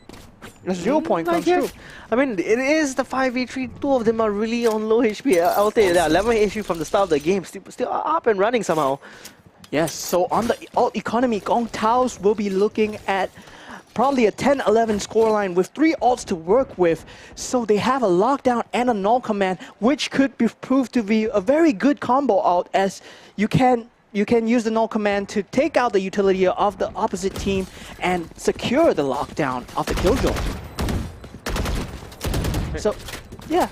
A 0 point comes through. I mean, it is the 5v3. Two of them are really on low HP. I'll tell you that. 11 HP from the start of the game. Still up and running somehow. Yes, so on the alt economy, Gong Taos will be looking at probably a 10-11 scoreline with 3 alts to work with. So they have a lockdown and a null command, which could prove to be a very good combo alt, as you can use the null command to take out the utility of the opposite team and secure the lockdown of the killjoy. So, yeah.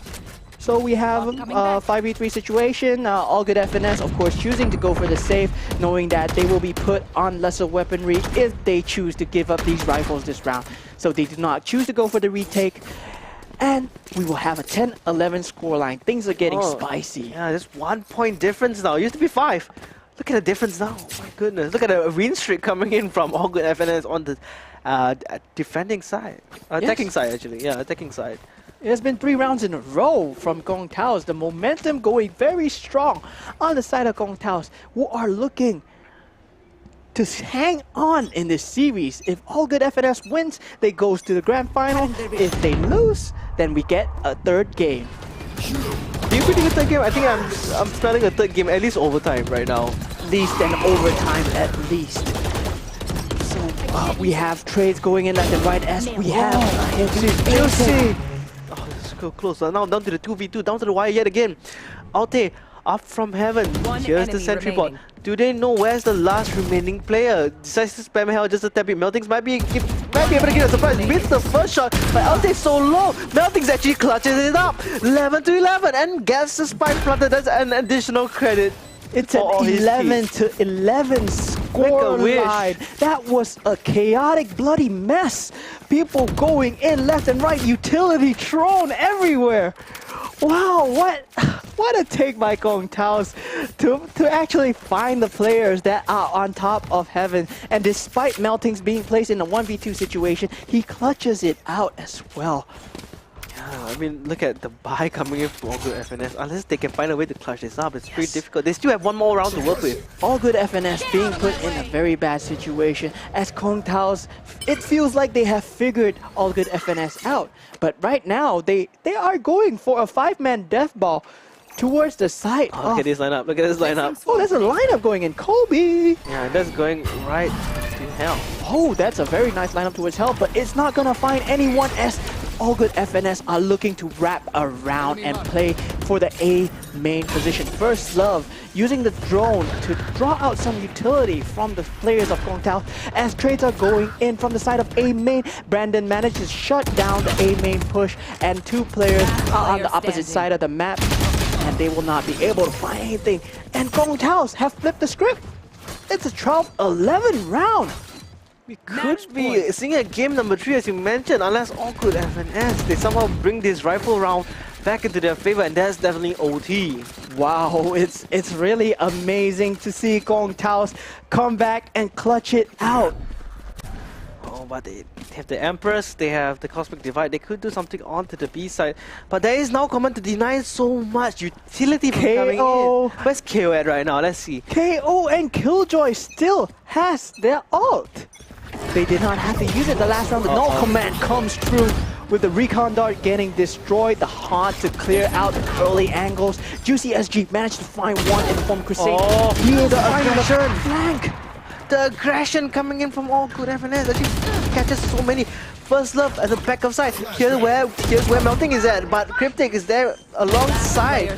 So we have a 5v3 situation. All Good FNS, of course, choosing to go for the save, knowing that they will be put on lesser weaponry if they choose to give up these rifles this round. So they do not choose to go for the retake. And we will have a 10-11 scoreline. Things are getting spicy. Yeah, just 1 point difference now. It used to be 5. Look at the difference now. Oh my goodness. Look at the win streak coming in from All Good FNS on the defending side. Attacking side, actually. Yeah, attacking side. It has been 3 rounds in a row from Gong Taos. The momentum going very strong on the side of Gong Taos, who are looking to hang on in this series. If All Good FNS wins, they goes to the grand final. If they lose, then we get a 3rd game. Do you predict a 3rd game? I think I'm smelling a 3rd game, at least overtime right now. At least an overtime, at least. So we have trades going in left and right as we have Juicy. Oh, this is so close. Now down to the 2v2, down to the wire yet again. Alte, up from heaven. Here's the sentry bot. Do they know where's the last remaining player? Decides to spam hell just a tap it. Meltings might be able to get a surprise. Missed the first shot, but Alte's so low. Meltings actually clutches it up. 11-11 and gets the spike planted. That's an additional credit. It's an 11-11 score line. That was a chaotic, bloody mess. People going in left and right, utility thrown everywhere. Wow, what a take by Gong Taos to actually find the players that are on top of heaven. And despite Meltings being placed in a 1v2 situation, he clutches it out as well. Yeah, I mean, look at the buy coming in from All Good FNS. Unless they can find a way to clutch this up, it's pretty difficult. They still have 1 more round to work with. All Good FNS being put in a very bad situation. As Gong Taos, it feels like they have figured All Good FNS out. But right now, they are going for a 5-man death ball towards the side. Oh, look at this lineup. Look at this lineup. Oh, there's a lineup going in. Kobe. Yeah, that's going right to hell. Oh, that's a very nice lineup towards hell, but it's not gonna find anyone as All Good FNS are looking to wrap around and play for the A main position. First Love using the drone to draw out some utility from the players of Gong Taos as trades are going in from the side of A main. Brandon managed to shut down the A main push, and 2 players are on the opposite side of the map, and they will not be able to find anything. And Gong Taos have flipped the script. It's a 12-11 round. We could be seeing a game number 3, as you mentioned, unless All Good FNS, they somehow bring this rifle round back into their favor, and that's definitely OT. Wow, it's really amazing to see Gong Taos come back and clutch it out. Oh, but they have the Empress, they have the Cosmic Divide, they could do something onto the B side, but there is now command to deny so much utility from coming in. Where's KO at right now? Let's see. KO and Killjoy still has their ult. They did not have to use it the last round. The null command comes through with the recon dart getting destroyed. The haunt to clear out the early angles. Juicy SG managed to find one in the form Crusade. Oh, the aggression flank. The aggression coming in from All Good FNS actually catches so many. First Love at the back of side. Here's where Melting is at, but Cryptic is there alongside.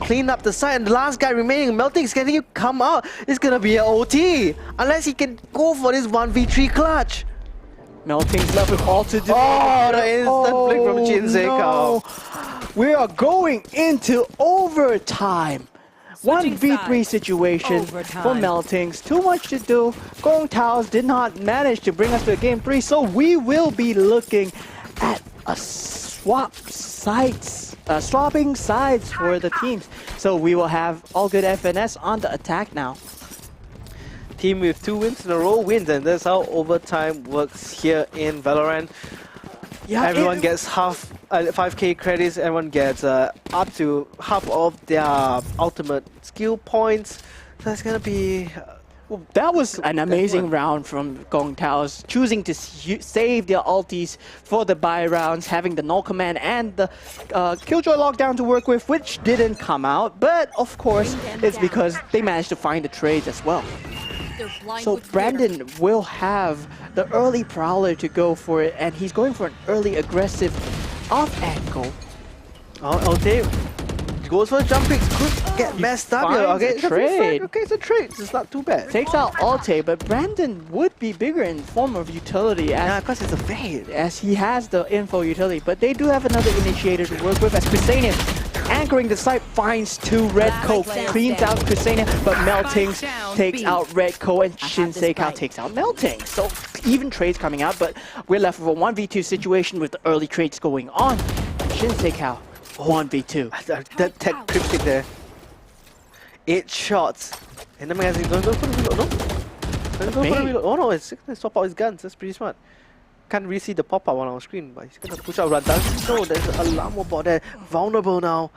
Clean up the side, and the last guy remaining, Melting is getting to come out. It's gonna be an OT unless he can go for this 1v3 clutch. Melting's left with all to do. Oh, the instant flick from Jin Sekao. No. We are going into overtime. 1v3 situation for Meltings. Too much to do. Gong Taos did not manage to bring us to game 3, so we will be looking at a swapping sides for the teams. So we will have All Good FNS on the attack now. Team with 2 wins in a row wins, and that's how overtime works here in Valorant. Yeah, everyone gets half. 5k credits, everyone gets up to half of their ultimate skill points. That's gonna be... That was an amazing round from Gong Tao's, choosing to save their ultis for the buy rounds, having the null command and the Killjoy lockdown to work with, which didn't come out. But of course, it's because they managed to find the trades as well. So Brandon will have the early Prowler to go for it, and he's going for an early aggressive off angle. Okay. Goes for jump picks, could get messed up here. Okay, it's a trade. Okay, it's a trade. It's not too bad. Takes out Alte, but Brandon would be bigger in form of utility Yeah, because it's a fade. as he has the info utility. But they do have another initiator to work with as Chrysanian anchoring the site finds two Redco, cleans out Chrysanian, but Melting takes out Redco and Shinsei takes out Melting. So even trades coming out, but we're left with a 1v2 situation with the early trades going on. Shinsei 1v2. That tech cryptic there. 8 shots. And the magazine going for the reload, no? Going for the reload. Oh no, it's gonna swap out his guns. That's pretty smart. Can't really see the pop-up on our screen, but he's gonna push out Randan. No, there's an alarm bot there. Vulnerable now.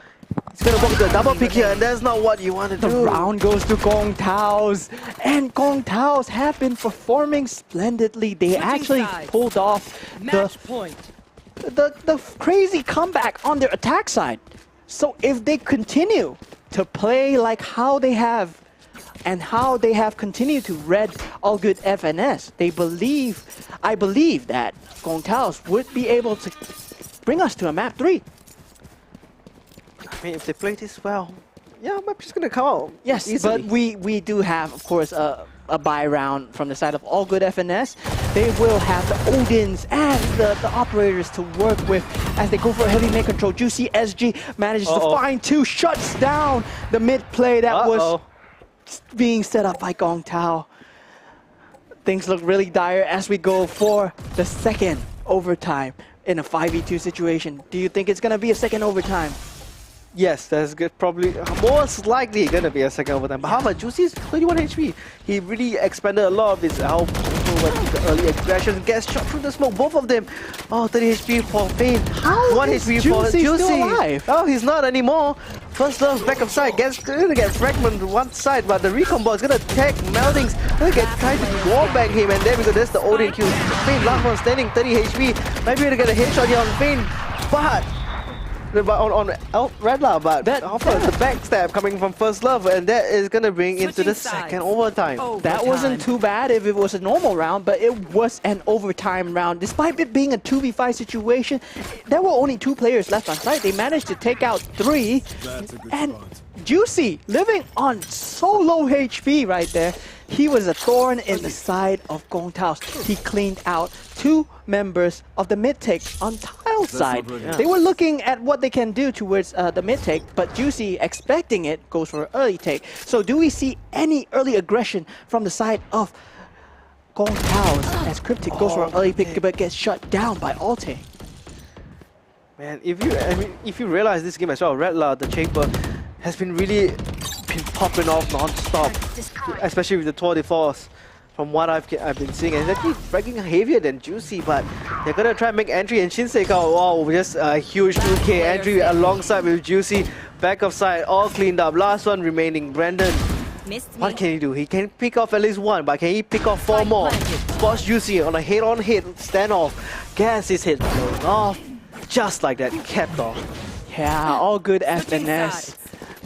He's gonna walk the double pick here, and that's not what you want to do. The round goes to Gong Tao's, and Gong Tao's have been performing splendidly. They actually pulled off the crazy comeback on their attack side. So if they continue to play like how they have and how they have continued to red all good FNS, I believe that Gong Tao's would be able to bring us to a map 3. I mean, if they play this well, yeah, map's just gonna come out. Yes, easily. but we do have, of course, a buy round from the side of all good FNS. They will have the Odins and the operators to work with as they go for a heavy mid control. Juicy SG manages to find 2, shuts down the mid play that was being set up by Gong Tao. Things look really dire as we go for the second overtime in a 5v2 situation. Do you think it's gonna be a second overtime? Yes, that's good. Probably most likely gonna be a second overtime. But how about Juicy's 31 HP? He really expanded a lot of his health when the early aggression gets shot through the smoke. Both of them. Oh, 30 HP for Fane. How 1 is HP for Juicy still alive? Oh, he's not anymore. First love back of side gets fragment one side, but the recombo is gonna attack Meltings. Gonna get trying to wallbang him, and there we go. There's the Odin kill. Fane last one standing, 30 HP. Might be able to get a headshot here on Fane, but on Rvlry, but the backstab coming from First Love, and that is gonna bring into the second overtime. That wasn't too bad if it was a normal round, but it was an overtime round. Despite it being a 2v5 situation, there were only 2 players left on site. They managed to take out 3, and Juicy living on so low HP right there. He was a thorn in the side of Gong Tao's. He cleaned out 2 members of the mid-take on Tile's side. They were looking at what they can do towards the mid-take, but Juicy, expecting it, goes for an early take. So do we see any early aggression from the side of Gong Tao's as Cryptic goes for an early pick but gets shut down by Alte? Man, if you realize this game as well, Rvlry, the Chamber, has been really popping off non-stop, especially with the Tour de Force. From what I've been seeing, and it's actually fragging heavier than Juicy, but they're gonna try and make entry, and Shinsei wow, just a huge 2k entry alongside with Juicy. Back of side, all cleaned up. Last one remaining, Brandon. What can he do? He can pick off at least 1, but can he pick off 4 more? Spots Juicy on a head-on-head standoff. Gas his head blowing off. Just like that, capped off. Yeah, all good FNS.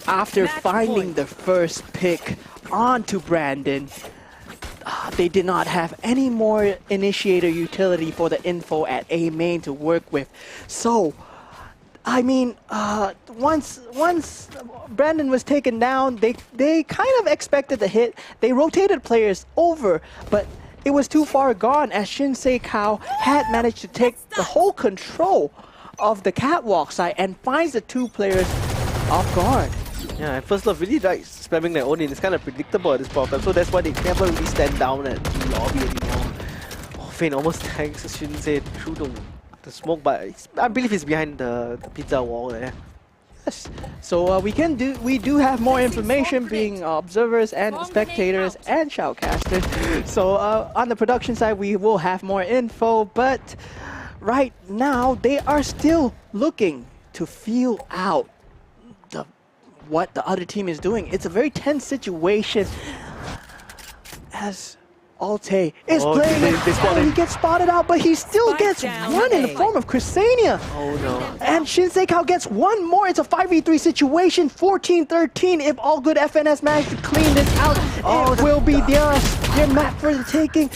After finding the first pick onto Brandon, they did not have any more initiator utility for the info at A main to work with. So, I mean, once Brandon was taken down, they kind of expected the hit. They rotated players over, but it was too far gone as Shinsei had managed to take the whole control of the catwalk side and finds the 2 players off guard. Yeah, and First Love really likes spamming their Odin. It's kind of predictable at this point of time, so that's why they never really stand down at the lobby anymore. Oh, Fane almost tanks Shinsei through the smoke, but I believe he's behind the pizza wall there. Yes. So we do have more information being observers and spectators and shoutcasters. So on the production side, we will have more info, but right now they are still looking to feel out what the other team is doing. It's a very tense situation as Alte is playing it. He gets spotted out, but he still Spike gets down one in the A. form of Chrysania. Oh no. And Shinseikao gets one more. It's a 5v3 situation, 14-13. If All Good FNS manage to clean this out, it will be their map for the taking.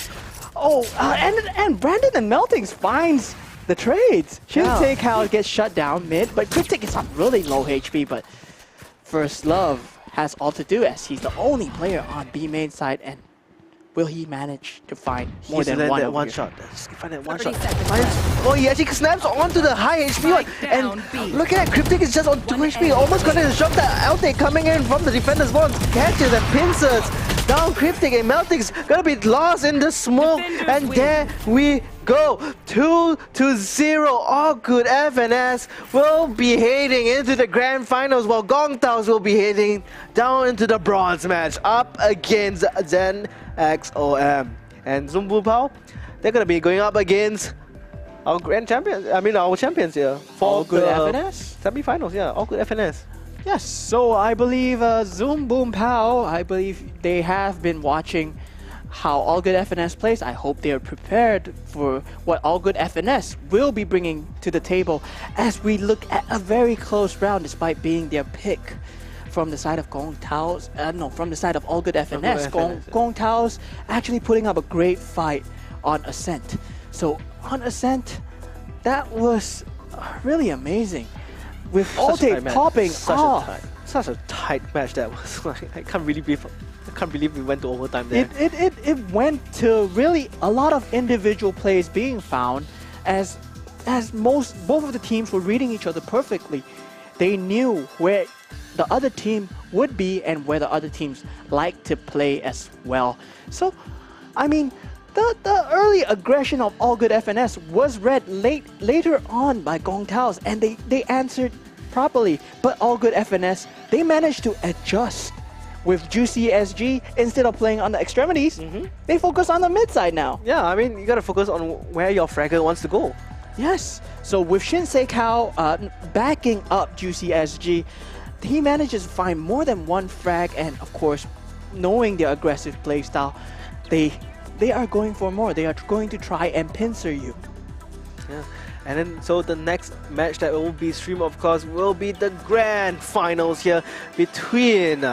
Oh, and Brandon and Meltings finds the trades. Shinseikao gets shut down mid, but Cryptic is on really low HP, but First Love has all to do as he's the only player on B main side, and will he manage to find more than one? That over one here? shot. Just find that one 30 shot. seconds Oh, he actually snaps onto the high HP one. Spike down B. And look at Cryptic is just on 2 HP. Almost got a shot that Alte coming in from the defender's one. Catches and pincers down Cryptic, and Melting's gonna be lost in the smoke. Defenders And win. there we go. 2-0. All Good FNS will be heading into the grand finals, while Gong Taos will be heading down into the bronze match up against Zen XOM. And Zoom Boom Pow, they're gonna be going up against our grand champions. I mean, our champions here for All Good the FNS? semi-finals. Yeah, All Good FNS. Yes, so I believe Zoom Boom Pow, I believe they have been watching how All Good FNS plays. I hope they are prepared for what All Good FNS will be bringing to the table as we look at a very close round despite being their pick from the side of Gong Taos. From the side of All Good FNS. Gong Taos actually putting up a great fight on Ascent. So on Ascent, that was really amazing. With Alte popping off. Such a tight match that was. Like, I can't believe we went to overtime there. It went to really a lot of individual plays being found as both of the teams were reading each other perfectly. They knew where the other team would be and where the other teams like to play as well. So, I mean, the early aggression of All Good FNS was read later on by Gong Taos, and they answered properly. But All Good FNS, they managed to adjust with Juicy SG. Instead of playing on the extremities, they focus on the mid side now. Yeah, I mean, you gotta focus on where your fragger wants to go. Yes, so with Shinseikao backing up Juicy SG, he manages to find more than one frag, and of course, knowing their aggressive playstyle, they are going for more. They are going to try and pincer you. Yeah. And then, so the next match that will be streamed, of course, will be the grand finals here between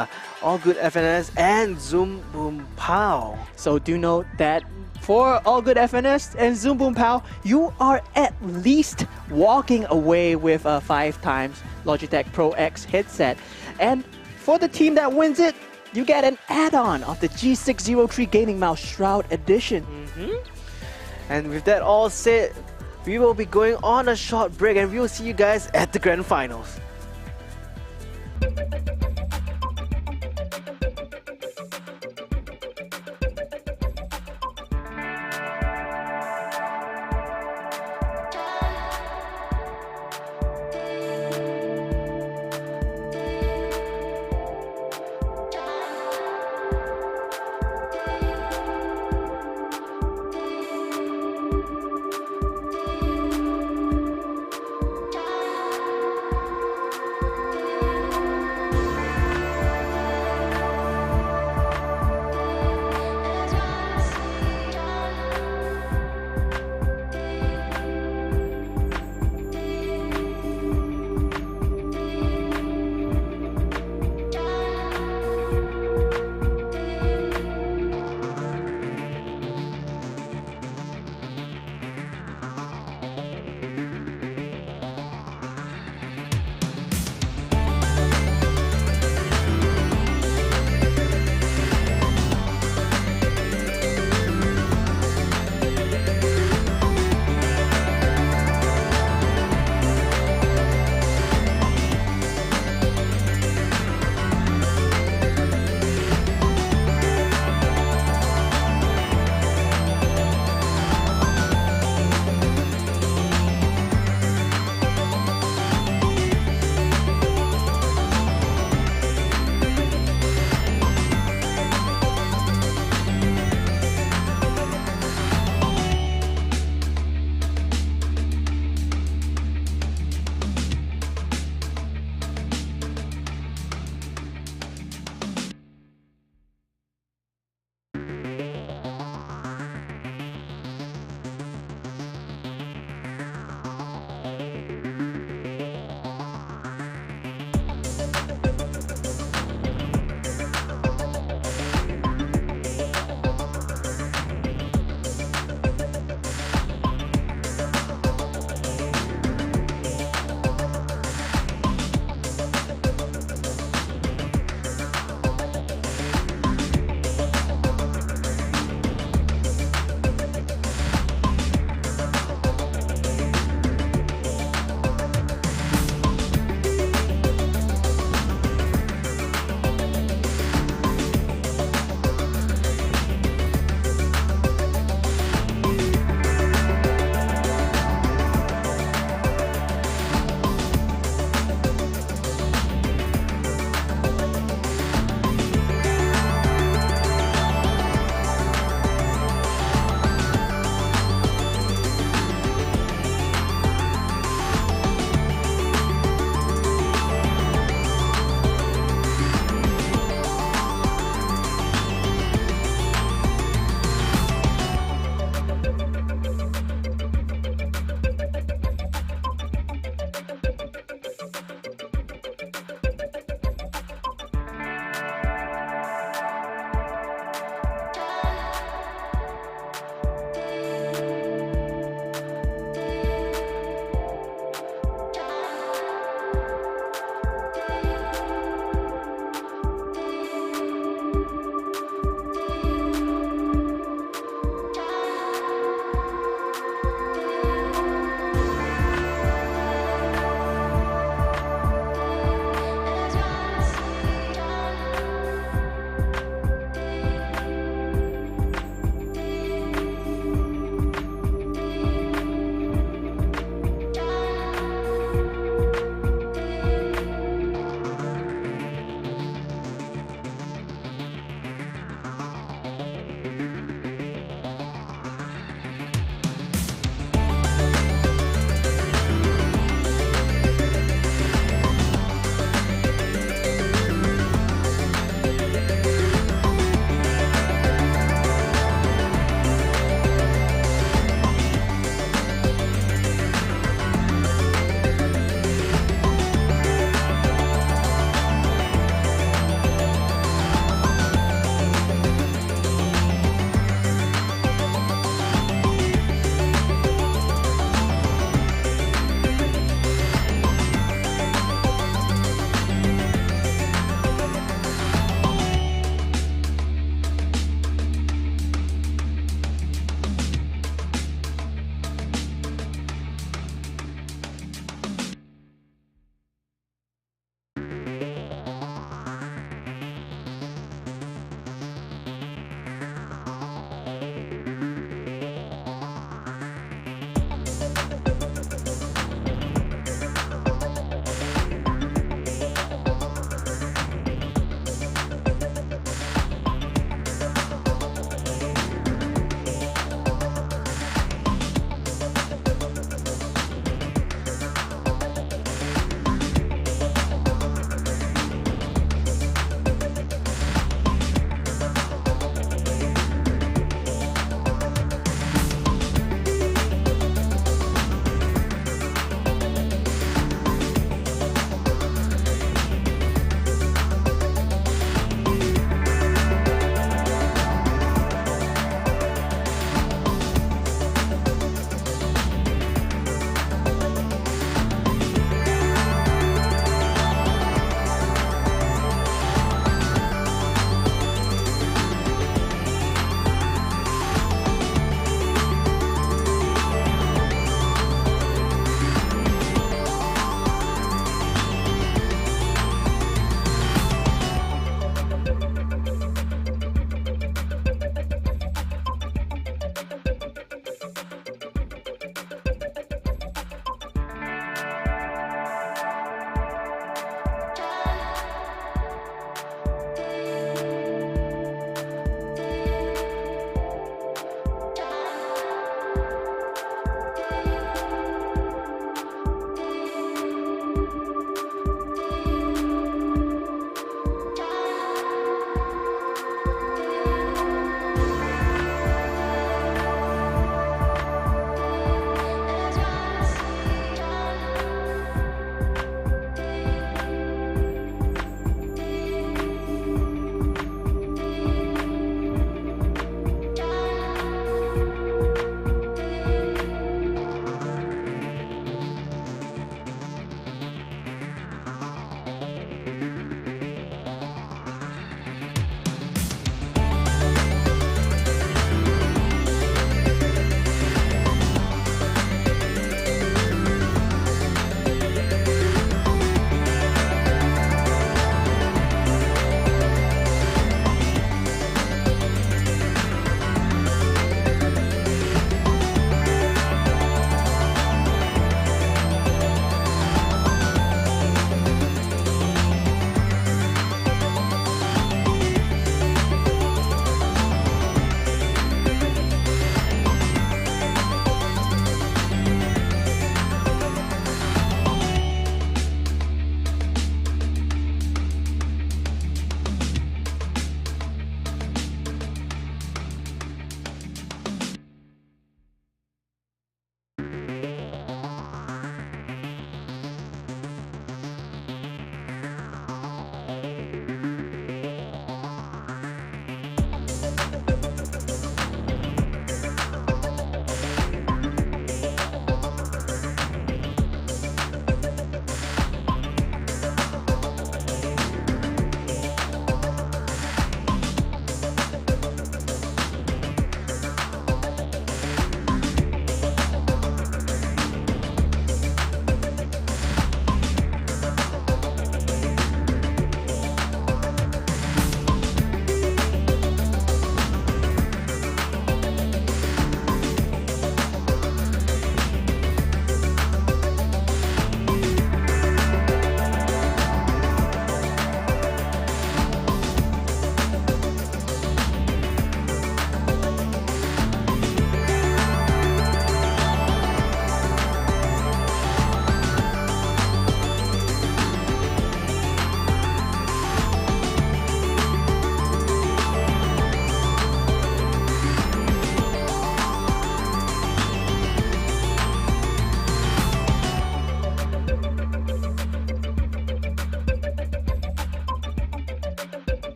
All Good FNS and Zoom Boom Pow. So do note that for All Good FNS and Zoom Boom Pow, you are at least walking away with a 5 times Logitech Pro X headset. And for the team that wins it, you get an add-on of the G603 Gaming Mouse Shroud Edition. And with that all said, we will be going on a short break, and we will see you guys at the grand finals.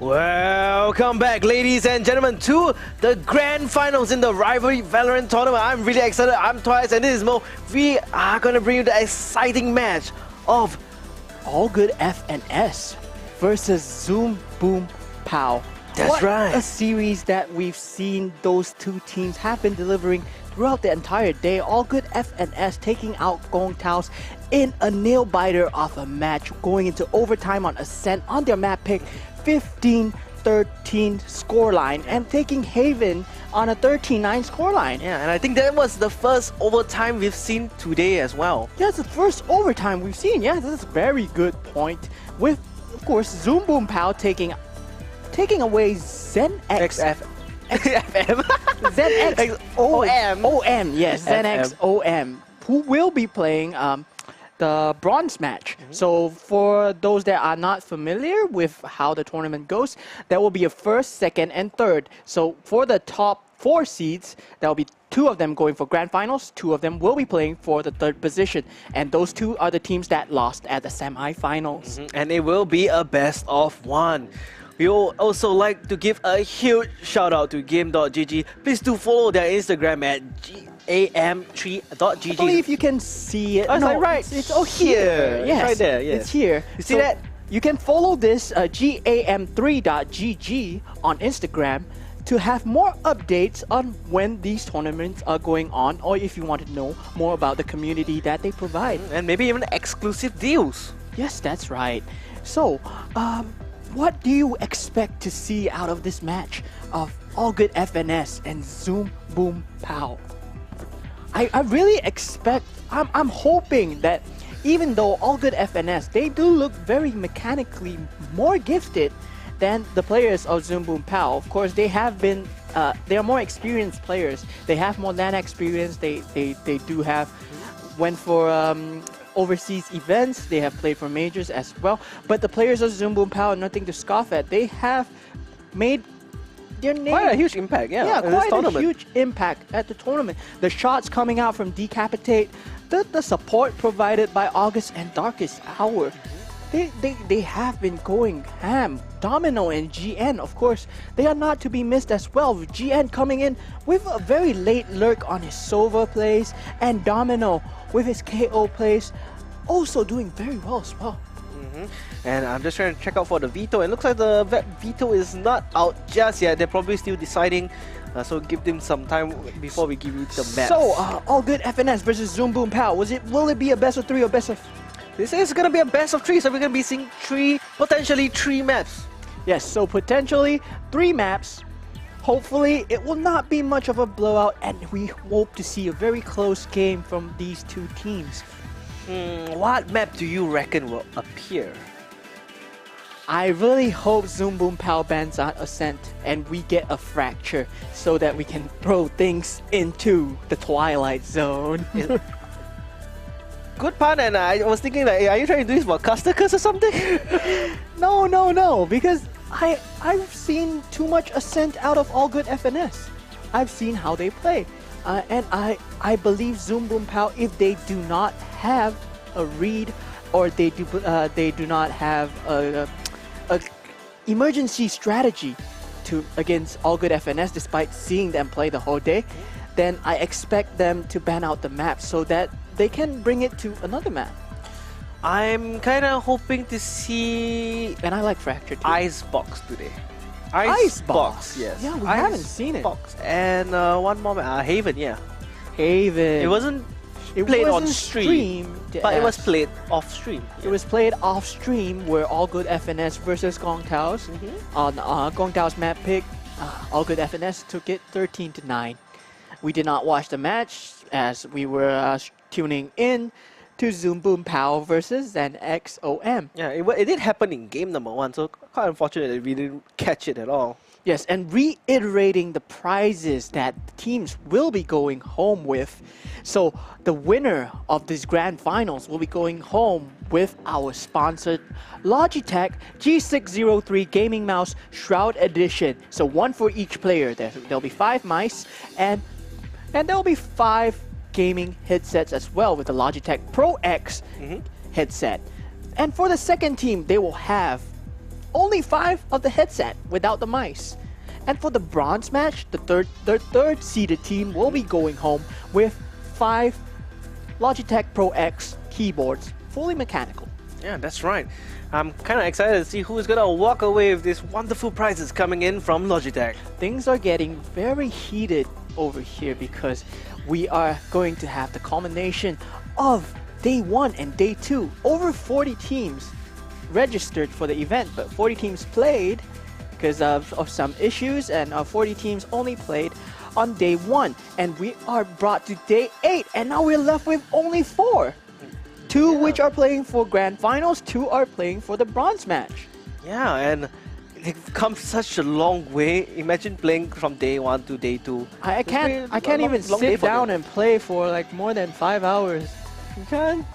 Welcome back, ladies and gentlemen, to the grand finals in the Rvlry Valorant tournament. I'm really excited. I'm Twice, and this is Mo. We are going to bring you the exciting match of All Good FNS versus Zoom Boom Pow. That's right. A series that we've seen those two teams have been delivering throughout the entire day. All Good FNS taking out Gong Taos in a nail-biter of a match, going into overtime on Ascent on their map pick, 15-13 scoreline, and taking Haven on a 13-9 scoreline. Yeah, and I think that was the first overtime we've seen today as well. Yeah, it's the first overtime we've seen. Yeah, this is a very good point. With, of course, Zoom Boom Pow taking away Zen X FM. ZX OM, yes, FM. ZX OM, who will be playing the bronze match. So for those that are not familiar with how the tournament goes, there will be a first, second, and third. So for the top 4 seeds, there will be 2 of them going for grand finals, 2 of them will be playing for the 3rd position, and those 2 are the teams that lost at the semi-finals. And it will be a best of 1. We will also like to give a huge shout out to game.gg. Please do follow their Instagram at am3.gg. I believe you can see it. Oh, it's no, like right it's here. Yes, It's right there, yeah. It's here. You see that? You can follow this gam3.gg on Instagram to have more updates on when these tournaments are going on, or if you want to know more about the community that they provide. And maybe even exclusive deals. Yes, that's right. So, what do you expect to see out of this match of All Good FNS and Zoom Boom Pow? I really expect, I'm hoping that even though All Good FNS, they do look very mechanically more gifted than the players of Zoom Boom Pow. Of course, they have been, they are more experienced players. They have more LAN experience. They do have, went for overseas events. They have played for majors as well. But the players of Zoom Boom Pow are nothing to scoff at. They have made their name Quite a huge impact, yeah. yeah, in this quite a tournament. huge impact at the tournament. The shots coming out from Decapitate, the support provided by August and Darkest Hour. They have been going ham. Domino and GN, of course, they are not to be missed as well. With GN coming in with a very late lurk on his Sova plays, and Domino with his KO plays also doing very well as well. And I'm just trying to check out for the veto. It looks like the veto is not out just yet. They're probably still deciding. So give them some time before we give you the match. So, All Good FNS versus Zoom Boom Pow. Will it be a best of 3 or best of... This is going to be a best of 3, so we're going to be seeing potentially 3 maps. Yes, so potentially 3 maps. Hopefully, it will not be much of a blowout, and we hope to see a very close game from these 2 teams. What map do you reckon will appear? I really hope Zoom Boom Pow bans out Ascent and we get a Fracture so that we can throw things into the Twilight Zone. Good pun, and I was thinking like, are you trying to do this for Custicus or something? No, because I've seen too much Ascent out of All Good FNS. I've seen how they play. And I believe Zoom Boom Pow, if they do not have a read or they do not have a emergency strategy against All Good FNS, despite seeing them play the whole day, then I expect them to ban out the map so that they can bring it to another map. I'm kind of hoping to see And I like Fracture too. Icebox today. Icebox? Yes. Yeah, we haven't seen it. Icebox. And one more map, Haven, yeah. Haven. It wasn't played on stream, but it was played off stream. It was played off stream where All Good FNS versus Gong Taos. On Gong Taos map pick, All Good FNS took it 13-9. We did not watch the match as we were tuning in to Zoom Boom Pow versus ZXOM. Yeah, it did happen in game number 1, so quite unfortunate that we didn't catch it at all. Yes, and reiterating the prizes that the teams will be going home with. So the winner of these grand finals will be going home with our sponsored Logitech G603 Gaming Mouse Shroud Edition. So 1 for each player. There'll be 5 mice and there'll be 5 gaming headsets as well with the Logitech Pro X headset. And for the second team, they will have only 5 of the headset without the mice. And for the bronze match, the third seeded team will be going home with 5 Logitech Pro X keyboards, fully mechanical. Yeah, that's right. I'm kind of excited to see who's gonna walk away with these wonderful prizes coming in from Logitech. Things are getting very heated over here because we are going to have the culmination of day 1 and day 2. Over 40 teams registered for the event, but 40 teams played because of some issues, and 40 teams only played on day 1. And we are brought to day 8, and now we're left with only 4. 2 which are playing for grand finals, 2 are playing for the bronze match. Yeah, and they've come such a long way. Imagine playing from day 1 to day 2. I can't even sit down and play for like more than 5 hours. You can?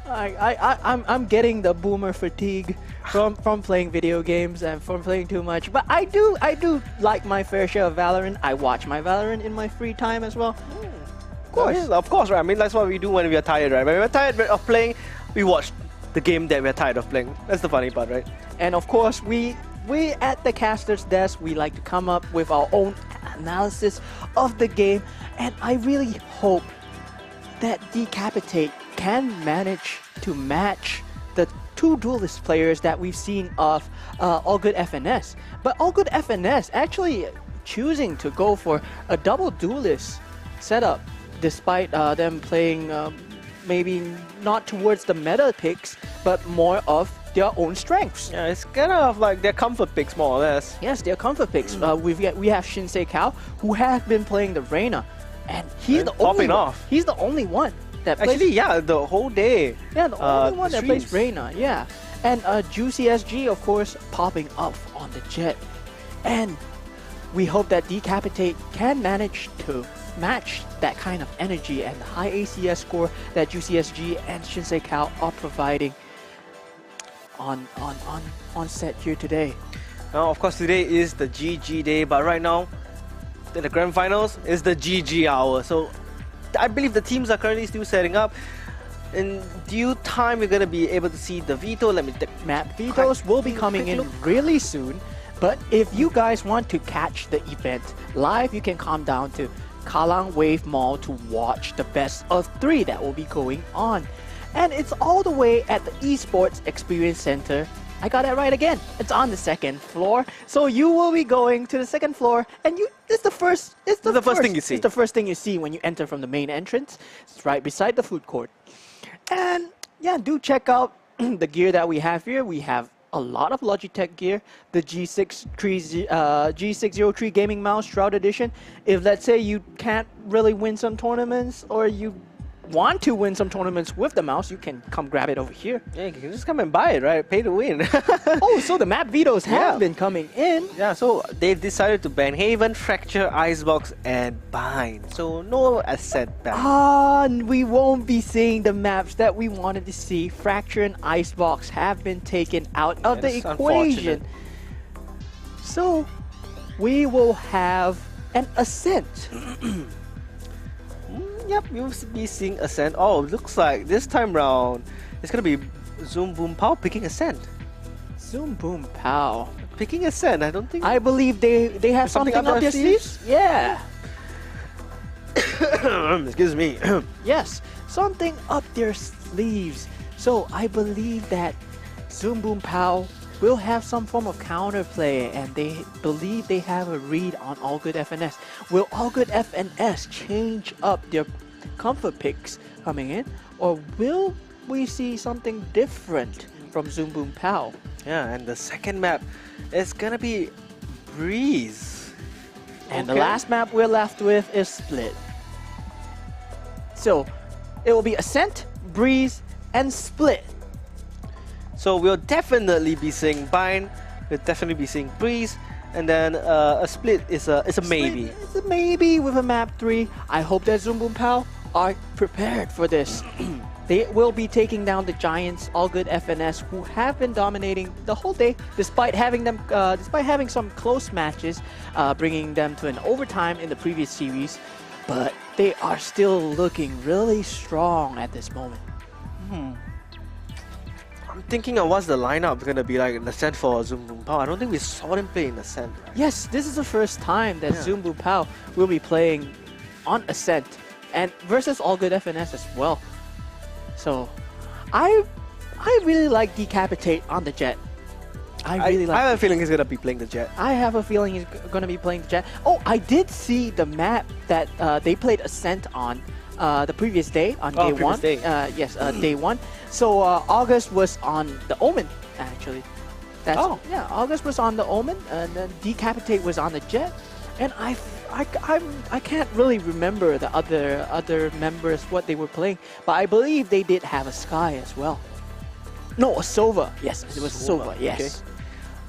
I'm getting the boomer fatigue from playing video games and from playing too much. But I do like my fair share of Valorant. I watch my Valorant in my free time as well. Of course, right? I mean, that's what we do when we are tired, right? When we're tired of playing, we watch the game that we're tired of playing. That's the funny part, right? And of course, we at the caster's desk, we like to come up with our own analysis of the game. And I really hope that Decapitate can manage to match the 2 duelist players that we've seen of All Good FNS. But All Good FNS actually choosing to go for a double duelist setup, despite them playing maybe not towards the meta picks, but more of their own strengths. Yeah, it's kind of like their comfort picks, more or less. Yes, their comfort picks. We have Shinsei Kao, who has been playing the Reyna, and he's the only one. He's the only one that plays. Actually, yeah, the whole day. Yeah, the only one that plays Reyna. Yeah, and Juicy SG, of course, popping up on the Jet, and we hope that Decapitate can manage to match that kind of energy and the high ACS score that Juicy SG and Shinsei Kao are providing on set here today. Now, of course, today is the GG day, but right now, in the grand finals, is the GG hour. So, I believe the teams are currently still setting up. In due time, we're gonna be able to see the veto. Let me map vetoes will be coming in really soon. But if you guys want to catch the event live, you can come down to Kallang Wave Mall to watch the best of 3 that will be going on. And it's all the way at the Esports Experience Center. I got that right again. It's on the 2nd floor. So you will be going to the 2nd floor, and it's the first thing you see. It's the first thing you see when you enter from the main entrance. It's right beside the food court. And yeah, do check out the gear that we have here. We have a lot of Logitech gear, the G603 Gaming Mouse Shroud Edition. If let's say you can't really win some tournaments, or you want to win some tournaments with the mouse, you can come grab it over here. Yeah, you can just come and buy it, right? Pay to win. Oh, so the map vetoes have been coming in. Yeah, so they've decided to ban Haven, Fracture, Icebox, and Bind. So no ascent ban. We won't be seeing the maps that we wanted to see. Fracture and Icebox have been taken out of the equation. So we will have an ascent. Yep, you'll be seeing Ascent. Oh, looks like this time round it's gonna be Zoom Boom Pow picking Ascent. Zoom Boom Pow picking Ascent. I don't think. I believe they have something up their sleeves. Yeah. Excuse me. Yes, something up their sleeves. So I believe that Zoom Boom Pow will have some form of counterplay, and they believe they have a read on All Good FNS. Will All Good FNS change up their comfort picks coming in, or will we see something different from Zoom Boom Pow? Yeah, and the second map is gonna be Breeze. And the last map we're left with is Split. So it will be Ascent, Breeze, and Split. So we'll definitely be seeing Bind, we'll definitely be seeing Breeze, and then a Split is a maybe. It's a maybe with a map 3. I hope that Zoom Boom Pow are prepared for this. They will be taking down the Giants, All Good FNS, who have been dominating the whole day, despite having some close matches, bringing them to an overtime in the previous series. But they are still looking really strong at this moment. thinking of what's the lineup going to be like in Ascent for Zoom Boom Pow. I don't think we saw them play in Ascent. Right? Yes, this is the first time that Zoom Boom Pow will be playing on Ascent and versus All Good FNS as well. So, I really like Decapitate on the Jet. I have a feeling he's going to be playing the Jet. I have a feeling he's going to be playing the Jet. Oh, I did see the map that they played Ascent on the previous day, on day one. Day. Yes, day one. So August was on the Omen, actually. Yeah, August was on the Omen, and then Decapitate was on the Jet. And I can't really remember the other members what they were playing, but I believe they did have a Sky as well. No, a Sova. Yes, it was Sova. Yes. Okay.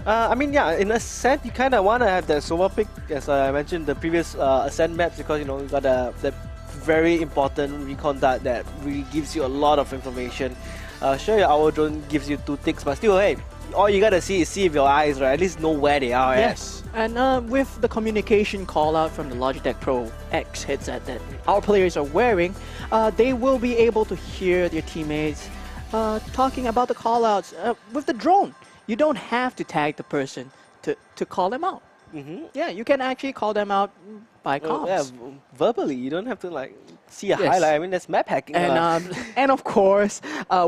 I mean, yeah, in Ascent, you kind of want to have that Sova pick, as I mentioned the previous Ascent maps, because you know you got that very important recon dart that really gives you a lot of information. Sure, your Hour Drone gives you 2 ticks, but still, hey, all you gotta see with your eyes, right? At least know where they are. Yes, and with the communication call out from the Logitech Pro X headset that our players are wearing, they will be able to hear their teammates talking about the call outs with the drone. You don't have to tag the person to call them out. Yeah, you can actually call them out by comms. Yeah, verbally. You don't have to like see a highlight. I mean, that's map hacking. And and of course,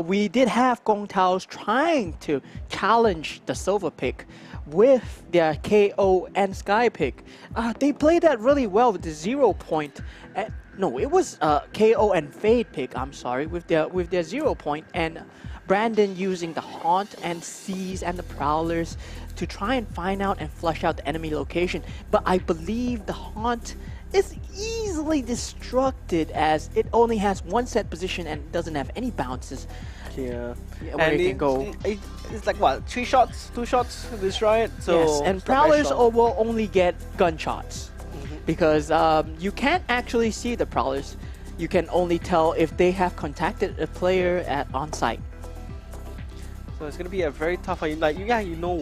we did have Gong Tao's trying to challenge the Sova pick with their KO and Sky pick. They played that really well with the 0 point. No, it was KO and Fade pick. I'm sorry, with their 0 point, and Brandon using the Haunt and Seize and the Prowlers to try and find out and flush out the enemy location. But I believe the Haunt is easily destructed as it only has 1 set position and doesn't have any bounces. Yeah, where it can go. It's like what, 3 shots, 2 shots to destroy it. So yes, and Prowlers will only get gunshots because you can't actually see the Prowlers. You can only tell if they have contacted a player on site. So it's gonna be a very tough one. Like, yeah, you know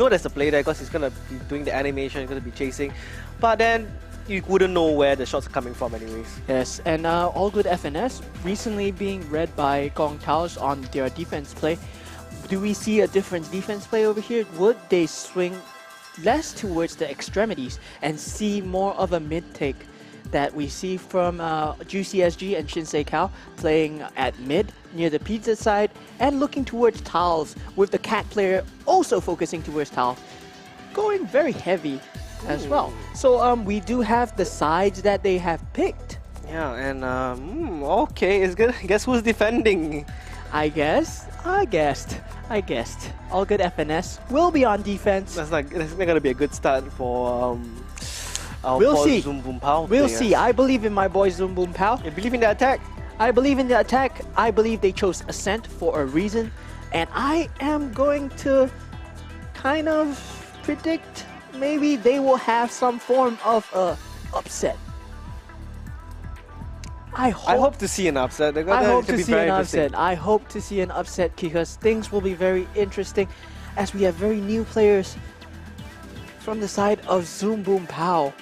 there's a player there because he's gonna be doing the animation, he's gonna be chasing, but then you wouldn't know where the shots are coming from anyways. Yes, and All Good FNS recently being read by Gong Tao's on their defense play. Do we see a different defense play over here? Would they swing less towards the extremities and see more of a mid take that we see from Juicy SG and Shinsei Kao playing at mid near the pizza side and looking towards tiles, with the cat player also focusing towards tiles, going very heavy as well. So we do have the sides that they have picked. Yeah, and okay, it's good. Guess who's defending? I guessed. All Good FNS will be on defense. That's not gonna be a good start for our we'll see. Zoom Boom Pow. We'll see. I believe in my boy Zoom Boom Pow. You believe in the attack? I believe in the attack. I believe they chose Ascent for a reason, and I am going to kind of predict maybe they will have some form of upset. I hope to see an upset. I hope to see an upset. I hope to see an upset because things will be very interesting as we have very new players from the side of Zoom Boom Pow.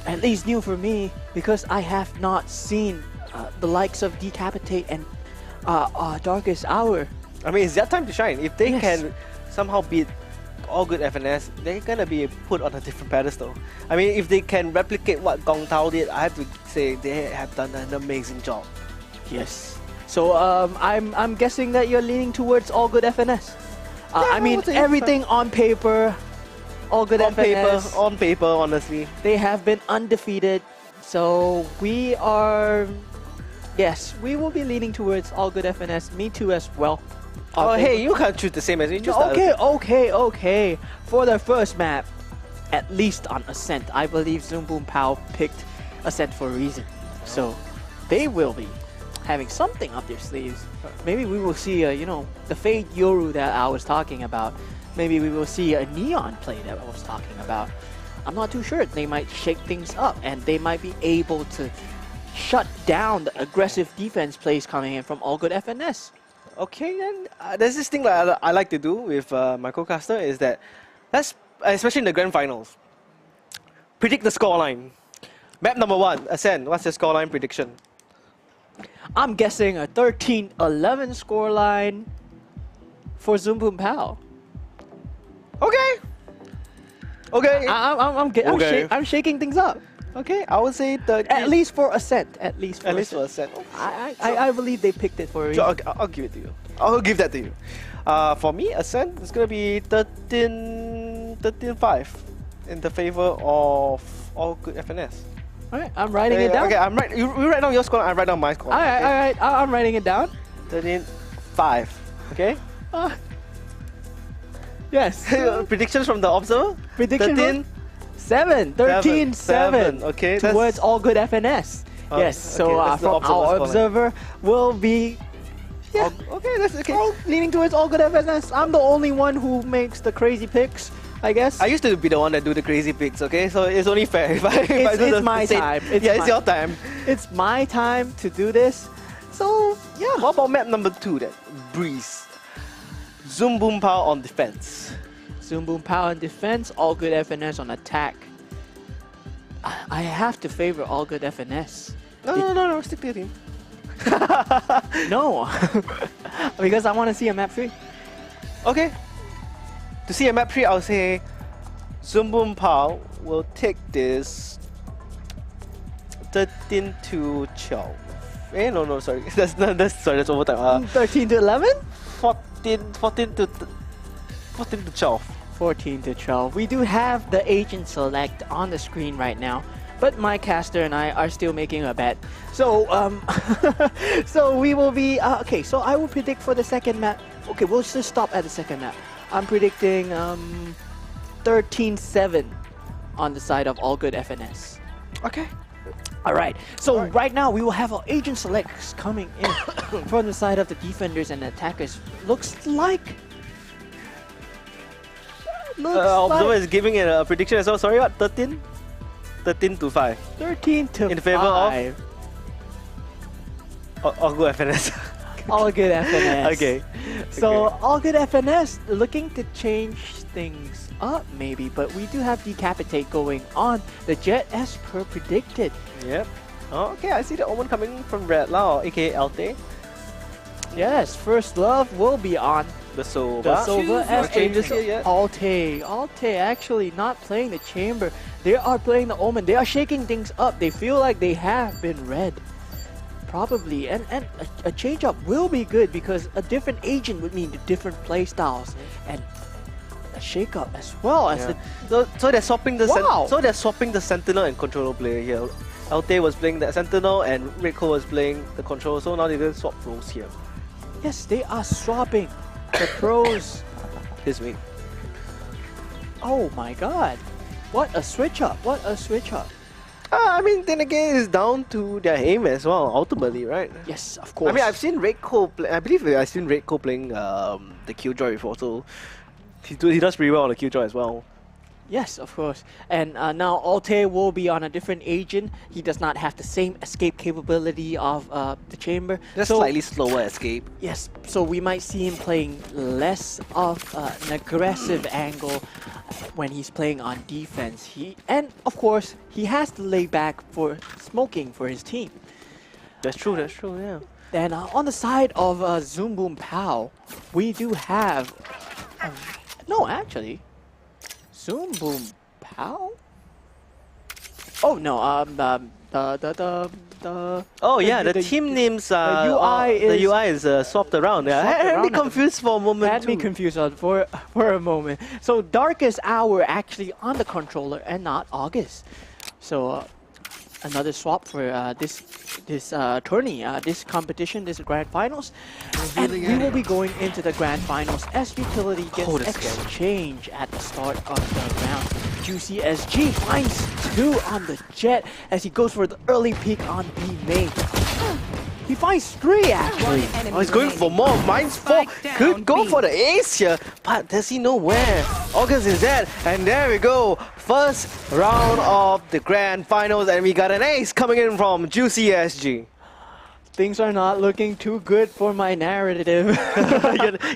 At least new for me because I have not seen the likes of Decapitate and Darkest Hour. I mean, it's their time to shine. If they can somehow beat All Good FNS, they're gonna be put on a different pedestal. I mean, if they can replicate what Gong Tao did, I have to say they have done an amazing job. Yes. So I'm guessing that you're leaning towards All Good FNS. I mean, everything on paper, All Good FNS. On paper, honestly. They have been undefeated. So we are, yes, we will be leaning towards All Good FNS. Me too as well. Oh, hey, you can't choose the same as me. Okay. For the first map, at least on Ascent, I believe Zoom Boom Pow picked Ascent for a reason. So they will be having something up their sleeves. Maybe we will see, the Fade Yoru that I was talking about. Maybe we will see a Neon play that I was talking about. I'm not too sure. They might shake things up and they might be able to shut down the aggressive defense plays coming in from All Good FNS. Okay, and there's this thing that I like to do with my co-caster is that, especially in the grand finals, predict the scoreline. Map number 1, Ascent, what's your scoreline prediction? I'm guessing a 13-11 scoreline for Zoom Boom Pow. Okay. Okay. I'm shaking things up. Okay, I would say At least for Ascent. At least for for a set. I believe they picked it for a So reason. I'll give it to you. I'll give that to you. For me, Ascent is gonna be 13-5 in the favor of all good FNS. Alright, I'm writing it down. Okay, you write down your score, I write down my score. Alright, I'm writing it down. 13-5. Okay? Yes. Predictions from the observer? Prediction 13-7. Okay, Towards all good FNS. Yes, so that's the from our observer's observer will be okay, that's okay. leaning towards all good FNS. I'm the only one who makes the crazy picks, I guess. I used to be the one that do the crazy picks, okay? So it's only fair if I do It's my time. It's your time. It's my time to do this. So yeah. What about map number 2 then? Breeze. Zoom Boom Power on defense. Zoom Boom Power on defense, all good FNS on attack. I have to favor all good FNS. No, stick to your team. No, because I want to see a map 3. Okay. To see a map 3, I'll say Zoom Boom Power will take this 13-12. No, sorry. That's overtime. 13-11? 14-12. 14-12. We do have the agent select on the screen right now, but my caster and I are still making a bet. So so we will be okay. So I will predict for the second map. Okay, we'll just stop at the second map. I'm predicting 13-7 on the side of all good FNS. Okay. Alright, so right now we will have our agent selects coming in from the side of the defenders and attackers. Looks like Observer is giving it a prediction as well. Sorry, what? 13? 13-5. 13-5. In favor of? All good FNS. All good FNS. Okay. So all good FNS looking to change things up maybe, but we do have Decapitate going on the Jet as per predicted. Yep. Oh, okay, I see the Omen coming from Rvlry, aka Alte. Yes, First Love will be on The Sova. the Silver as changes here yet. Alte actually not playing the Chamber. They are playing the Omen. They are shaking things up. They feel like they have been read. Probably, and a change up will be good because a different agent would mean different play styles and a shake up as well as the So they're swapping the Wow. so they're swapping the Sentinel and Controller player here. Alte was playing the Sentinel and Rico was playing the Controller. So now they're going to swap roles here. yes, they are swapping the pros This week. Oh my god, what a switch up! What a switch up! I mean, then again, it's down to their aim as well, ultimately, right? Yes, of course. I mean, I've seen Reiko play. I believe I've seen Reiko playing the Killjoy before, so he does pretty well on the Killjoy as well. Yes, of course. And now Alte will be on a different agent. He does not have the same escape capability of the Chamber. Just so, slightly slower escape. Yes, so we might see him playing less of an aggressive angle when he's playing on defense. And of course, he has to lay back for smoking for his team. That's true, yeah. Then on the side of Zoom Boom Pow, we do have... no, actually. Zoom Boom Pow? Oh no, the team names the UI is swapped around. Yeah, Swapped I had me around. confused for a moment. had me confused for a moment. So Darkest Hour actually on the controller and not August. So another swap for this tourney, this competition, this grand finals. And we will be going into the grand finals as utility gets exchange at the start of the round. Juicy SG finds 2 on the Jet as he goes for the early peek on B main. He finds 3 actually. Oh, he's going for more. Mine's 4. Could go for the ace here, but does he know where? August is dead, and there we go. First round of the grand finals, and we got an ace coming in from Juicy SG. Things are not looking too good for my narrative.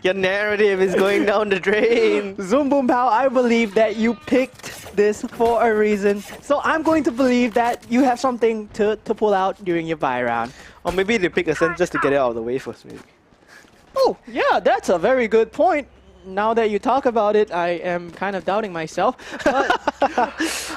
your narrative is going down the drain. Zoom Boom Pow, I believe that you picked this for a reason. So I'm going to believe that you have something to pull out during your buy round. Or maybe they pick Ascent just to get it out of the way first, maybe. Oh, yeah, that's a very good point. Now that you talk about it, I am kind of doubting myself. But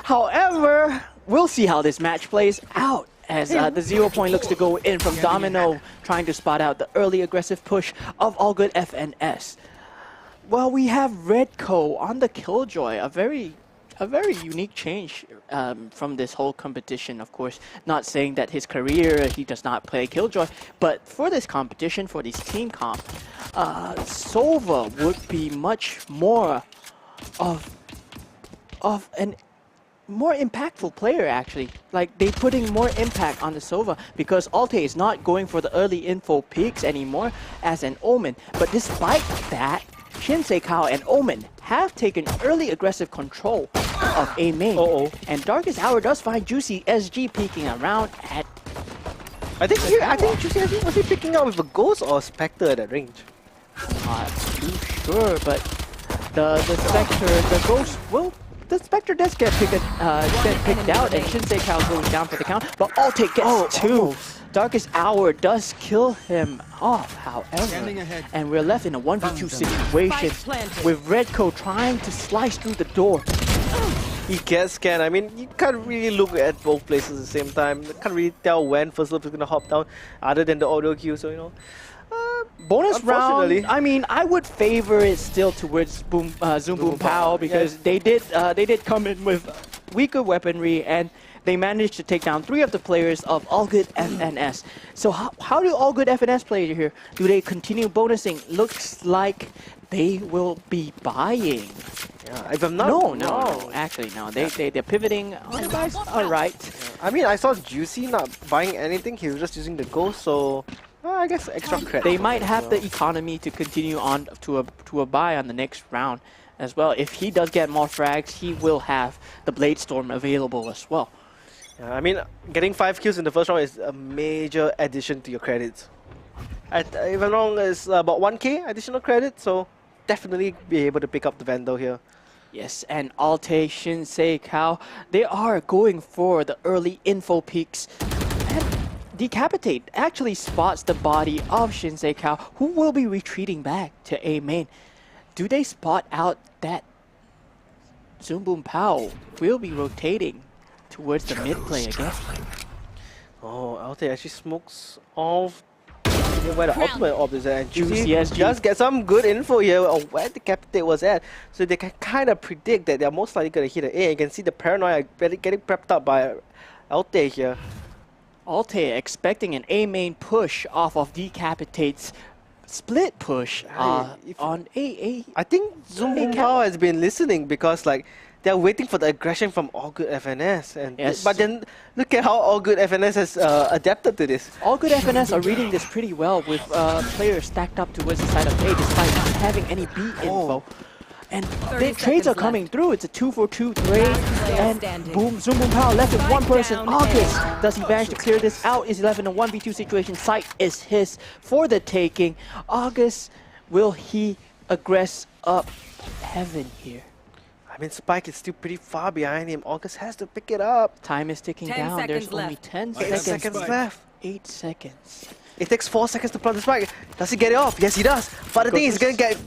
however, we'll see how this match plays out. As the 0 point looks to go in from Domino, trying to spot out the early aggressive push of All Good FNS. Well, we have Redco on the Killjoy, a very unique change from this whole competition. Of course, not saying that his career, he does not play Killjoy, but for this competition, for this team comp, Sova would be much more of an more impactful player, actually. Like, they putting more impact on the Sova because Alte is not going for the early info peaks anymore as an Omen. But despite that, Shinsei Kao and Omen have taken early aggressive control of A main. And Darkest Hour does find Juicy SG peeking around at... I think Juicy SG, was he picking up with a Ghost or Spectre at that range? Not too sure, but the Spectre, the Ghost will... The Spectre does get picked out, and Shinsei Kao goes down for the count, but Alte gets two. Darkest Hour does kill him off, however, and we're left in a 1v2 situation with Redco trying to slice through the door. He gets scanned. I mean, you can't really look at both places at the same time. You can't really tell when First Love is going to hop down, other than the audio queue, so you know. Bonus round, I mean, I would favor it still towards Zoom Boom Pow because they did come in with weaker weaponry and they managed to take down 3 of the players of All Good FNS. So how do All Good FNS play here? Do they continue bonusing? Looks like they will be buying. Yeah, if I'm not actually no. They're pivoting. Oh, guys, all right. I mean, I saw Juicy not buying anything. He was just using the Ghost, so I guess extra credit. They might have the economy to continue on to a buy on the next round as well. If he does get more frags, he will have the Blade Storm available as well. Yeah, I mean, getting 5 kills in the first round is a major addition to your credits. If I'm wrong, it's about 1k additional credit, so definitely be able to pick up the Vandal here. Yes, and Alte, Shinsei Kao, they are going for the early info peaks. And Decapitate actually spots the body of Shinsei Kao, who will be retreating back to A main. Do they spot out that Zoom Boom Pow will be rotating towards the mid play again? Oh, Alte actually smokes off where the ultimate orb is at, and Juicy SG just get some good info here of where the Decapitate was at, so they can kind of predict that they're most likely going to hit an A. You can see the paranoia getting prepped up by Alte here. Alte expecting an A main push off of Decapitate's split push on A. I think Zoom Boom Pow has been listening because like they're waiting for the aggression from All Good FNS, and but then look at how All Good FNS has adapted to this. All Good FNS are reading this pretty well with players stacked up towards the side of A despite not having any B info. And the trades are coming through. It's a 2-for-2 trade, and boom, Zoom Boom Pow left with one person. August, does he manage to clear this out? Is he left in a 1v2 situation? Sight is his for the taking. August, will he aggress up heaven here? I mean, Spike is still pretty far behind him. August has to pick it up. Time is ticking down. There's only 10 seconds left. 8 seconds. It takes 4 seconds to plant the Spike. Does he get it off? Yes, he does. But the thing is, he's going to get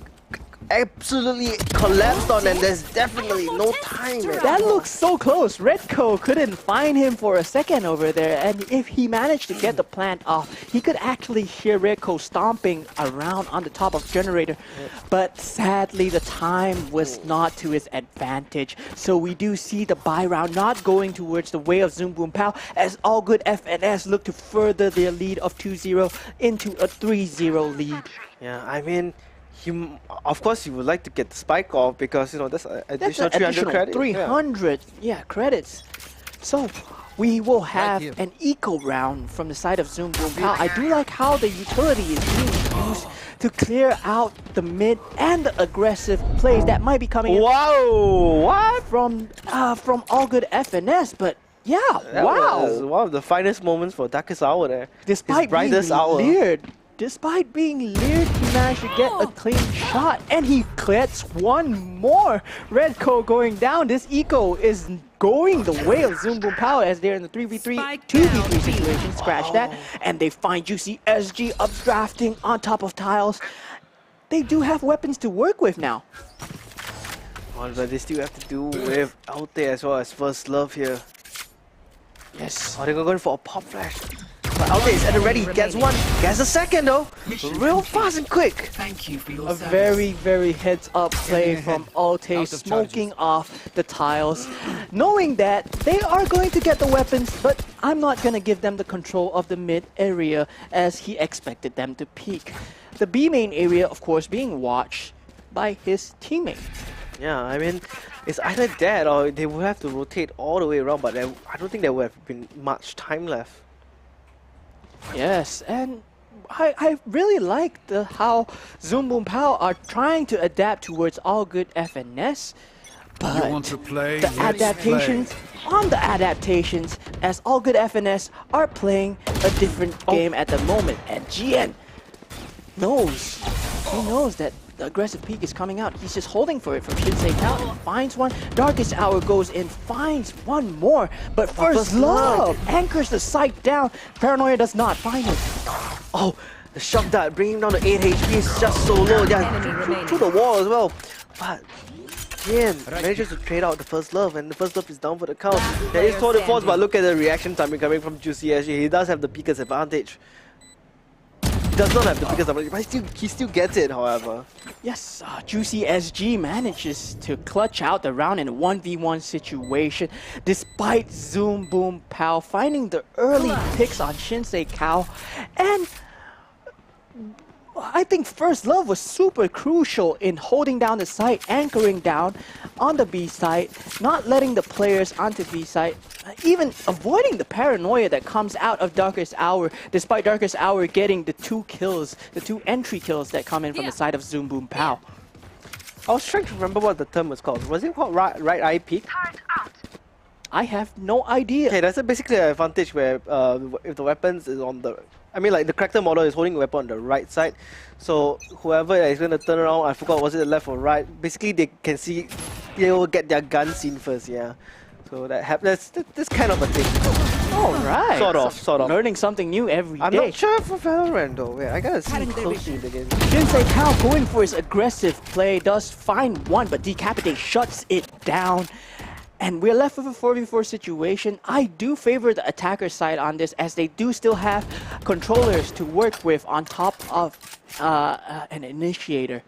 absolutely collapsed on, and there's definitely no time. That looks so close. Redco couldn't find him for a second over there, and if he managed to get the plant off, he could actually hear Redco stomping around on the top of Generator. But sadly, the time was not to his advantage. So we do see the buy round not going towards the way of Zoom Boom Pow, as All Good FNS look to further their lead of 2-0 into a 3-0 lead. Yeah, I mean, of course, you would like to get the Spike off because, you know, that's an additional 300 credits. 300 credits. So we will have an eco round from the side of Zoom Boom Pow. I do like how the utility is being used to clear out the mid and the aggressive plays that might be coming in. Wow, what? From All Good FNS, but Yeah, That wow. was one of the finest moments for Darkest Hour there. Despite His brightest being hour. leered, he managed to get a clean shot, and he gets one more. Redco going down. This eco is going the way of Zoom Boom Power as they're in the 3v3, Spike 2v3 down. situation. Scratch that, and they find Juicy SG updrafting on top of tiles. They do have weapons to work with now. Oh, but they still have to do with out there as well as First Love here. Yes. Oh, they're going for a pop flash. But out there is at the ready. Gets one, gets a second though. Real fast and quick. Thank you for your A very, very heads-up play from Alte, smoking off the tiles, knowing that they are going to get the weapons, but I'm not going to give them the control of the mid area as he expected them to peek. The B main area, of course, being watched by his teammate. Yeah, I mean, it's either that or they will have to rotate all the way around, but I don't think there would have been much time left. Yes, and I really like how Zoom Boom Pow are trying to adapt towards all good FNS, but You want to play? the Let's adaptations play. on the adaptations as all good FNS are playing a different game at the moment, and GN knows, he knows that the aggressive peak is coming out. He's just holding for it from Shinsei Kao and finds one. Darkest Hour goes in, finds one more, but First Love anchors the site down. Paranoia does not find it. Oh, the shock dart bringing him down to 8 HP is just so low. Yeah, enemy remaining. through the wall as well. But again, manages to trade out the First Love, and the First Love is down for the count. There is tour de force, but look at the reaction timing coming from Juicy SG. He does have the Pika's advantage. He does not have the Pika's advantage, but he still gets it, however. Yes, Juicy SG manages to clutch out the round in a 1v1 situation, despite Zoom Boom Pow finding the early picks on Shinsei Kao. And I think First Love was super crucial in holding down the site, anchoring down on the B site, not letting the players onto B site, even avoiding the paranoia that comes out of Darkest Hour, despite Darkest Hour getting the 2 kills, the 2 entry kills that come in from the side of Zoom Boom Pow. I was trying to remember what the term was called. Was it called right eye peak? I have no idea. Okay, that's basically an advantage where if the weapons is on the... I mean, like the character model is holding a weapon on the right side, so whoever is going to turn around, I forgot, was it the left or right? Basically, they can see, they will get their gun seen first, yeah. So that's kind of a thing. All right. Sort of. Learning something new every day. I'm not sure for Valorant though. Wait, I gotta see closely the game. Shinsei Kao going for his aggressive play, does find one, but Decapitate shuts it down. And we're left with a 4v4 situation. I do favor the attacker side on this, as they do still have controllers to work with on top of an initiator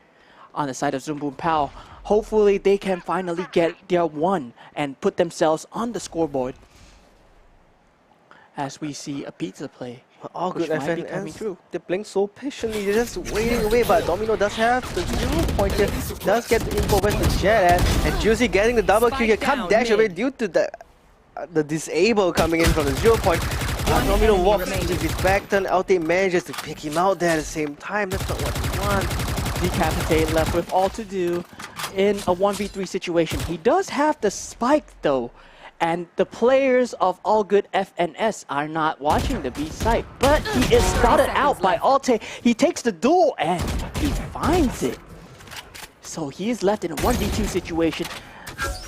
on the side of Zoom Boom Pow. Hopefully they can finally get their one and put themselves on the scoreboard as we see a pizza play. All good which might be coming FNS. through. They're playing so patiently, they're just waiting away, but Domino does have the 0-pointer, does get the info where's the jet at, and Juicy getting the double kill here, can't dash away due to the disable coming in from the 0-point. Domino walks with his back turn, Alte manages to pick him out there at the same time. That's not what he wants. Decapitate left with all to do in a 1v3 situation. He does have the spike though, and the players of All Good FNS are not watching the B site, but he is spotted out by Alte. He takes the duel and he finds it. So he is left in a 1v2 situation,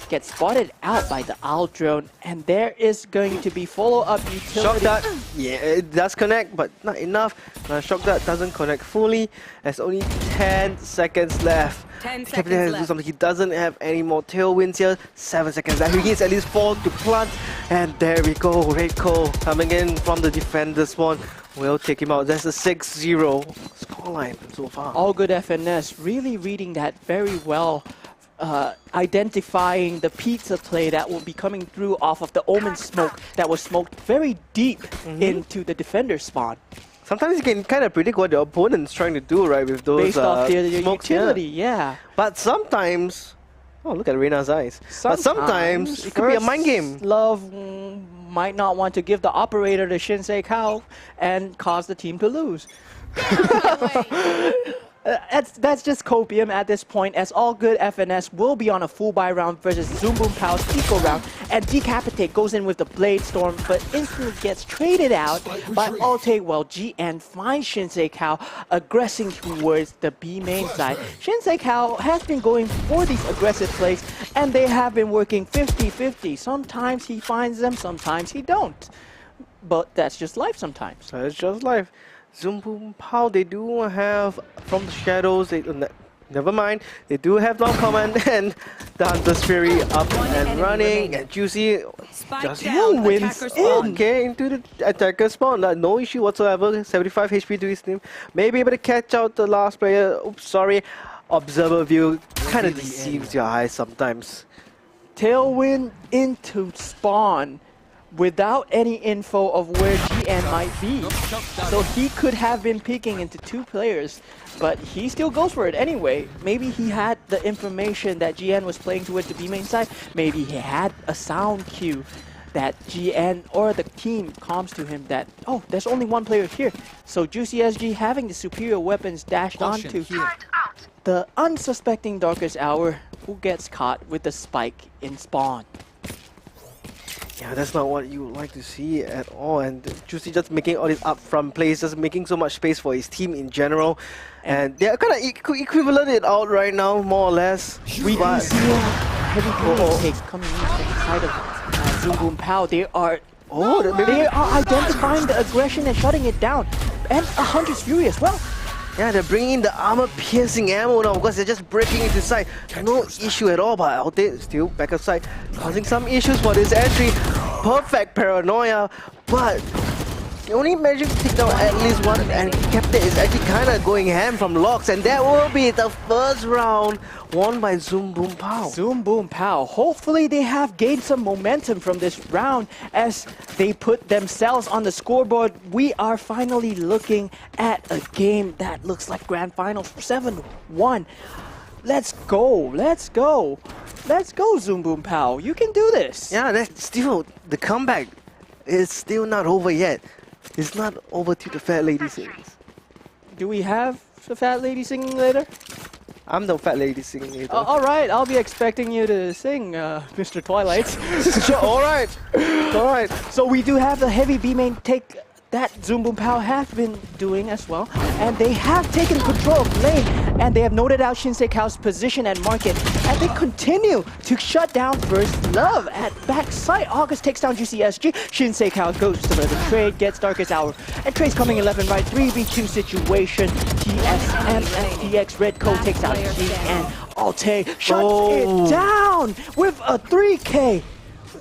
gets spotted out by the Owl drone, and there is going to be follow-up utility. Shock dart, yeah, it does connect, but not enough. Shock dart doesn't connect fully. There's only 10 seconds left. 10 Captain seconds has to do left. something. He doesn't have any more tailwinds here. 7 seconds left. He needs at least 4 to plant. And there we go. Redco coming in from the defender spawn. Will take him out. That's a 6-0 scoreline so far. All Good FNS really reading that very well. Identifying the pizza play that will be coming through off of the Omen smoke that was smoked very deep into the defender spawn. Sometimes you can kind of predict what the opponent's trying to do, right, with those Based off their smokes, utility, yeah. yeah. But sometimes... Oh, look at Reina's eyes. But sometimes it could be a mind game. Love might not want to give the operator the Shinsei Kao and cause the team to lose. That's just copium at this point, as all good FNS will be on a full buy round versus Zoom Boom Pow's Eco round, and Decapitate goes in with the Blade Storm, but instantly gets traded out by Alte, while GN finds Shinsei Kao aggressing towards the B main side. Shinsei Kao has been going for these aggressive plays, and they have been working 50-50. Sometimes he finds them, sometimes he don't. But that's just life sometimes. That's just life. Zoom Boom Pow, they do have from the shadows. Never mind. They do have long command and the Hunter's Fury up and running. And Juicy just down, wins attacker spawn. okay into the attacker spawn. No issue whatsoever. 75 HP to his team. Maybe able to catch out the last player. Oops, sorry. Observer view kind of deceives your eyes sometimes. Tailwind into spawn without any info of where GN might be. So he could have been peeking into two players, but he still goes for it anyway. Maybe he had the information that GN was playing towards the B main side. Maybe he had a sound cue that GN or the team comms to him that, oh, there's only one player here. So Juicy SG, having the superior weapons dashed onto the unsuspecting Darkest Hour, who gets caught with the spike in spawn. Yeah, that's not what you would like to see at all. And Juicy just making all these upfront plays, just making so much space for his team in general. And they're kind of equivalent it out right now, more or less. We do see a heavy take coming in from the side of Zoom Boom Pow. They are identifying the aggression and shutting it down. And a Hunter's Fury as well. Yeah, they're bringing in the armor-piercing ammo now because they're just breaking into sight. No issue at all, but out there, still back of sight, causing some issues for this entry. Perfect paranoia, but they only managed to take down at least one, and Captain is actually kind of going ham from Locks, and that will be the first round won by Zoom Boom Pow. Zoom Boom Pow. Hopefully they have gained some momentum from this round as they put themselves on the scoreboard. We are finally looking at a game that looks like Grand Finals 7-1. Let's go, let's go. Let's go, Zoom Boom Pow. You can do this. Yeah, that's still, the comeback is still not over yet. It's not over till the fat lady sings. Do we have the fat lady singing later? I'm the fat lady singing later. All right, I'll be expecting you to sing, Mr. Twilight. Sure, all right. All right. So we do have the heavy B main take that Zoom Boom Pow have been doing as well. And they have taken control of lane, and they have noted out Shinsei Kao's position and market. And they continue to shut down First Love at backside. August takes down Juicy SG. Shinsei Kao goes to the trade, gets Darkest Hour. And Trade's coming in left and right, 3v2 situation. TSM and TX Red Coat takes out G, and Alte shuts it down with a 3K.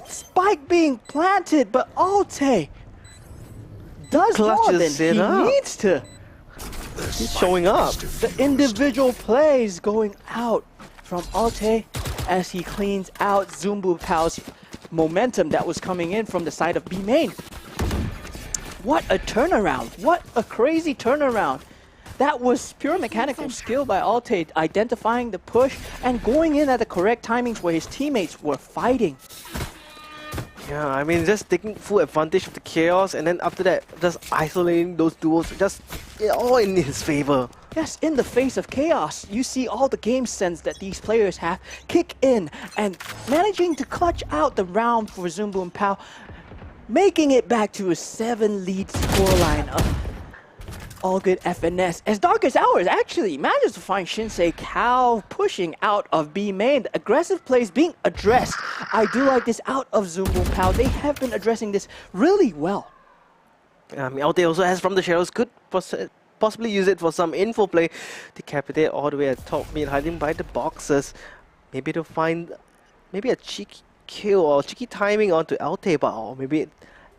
Spike being planted, but Alte does more than he needs to. He's showing up. The individual plays going out from Alte as he cleans out Zoom Boom Pow's momentum that was coming in from the side of B main. What a turnaround. What a crazy turnaround. That was pure mechanical skill by Alte, identifying the push and going in at the correct timings where his teammates were fighting. Yeah, I mean, just taking full advantage of the chaos, and then after that, just isolating those duos, just all in his favor. Yes, in the face of chaos, you see all the game sense that these players have kick in and managing to clutch out the round for Zoom Boom Pow, making it back to a 7-lead scoreline of all good FNS, as Darkest Hours actually manages to find Shinsei Kao pushing out of B main. The aggressive plays being addressed. I do like this out of Zoom Boom Pow. They have been addressing this really well. Alte also has from the shadows, could possibly use it for some info play. Decapitate all the way at top mid, hiding by the boxes. Maybe to find maybe a cheeky kill or cheeky timing onto Alte, or maybe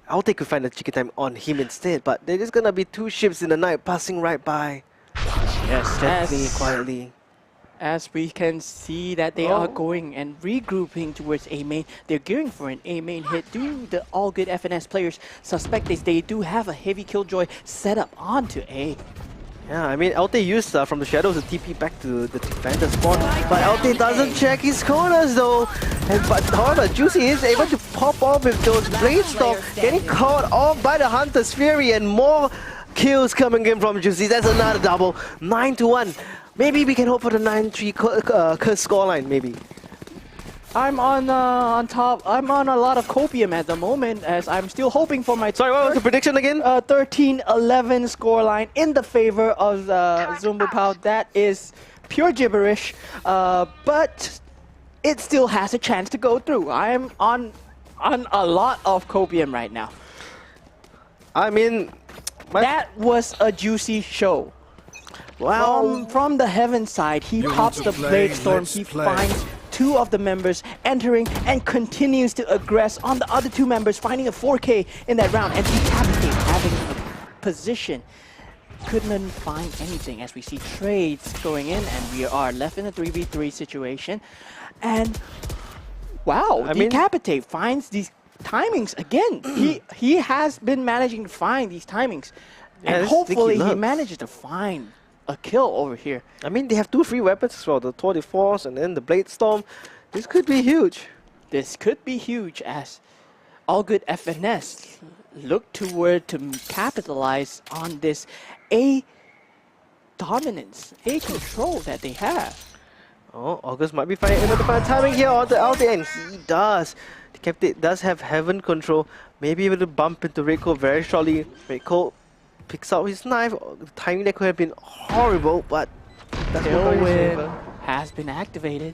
Alte could find a cheeky time on him instead, but there's just gonna be two ships in the night passing right by. Yes, gently, quietly. As we can see that they are going and regrouping towards A main. They're gearing for an A main hit. Do the all good FNS players suspect this? They do have a heavy killjoy set up onto A. Yeah, I mean, Alte used from the shadows to TP back to the defender spawn, but Alte doesn't check his corners though. But however, Juicy is able to pop off with those Blade Storm, getting caught off by the Hunter's Fury, and more kills coming in from Juicy. That's another double. 9-1. Maybe we can hope for the 9-3 curse scoreline, maybe. I'm on top. I'm on a lot of copium at the moment, as I'm still hoping for my. Sorry, what was the prediction again? 13-11 scoreline in the favor of Zumbu. That is pure gibberish, but it still has a chance to go through. I am on a lot of copium right now. I mean, that was a juicy show. Wow. From the heaven side, he pops the Blade Storm. He finds two of the members entering and continues to aggress on the other two members, finding a 4K in that round and decapitate, having a position. Couldn't find anything as we see trades going in, and we are left in a 3v3 situation. And wow, decapitate finds these timings again. he has been managing to find these timings, and hopefully he manages to find a kill over here. I mean, they have 2 free weapons as well, the Tour de Force and then the Blade Storm. This could be huge. This could be huge as all good FNS look toward to capitalize on this A dominance, A control that they have. Oh, August might be able to find timing here on the ulti, and he does. The Captain does have heaven control, maybe able to bump into Reiko very shortly. Reiko picks out his knife. The timing that could have been horrible, but that's Tailwind has been activated.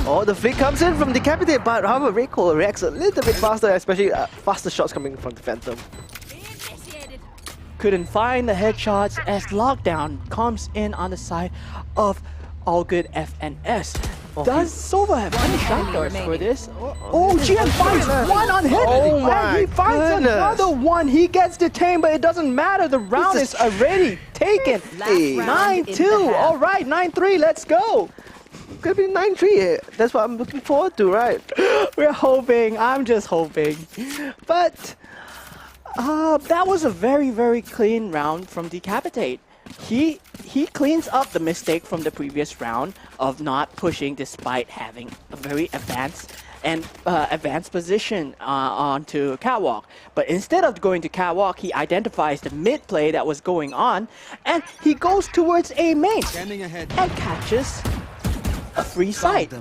Oh, the flick comes in from Decapitate, but however, Reiko reacts a little bit faster, especially faster shots coming from the Phantom. Couldn't find the headshots as Lockdown comes in on the side of all good FNS. Does Sova have any shot darts for this? Oh, GM finds one on hit! And he finds another one! He gets detained, but it doesn't matter. The round is already taken. 9-2. Alright, 9-3, let's go! Could be 9-3. That's what I'm looking forward to, right? We're hoping. I'm just hoping. But that was a very, very clean round from Decapitate. He cleans up the mistake from the previous round of not pushing despite having a very advanced position onto Catwalk. But instead of going to Catwalk, he identifies the mid play that was going on, and he goes towards A main and catches a free sight.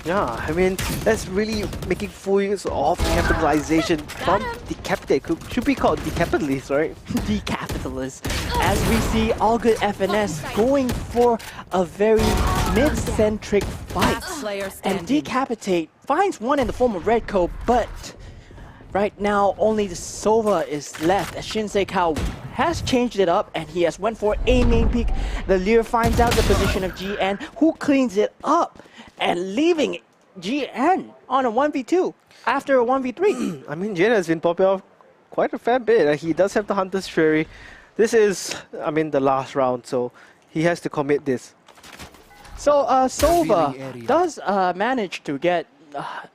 Yeah, I mean, that's really making full use of capitalization from Decapitate. Should be called Decapitalist, right? Decapitalist. As we see all good FNS going for a very mid-centric fight. And Decapitate finds one in the form of Redco, but right now only the Sova is left as Shinsei Kao has changed it up and he has went for a main peak. The Lear finds out the position of GN, who cleans it up and leaving GN on a 1v2 after a 1v3. I mean, GN has been popping off quite a fair bit. He does have the Hunter's Fury. This is, I mean, the last round, so he has to commit this. So Sova does manage to get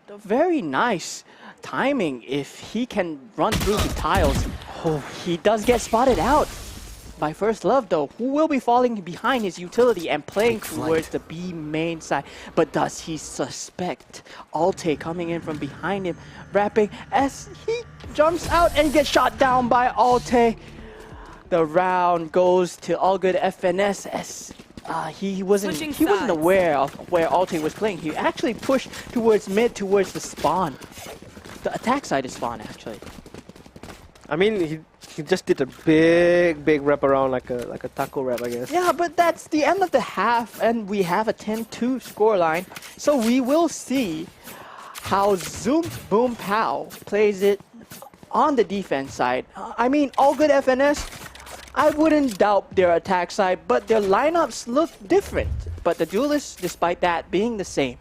very nice timing if he can run through the tiles. Oh, he does get spotted out by First Love though, who will be falling behind his utility and playing towards the B main side. But does he suspect Alte coming in from behind him, wrapping as he jumps out and gets shot down by Alte? The round goes to all good FNS as he wasn't aware of where Alte was playing. He actually pushed towards mid, towards the spawn. The attack side is spawn actually. I mean, he just did a big wrap around like a taco wrap, I guess. Yeah, but that's the end of the half, and we have a 10-2 scoreline. So we will see how Zoom Boom Pow plays it on the defense side. I mean, all good FNS, I wouldn't doubt their attack side, but their lineups look different. But the duelists, despite that, being the same.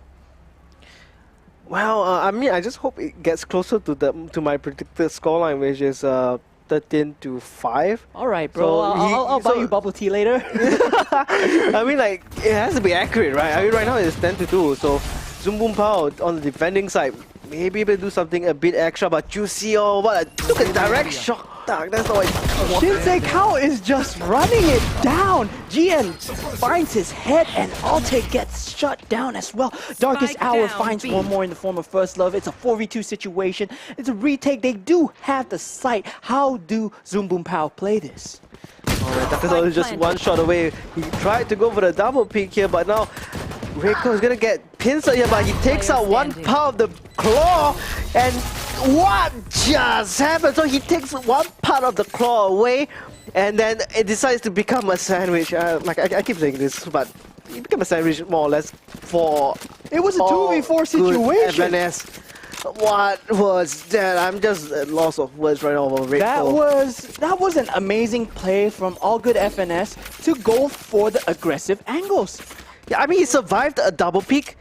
Well, I mean, I just hope it gets closer to my predicted scoreline, which is 13-5. All right, bro. So I'll buy you bubble tea later. I mean, like, it has to be accurate, right? I mean, right now it's 10-2. So Zoom Boom Pow on the defending side maybe able to do something a bit extra, but Juicy, oh, look at direct shock. That's not what Shinsei Kao is just running it down. GN finds his head and Alte gets shut down as well. Darkest Spike Hour down, finds B. one more in the form of First Love. It's a 4v2 situation. It's a retake. They do have the sight. How do Zoom Boom Pow play this? Alright, Darkest Hour is just one shot away. He tried to go for the double peek here, but now Reiko is gonna get pinched here, but he takes out one part of the claw, and what just happened? So he takes one part of the claw away, and then it decides to become a sandwich. Like I keep saying this, but it became a sandwich more or less for. It was a 2v4 situation. FNS. What was that? I'm just at loss of words right now for Reiko. That was an amazing play from All Good FNS to go for the aggressive angles. Yeah, I mean, he survived a double pick.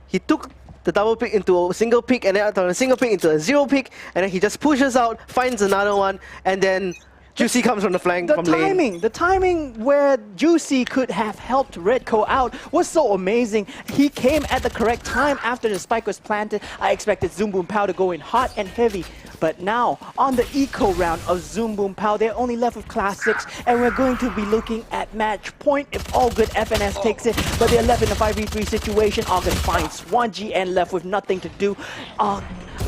He took the double pick into a single pick, and then a single pick into a zero pick, and then he just pushes out, finds another one, and then Juicy comes from the flank from lane. The timing where Juicy could have helped Redco out was so amazing. He came at the correct time after the spike was planted. I expected Zoom Boom Pow to go in hot and heavy. But now, on the eco round of Zoom Boom Pow, they're only left with Classics, and we're going to be looking at match point if All Good FNS takes it. But they're left in a 5v3 situation. August finds one GN left with nothing to do.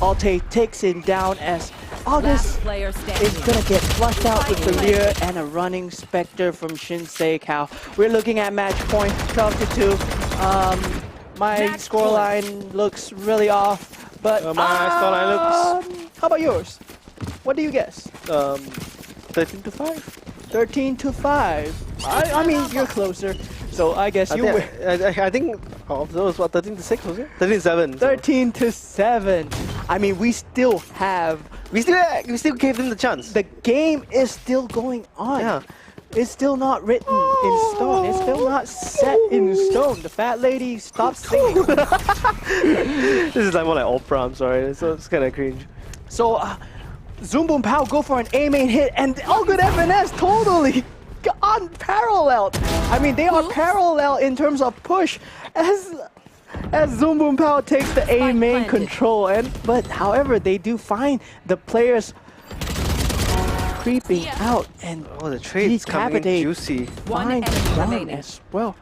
Alte takes him down as August is gonna get flushed out with the Lear and a running Spectre from Shinsei Kao. We're looking at match point 12-2. My scoreline looks really off, but my scoreline looks. How about yours? What do you guess? 13-5. 13-5. I mean, you're closer, so I guess you win. I think of those, what, 13-6 was it? 13-7. 13-7. I mean, we still have. We still gave them the chance. The game is still going on. Yeah. It's still not written in stone. It's still not set in stone. The fat lady stopped singing. This is like more like opera, I'm sorry. So it's kind of cringe. So, Zoom Boom Pow go for an A main hit, and All Good FNS totally unparalleled. I mean, they are parallel in terms of push as Zoom Boom Pow takes the A main control. But however, they do find the players creeping out and the trade's coming in Juicy. Find down as well.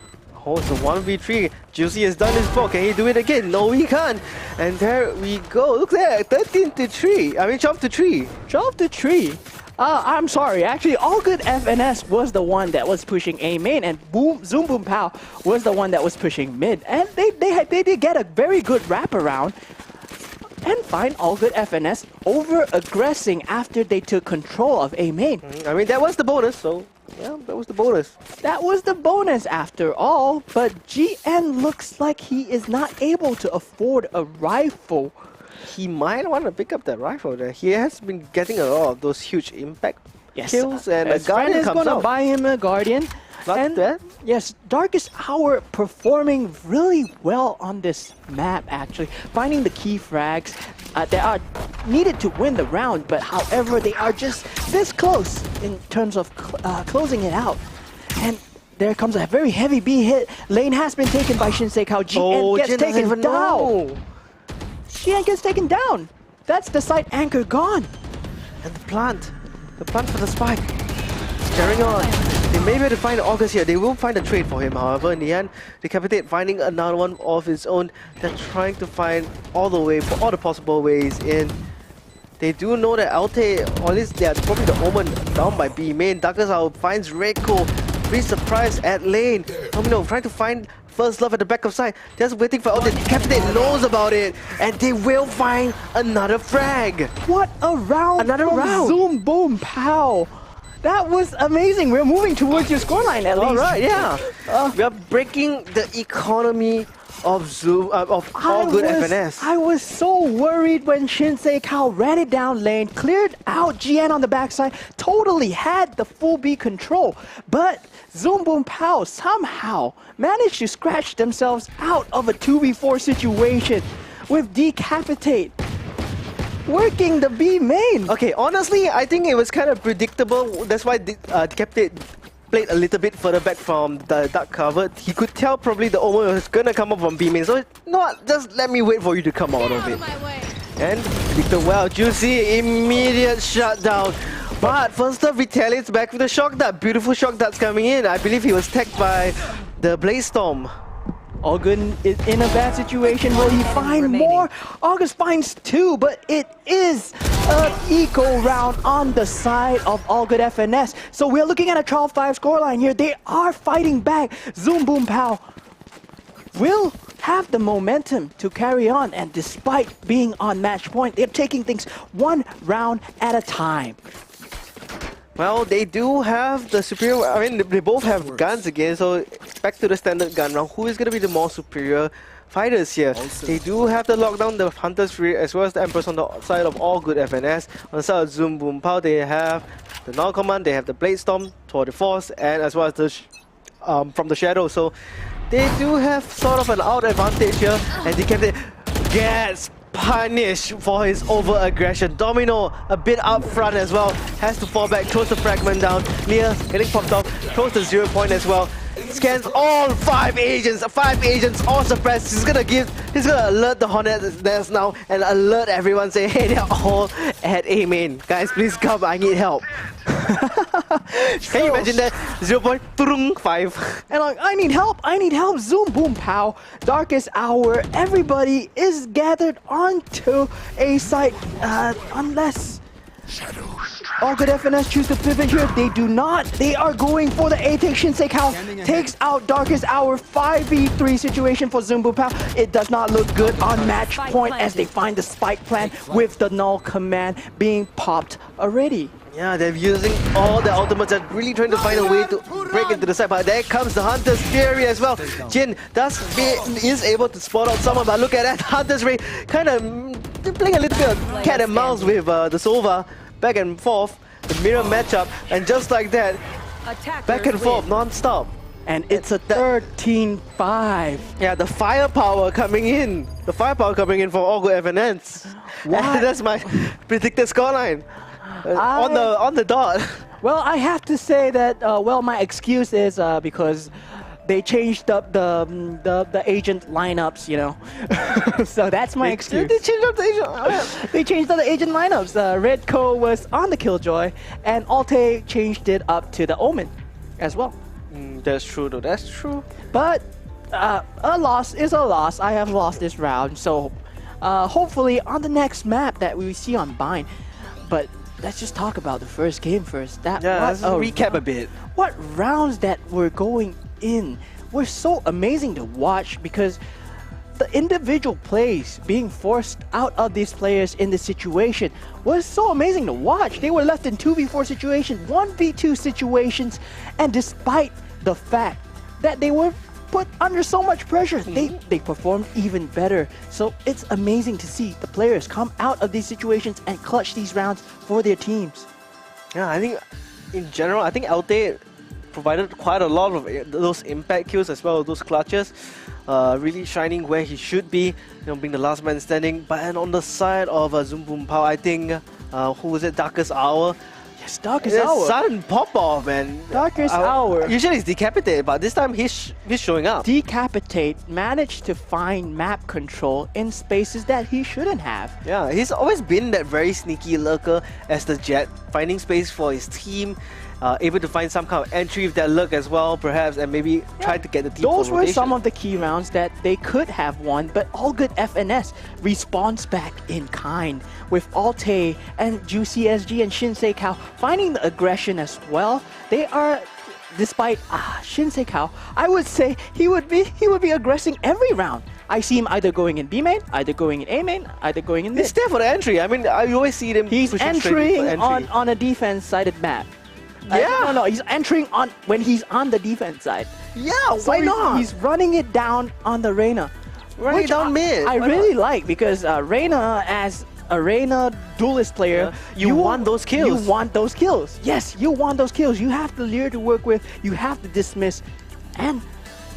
Oh, it's a 1v3. Juicy has done this before. Can he do it again? No, he can't. And there we go. Look at that. 13-3. I mean, 12-3. 12-3. I'm sorry. Actually, All Good FNS was the one that was pushing A main, and Zoom Boom Pow was the one that was pushing mid. And they did get a very good wraparound and find All Good FNS over-aggressing after they took control of A main. I mean, that was the bonus, so yeah, that was the bonus. That was the bonus after all, but GN looks like he is not able to afford a rifle. He might want to pick up that rifle there. He has been getting a lot of those huge impact kills, and a Guardian comes out. is going to buy him a Guardian. Yes, Darkest Hour performing really well on this map, actually. Finding the key frags that are needed to win the round, but however, they are just this close in terms of closing it out. And there comes a very heavy B hit. Lane has been taken by Shinsei Kao. GN gets taken down. GN gets taken down. That's the side anchor gone. And the plant for the spike. It's carrying on. They may be able to find August here. They will find a trade for him, however. In the end, Decapitate finding another one of his own. They're trying to find all the possible ways in. They do know that Alte, or at least they are probably the Omen down by B main. Darkest Hour finds Reiko. Free surprise at lane. Domino trying to find First Love at the back of side. Just waiting for Alte. Decapitate knows about it. And they will find another frag. What a round! Another round! Zoom Boom Pow! That was amazing. We're moving towards your scoreline at least. All right, yeah. We are breaking the economy of All Good FNS. I was so worried when Shinsei Kao ran it down lane, cleared out GN on the backside, totally had the full B control. But Zoom Boom Pow somehow managed to scratch themselves out of a 2v4 situation with Decapitate working the B main. Okay, honestly, I think it was kind of predictable. That's why Decapitate played a little bit further back from the dark cover, he could tell probably the Omen was gonna come up from B main. So not just let me wait for you to come out of it. And Victor, well, Juicy, immediate shutdown. But first up, retaliates back with a shock dart. Beautiful shock darts coming in. I believe he was tagged by the Blaze Storm. Olgun is in a bad situation. Will he find more? August finds 2, but it is an eco round on the side of All Good FNS. So we're looking at a 12-5 scoreline here. They are fighting back. Zoom Boom Pow will have the momentum to carry on, and despite being on match point, they're taking things one round at a time. Well, they do have the superior. I mean, they both have guns again, so back to the standard gun round. Who is going to be the more superior fighters here? They do have the lockdown, the Hunter's Rear, as well as the Empress on the side of All Good FNS. On the side of Zoom Boom Pow, they have the Null Command, they have the Blade Storm, Tour de Force, and as well as the from the Shadow. So they do have sort of an out advantage here, and Decapitated gets punished for his over-aggression. Domino a bit up front as well, has to fall back, throws the fragment down. Leah getting popped off, throws the 0 point as well. Scans all 5 agents all suppressed. He's gonna alert the Hornets Nest now and alert everyone, say, hey, they're all at A main. Guys, please come, I need help. Can you imagine that? 0 point, 5. And like, I need help, Zoom Boom Pow, Darkest Hour, everybody is gathered onto A site, unless All Good FNS choose to pivot here. They do not. They are going for the A take. Shinsei Kao takes out Darkest Hour. 5v3 situation for Zoom Boom Pow. It does not look good on match point as they find the spike plan with the Null Command being popped already. Yeah, they're using all the ultimates and really trying to find a way to break into the side. But there comes the Hunter's Fury as well. Jin is able to spot out someone, but look at that. Hunter's Ray kind of playing a little bit of cat and mouse with the Sova. Back and forth, the mirror matchup, and just like that, back and forth, non-stop. And it's a 13-5. Yeah, the firepower coming in. The firepower coming in from All Good FNS. That's my predicted scoreline. On the dot. Well, I have to say that, well, my excuse is because they changed up the agent lineups, you know. So that's my excuse. They changed up the agent. They changed up the agent lineups. Redco was on the Killjoy, and Alte changed it up to the Omen as well. That's true, though. That's true. But a loss is a loss. I have lost this round, so hopefully on the next map that we see on Bind. But let's just talk about the first game first. Let's recap a bit. What rounds that were going in were so amazing to watch, because the individual plays being forced out of these players in this situation was so amazing to watch. They were left in 2v4 situations, 1v2 situations, and despite the fact that they were put under so much pressure, they performed even better. So it's amazing to see the players come out of these situations and clutch these rounds for their teams. Yeah, I think in general, I think Alte provided quite a lot of those impact kills as well as those clutches. Really shining where he should be, being the last man standing. But and on the side of Zoom Boom Pow, I think, who was it, Darkest Hour? Yes, Darkest Hour. Sudden pop-off, man. Darkest Hour. Usually he's decapitated, but this time he's showing up. Decapitate managed to find map control in spaces that he shouldn't have. Yeah, he's always been that very sneaky lurker as the Jet, finding space for his team. Able to find some kind of entry with that look as well, perhaps, and maybe try to get the team. Those were some of the key rounds that they could have won, but All Good FNS responds back in kind with Alte and Juicy SG and Shinsei Kao finding the aggression as well. They are, despite Shinsei Kao, I would say he would be aggressing every round. I see him either going in B main, either going in A main, either going in mid. He's there for the entry. I mean, I always see them. He's entering on a defense-sided map. Yeah. No, he's entering when he's on the defense side. Yeah, so why not? He's running it down on the Reyna. Running it down mid. I really like, because Reyna, as a Reyna duelist player, you want those kills. You want those kills. Yes, you want those kills. You have the Lear to work with, you have the dismiss, and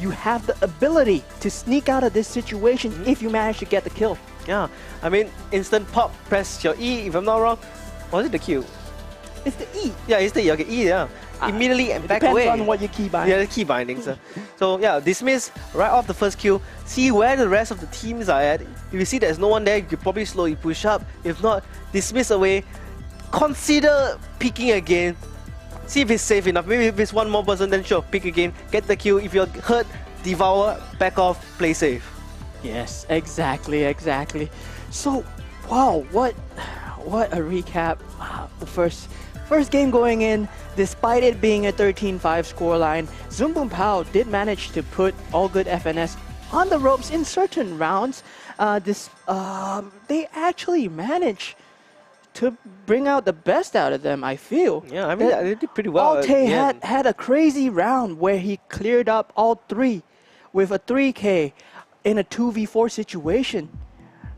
you have the ability to sneak out of this situation if you manage to get the kill. Yeah, I mean, instant pop, press your E, if I'm not wrong. Was it the Q? It's the E. Yeah, it's the E. Okay, E, yeah. immediately It back depends away. on what you key bind. Yeah, the key bindings. So yeah, dismiss right off the first kill. See where the rest of the teams are at. If you see there's no one there, you could probably slowly push up. If not, dismiss away. Consider peeking again. See if it's safe enough. Maybe if it's one more person, then sure, pick again. Get the kill. If you're hurt, devour, back off, play safe. Yes, exactly. So, wow, what a recap. The first game going in, despite it being a 13-5 scoreline, Zoom Boom Pow did manage to put All Good FNS on the ropes in certain rounds. They actually managed to bring out the best out of them, I feel. Yeah, I mean, they did pretty well. Alte had a crazy round where he cleared up all three with a 3K in a 2v4 situation.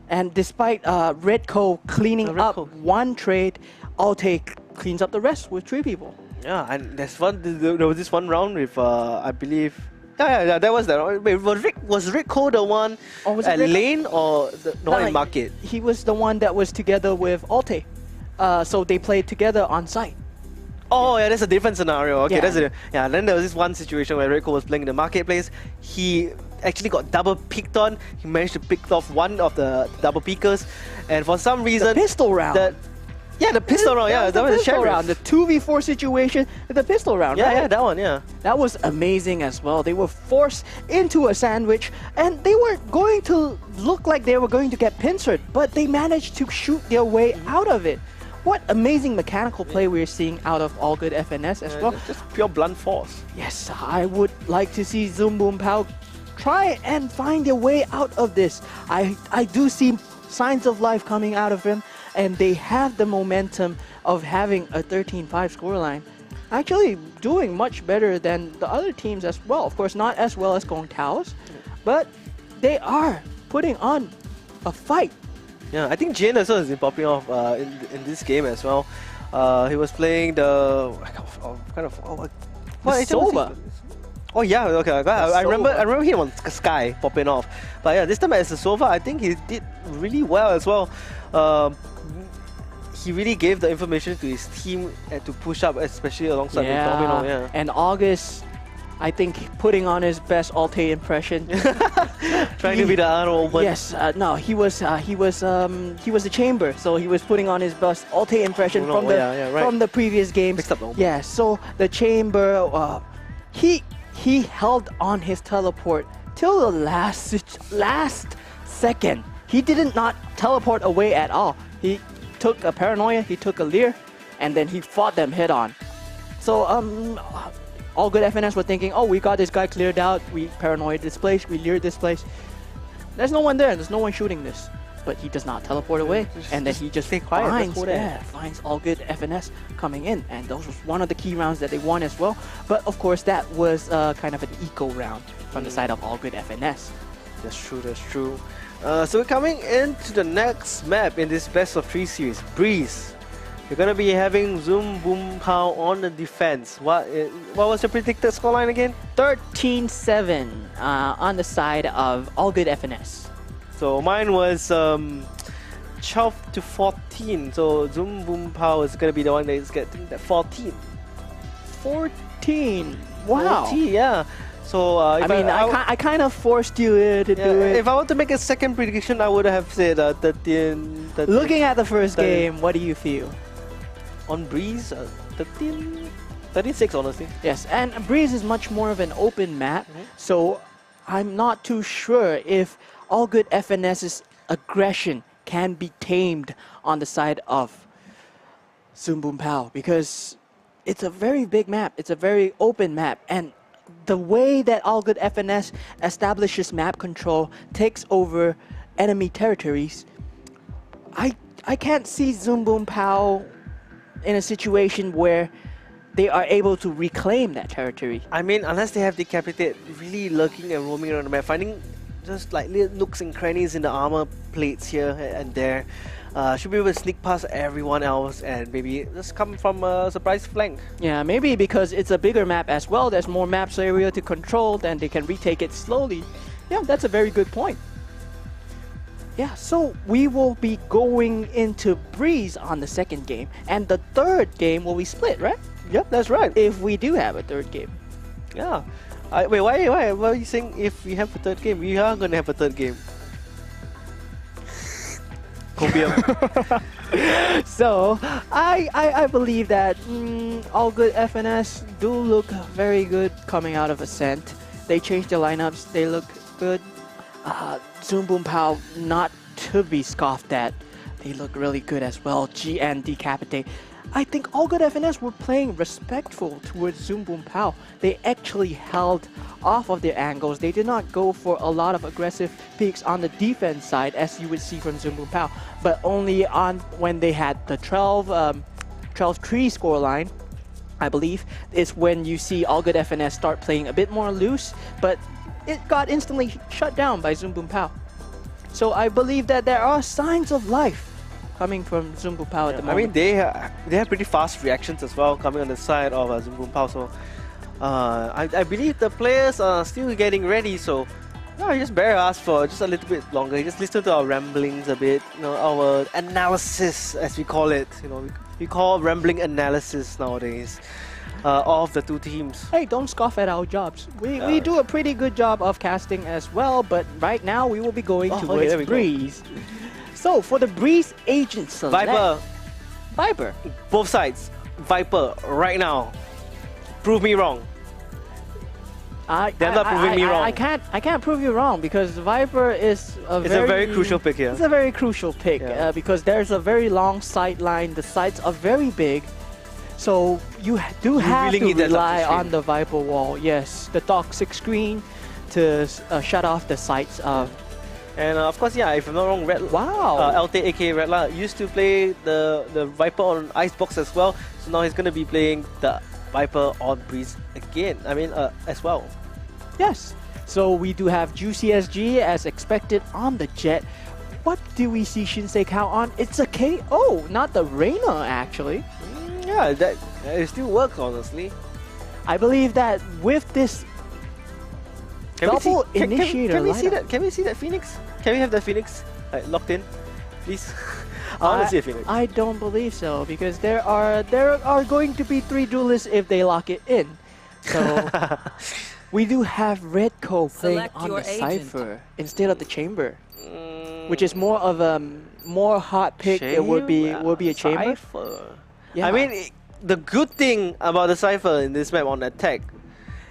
And despite Redco cleaning up one trade, Alte cleans up the rest with 3 people. Yeah, and there was this one round with, I believe... Yeah, that was that. Wait, was Redco the one at lane or in market? He was the one that was together with Alte. So they played together on site. Oh, yeah, that's a different scenario. Okay, Yeah. that's it. Yeah, then there was this one situation where Redco was playing in the marketplace. He actually got double picked on. He managed to pick off one of the double pickers. And for some reason... The pistol round. The pistol round, yeah. That was the pistol sheriff. round. The 2v4 situation, the pistol round, Yeah, right? yeah, that one, yeah. That was amazing as well. They were forced into a sandwich and they were going to look like they were going to get pincered, but they managed to shoot their way out of it. What amazing mechanical play we're seeing out of All Good FNS as well. Just pure blunt force. Yes, I would like to see Zoom Boom Pow try and find their way out of this. I do see signs of life coming out of him, and they have the momentum of having a 13-5 scoreline. Actually doing much better than the other teams as well. Of course, not as well as Gong Tao's, but they are putting on a fight. Yeah, I think Jin also has been popping off in this game as well. He was playing the The Sova. Oh yeah, okay. I remember him on Sky popping off. But yeah, this time as a Sova, I think he did really well as well. He really gave the information to his team to push up, especially alongside with Domino. Yeah. And August, I think, putting on his best Alte impression. Trying to be the honorable. Yes, no, he was the chamber, so he was putting on his best Alte impression from the previous games. Mixed up the yeah, so the chamber, he held on his teleport till the last second. He did not teleport away at all. He took a paranoia, he took a leer, and then he fought them head on. So All Good FNS were thinking, oh, we got this guy cleared out, we paranoid this place, we leered this place. There's no one there, there's no one shooting this. But he does not teleport away, and then he just finds All Good FNS coming in, and those was one of the key rounds that they won as well. But of course, that was kind of an eco round from the side of All Good FNS. That's true. So we're coming into the next map in this best of 3 series, Breeze. You're gonna be having Zoom Boom Pow on the defense. What was your predicted scoreline again? 13-7 on the side of All Good FNS. So mine was 12-14. So Zoom Boom Pow is gonna be the one that is getting that 14. 14. Wow. 14, yeah. So I kind of forced you to do it. If I want to make a second prediction, I would have said 13. Looking at the first game, what do you feel? On Breeze, 13-6 honestly. Yes, and Breeze is much more of an open map, so I'm not too sure if All Good FNS's aggression can be tamed on the side of Zoom Boom Pow, because it's a very big map, it's a very open map, and the way that All Good FNS establishes map control, takes over enemy territories, I can't see Zoom Boom Pow in a situation where they are able to reclaim that territory. I mean, unless they have Decapitate really lurking and roaming around the map, finding just like little nooks and crannies in the armor plates here and there, should be able to sneak past everyone else and maybe just come from a surprise flank. Yeah, maybe because it's a bigger map as well, there's more maps area to control, then they can retake it slowly. Yeah, that's a very good point. Yeah, so we will be going into Breeze on the second game, and the third game will be split, right? Yep, that's right. If we do have a third game. Yeah. Wait, why are you saying if we have a third game? We are gonna have a third game. Copium. So, I believe that all good FNS do look very good coming out of Ascent. They changed their lineups, they look good. Zoom Boom Pow, not to be scoffed at. They look really good as well. G and Decapitate. I think all good FNS were playing respectful towards Zoom Boom Pow. They actually held off of their angles. They did not go for a lot of aggressive peaks on the defense side, as you would see from Zoom Boom Pow, but only on when they had the 12-3 scoreline, I believe, is when you see all good FNS start playing a bit more loose, but it got instantly shut down by Zoom Boom Pow. So I believe that there are signs of life coming from Zoom Boom Pow at the moment. I mean, they have pretty fast reactions as well coming on the side of Zoom Boom Pow. So I believe the players are still getting ready. So I just bear us for just a little bit longer. Just listen to our ramblings a bit. You know, our analysis, as we call it. You know, we call rambling analysis nowadays of the two teams. Hey, don't scoff at our jobs. We do a pretty good job of casting as well. But right now we will be going towards Breeze. So for the Breeze agent select, Viper. Both sides. Viper, right now. Prove me wrong. They're not proving me wrong. I can't prove you wrong because Viper is a very crucial pick here. It's a very crucial pick because there's a very long sight line. The sights are very big. So you do have to rely on the Viper wall. Yes, the toxic screen to shut off the sights of. And of course, yeah, if I'm not wrong, LT aka Rvlry used to play the Viper on Icebox as well. So now he's going to be playing the Viper on Breeze again. I mean, as well. Yes. So we do have Juicy SG as expected on the Jet. What do we see Shinsei Kao on? It's a KO, not the Reyna actually. Yeah, that it still works honestly. I believe that with this double initiator can we see that? Can we see that Phoenix? Can we have that Phoenix locked in, please? I want to see a Phoenix. I don't believe so because there are going to be 3 duelists if they lock it in. So we do have Redco playing on the Cypher instead of the Chamber, which is more of a more hot pick. It would be a Chamber. Yeah. I mean, the good thing about the Cypher in this map on attack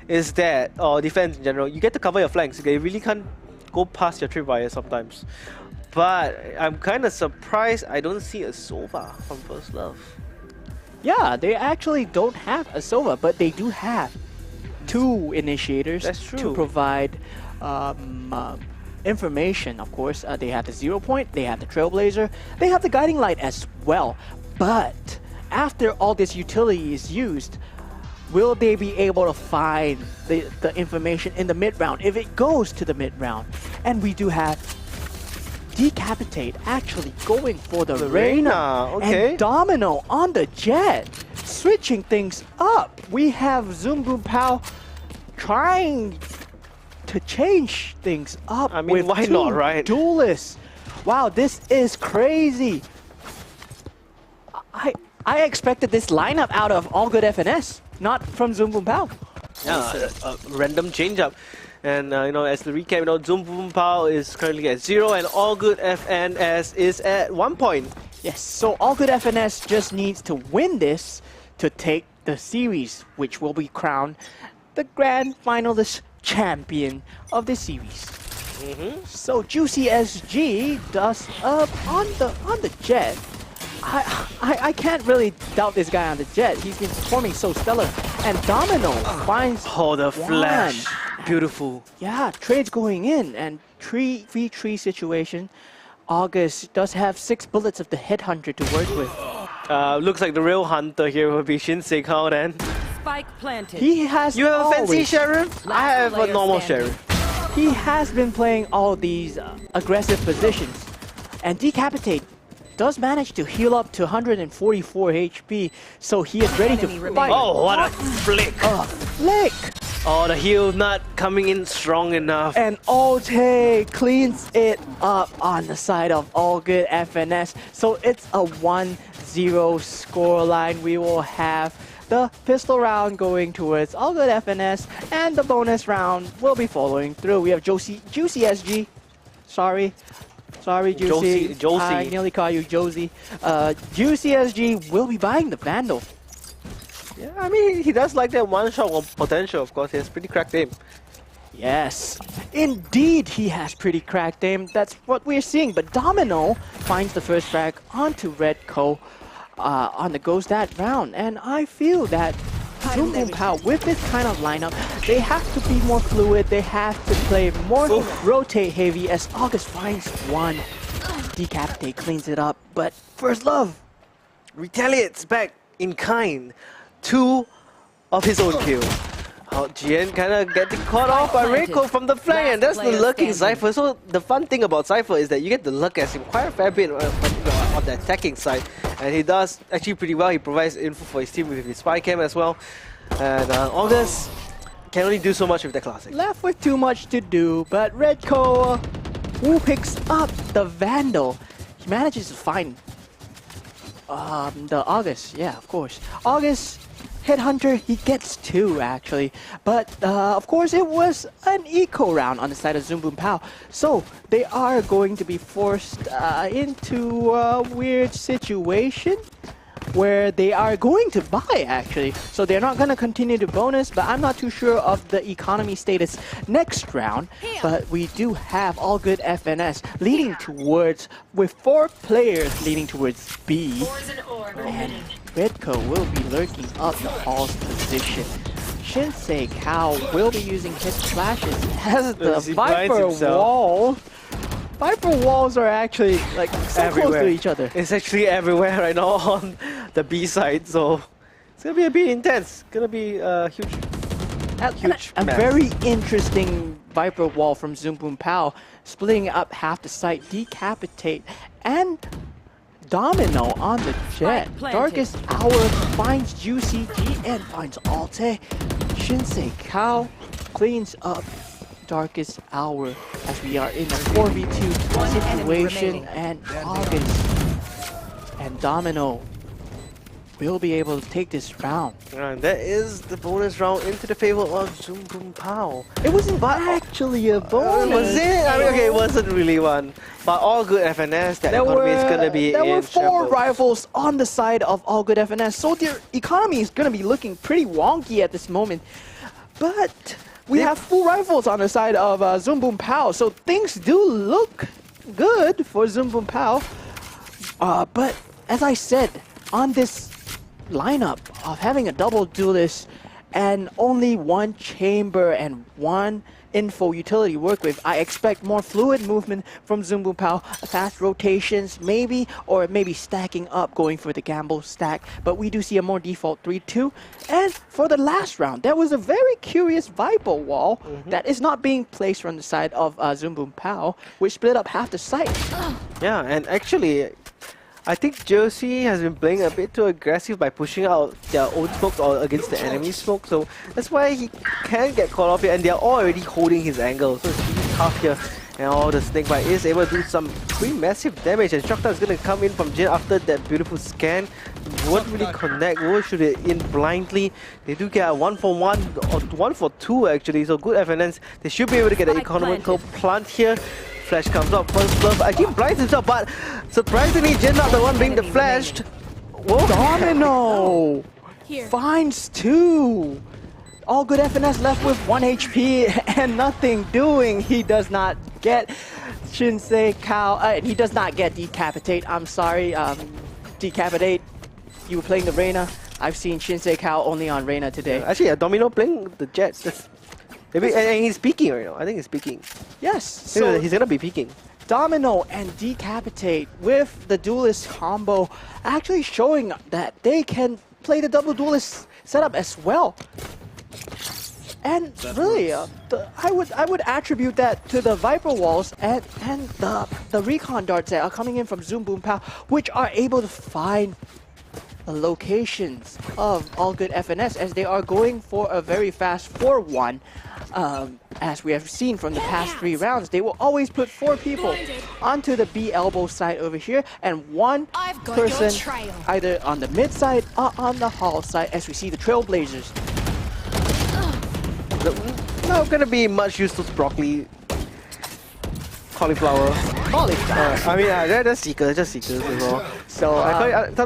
is that, or defense in general, you get to cover your flanks. You really can't go past your tripwire sometimes. But I'm kind of surprised I don't see a Sova from First Love. Yeah, they actually don't have a Sova, but they do have 2 initiators to provide information, of course. They have the 0 point, they have the Trailblazer, they have the Guiding Light as well. But after all this utility is used, will they be able to find the information in the mid-round if it goes to the mid-round? And we do have Decapitate actually going for the Reyna. And Domino on the Jet, switching things up. We have Zoom Boom Pow trying to change things up. I mean, with why not, right? Duelists. Wow, this is crazy. I expected this lineup out of All Good FNS, not from Zoom Boom Pow. Yeah, a random change up. And you know, as the recap, you know, Zoom Boom Pow is currently at 0 and All Good FNS is at 1 point. Yes, so All Good FNS just needs to win this to take the series, which will be crowned the grand finalist champion of the series. So Juicy SG does on the Jet. I can't really doubt this guy on the Jet. He's been performing so stellar. And Domino finds the flash. Beautiful. Yeah, trades going in and 3v3 situation. August does have 6 bullets of the Headhunter to work with. Looks like the real hunter here will be Shinsei Kao then. Spike planted. He has You have a fancy sheriff? I have a normal sheriff. He has been playing all these aggressive positions. And Decapitate does manage to heal up to 144 HP, so he is ready to fight. Oh, what a flick! Flick! Oh, the heal not coming in strong enough. And Alte cleans it up on the side of All Good FNS. So it's a 1-0 scoreline. We will have the pistol round going towards All Good FNS, and the bonus round will be following through. We have Juicy SG. Sorry, Juicy. Josie. I nearly call you Josie. Juicy SG will be buying the Vandal. Yeah, I mean, he does like that one-shot potential, of course. He has pretty cracked aim. Yes, indeed he has pretty cracked aim. That's what we're seeing. But Domino finds the first frag onto Redco on the Ghost that round. And I feel that Zoom Boom Pow, with this kind of lineup, they have to be more fluid. They have to play more rotate heavy as August finds one. Decapitate cleans it up, but First Love retaliates back in kind. 2 of his own kill. Jian kind of getting caught off by Reiko from the flank, and that's the lurking Cypher. So the fun thing about Cypher is that you get to lurk at him quite a fair bit on the attacking side, and he does actually pretty well. He provides info for his team with his spy cam as well, and August can only do so much with the classic. Left with too much to do, but Redco, who picks up the Vandal, he manages to find the August. Yeah, of course. August Headhunter, he gets 2 actually, but of course it was an eco round on the side of Zoom Boom Pow, so they are going to be forced into a weird situation where they are going to buy actually, so they're not going to continue to bonus, but I'm not too sure of the economy status next round. But we do have All Good FNS leading towards, with 4 players leading towards B, and Redco will be lurking up the Hall's position. Shinsei Kao will be using his flashes as the Viper wall. Viper walls are actually like so close to each other. It's actually everywhere right now on the B side, so it's gonna be a bit intense. Gonna be a huge a very interesting Viper wall from Zoom Boom Pow, splitting up half the site, Decapitate, and Domino on the jet. Darkest Hour finds Juicy G and finds Alte. Shinsei Kao cleans up Darkest Hour as we are in a 4v2 situation, and August and Domino will be able to take this round. And that is the bonus round into the favor of Zoom Boom Pow. It wasn't actually a bonus. Was it? I mean, okay, it wasn't really one. But All Good FNS, that economy is going to be There in were 4 shambles. rivals on the side of All Good FNS, so their economy is going to be looking pretty wonky at this moment. But we have full rifles on the side of Zoom Boom Pow, so things do look good for Zoom Boom Pow. But as I said, on this lineup of having a double duelist and only 1 chamber and 1 info utility to work with, I expect more fluid movement from Zoom Boom Pow, fast rotations maybe, or maybe stacking up, going for the gamble stack, but we do see a more default 3-2. And for the last round, there was a very curious Viper wall that is not being placed on the side of Zoom Boom Pow, which split up half the site. Yeah, and actually, I think Josie has been playing a bit too aggressive by pushing out their own smokes or against the enemy smoke, so that's why he can get caught off here, and they're already holding his angle, so it's really tough here. And the Snakebite is able to do some pretty massive damage, and Shockdown is going to come in from Jin after that beautiful scan. Won't really connect, will shoot it in blindly. They do get a 1-for-1 or 1-for-2 actually, so good FNS. They should be able to get an economical plant here. Flash comes up, First Love, I think blinds himself, but surprisingly Jin not the one being the flashed. Whoa. Domino finds 2. All Good FNS left with 1 HP and nothing doing. He does not get Shinsei Kao, he does not get Decapitate, I'm sorry. Decapitate, you were playing the Reyna. I've seen Shinsei Kao only on Reyna today. Actually, Domino playing the Jets. Maybe, and he's peeking right now. I think he's peeking. Yes, so he's gonna be peeking. Domino and Decapitate with the duelist combo actually showing that they can play the double duelist setup as well. And really, I would attribute that to the Viper walls and the recon darts that are coming in from Zoom Boom Pow, which are able to find the locations of All Good FNS as they are going for a very fast 4-1. As we have seen from the past 3 rounds, they will always put 4 people onto the B elbow side over here and 1 person either on the mid side or on the hall side as we see the Trailblazers. Not gonna be much use to broccoli. Cauliflower. I mean, they're just seekers as well. So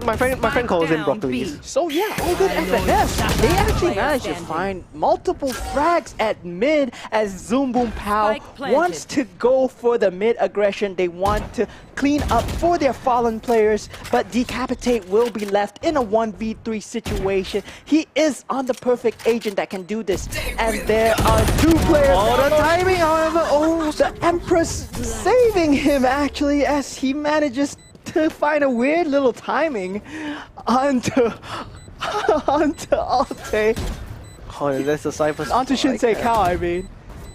my friend calls them broccoli. So yeah, All Good FNS, they actually managed to find multiple frags at mid as Zoom Boom Pow wants to go for the mid aggression. They want to clean up for their fallen players, but Decapitate will be left in a 1v3 situation. He is on the perfect agent that can do this, and there are 2 players. Oh, the timing, however, the Empress saving him actually as he manages to find a weird little timing onto Alte. Oh, that's the Cypher. Onto Shinsei Kao, I mean.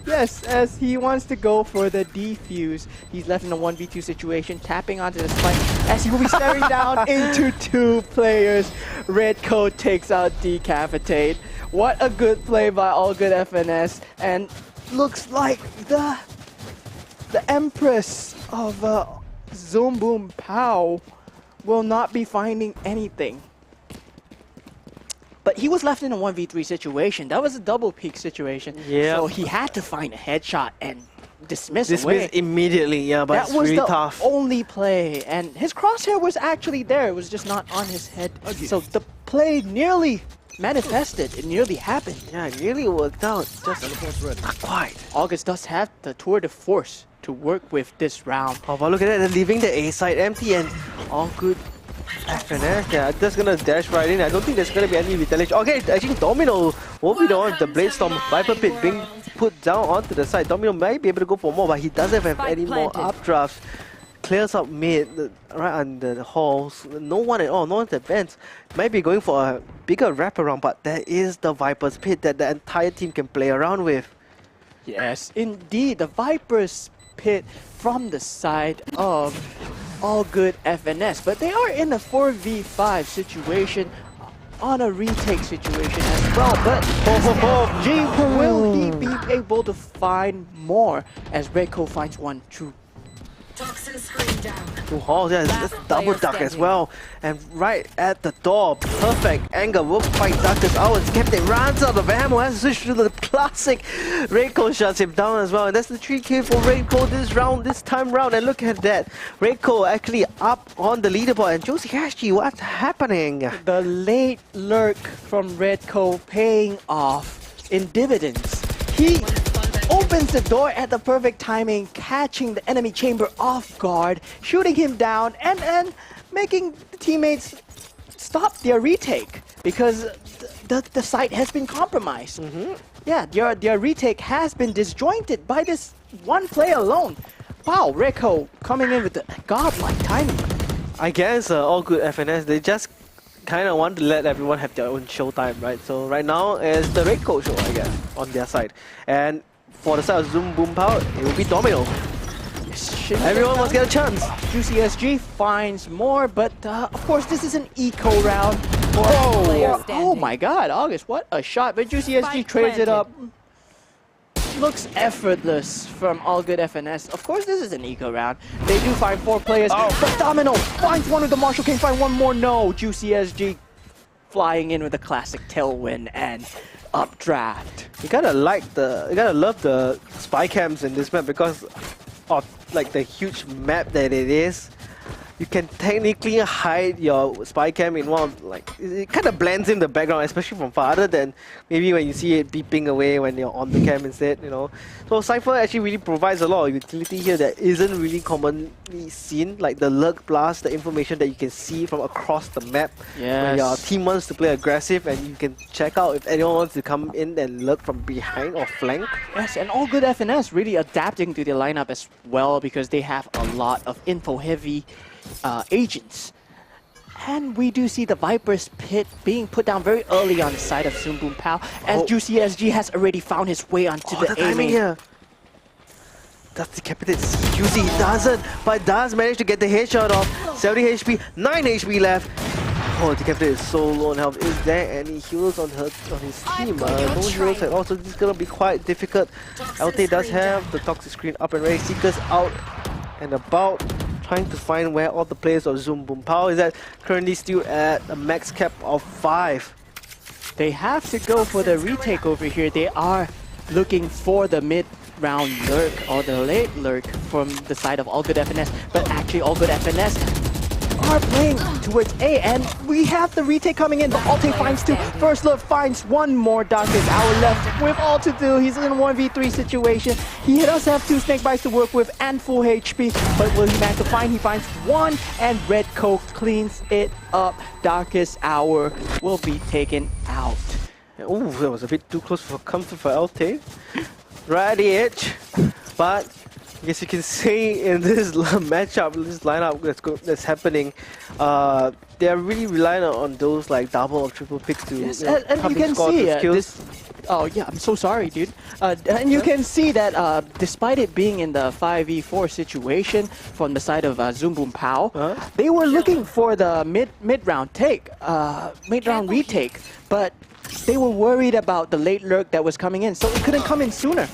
Yes, as he wants to go for the defuse. He's left in a 1v2 situation, tapping onto the spike as he will be staring down into 2 players. Red Coat takes out Decapitate. What a good play by All Good FNS, and looks like the Empress of Zoom Boom Pow will not be finding anything. But he was left in a 1v3 situation. That was a double peak situation. Yeah. So he had to find a headshot and dismiss away. Immediately, yeah, but that was really the tough. only play. And his crosshair was actually there. It was just not on his head. So the play nearly manifested. It nearly happened. Yeah, it nearly worked out. Just not quite. August does have the tour de force to work with this round. Oh, but look at that. They're leaving the A side empty and All Good FNS. Yeah, just gonna dash right in. I don't think there's gonna be any retaliation. Okay, actually Domino will be the one with the Bladestorm Viper Pit being put down onto the side. Domino might be able to go for more, but he doesn't have any more updrafts. Clears up mid, right under the halls. No one at all, no one's advanced. Might be going for a bigger wraparound, but there is the Viper's Pit that the entire team can play around with. Yes, indeed, the Viper's Pit from the side of All Good FNS, but they are in a 4v5 situation on a retake situation as well. But G, will he be able to find more as Redco finds 1 true? Toxin screen down. 2 halls, yeah, that's double duck as well. And right at the door, perfect angle will fight Darkest Hours. Captain runs out of ammo, has to switch to the classic. Reiko shuts him down as well. And that's the 3K for Reiko this time round. And look at that. Reiko actually up on the leaderboard. And Josie Hashi, what's happening? The late lurk from Redco paying off in dividends. He opens the door at the perfect timing, catching the enemy chamber off guard, shooting him down, and making the teammates stop their retake because the site has been compromised. Yeah, their retake has been disjointed by this 1 player alone. Wow, Reiko coming in with the godlike timing. I guess All Good FNS, they just kind of want to let everyone have their own showtime, right? So right now is the Reiko show, I guess, on their side. And for the side of Zoom Boom Pow, it will be Domino. Everyone must get a chance. Juicy SG finds more, but of course this is an eco round. Oh my god, August, what a shot. But Juicy SG trades it up. Looks effortless from All Good FNS. Of course this is an eco round. They do find 4 players, but Domino finds 1 with the Marshall. Can he find 1 more? No, Juicy SG flying in with a classic tailwind and updraft. You gotta love the spy cams in this map because of like the huge map that it is. You can technically hide your spy cam in one of, like, it kind of blends in the background, especially from far, other than maybe when you see it beeping away when you're on the cam instead, you know. So Cypher actually really provides a lot of utility here that isn't really commonly seen, like the lurk blast, the information that you can see from across the map. When your team wants to play aggressive and you can check out if anyone wants to come in and lurk from behind or flank. Yes, and All Good FNS really adapting to their lineup as well because they have a lot of info-heavy agents. And we do see the Viper's Pit being put down very early on the side of Zoom Boom Pow as Juicy SG has already found his way onto the A lane. Here. Does decapitate Juicy? Doesn't, but does manage to get the headshot off. 70 HP, 9 HP left. Oh, Decapitated is so low on health. Is there any heals on his team? No heals at all, so this is gonna be quite difficult. LT does have the toxic screen up and ready. Seekers out and about, trying to find where all the players of Zoom Boom Power is at. Currently still at a max cap of 5. They have to go for the retake over here. They are looking for the mid-round lurk or the late lurk from the side of All Good FNS, but actually All Good FNS are playing towards A, and we have the retake coming in. The Alte finds 2. First Love finds one more Darkest Hour left with all to do. He's in a 1v3 situation. He does have 2 snake bites to work with and full HP, but will he manage to find? He finds 1, and Red Coke cleans it up. Darkest Hour will be taken out. Oh, that was a bit too close for comfort for LT. Right at the edge, but I guess you can see in this matchup, this lineup that's happening, they're really relying on those like double or triple picks to and you can see this. Oh yeah, I'm so sorry, dude. And you can see that despite it being in the 5v4 situation from the side of Zoom Boom Pow, they were looking for the mid-round retake, but they were worried about the late lurk that was coming in, so it couldn't come in sooner.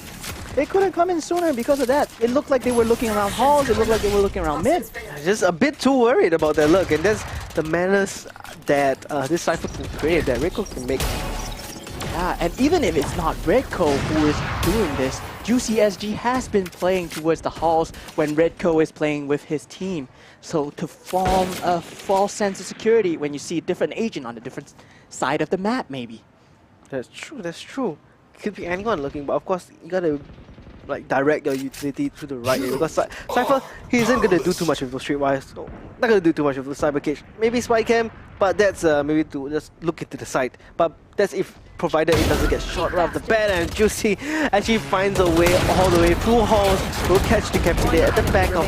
They couldn't come in sooner because of that. It looked like they were looking around halls, it looked like they were looking around mid. Just a bit too worried about that look, and that's the manners that this Cypher can create, that Rico can make. Yeah, and even if it's not Redco who is doing this, Juicy SG has been playing towards the halls when Redco is playing with his team. So to form a false sense of security when you see a different agent on a different side of the map, maybe. That's true, that's true. Could be anyone looking, but of course you gotta like direct your utility to the right area, because Cypher, he isn't gonna do too much with those streetwise, so not gonna do too much with the cyber cage. Maybe spike him, but that's maybe to just look into the side. But that's if provided it doesn't get shot right off the bat, and Juicy actually finds a way all the way through halls. Will catch the Decapitated at the back of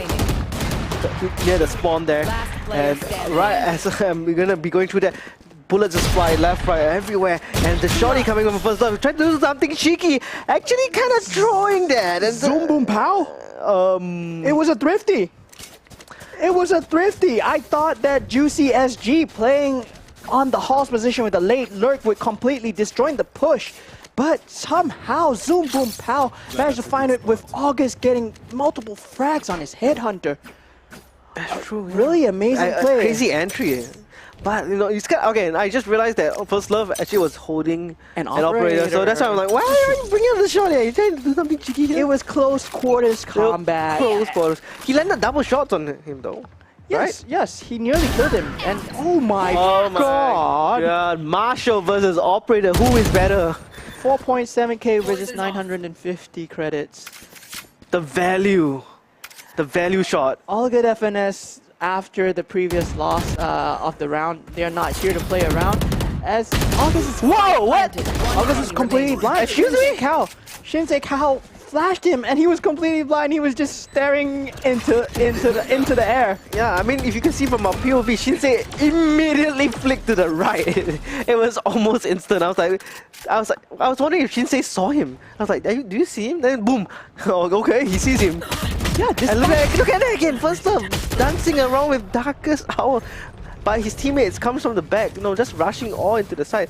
near the spawn there, and right as we're gonna be going through that. Bullets just fly left, right, everywhere, and the shorty coming from First Love, trying to do something cheeky, actually kind of throwing that. And Zoom Boom Pow? It was a thrifty. It was a thrifty. I thought that Juicy SG playing on the hall's position with a late lurk would completely destroy the push. But somehow Zoom Boom Pow managed to find it with August getting multiple frags on his headhunter. That's true. Really amazing play. Crazy entry. But you know, it's kind of, okay. I just realized that First Love actually was holding an operator, so that's why I'm like, why are you bringing up the shot here? You're trying to do something cheeky here. It was close quarters combat. Close quarters. He landed double shots on him though. Yes, right? yes, he nearly killed him. And oh my god! Yeah, Marshall versus Operator. Who is better? 4.7k versus 950 credits. The value shot. All Good FNS. After the previous loss of the round, they are not here to play around. As August is August is completely blind. Shinsei Kao flashed him, and he was completely blind. He was just staring into the air. Yeah, I mean, if you can see from our POV, Shinsei immediately flicked to the right. It was almost instant. I was wondering if Shinsei saw him. I was like, do you see him? Then boom. Oh, okay, he sees him. Yeah, and look at that again. First Love dancing around with Darkest Hour, but his teammates comes from the back, you know, just rushing all into the side.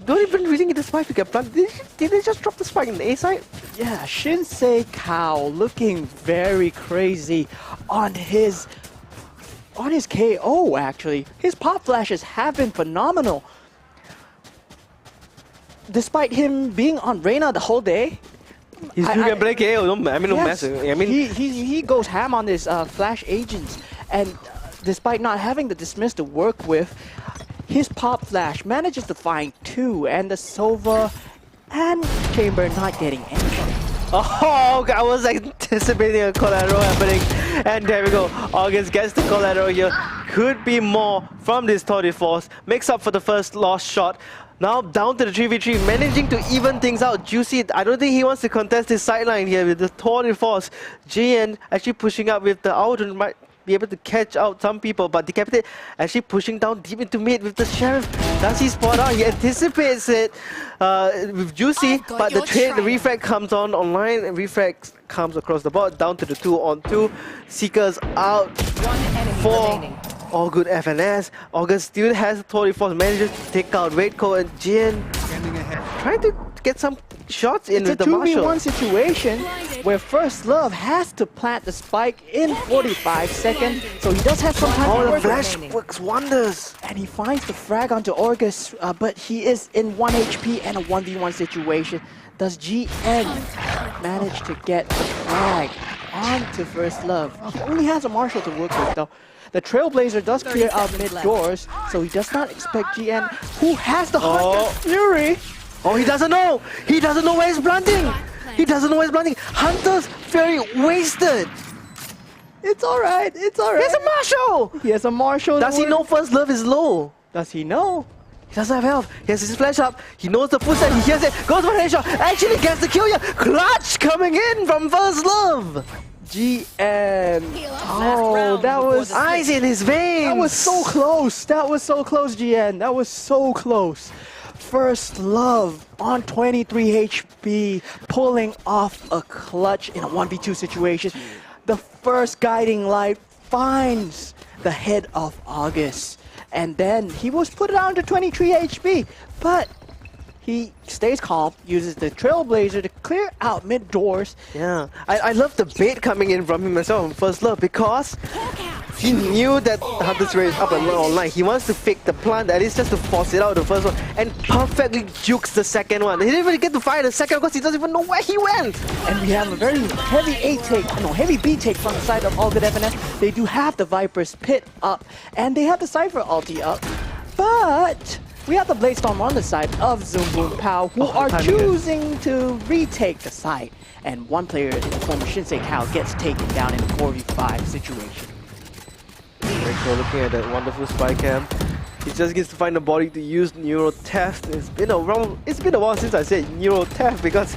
Don't even really get the spike to get planted. Did they just drop the spike in the A side? Yeah, Shinsei Kao looking very crazy on his KO actually. His pop flashes have been phenomenal. Despite him being on Reyna the whole day. He's still gonna play KO, no yes, mess. I mean, he goes ham on his flash agents, and despite not having the dismiss to work with, his pop flash manages to find 2, and the Sova and Chamber not getting anything. Oh, I was anticipating a collateral happening, and there we go. August gets the collateral here. Could be more from this Tour de Force. Makes up for the first lost shot. Now down to the 3v3, managing to even things out. Juicy, I don't think he wants to contest his sideline here with the Tour de Force. JN actually pushing up with the Audun, might be able to catch out some people, but Decapitated actually pushing down deep into mid with the Sheriff. Does he spot out? He anticipates it with Juicy, but the refrag comes online, and refrag comes across the board, down to the 2-on-2. Seekers out. 1 enemy remaining. All good FNS. August still has 24, manages to take out Redco and Jin. Trying to get some shots in It's with a the Marshall. 2v1 situation where First Love has to plant the spike in 45 seconds, so he does have some time Oh, to the work flash with. works wonders. And he finds the frag onto August, but he is in 1 HP and a 1v1 situation. Does GN manage to get the frag onto First Love? He only has a Marshall to work with though. The Trailblazer does clear out mid doors, so he does not expect GN, who has the Hunter Fury. Oh, he doesn't know. He doesn't know where he's planting. He doesn't know where he's planting. Hunter's Fury wasted. It's alright, it's alright. He's a Marshall. He has a Marshall. Does he know First Love is low? Does he know? He doesn't have health. He has his flash up. He knows the footstep. He hears it. Goes for a headshot. Actually gets the kill here. Clutch coming in from First Love. GN. Oh, that was Ice in his veins. That was so close. That was so close, GN. That was so close. First Love on 23 HP, pulling off a clutch in a 1v2 situation. The first guiding light finds the head of August. And then he was put down to 23 HP, but he stays calm, uses the Trailblazer to clear out mid doors. Yeah, I love the bait coming in from him as well from First Love because he knew that Hunter's Fury is up and online. He wants to fake the plant, at least just to force it out the first one, and perfectly jukes the second one. He didn't even get to fire the second because he doesn't even know where he went. And we have a very heavy heavy B take from the side of All Good FNS. They do have the Viper's Pit up, and they have the Cypher ulti up, but we have the Bladestorm on the side of Zoom Boom Pow, who are choosing to retake the site. And one player in the form of Shinsei Kao gets taken down in a 4v5 situation. Rachel looking at that wonderful spy cam. He just gets to find a body to use Neuro Theft. It's been a while since I said Neuro Theft because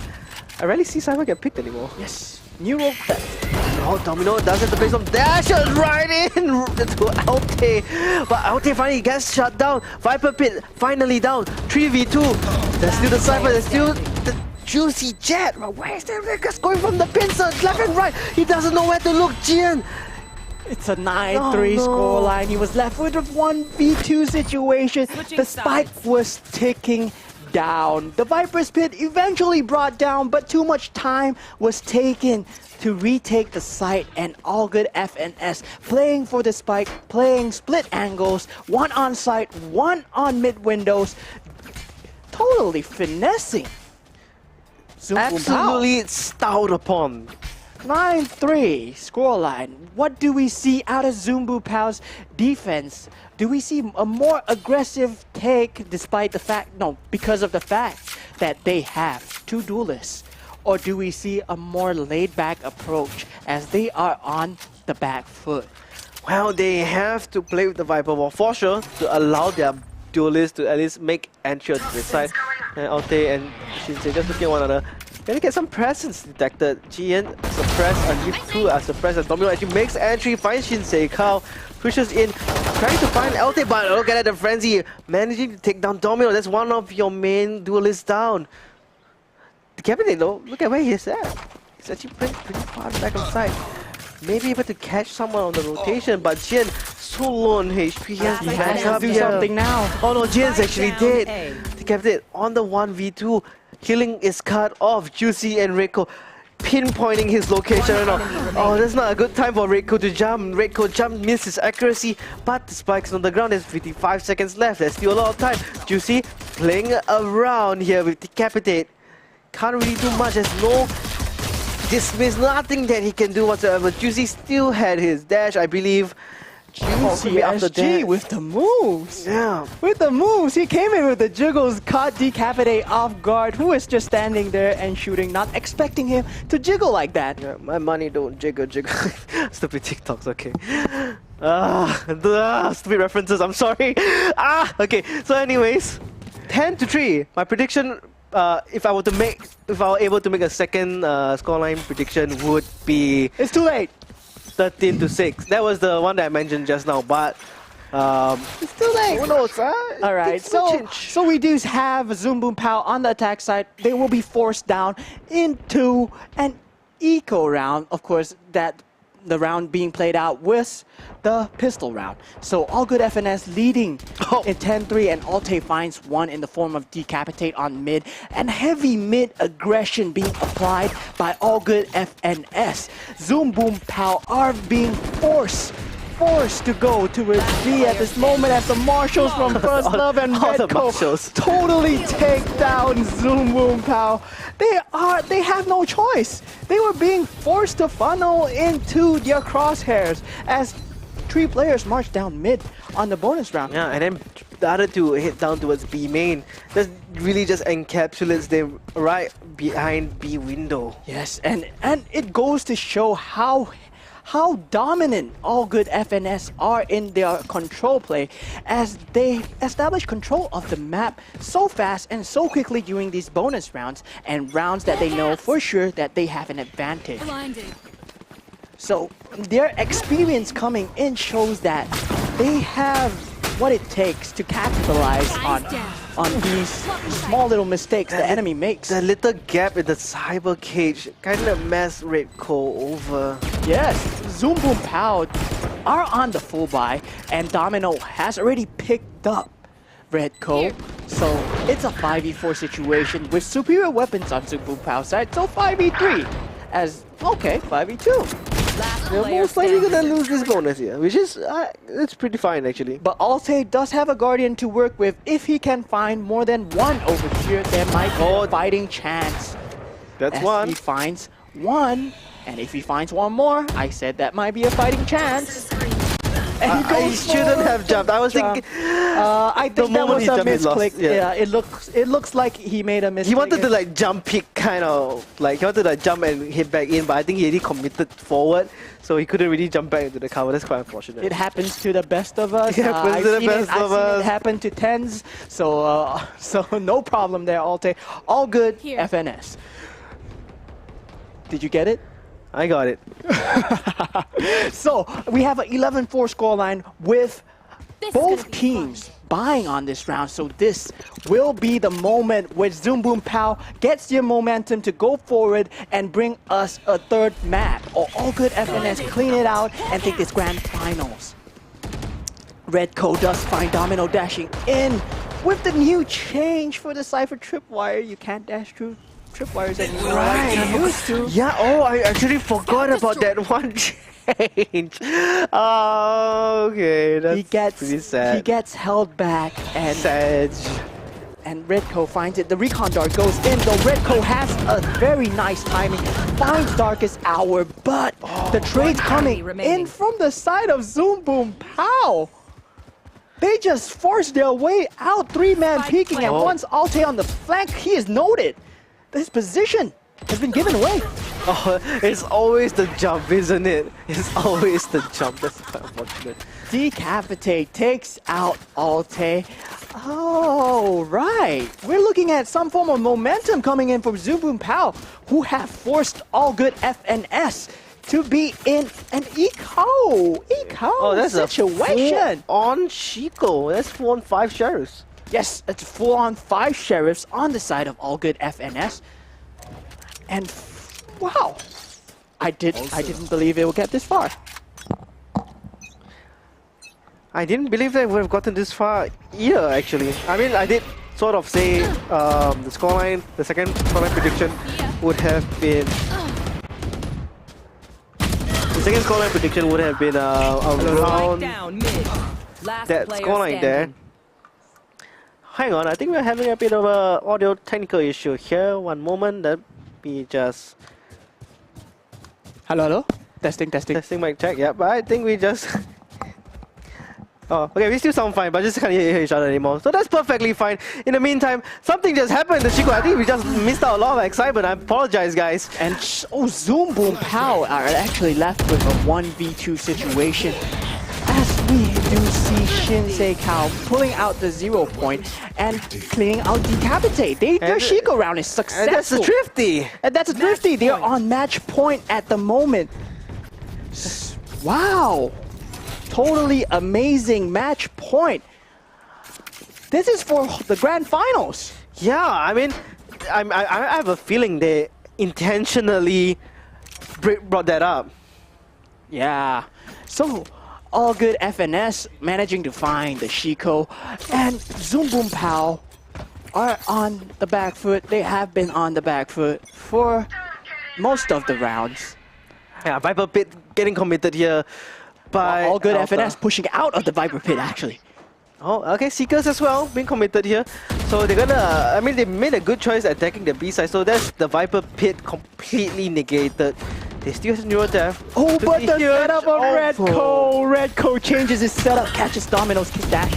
I rarely see Cypher get picked anymore. Yes, Neuro Theft. Oh, Domino does have to play some dashes right in to Alte. But Alte finally gets shut down. Viper Pit finally down. 3v2. There's still the Cypher, there's still the Juicy Jet. But where is the Rickers going from the pincer left and right? He doesn't know where to look, Jian. It's a 9-3 scoreline. He was left with a 1v2 situation. The spike was ticking down. The Viper's Pit eventually brought down, but too much time was taken to retake the site, and All Good FNS playing for the spike, playing split angles, one on site, one on mid windows, totally finessing. Absolutely stout upon. 9-3 scoreline. What do we see out of Zumbu Pow's defense? Do we see a more aggressive take because of the fact that they have two duelists? Or do we see a more laid-back approach as they are on the back foot? Well, they have to play with the Viper Wall for sure to allow their duelists to at least make entry to the side. And Alte and Shinsei just looking at one another. Gonna get some presence detected. GN suppressed, and G2 are suppressed, and Domino actually makes entry, finds Shinsei Kao, pushes in, trying to find LT, but look at the frenzy, managing to take down Domino. That's one of your main duelists down. Decapitate though, look at where he's at. He's actually pretty far back on side. Maybe able to catch someone on the rotation, but Jin so low on HP. He has to back up do here. something now. Oh no, Jin's actually dead. Decapitate on the 1v2. Healing is cut off. Juicy and Reiko pinpointing his location right now. Oh, that's not a good time for Reiko to jump. Reiko jump, misses accuracy, but the spike's on the ground. There's 55 seconds left. There's still a lot of time. Juicy playing around here with Decapitate. Can't really do much. There's no dismiss, nothing that he can do whatsoever. Juicy still had his dash, I believe. Juicy SG with the moves. Yeah. With the moves, he came in with the jiggles, caught Decapitate off guard, who is just standing there and shooting, not expecting him to jiggle like that. Yeah, my money don't jiggle. Stupid TikToks, okay. Stupid references, I'm sorry. Okay, so anyways, 10-3. My prediction, if I were able to make a second scoreline prediction, would be... It's too late. 13-6. That was the one that I mentioned just now, but it's too late. Who knows? All right, so we do have Zoom Boom Pow on the attack side. They will be forced down into an eco round. Of course, that the round being played out was the pistol round. So All Good FNS leading in 10-3, and Alte finds one in the form of Decapitate on mid, and heavy mid aggression being applied by All Good FNS. Zoom Boom Pow are being forced to go to a B at this moment as the Marshals from First Love and Redco totally take down Zoom Boom Pow. They have no choice. They were being forced to funnel into their crosshairs as 3 players march down mid on the bonus round. Yeah, and then the other 2 hit down towards B main. That really just encapsulates them right behind B window. Yes, and it goes to show how dominant All Good FNS are in their control play as they establish control of the map so fast and so quickly during these bonus rounds and rounds that they know for sure that they have an advantage. So their experience coming in shows that they have what it takes to capitalize on these small little mistakes the enemy makes. The little gap in the cyber cage kind of messed Redco over. Yes, Zoom Boom Pow are on the full buy, and Domino has already picked up Redco. So it's a 5v4 situation with superior weapons on Zoom Boom Pow's side. So 5v3 as, okay, 5v2. They're most likely gonna lose this bonus here, which is it's pretty fine actually. But Alte does have a Guardian to work with. If he can find more than one over here, there might be a fighting chance. That's as one. He finds one, and if he finds one more, I said that might be a fighting chance. And I shouldn't have jumped. I was thinking. I think that was a misclick. Yeah. It looks like he made a mistake. He wanted to like jump pick kind of like he wanted to like, jump and hit back in, but I think he already committed forward, so he couldn't really jump back into the cover. That's quite unfortunate. It happens to the best of us. It happens to the best of us. I've seen it happen to tens, so no problem there, Alte. All good, Here. FNS. Did you get it? I got it. So we have an 11-4 scoreline with both teams buying on this round. So this will be the moment where Zoom Boom Pow gets their momentum to go forward and bring us a third map. Or All Good FNS clean it out and take this grand finals. Redco does find Domino dashing in. With the new change for the Cypher Tripwire, you can't dash through tripwires anymore like you used to. Yeah, I actually forgot about that one change. Oh, okay, that's pretty sad. He gets held back and Redco finds it. The recon dart goes in, though Redco has a very nice timing, finds Darkest Hour, but the trade's coming in from the side of Zoom Boom Pow. They just forced their way out, 3-man peeking, and once Alte on the flank, he is noted. His position has been given away. Oh, it's always the jump, isn't it? It's always the jump. That's quite unfortunate. Decapitate takes out Alte. Oh, right. We're looking at some form of momentum coming in from Zoom Boom Pow, who have forced All Good FNS to be in an eco that's situation. On Chico. That's 4 on 5 sheriffs. Yes, it's 4 on 5 sheriffs on the side of All Good FNS. And wow, I didn't believe it would get this far. I didn't believe that we would have gotten this far either, actually. I mean, I did sort of say the scoreline, the second scoreline prediction would have been... The second scoreline prediction would have been around that scoreline there. Hang on, I think we're having a bit of a audio technical issue here. One moment, let me just... Hello? Testing. Testing mic check, yeah, but I think we just... Oh, okay, we still sound fine, but just can't hear each other anymore. So that's perfectly fine. In the meantime, something just happened to Chico. I think we just missed out a lot of excitement. I apologize, guys. And Zoom Boom Pow are actually left with a 1v2 situation. As we do see Shinsei Kao pulling out the 0 point and cleaning out Decapitate. Their Chico round is successful. And that's a Thrifty. And that's a Thrifty. They are on match point at the moment. Wow. Totally amazing match point. This is for the grand finals. Yeah, I mean, I have a feeling they intentionally brought that up. Yeah. So, all good FNS managing to find the Shiko, and Zoom Boom Pow are on the back foot. They have been on the back foot for most of the rounds. Yeah, Viper Pit getting committed here by All good Alpha. FNS pushing out of the Viper Pit actually. Oh, okay, Seekers as well being committed here. So they're gonna, I mean, they made a good choice attacking the B side. So that's the Viper Pit completely negated. They still have Neural Death. Oh, but the huge setup of offer. Redco. Redco changes his setup, catches Domino's kick dash.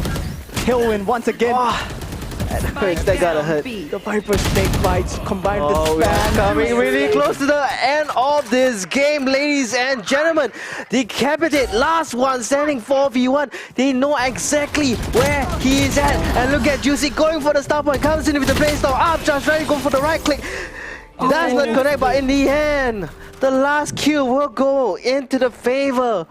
Tailwind once again. That hurts, that gotta hurt. The Viper snake bites combined Oh, with we are Fan. coming really close to the end of this game, ladies and gentlemen. Decapitate, last one standing 4v1. They know exactly where he is at. And look at Juicy going for the star point. Comes in with the play style. Up, just ready, go for the right click. Does not connect, but in the end, the last kill will go into the favor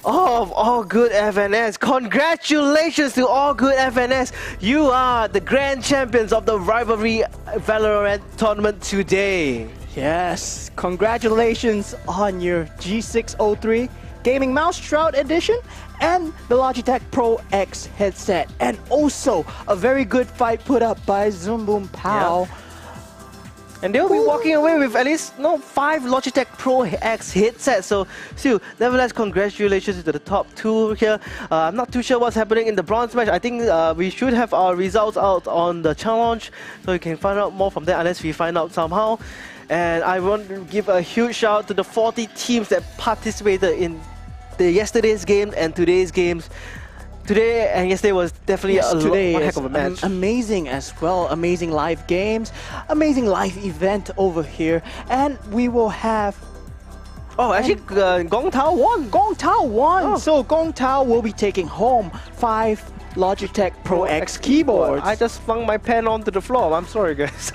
of All Good FNS. Congratulations to All Good FNS. You are the grand champions of the Rvlry Valorant tournament today. Yes, congratulations on your G603 Gaming Mouse Shroud Edition and the Logitech Pro X headset. And also a very good fight put up by Zoom Boom Pow. Yeah. And they'll be walking away with at least 5 Logitech Pro X headsets. So, still, nevertheless, congratulations to the top 2 here. I'm not too sure what's happening in the bronze match. I think we should have our results out on the challenge, so you can find out more from there unless we find out somehow. And I want to give a huge shout out to the 40 teams that participated in the yesterday's game and today's games. Today and yesterday was definitely one heck of a match. Amazing as well. Amazing live games, amazing live event over here, and we will have. Oh, actually, Gong Tao won. Gong Tao won. Oh. So Gong Tao will be taking home 5 Logitech Pro X keyboards. I just flung my pen onto the floor. I'm sorry, guys.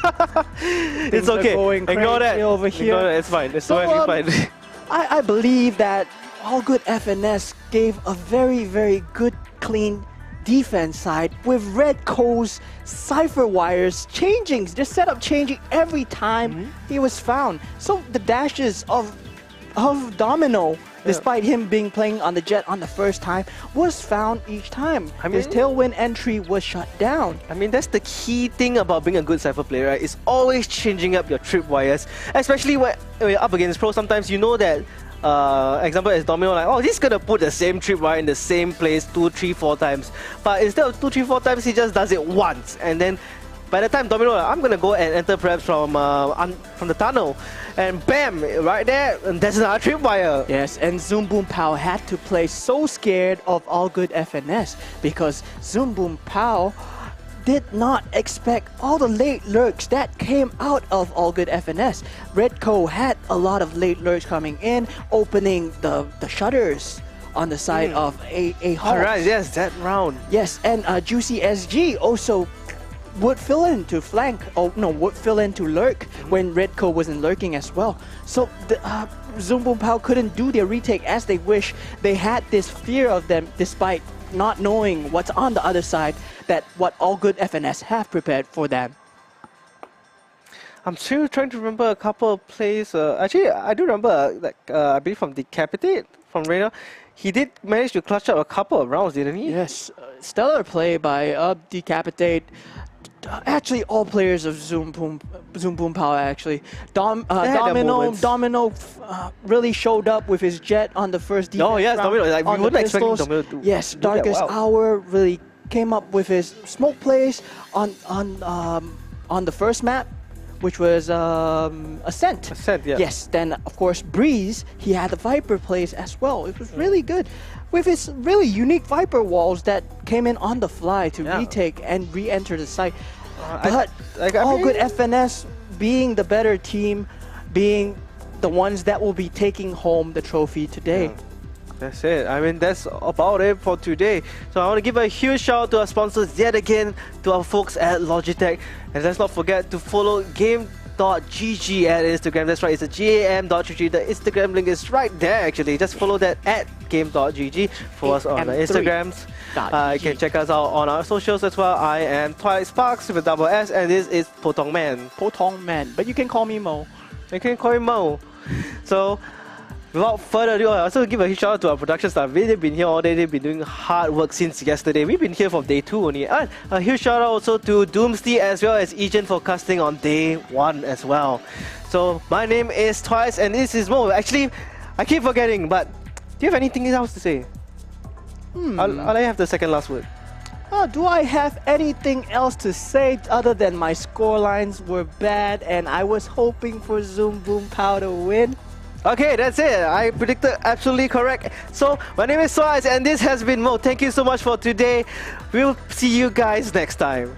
It's Things are okay. going Ignore that. crazy over here. Ignore that. It's fine. It's So, totally fine. I believe that All Good FNS gave a very, very good, clean defense side with Redco's cipher wires changing, their setup changing every time he was found. So the dashes of Domino, despite him being playing on the jet on the first time, was found each time. His tailwind entry was shut down. I mean, that's the key thing about being a good Cypher player, right? It's always changing up your tripwires, especially when you're up against pro. Sometimes you know that, example is Domino, like, oh, he's gonna put the same tripwire in the same place 2, 3, 4 times. But instead of 2, 3, 4 times, he just does it once. And then by the time Domino, like, I'm gonna go and enter perhaps from the tunnel. And bam, right there, and that's another tripwire. Yes, and Zoom Boom Pow had to play so scared of All Good FNS because Zoom Boom Pow did not expect all the late lurks that came out of All Good FNS. Redco had a lot of late lurks coming in, opening the shutters on the side of a halt. Alright, yes, that round. Yes, and Juicy SG also would fill in to flank, would fill in to lurk when Redco wasn't lurking as well. So the Zoom Boom Pow couldn't do their retake as they wish. They had this fear of them despite not knowing what's on the other side, that what All Good FNS have prepared for them. I'm still trying to remember a couple of plays. Actually, I do remember, I believe from Decapitate, from Reina. He did manage to clutch up a couple of rounds, didn't he? Yes, stellar play by Decapitate. Actually, all players of Zoom Boom Pow actually. Domino really showed up with his jet on the first defense. Oh yes, round. Domino. Like, we On the wouldn't expect pistols. Domino to. Yes, do that Darkest well. Hour really came up with his smoke plays on the first map, which was Ascent. Ascent, yeah. Yes, then of course Breeze, he had the Viper plays as well. It was really good. With his really unique Viper walls that came in on the fly to retake and re-enter the site. But All Good FNS being the better team, being the ones that will be taking home the trophy today. Yeah. That's it. I mean, that's about it for today. So I want to give a huge shout out to our sponsors yet again, to our folks at Logitech. And let's not forget to follow game.gg at Instagram. That's right, it's a GAM.gg. The Instagram link is right there actually. Just follow that at game.gg for us on the Instagrams. You can check us out on our socials as well. I am Twilight Sparks with a double S, and this is Potong Man. Potong Man, but you can call me Mo. You can call him Mo. So Without further ado, I also give a huge shout out to our production staff. They've been here all day. They've been doing hard work since yesterday. We've been here from day 2 only. And a huge shout out also to Doomsday as well as Egan for casting on day 1 as well. So my name is Twice and this is Mo. Actually, I keep forgetting, but do you have anything else to say? I'll let you have the second last word. Do I have anything else to say other than my scorelines were bad and I was hoping for Zoom Boom Pow to win? Okay, that's it. I predicted absolutely correct. So my name is Twice and this has been Mo. Thank you so much for today. We'll see you guys next time.